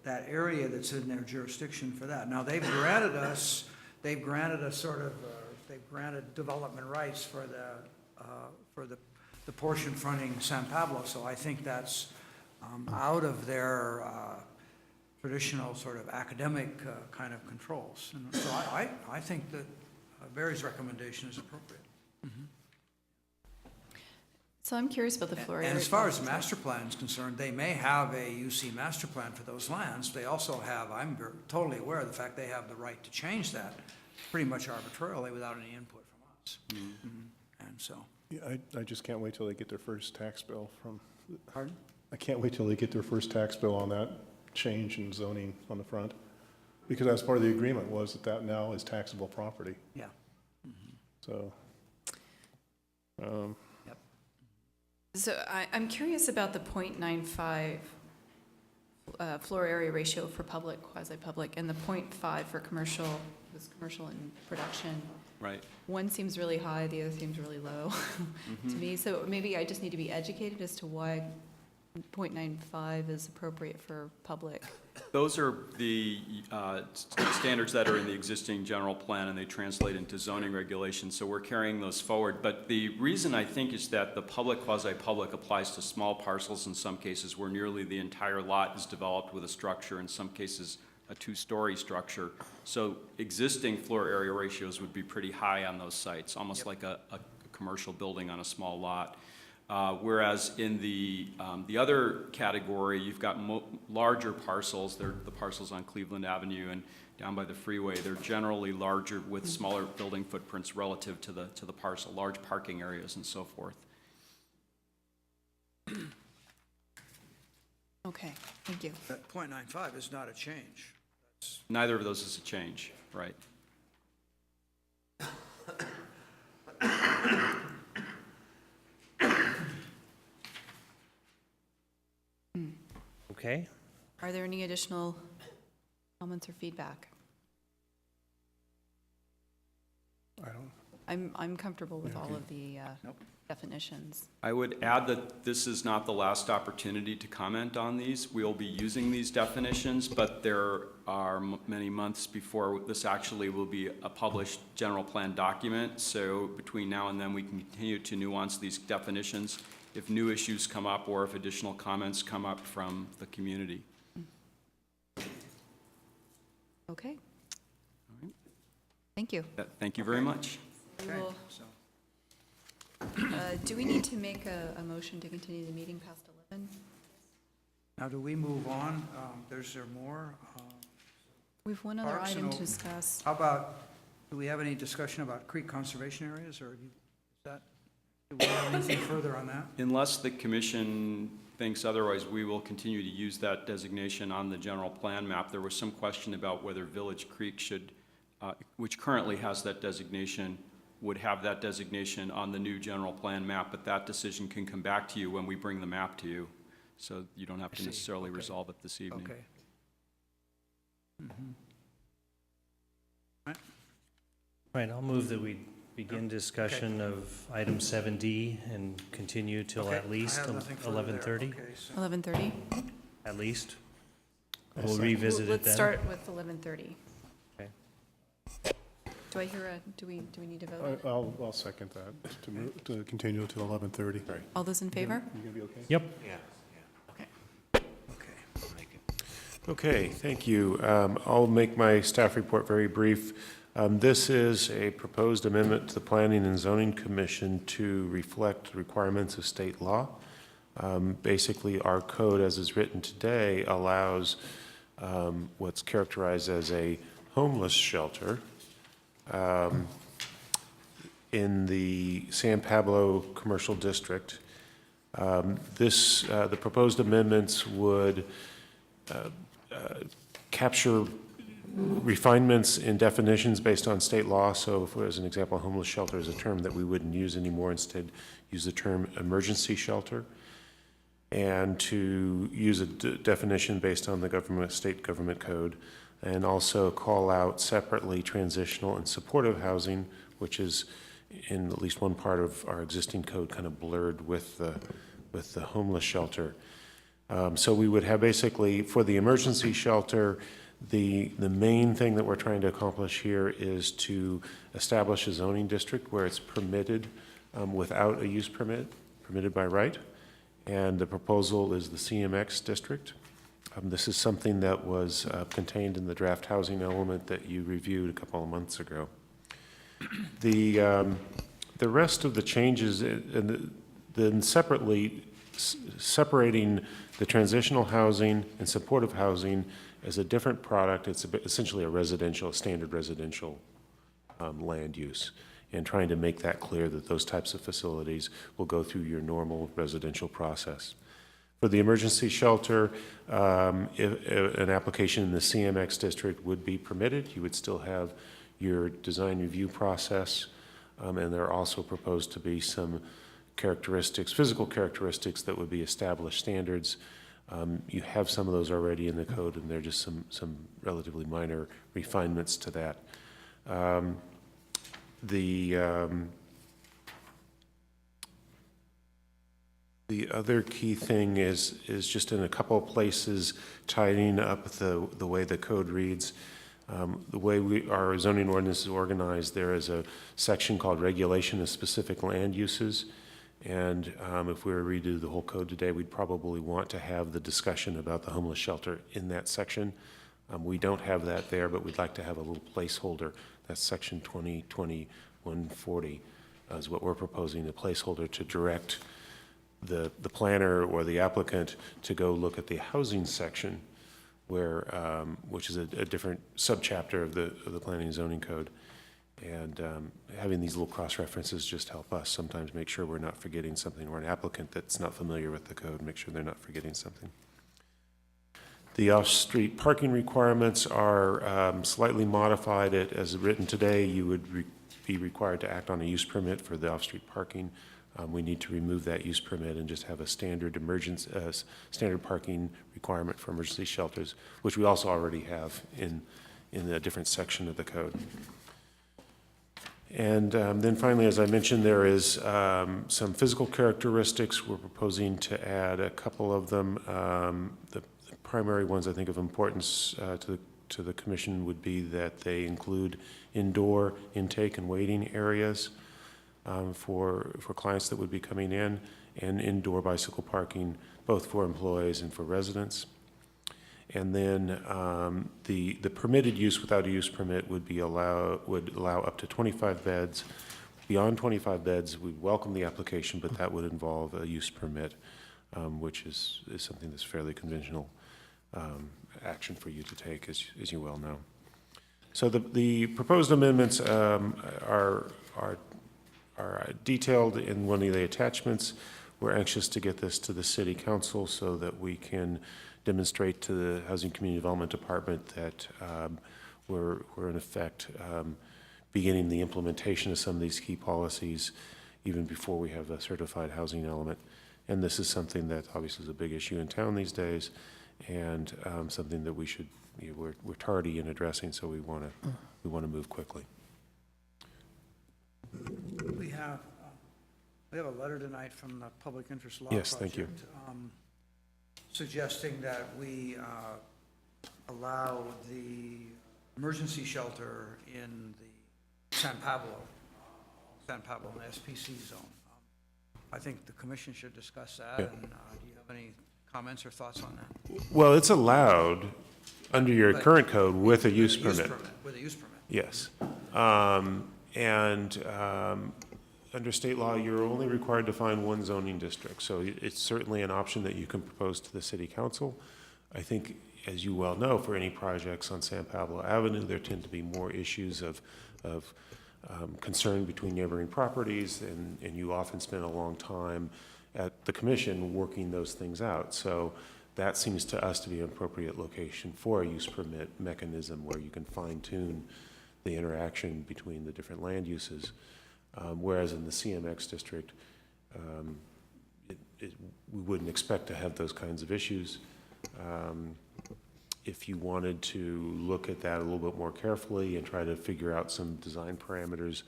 that area that's in their jurisdiction for that. Now, they've granted us sort of, they've granted development rights for the portion fronting San Pablo, so I think that's out of their traditional sort of academic kind of controls. And so I think that Barry's recommendation is appropriate. So I'm curious about the floor area. And as far as the master plan is concerned, they may have a UC master plan for those lands. They also have, I'm totally aware of the fact they have the right to change that pretty much arbitrarily without any input from us. And so. Yeah, I just can't wait till they get their first tax bill from. Pardon? I can't wait till they get their first tax bill on that change in zoning on the front. Because that's part of the agreement was that now is taxable property. Yeah. So, So I'm curious about the .95 floor area ratio for public, quasi-public, and the .5 for commercial, this commercial and production. Right. One seems really high, the other seems really low to me. So maybe I just need to be educated as to why .95 is appropriate for public. Those are the standards that are in the existing general plan, and they translate into zoning regulations, so we're carrying those forward. But the reason I think is that the public quasi-public applies to small parcels in some cases where nearly the entire lot is developed with a structure, in some cases a two-story structure. So existing floor area ratios would be pretty high on those sites, almost like a commercial building on a small lot. Whereas in the other category, you've got larger parcels. They're the parcels on Cleveland Avenue and down by the freeway. They're generally larger with smaller building footprints relative to the parcel, large parking areas and so forth. Okay, thank you. That .95 is not a change. Neither of those is a change, right? Okay. Are there any additional comments or feedback? I'm comfortable with all of the definitions. I would add that this is not the last opportunity to comment on these. We'll be using these definitions, but there are many months before this actually will be a published general plan document. So between now and then, we can continue to nuance these definitions if new issues come up or if additional comments come up from the community. Okay. Thank you. Thank you very much. We will- Do we need to make a motion to continue the meeting past 11? Now, do we move on? Is there more? We've one other Parks and item to open- discuss. How about, do we have any discussion about creek conservation areas, or do we have anything further on that? Unless the commission thinks otherwise, we will continue to use that designation on the general plan map. There was some question about whether Village Creek should, which currently has that designation, would have that designation on the new general plan map, but that decision can come back to you when we bring the map to you. So you don't have to necessarily resolve it this evening. Okay. Right, I'll move that we begin discussion of item 7D and continue till Okay, at least I have nothing further there. 11:30? Okay, so- 11:30? At least? We'll revisit it then. Let's start with 11:30. Okay. Do I hear do we need to vote on it? I'll second that, to continue to 11:30. All those in favor? You gonna be okay? Yep. Okay, thank you. I'll make my staff report very brief. This is a proposed amendment to the Planning and Zoning Commission to reflect requirements of state law. Basically, our code as is written today allows what's characterized as a homeless shelter in the San Pablo Commercial District. The proposed amendments would capture refinements in definitions based on state law. So if, as an example, homeless shelter is a term that we wouldn't use anymore, instead use the term emergency shelter, and to use a definition based on the state government code, and also call out separately transitional and supportive housing, which is in at least one part of our existing code kind of blurred with the homeless shelter. So we would have basically, for the emergency shelter, the main thing that we're trying to accomplish here is to establish a zoning district where it's permitted without a use permit, permitted by right. And the proposal is the CMX district. This is something that was contained in the draft housing element that you reviewed a couple of months ago. The rest of the changes, and then separately, separating the transitional housing and supportive housing as a different product. It's essentially a standard residential land use, and trying to make that clear that those types of facilities will go through your normal residential process. For the emergency shelter, if an application in the CMX district would be permitted. You would still have your design review process, and there are also proposed to be some characteristics, physical characteristics that would be established standards. You have some of those already in the code, and they're just some relatively minor refinements to that. The other key thing is just in a couple of places tidying up the way the code reads. The way our zoning ordinance is organized, there is a section called regulation of specific land uses. And if we were to redo the whole code today, we'd probably want to have the discussion about the homeless shelter in that section. We don't have that there, but we'd like to have a little placeholder. That's section 2020-140 is what we're proposing, a placeholder to direct the planner or the applicant to go look at the housing section, where which is a different subchapter of the planning and zoning code. And having these little cross-references just help us sometimes make sure we're not forgetting something, or an applicant that's not familiar with the code, make sure they're not forgetting something. The off-street parking requirements are slightly modified. As written today, you would be required to act on a use permit for the off-street parking. We need to remove that use permit and just have a standard standard parking requirement for emergency shelters, which we also already have in a different section of the code. And then finally, as I mentioned, there is some physical characteristics. We're proposing to add a couple of them. The primary ones I think of importance to the commission would be that they include indoor intake and waiting areas for clients that would be coming in, and indoor bicycle parking, both for employees and for residents. And then the permitted use without a use permit would allow up to 25 beds. Beyond 25 beds, we welcome the application, but that would involve a use permit, which is something that's fairly conventional action for you to take, as you well know. So the proposed amendments are detailed in one of the attachments. We're anxious to get this to the City Council so that we can demonstrate to the Housing Community Development Department that we're in effect beginning the implementation of some of these key policies even before we have a certified housing element. And this is something that obviously is a big issue in town these days, and something that we're tardy in addressing, so we want to move quickly. We have a letter tonight from the Public Interest Law Yes, Project. thank you. Suggesting that we allow the emergency shelter in the San Pablo and SPC zone. I think the commission should discuss that, Yeah. and do you have any comments or thoughts on that? Well, it's allowed under your But- current code with a use With a permit. With a use permit. Yes. Under state law, you're only required to find one zoning district, so it's certainly an option that you can propose to the city council. I think, as you well know, for any projects on San Pablo Avenue, there tend to be more issues of concern between neighboring properties, and you often spend a long time at the commission working those things out. So that seems to us to be an appropriate location for a use permit mechanism where you can fine-tune the interaction between the different land uses. Whereas in the CMX district, we wouldn't expect to have those kinds of issues. If you wanted to look at that a little bit more carefully and try to figure out some design parameters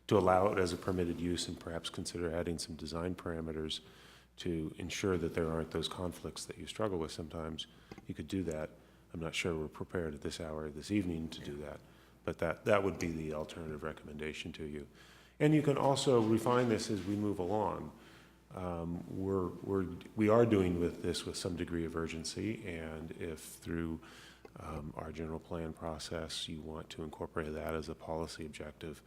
to allow it as a permitted use, and perhaps consider adding some design parameters to ensure that there aren't those conflicts that you struggle with sometimes, you could do that. I'm not sure we're prepared at this hour this evening to do that, but that would be the alternative recommendation to you. And you can also refine this as we move along. We are doing this with some degree of urgency, and if through our general plan process you want to incorporate that as a policy objective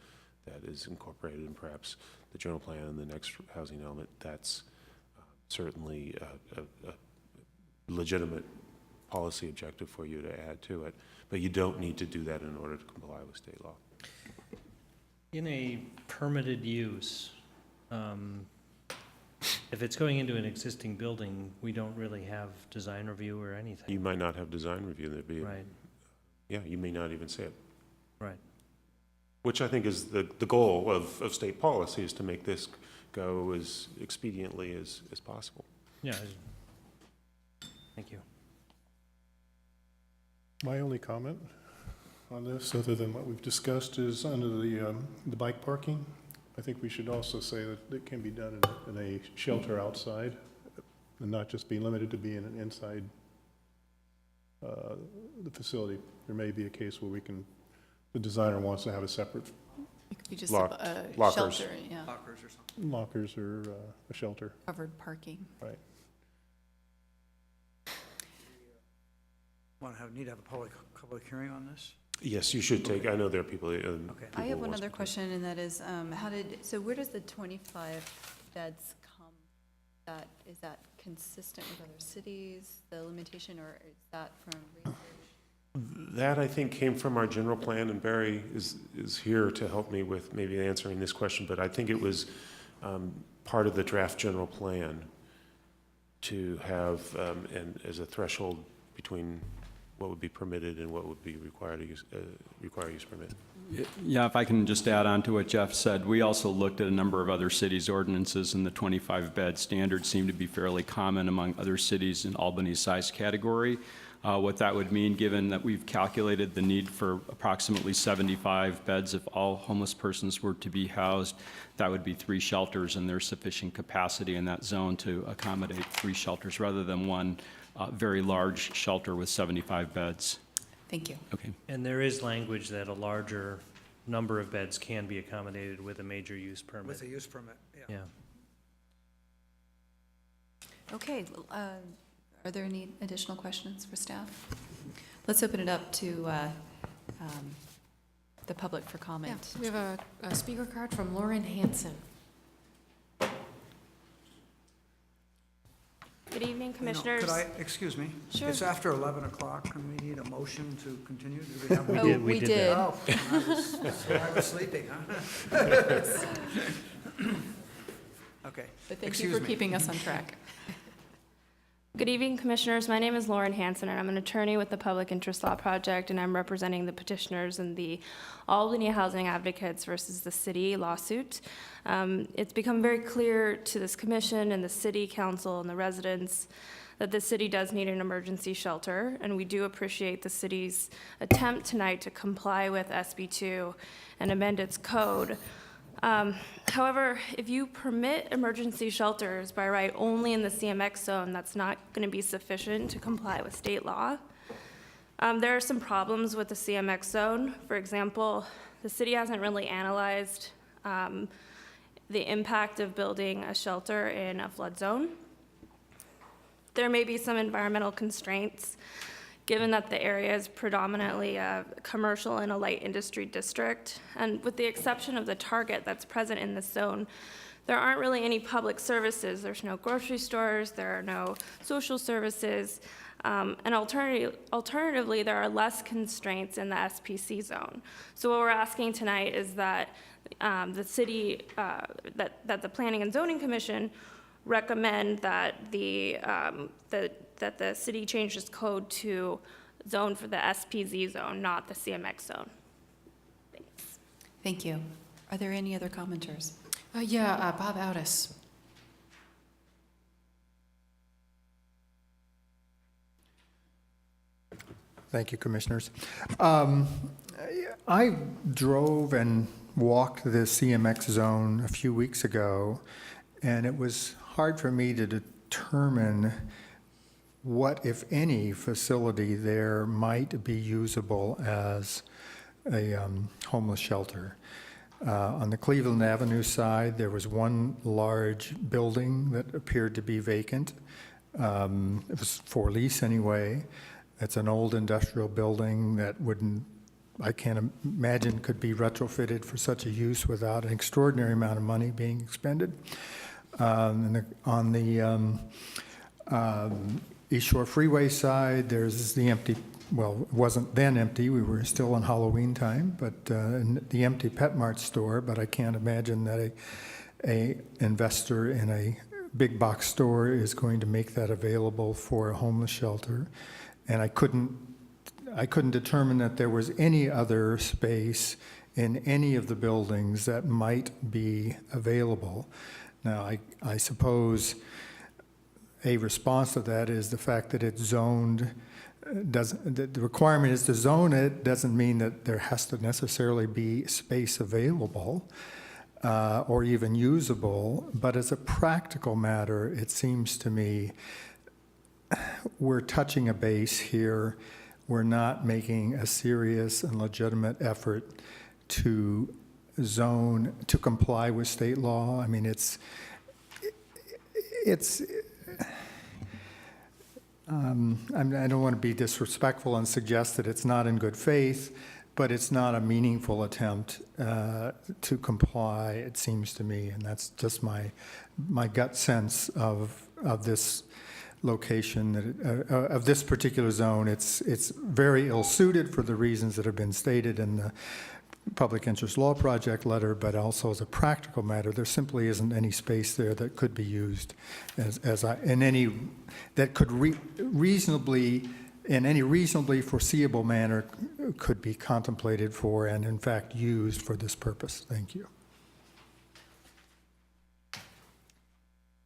that is incorporated in perhaps the general plan and the next housing element, that's certainly a legitimate policy objective for you to add to it. But you don't need to do that in order to comply with state law. In a permitted use, if it's going into an existing building, we don't really have design review or anything. You might not have design review. There'd be Right. Yeah, you may not even see it. Right. Which I think is the goal of state policy, is to make this go as expediently as possible. Yeah. Thank you. My only comment on this, other than what we've discussed, is under the bike parking. I think we should also say that it can be done in a shelter outside, and not just be limited to being inside the facility. There may be a case where the designer wants to have a separate It could be just Lockers. a shelter, yeah. Lockers or something. lockers or a shelter. Covered parking. Right. Need to have a public hearing on this? Yes, you should take, I know there are people. Okay. I have one other question, and that is, where does the 25 beds come? Is that consistent with other cities, the limitation, or is that from research? That, I think, came from our general plan, and Barry is here to help me with maybe answering this question, but I think it was part of the draft general plan to have, and as a threshold between what would be permitted and what would be require use permit. Yeah, if I can just add on to what Jeff said, we also looked at a number of other cities' ordinances, and the 25-bed standard seemed to be fairly common among other cities in Albany's size category. What that would mean, given that we've calculated the need for approximately 75 beds if all homeless persons were to be housed, that would be 3 shelters, and there's sufficient capacity in that zone to accommodate 3 shelters rather than one very large shelter with 75 beds. Thank you. Okay. And there is language that a larger number of beds can be accommodated with a major use permit. With a use permit, yeah. Yeah. Okay, are there any additional questions for staff? Let's open it up to the public for comment. Yeah, we have a speaker card from Lauren Hansen. Good evening, You know, Commissioners. excuse me? Sure. It's after 11 o'clock, and we need a motion to continue. Do we have We one? did- we did that. Oh, I was sleeping, huh? Okay. But thank you Excuse for me. keeping us on track. Good evening, Commissioners. My name is Lauren Hansen, and I'm an attorney with the Public Interest Law Project, and I'm representing the petitioners in the Albany Housing Advocates versus the City lawsuit. It's become very clear to this commission and the City Council and the residents that the city does need an emergency shelter, and we do appreciate the city's attempt tonight to comply with SB 2 and amend its code. However, if you permit emergency shelters by right only in the CMX zone, that's not going to be sufficient to comply with state law. There are some problems with the CMX zone. For example, the city hasn't really analyzed the impact of building a shelter in a flood zone. There may be some environmental constraints, given that the area is predominantly a commercial and a light industry district. And with the exception of the Target that's present in this zone, there aren't really any public services. There's no grocery stores, there are no social services, and alternatively, there are less constraints in the SPC zone. So what we're asking tonight is that the city, that the Planning and Zoning Commission recommend that that the city change its code to zone for the SPZ zone, not the CMX zone. Thanks. Thank you. Are there any other commenters? Bob Oudis. Thank you, Commissioners. I drove and walked the CMX zone a few weeks ago, and it was hard for me to determine what, if any, facility there might be usable as a homeless shelter. On the Cleveland Avenue side, there was one large building that appeared to be vacant. It was for lease anyway. It's an old industrial building that I can't imagine could be retrofitted for such a use without an extraordinary amount of money being expended. On the East Shore Freeway side, there's the empty, well, it wasn't then empty, we were still in Halloween time, but the empty Pet Mart store, but I can't imagine that a investor in a big box store is going to make that available for a homeless shelter. And I couldn't determine that there was any other space in any of the buildings that might be available. Now, I suppose a response to that is the fact that it's zoned. The requirement is to zone it doesn't mean that there has to necessarily be space available or even usable. But as a practical matter, it seems to me we're touching a base here. We're not making a serious and legitimate effort to zone, to comply with state law. I mean, I don't want to be disrespectful and suggest that it's not in good faith, but it's not a meaningful attempt to comply, it seems to me, and that's just my gut sense of this location, of this particular zone. It's very ill-suited for the reasons that have been stated in the Public Interest Law Project letter, but also as a practical matter, there simply isn't any space there that could be used that could reasonably, in any reasonably foreseeable manner, could be contemplated for and in fact used for this purpose. Thank you.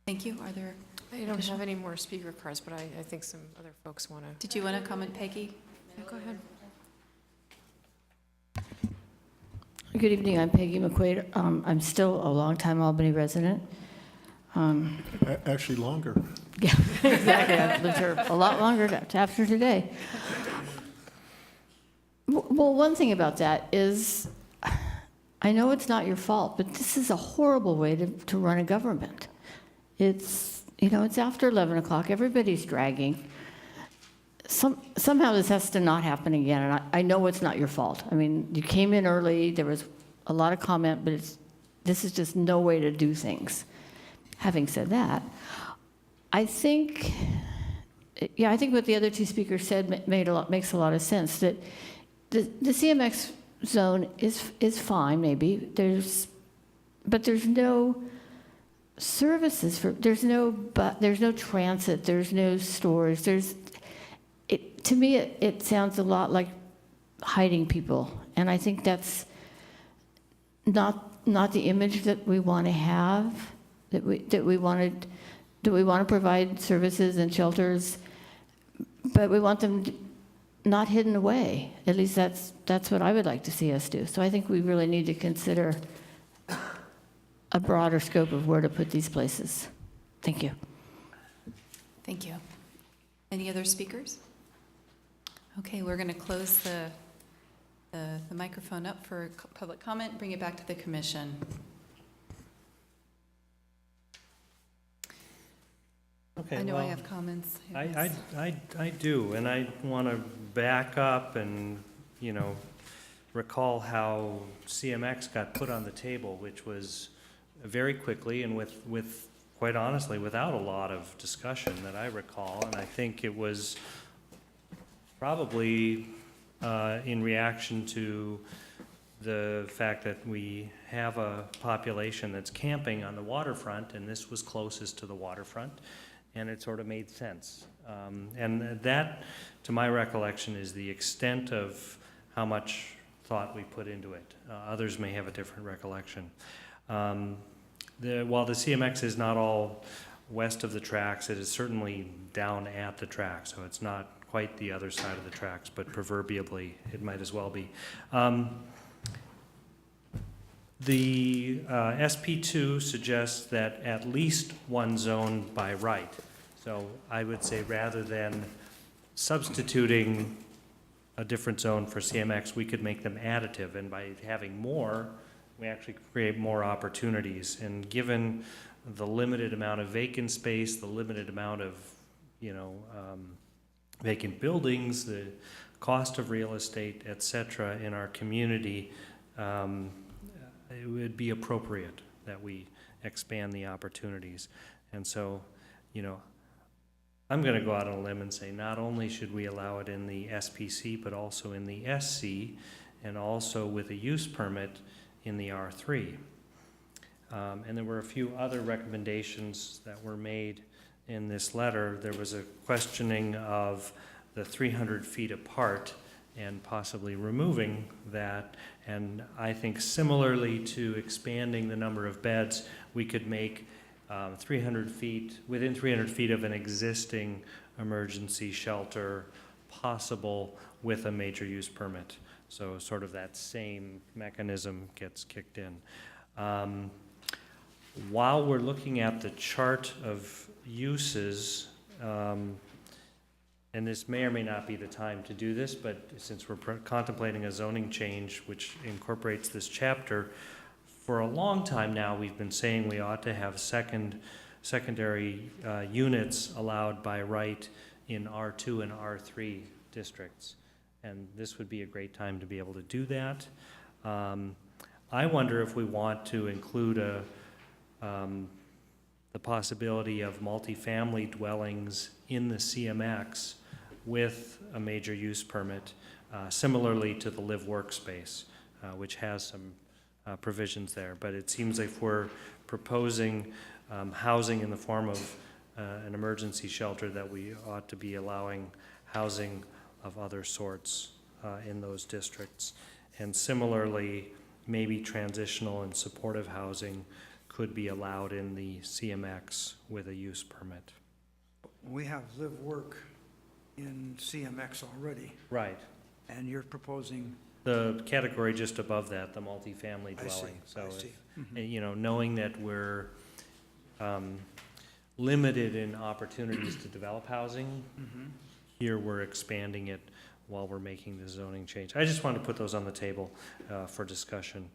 Thank you. Are there? I don't have any more speaker cards, but I think some other folks want to. Did you want to comment, Peggy? Yeah, go ahead. Good evening, I'm Peggy McQuaid. I'm still a longtime Albany resident. Actually longer. Yeah, exactly. I've lived here a lot longer after today. Well, one thing about that is, I know it's not your fault, but this is a horrible way to run a government. It's after 11 o'clock, everybody's dragging. Somehow this has to not happen again, and I know it's not your fault. I mean, you came in early, there was a lot of comment, but this is just no way to do things. Having said that, I think what the other two speakers said makes a lot of sense, that the CMX zone is fine, maybe, but there's no services there's no transit, there's no stores, to me, it sounds a lot like hiding people, and I think that's not the image that we want to have. That we want to provide services and shelters, but we want them not hidden away. At least that's what I would like to see us do. So I think we really need to consider a broader scope of where to put these places. Thank you. Thank you. Any other speakers? Okay, we're going to close the microphone up for public comment, bring it back to the commission. Okay, I know I well, have comments. I do, and I want to back up and, recall how CMX got put on the table, which was very quickly and with quite honestly, without a lot of discussion that I recall, and I think it was probably in reaction to the fact that we have a population that's camping on the waterfront, and this was closest to the waterfront, and it sort of made sense. And that, to my recollection, is the extent of how much thought we put into it. Others may have a different recollection. While the CMX is not all west of the tracks, it is certainly down at the track, so it's not quite the other side of the tracks, but proverbially it might as well be. The SP2 suggests that at least one zone by right. So I would say rather than substituting a different zone for CMX, we could make them additive, and by having more, we actually create more opportunities. And given the limited amount of vacant space, the limited amount of, vacant buildings, the cost of real estate, et cetera, in our community, it would be appropriate that we expand the opportunities. And so, I'm going to go out on a limb and say not only should we allow it in the SPC, but also in the SC, and also with a use permit in the R3. And there were a few other recommendations that were made in this letter. There was a questioning of the 300 feet apart and possibly removing that. And I think similarly to expanding the number of beds, we could make 300 feet, within 300 feet of an existing emergency shelter possible with a major use permit. So sort of that same mechanism gets kicked in. While we're looking at the chart of uses, and this may or may not be the time to do this, but since we're contemplating a zoning change which incorporates this chapter, for a long time now we've been saying we ought to have secondary units allowed by right in R2 and R3 districts. And this would be a great time to be able to do that. I wonder if we want to include the possibility of multifamily dwellings in the CMX with a major use permit, similarly to the live workspace, which has some provisions there. But it seems like if we're proposing housing in the form of an emergency shelter, that we ought to be allowing housing of other sorts in those districts. And similarly, maybe transitional and supportive housing could be allowed in the CMX with a use permit. We have live work in CMX already. Right. And you're proposing? The category just above that, the multifamily dwelling. I see. Knowing that we're limited in opportunities to develop housing, here we're expanding it while we're making the zoning change. I just wanted to put those on the table for discussion.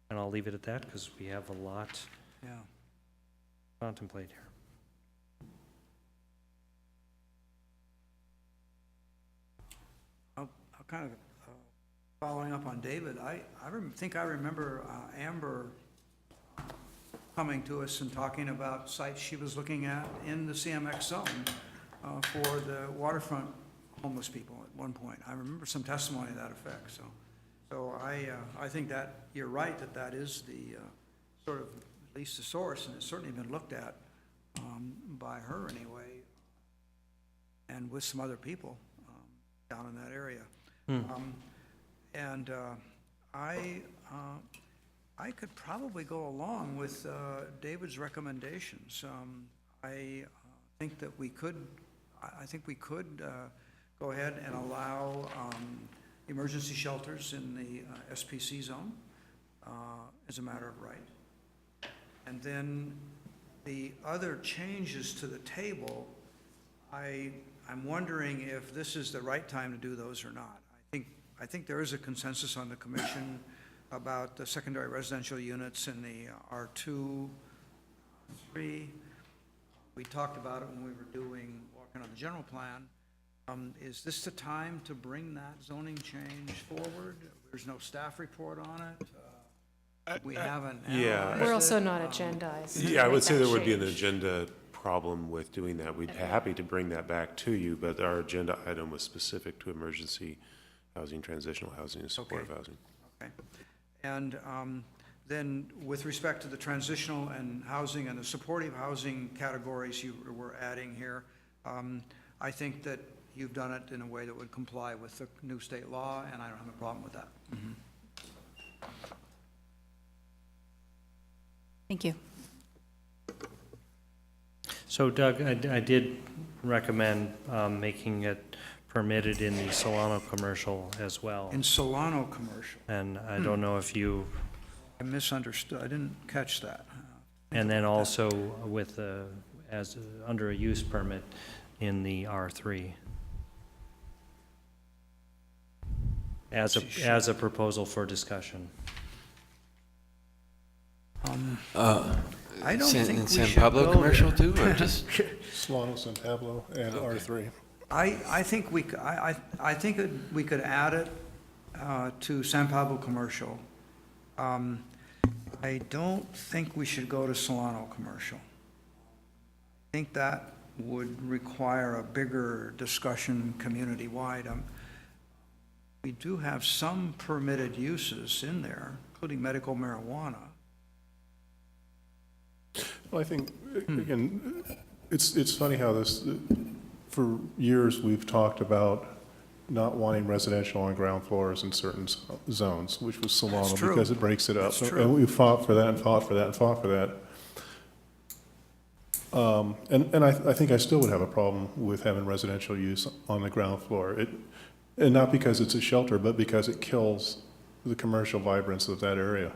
And I'll leave it at that because we have a lot to contemplate here. I'll kind of following up on David. I think I remember Amber coming to us and talking about sites she was looking at in the CMX zone for the waterfront homeless people at one point. I remember some testimony to that effect. So I think that you're right that is the sort of at least the source, and it's certainly been looked at by her anyway, and with some other people down in that area. And I could probably go along with David's recommendations. I think that we could. I think we could go ahead and allow emergency shelters in the SPC zone as a matter of right. And then the other changes to the table, I'm wondering if this is the right time to do those or not. I think there is a consensus on the commission about the secondary residential units in the R2, 3. We talked about it when we were working on the general plan. Is this the time to bring that zoning change forward? There's no staff report on it. We haven't analyzed We're it. also not agendized. Yeah, I would say Make there that would be an change. agenda problem with doing that. We'd be happy to bring that back to you, but our agenda item was specific to emergency housing, transitional housing, and supportive housing. Okay. And then with respect to the transitional and housing and the supportive housing categories you were adding here, I think that you've done it in a way that would comply with the new state law, and I don't have a problem with that. Thank you. So Doug, I did recommend making it permitted in the Solano commercial as well. In Solano commercial. And I don't know if you, I misunderstood. I didn't catch that. and then also with, under a use permit in the R3. As a proposal for discussion. I don't think we San should Pablo go commercial there. too, or just? Solano, San Pablo, and R3. I think we could add it to San Pablo commercial. I don't think we should go to Solano commercial. I think that would require a bigger discussion community-wide. We do have some permitted uses in there, including medical marijuana. Well, I think, again, it's funny how for years, we've talked about not wanting residential on ground floors in certain zones, which was Solano, That's true. because it breaks it up. That's true. And we fought for that and fought for that and fought for that. And I think I still would have a problem with having residential use on the ground floor. And not because it's a shelter, but because it kills the commercial vibrance of that area.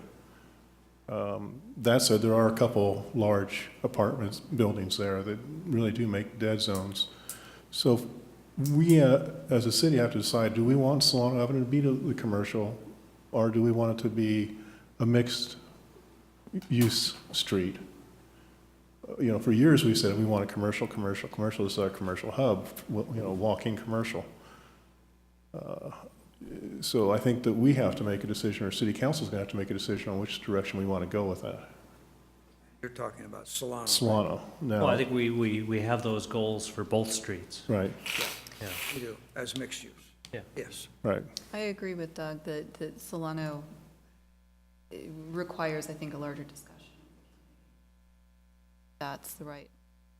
That said, there are a couple large apartment buildings there that really do make dead zones. So we, as a city, have to decide, do we want Solano Avenue to be the commercial, or do we want it to be a mixed-use street? You know, for years we said we want a commercial. This is our commercial hub, walking commercial. So I think that we have to make a decision, or city council's gonna have to make a decision on which direction we want to go with that. You're talking about Solano. Solano, now. Well, I think we have those goals for both streets. Right. Yeah. We do, as mixed use. Yeah. Yes. Right. I agree with Doug that Solano requires, I think, a larger discussion. That's the right.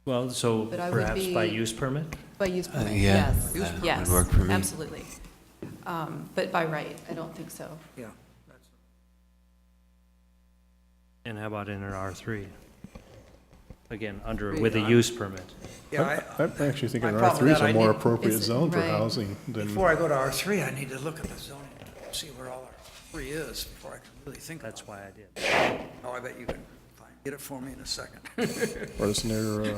Well, so But I would perhaps by be- use permit? By use permit, yeah, yes. that would Yes, work for me. absolutely. But by right, I don't think so. Yeah. And how about in an R3? Again, Agree. with a use permit. Yeah, I'm actually thinking my problem with R3 is that, a I more need- appropriate It's- zone for right. housing than. Before I go to R3, I need to look at the zoning, see where all R3 is before I can really think about it. That's why I did. Oh, I bet you can get it for me in a second. Or it's near,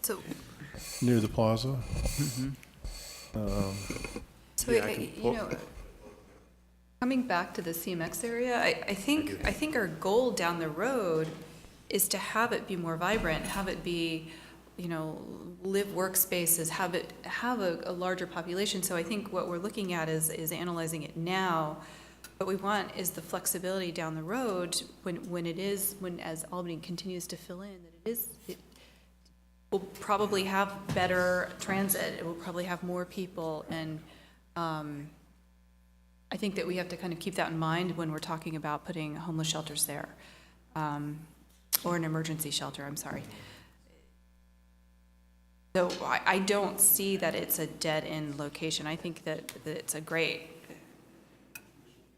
So, near the plaza. so coming back to the CMX area, I think our goal down the road is to have it be more vibrant, have it be, live workspaces, have a larger population. So I think what we're looking at is analyzing it now. What we want is the flexibility down the road when as Albany continues to fill in, that it will probably have better transit, it will probably have more people, and I think that we have to kind of keep that in mind when we're talking about putting homeless shelters there, or an emergency shelter, I'm sorry. So I don't see that it's a dead-end location. I think that it's a great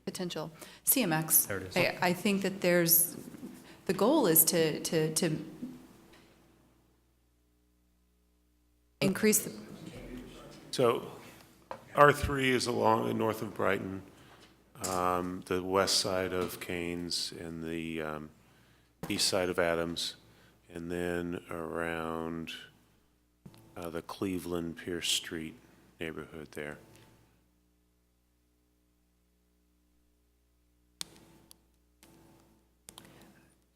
potential. CMX. There it is. I think that the goal is to increase the. So R3 is along the north of Brighton, the west side of Keynes, and the east side of Adams, and then around the Cleveland Pierce Street neighborhood there.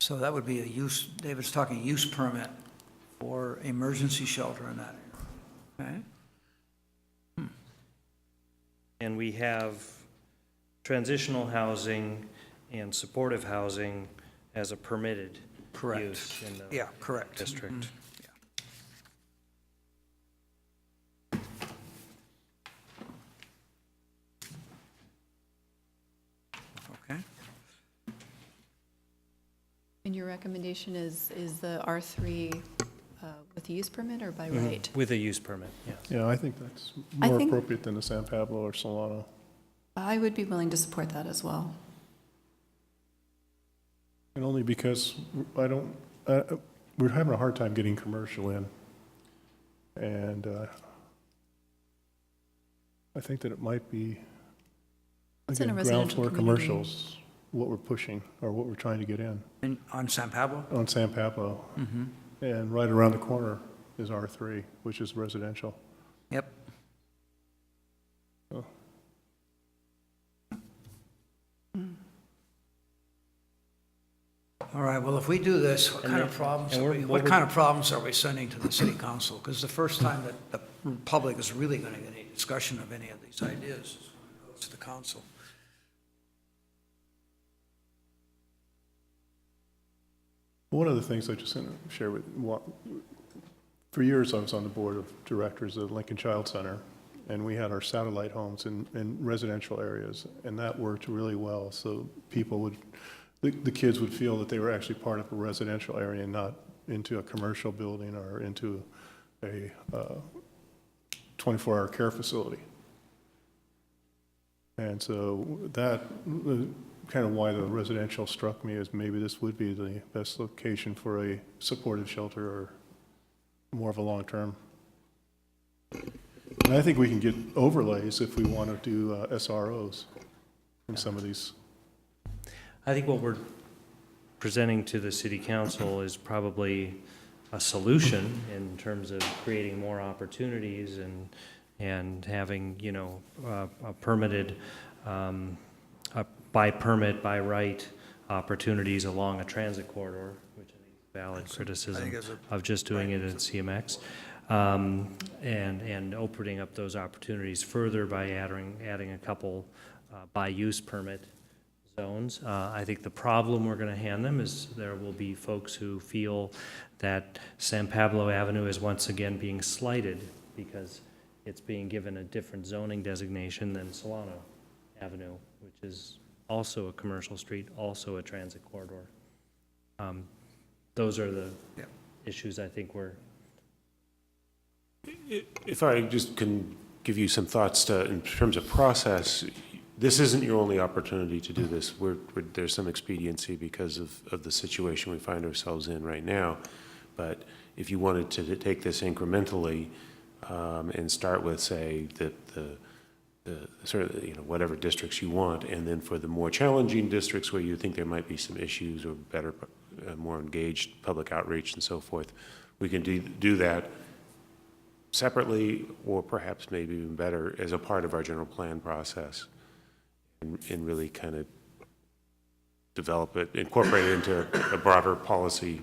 So that would be a use, David's talking use permit for emergency shelter in that area. Okay? And we have transitional housing and supportive housing as a permitted Correct. use in the Yeah, correct. district. Mhm. Okay. And your recommendation is the R3 with a use permit or by Mhm. right? With a use permit, yes. Yeah, I think that's I more think- appropriate than the San Pablo or Solano. I would be willing to support that as well. And only because we're having a hard time getting commercial in. And I think that it might be, It's in a again, ground residential floor community. commercials, what we're pushing, or what we're trying to get in. On San Pablo? On San Pablo. Mhm. And right around the corner is R3, which is residential. Yep. So, All right, well, if we do this, what And kind then- of problems, and are we're- we- what what we're- kind of problems are we sending to the city council? Because the first time that the public is really going to get any discussion of any of these ideas is when it goes to the council. one of the things I just want to share for years I was on the board of directors of the Lincoln Child Center, and we had our satellite homes in residential areas, and that worked really well. So people would, the kids would feel that they were actually part of a residential area and not into a commercial building or into a 24-hour care facility. And so that, kind of why the residential struck me is maybe this would be the best location for a supportive shelter or more of a long-term. And I think we can get overlays if we want to do SROs in some of these. I think what we're presenting to the city council is probably a solution in terms of creating more opportunities and having, you know, a permitted, by permit, by right opportunities along a transit corridor, which I think is valid criticism of just doing it at CMX. And opening up those opportunities further by adding a couple by use permit zones. I think the problem we're going to hand them is there will be folks who feel that San Pablo Avenue is once again being slighted because it's being given a different zoning designation than Solano Avenue, which is also a commercial street, also a transit corridor. Those are the issues I think we're. If I just can give you some thoughts in terms of process, this isn't your only opportunity to do this. There's some expediency because of the situation we find ourselves in right now. But if you wanted to take this incrementally and start with, say, the sort of, you know, whatever districts you want, and then for the more challenging districts where you think there might be some issues or better, more engaged public outreach and so forth, we can do that separately, or perhaps maybe even better as a part of our general plan process, and really kind of develop it, incorporate it into a broader policy,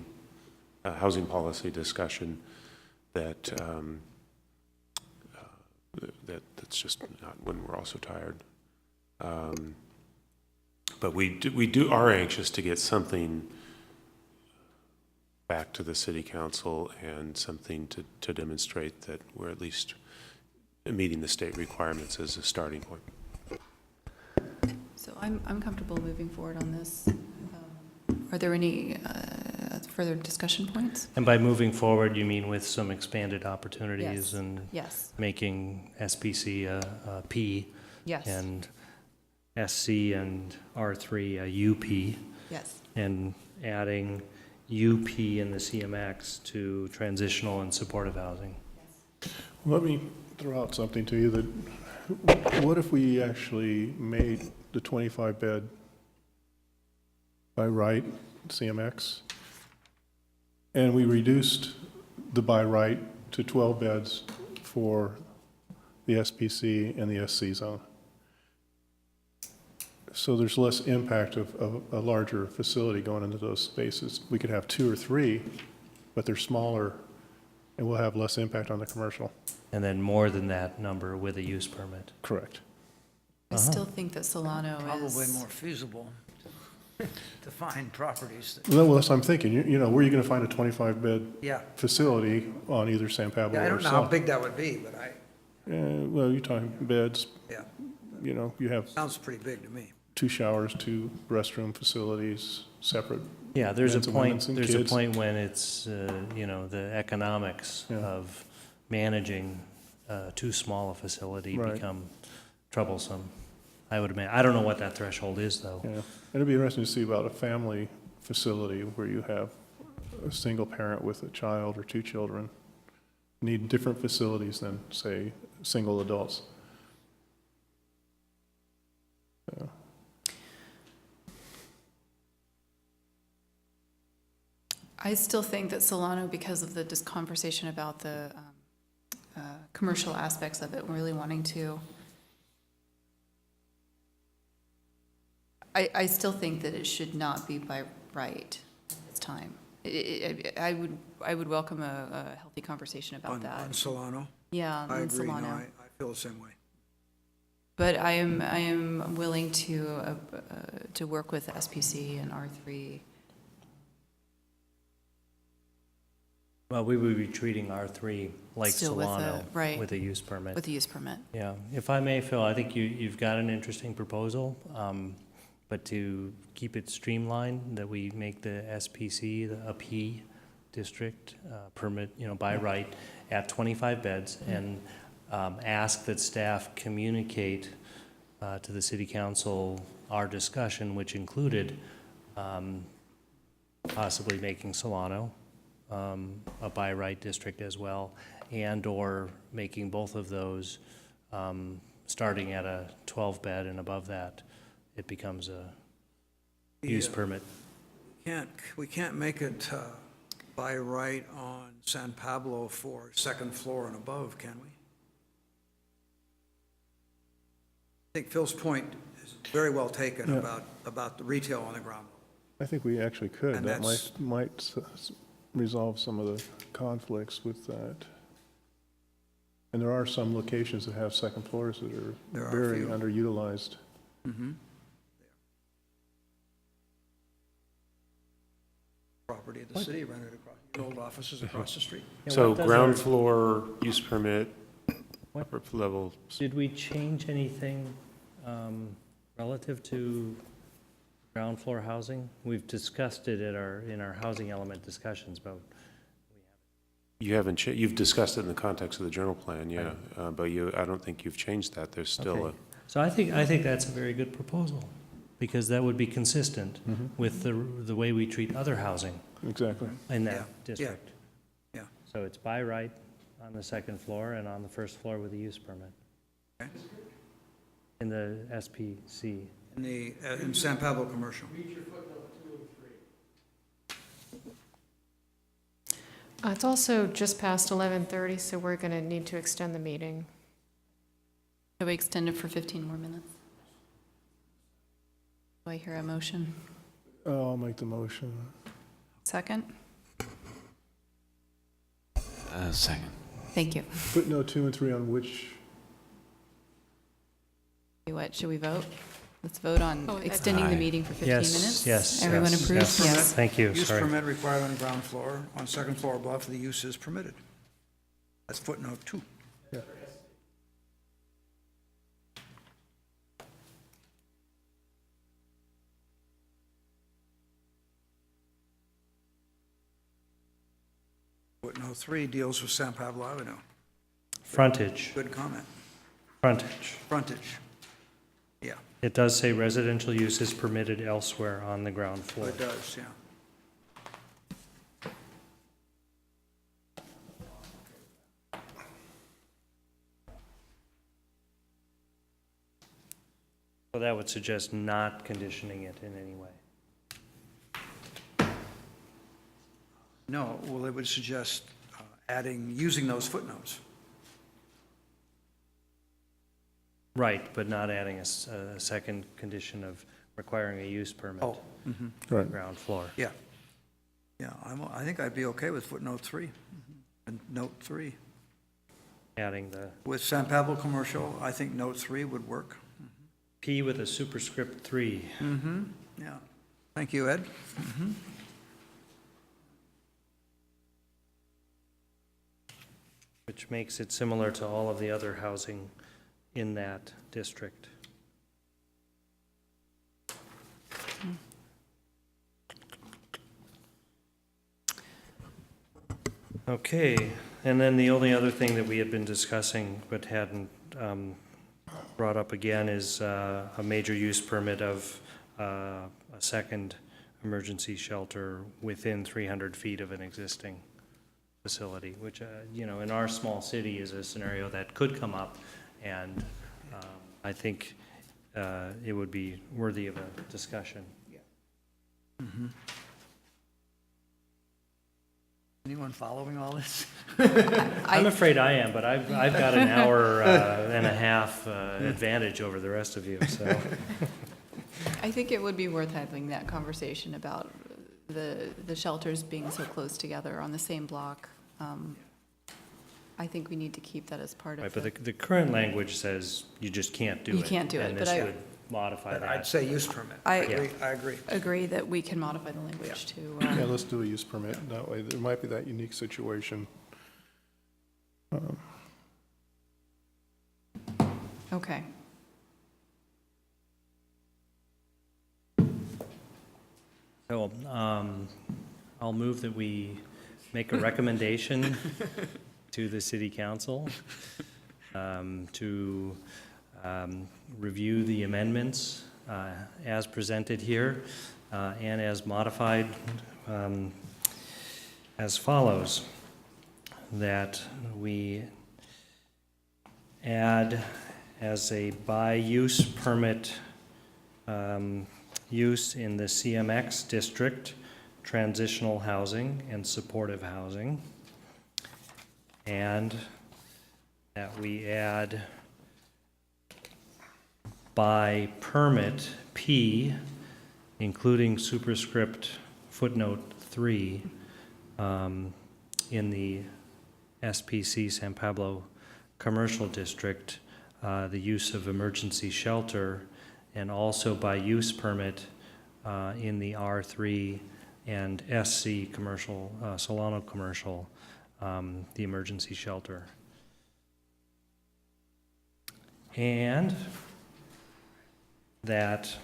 housing policy discussion that that's just not when we're also tired. But we are anxious to get something back to the city council and something to demonstrate that we're at least meeting the state requirements as a starting point. So I'm comfortable moving forward on this. Are there any further discussion points? And by moving forward, you mean with some expanded opportunities Yes. and Yes. making SPC a P Yes. and SC and R3 a UP. Yes. And adding UP in the CMX to transitional and supportive housing. Let me throw out something to you that, what if we actually made the 25-bed by right CMX, and we reduced the by right to 12 beds for the SPC and the SC zone. So there's less impact of a larger facility going into those spaces. We could have 2 or 3, but they're smaller, and we'll have less impact on the commercial. And then more than that number with a use permit. Correct. I still think that Solano Probably is. more feasible to find properties. Well, that's what I'm thinking. You know, where are you going to find a 25-bed Yeah. facility on either San Pablo Yeah, I or don't know how South? big that would be, but Well, you're talking beds. Yeah. You know, you have sounds pretty big to me. 2 showers, 2 restroom facilities, separate. Yeah, there's a men's and point, women's and there's a kids. point when it's, you know, the economics of managing too small a facility Right. become troublesome. I would imagine, I don't know what that threshold is, though. Yeah, it'd be interesting to see about a family facility where you have a single parent with a child or 2 children. Need different facilities than, say, single adults. Yeah. I still think that Solano, because of the conversation about the commercial aspects of it, really wanting to, I still think that it should not be by right this time. I would welcome a healthy conversation about that. On Solano? Yeah, I on agree. No, Solano. I feel the same way. But I am willing to work with SPC and R3. Well, we would be treating R3 like Still with Solano. right. With a use permit. With a use permit. Yeah, if I may, Phil, I think you've got an interesting proposal, but to keep it streamlined, that we make the SPC, a P district permit, you know, by right at 25 beds, and ask that staff communicate to the city council our discussion, which included possibly making Solano a by right district as well, and/or making both of those starting at a 12-bed, and above that, it becomes a use permit. We can't make it by right on San Pablo for second floor and above, can we? I think Phil's point is very well taken about the retail on the ground. I think we actually could. And That that's- might resolve some of the conflicts with that. And there are some locations that have second floors that are There are a very few. underutilized. Mm-hmm. Property of the city rented across, the old offices across the street. So ground floor use permit, upper level. Did we change anything relative to ground floor housing? We've discussed it in our housing element discussions, but You haven't, you've discussed it in the context of the general plan, yeah, but I don't think you've changed that. There's still okay. So I think that's a very good proposal, because that would be consistent with the way we treat other housing. Exactly. In that Yeah. district. Yeah. So it's by right on the second floor and on the first floor with a use permit. Okay. In the SPC. In San Pablo commercial. It's also just past 11:30, so we're going to need to extend the meeting. Shall we extend it for 15 more minutes? Do I hear a motion? Oh, I'll make the motion. Second? Second. Thank you. Footnote 2 and 3 on which? What, should we vote? Let's vote on Oh, that's- extending the meeting for 15 Yes, minutes. yes, Everyone yes, approves? yes. Yes. Thank you, Use sorry. permit required on the ground floor, on second floor above, the use is permitted. That's footnote 2. Yeah. Footnote 3 deals with San Pablo Avenue. Frontage, Good comment. frontage. Frontage. Yeah, It does say residential use is permitted elsewhere on the ground floor. it does, yeah. So that would suggest not conditioning it in any way. No, well, it would suggest using those footnotes. Right, but not adding a second condition of requiring a use permit. Oh, mhm. Right. Ground floor. Yeah. Yeah, I think I'd be okay with footnote 3, and note 3. Adding the With San Pablo Commercial, I think note 3 would work. P with a superscript 3. Mm-hmm, yeah. Thank you, Ed. Mhm. Which makes it similar to all of the other housing in that district. Okay, and then the only other thing that we had been discussing but hadn't brought up again is a major use permit of a second emergency shelter within 300 feet of an existing facility, which, you know, in our small city is a scenario that could come up, and I think it would be worthy of a discussion. Mhm. Anyone following all this? I'm afraid I am, but I've got an hour and a half advantage over the rest of you, so. I think it would be worth having that conversation about the shelters being so close together on the same block. I think we need to keep that as part of Right, but the current language says you just can't do it. You can't do it, and but this I- would modify But that. I'd say use permit. I agree. agree that we can modify the language to. Yeah, let's do a use permit. That way, there might be that unique situation. Okay. So, I'll move that we make a recommendation to the city council to review the amendments as presented here and as modified as follows. That we add as a by-use permit use in the CMX district, transitional housing and supportive housing. And that we add by permit P, including superscript footnote 3, in the SPC San Pablo Commercial District, the use of emergency shelter, and also by use permit in the R3 and SC commercial, Solano commercial, the emergency shelter. And that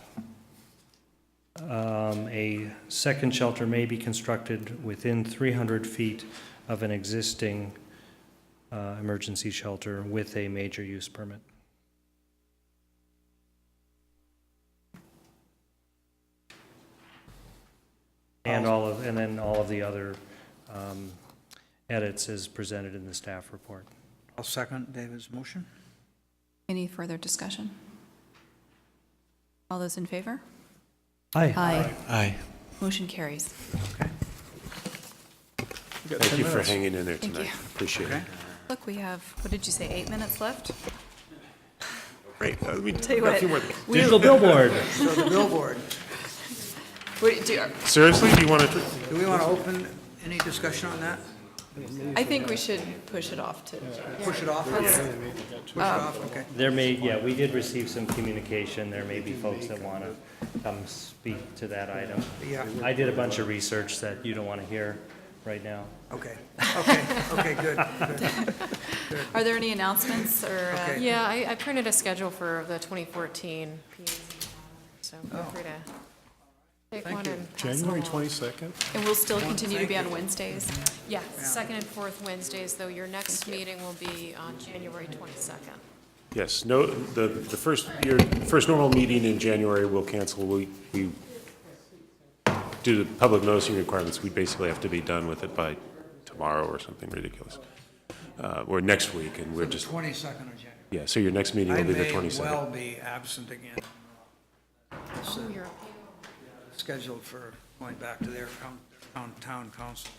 a second shelter may be constructed within 300 feet of an existing emergency shelter with a major use permit. And then all of the other edits as presented in the staff report. I'll second David's motion. Any further discussion? All those in favor? Aye. Aye. Aye. Motion carries. Thank you for hanging in there Thank tonight. you. Appreciate it. Look, we have, what did you say, 8 minutes left? Great. We Tell you got a what, few more. Digital billboard. So the billboard, Seriously, do you want to? do we want to open any discussion on that? I think we should push it off to. Push it off? Let's- Push it off, okay. There may, yeah, we did receive some communication. There may be folks that want to come speak to that item. Yeah. I did a bunch of research that you don't want to hear right now. Okay, good. Are there any announcements or? Okay. Yeah, I printed a schedule for the 2014 P&Z, so feel free to take one and pass it January along. 22nd? And we'll still continue to be on Wednesdays? Yeah, second and fourth Wednesdays, though your next meeting will be on January 22nd. Yes. No. The first normal meeting in January we'll cancel. We due to public noticing requirements, we basically have to be done with it by tomorrow or something ridiculous, or next week, and we're So the just 22nd of January. yeah. So your next meeting will be the 22nd. I may well be absent again. It's, Oh, you're scheduled for going back to their town council.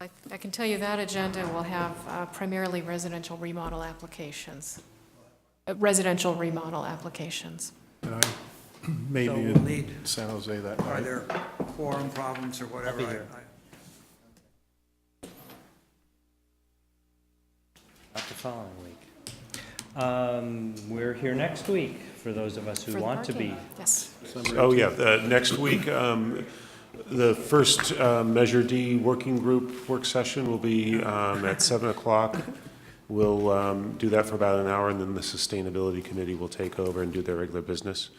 I can tell you that agenda will have primarily residential remodel applications. Residential remodel applications. And I may So be we'll in need- San Jose that Are night. there quorum problems or whatever? Not the following week. We're here next week, for those of us who For the want to be. parking. Yes. Oh, yeah, next week, the first Measure D working group work session will be at 7 o'clock. We'll do that for about an hour, and then the Sustainability Committee will take over and do their regular business.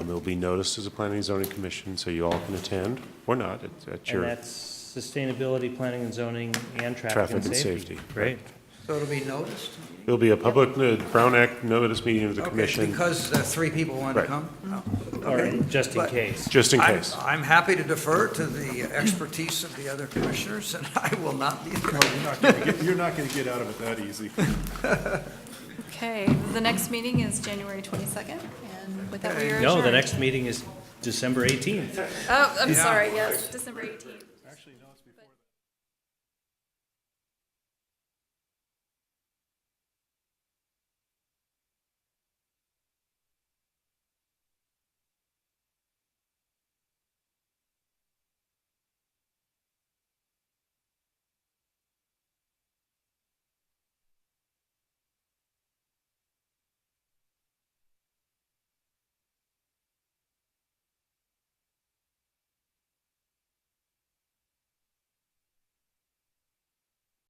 It'll be noticed as a Planning and Zoning Commission, so you all can attend, or not, at your... And that's sustainability, planning and zoning, and traffic and safety. Great. So it'll be noticed? There'll be a public Brown Act notice meeting of the Okay, commission. because 3 people wanted to Right. come? Oh, Or okay. just in But case. Just in case. I'm happy to defer to the expertise of the other commissioners, and I will not be there. You're not going to get out of it that easy. Okay, the next meeting is January 22nd, and with that, we are No, the adjourned. next meeting is December 18th. Oh, I'm Yeah. sorry, yes, December 18th.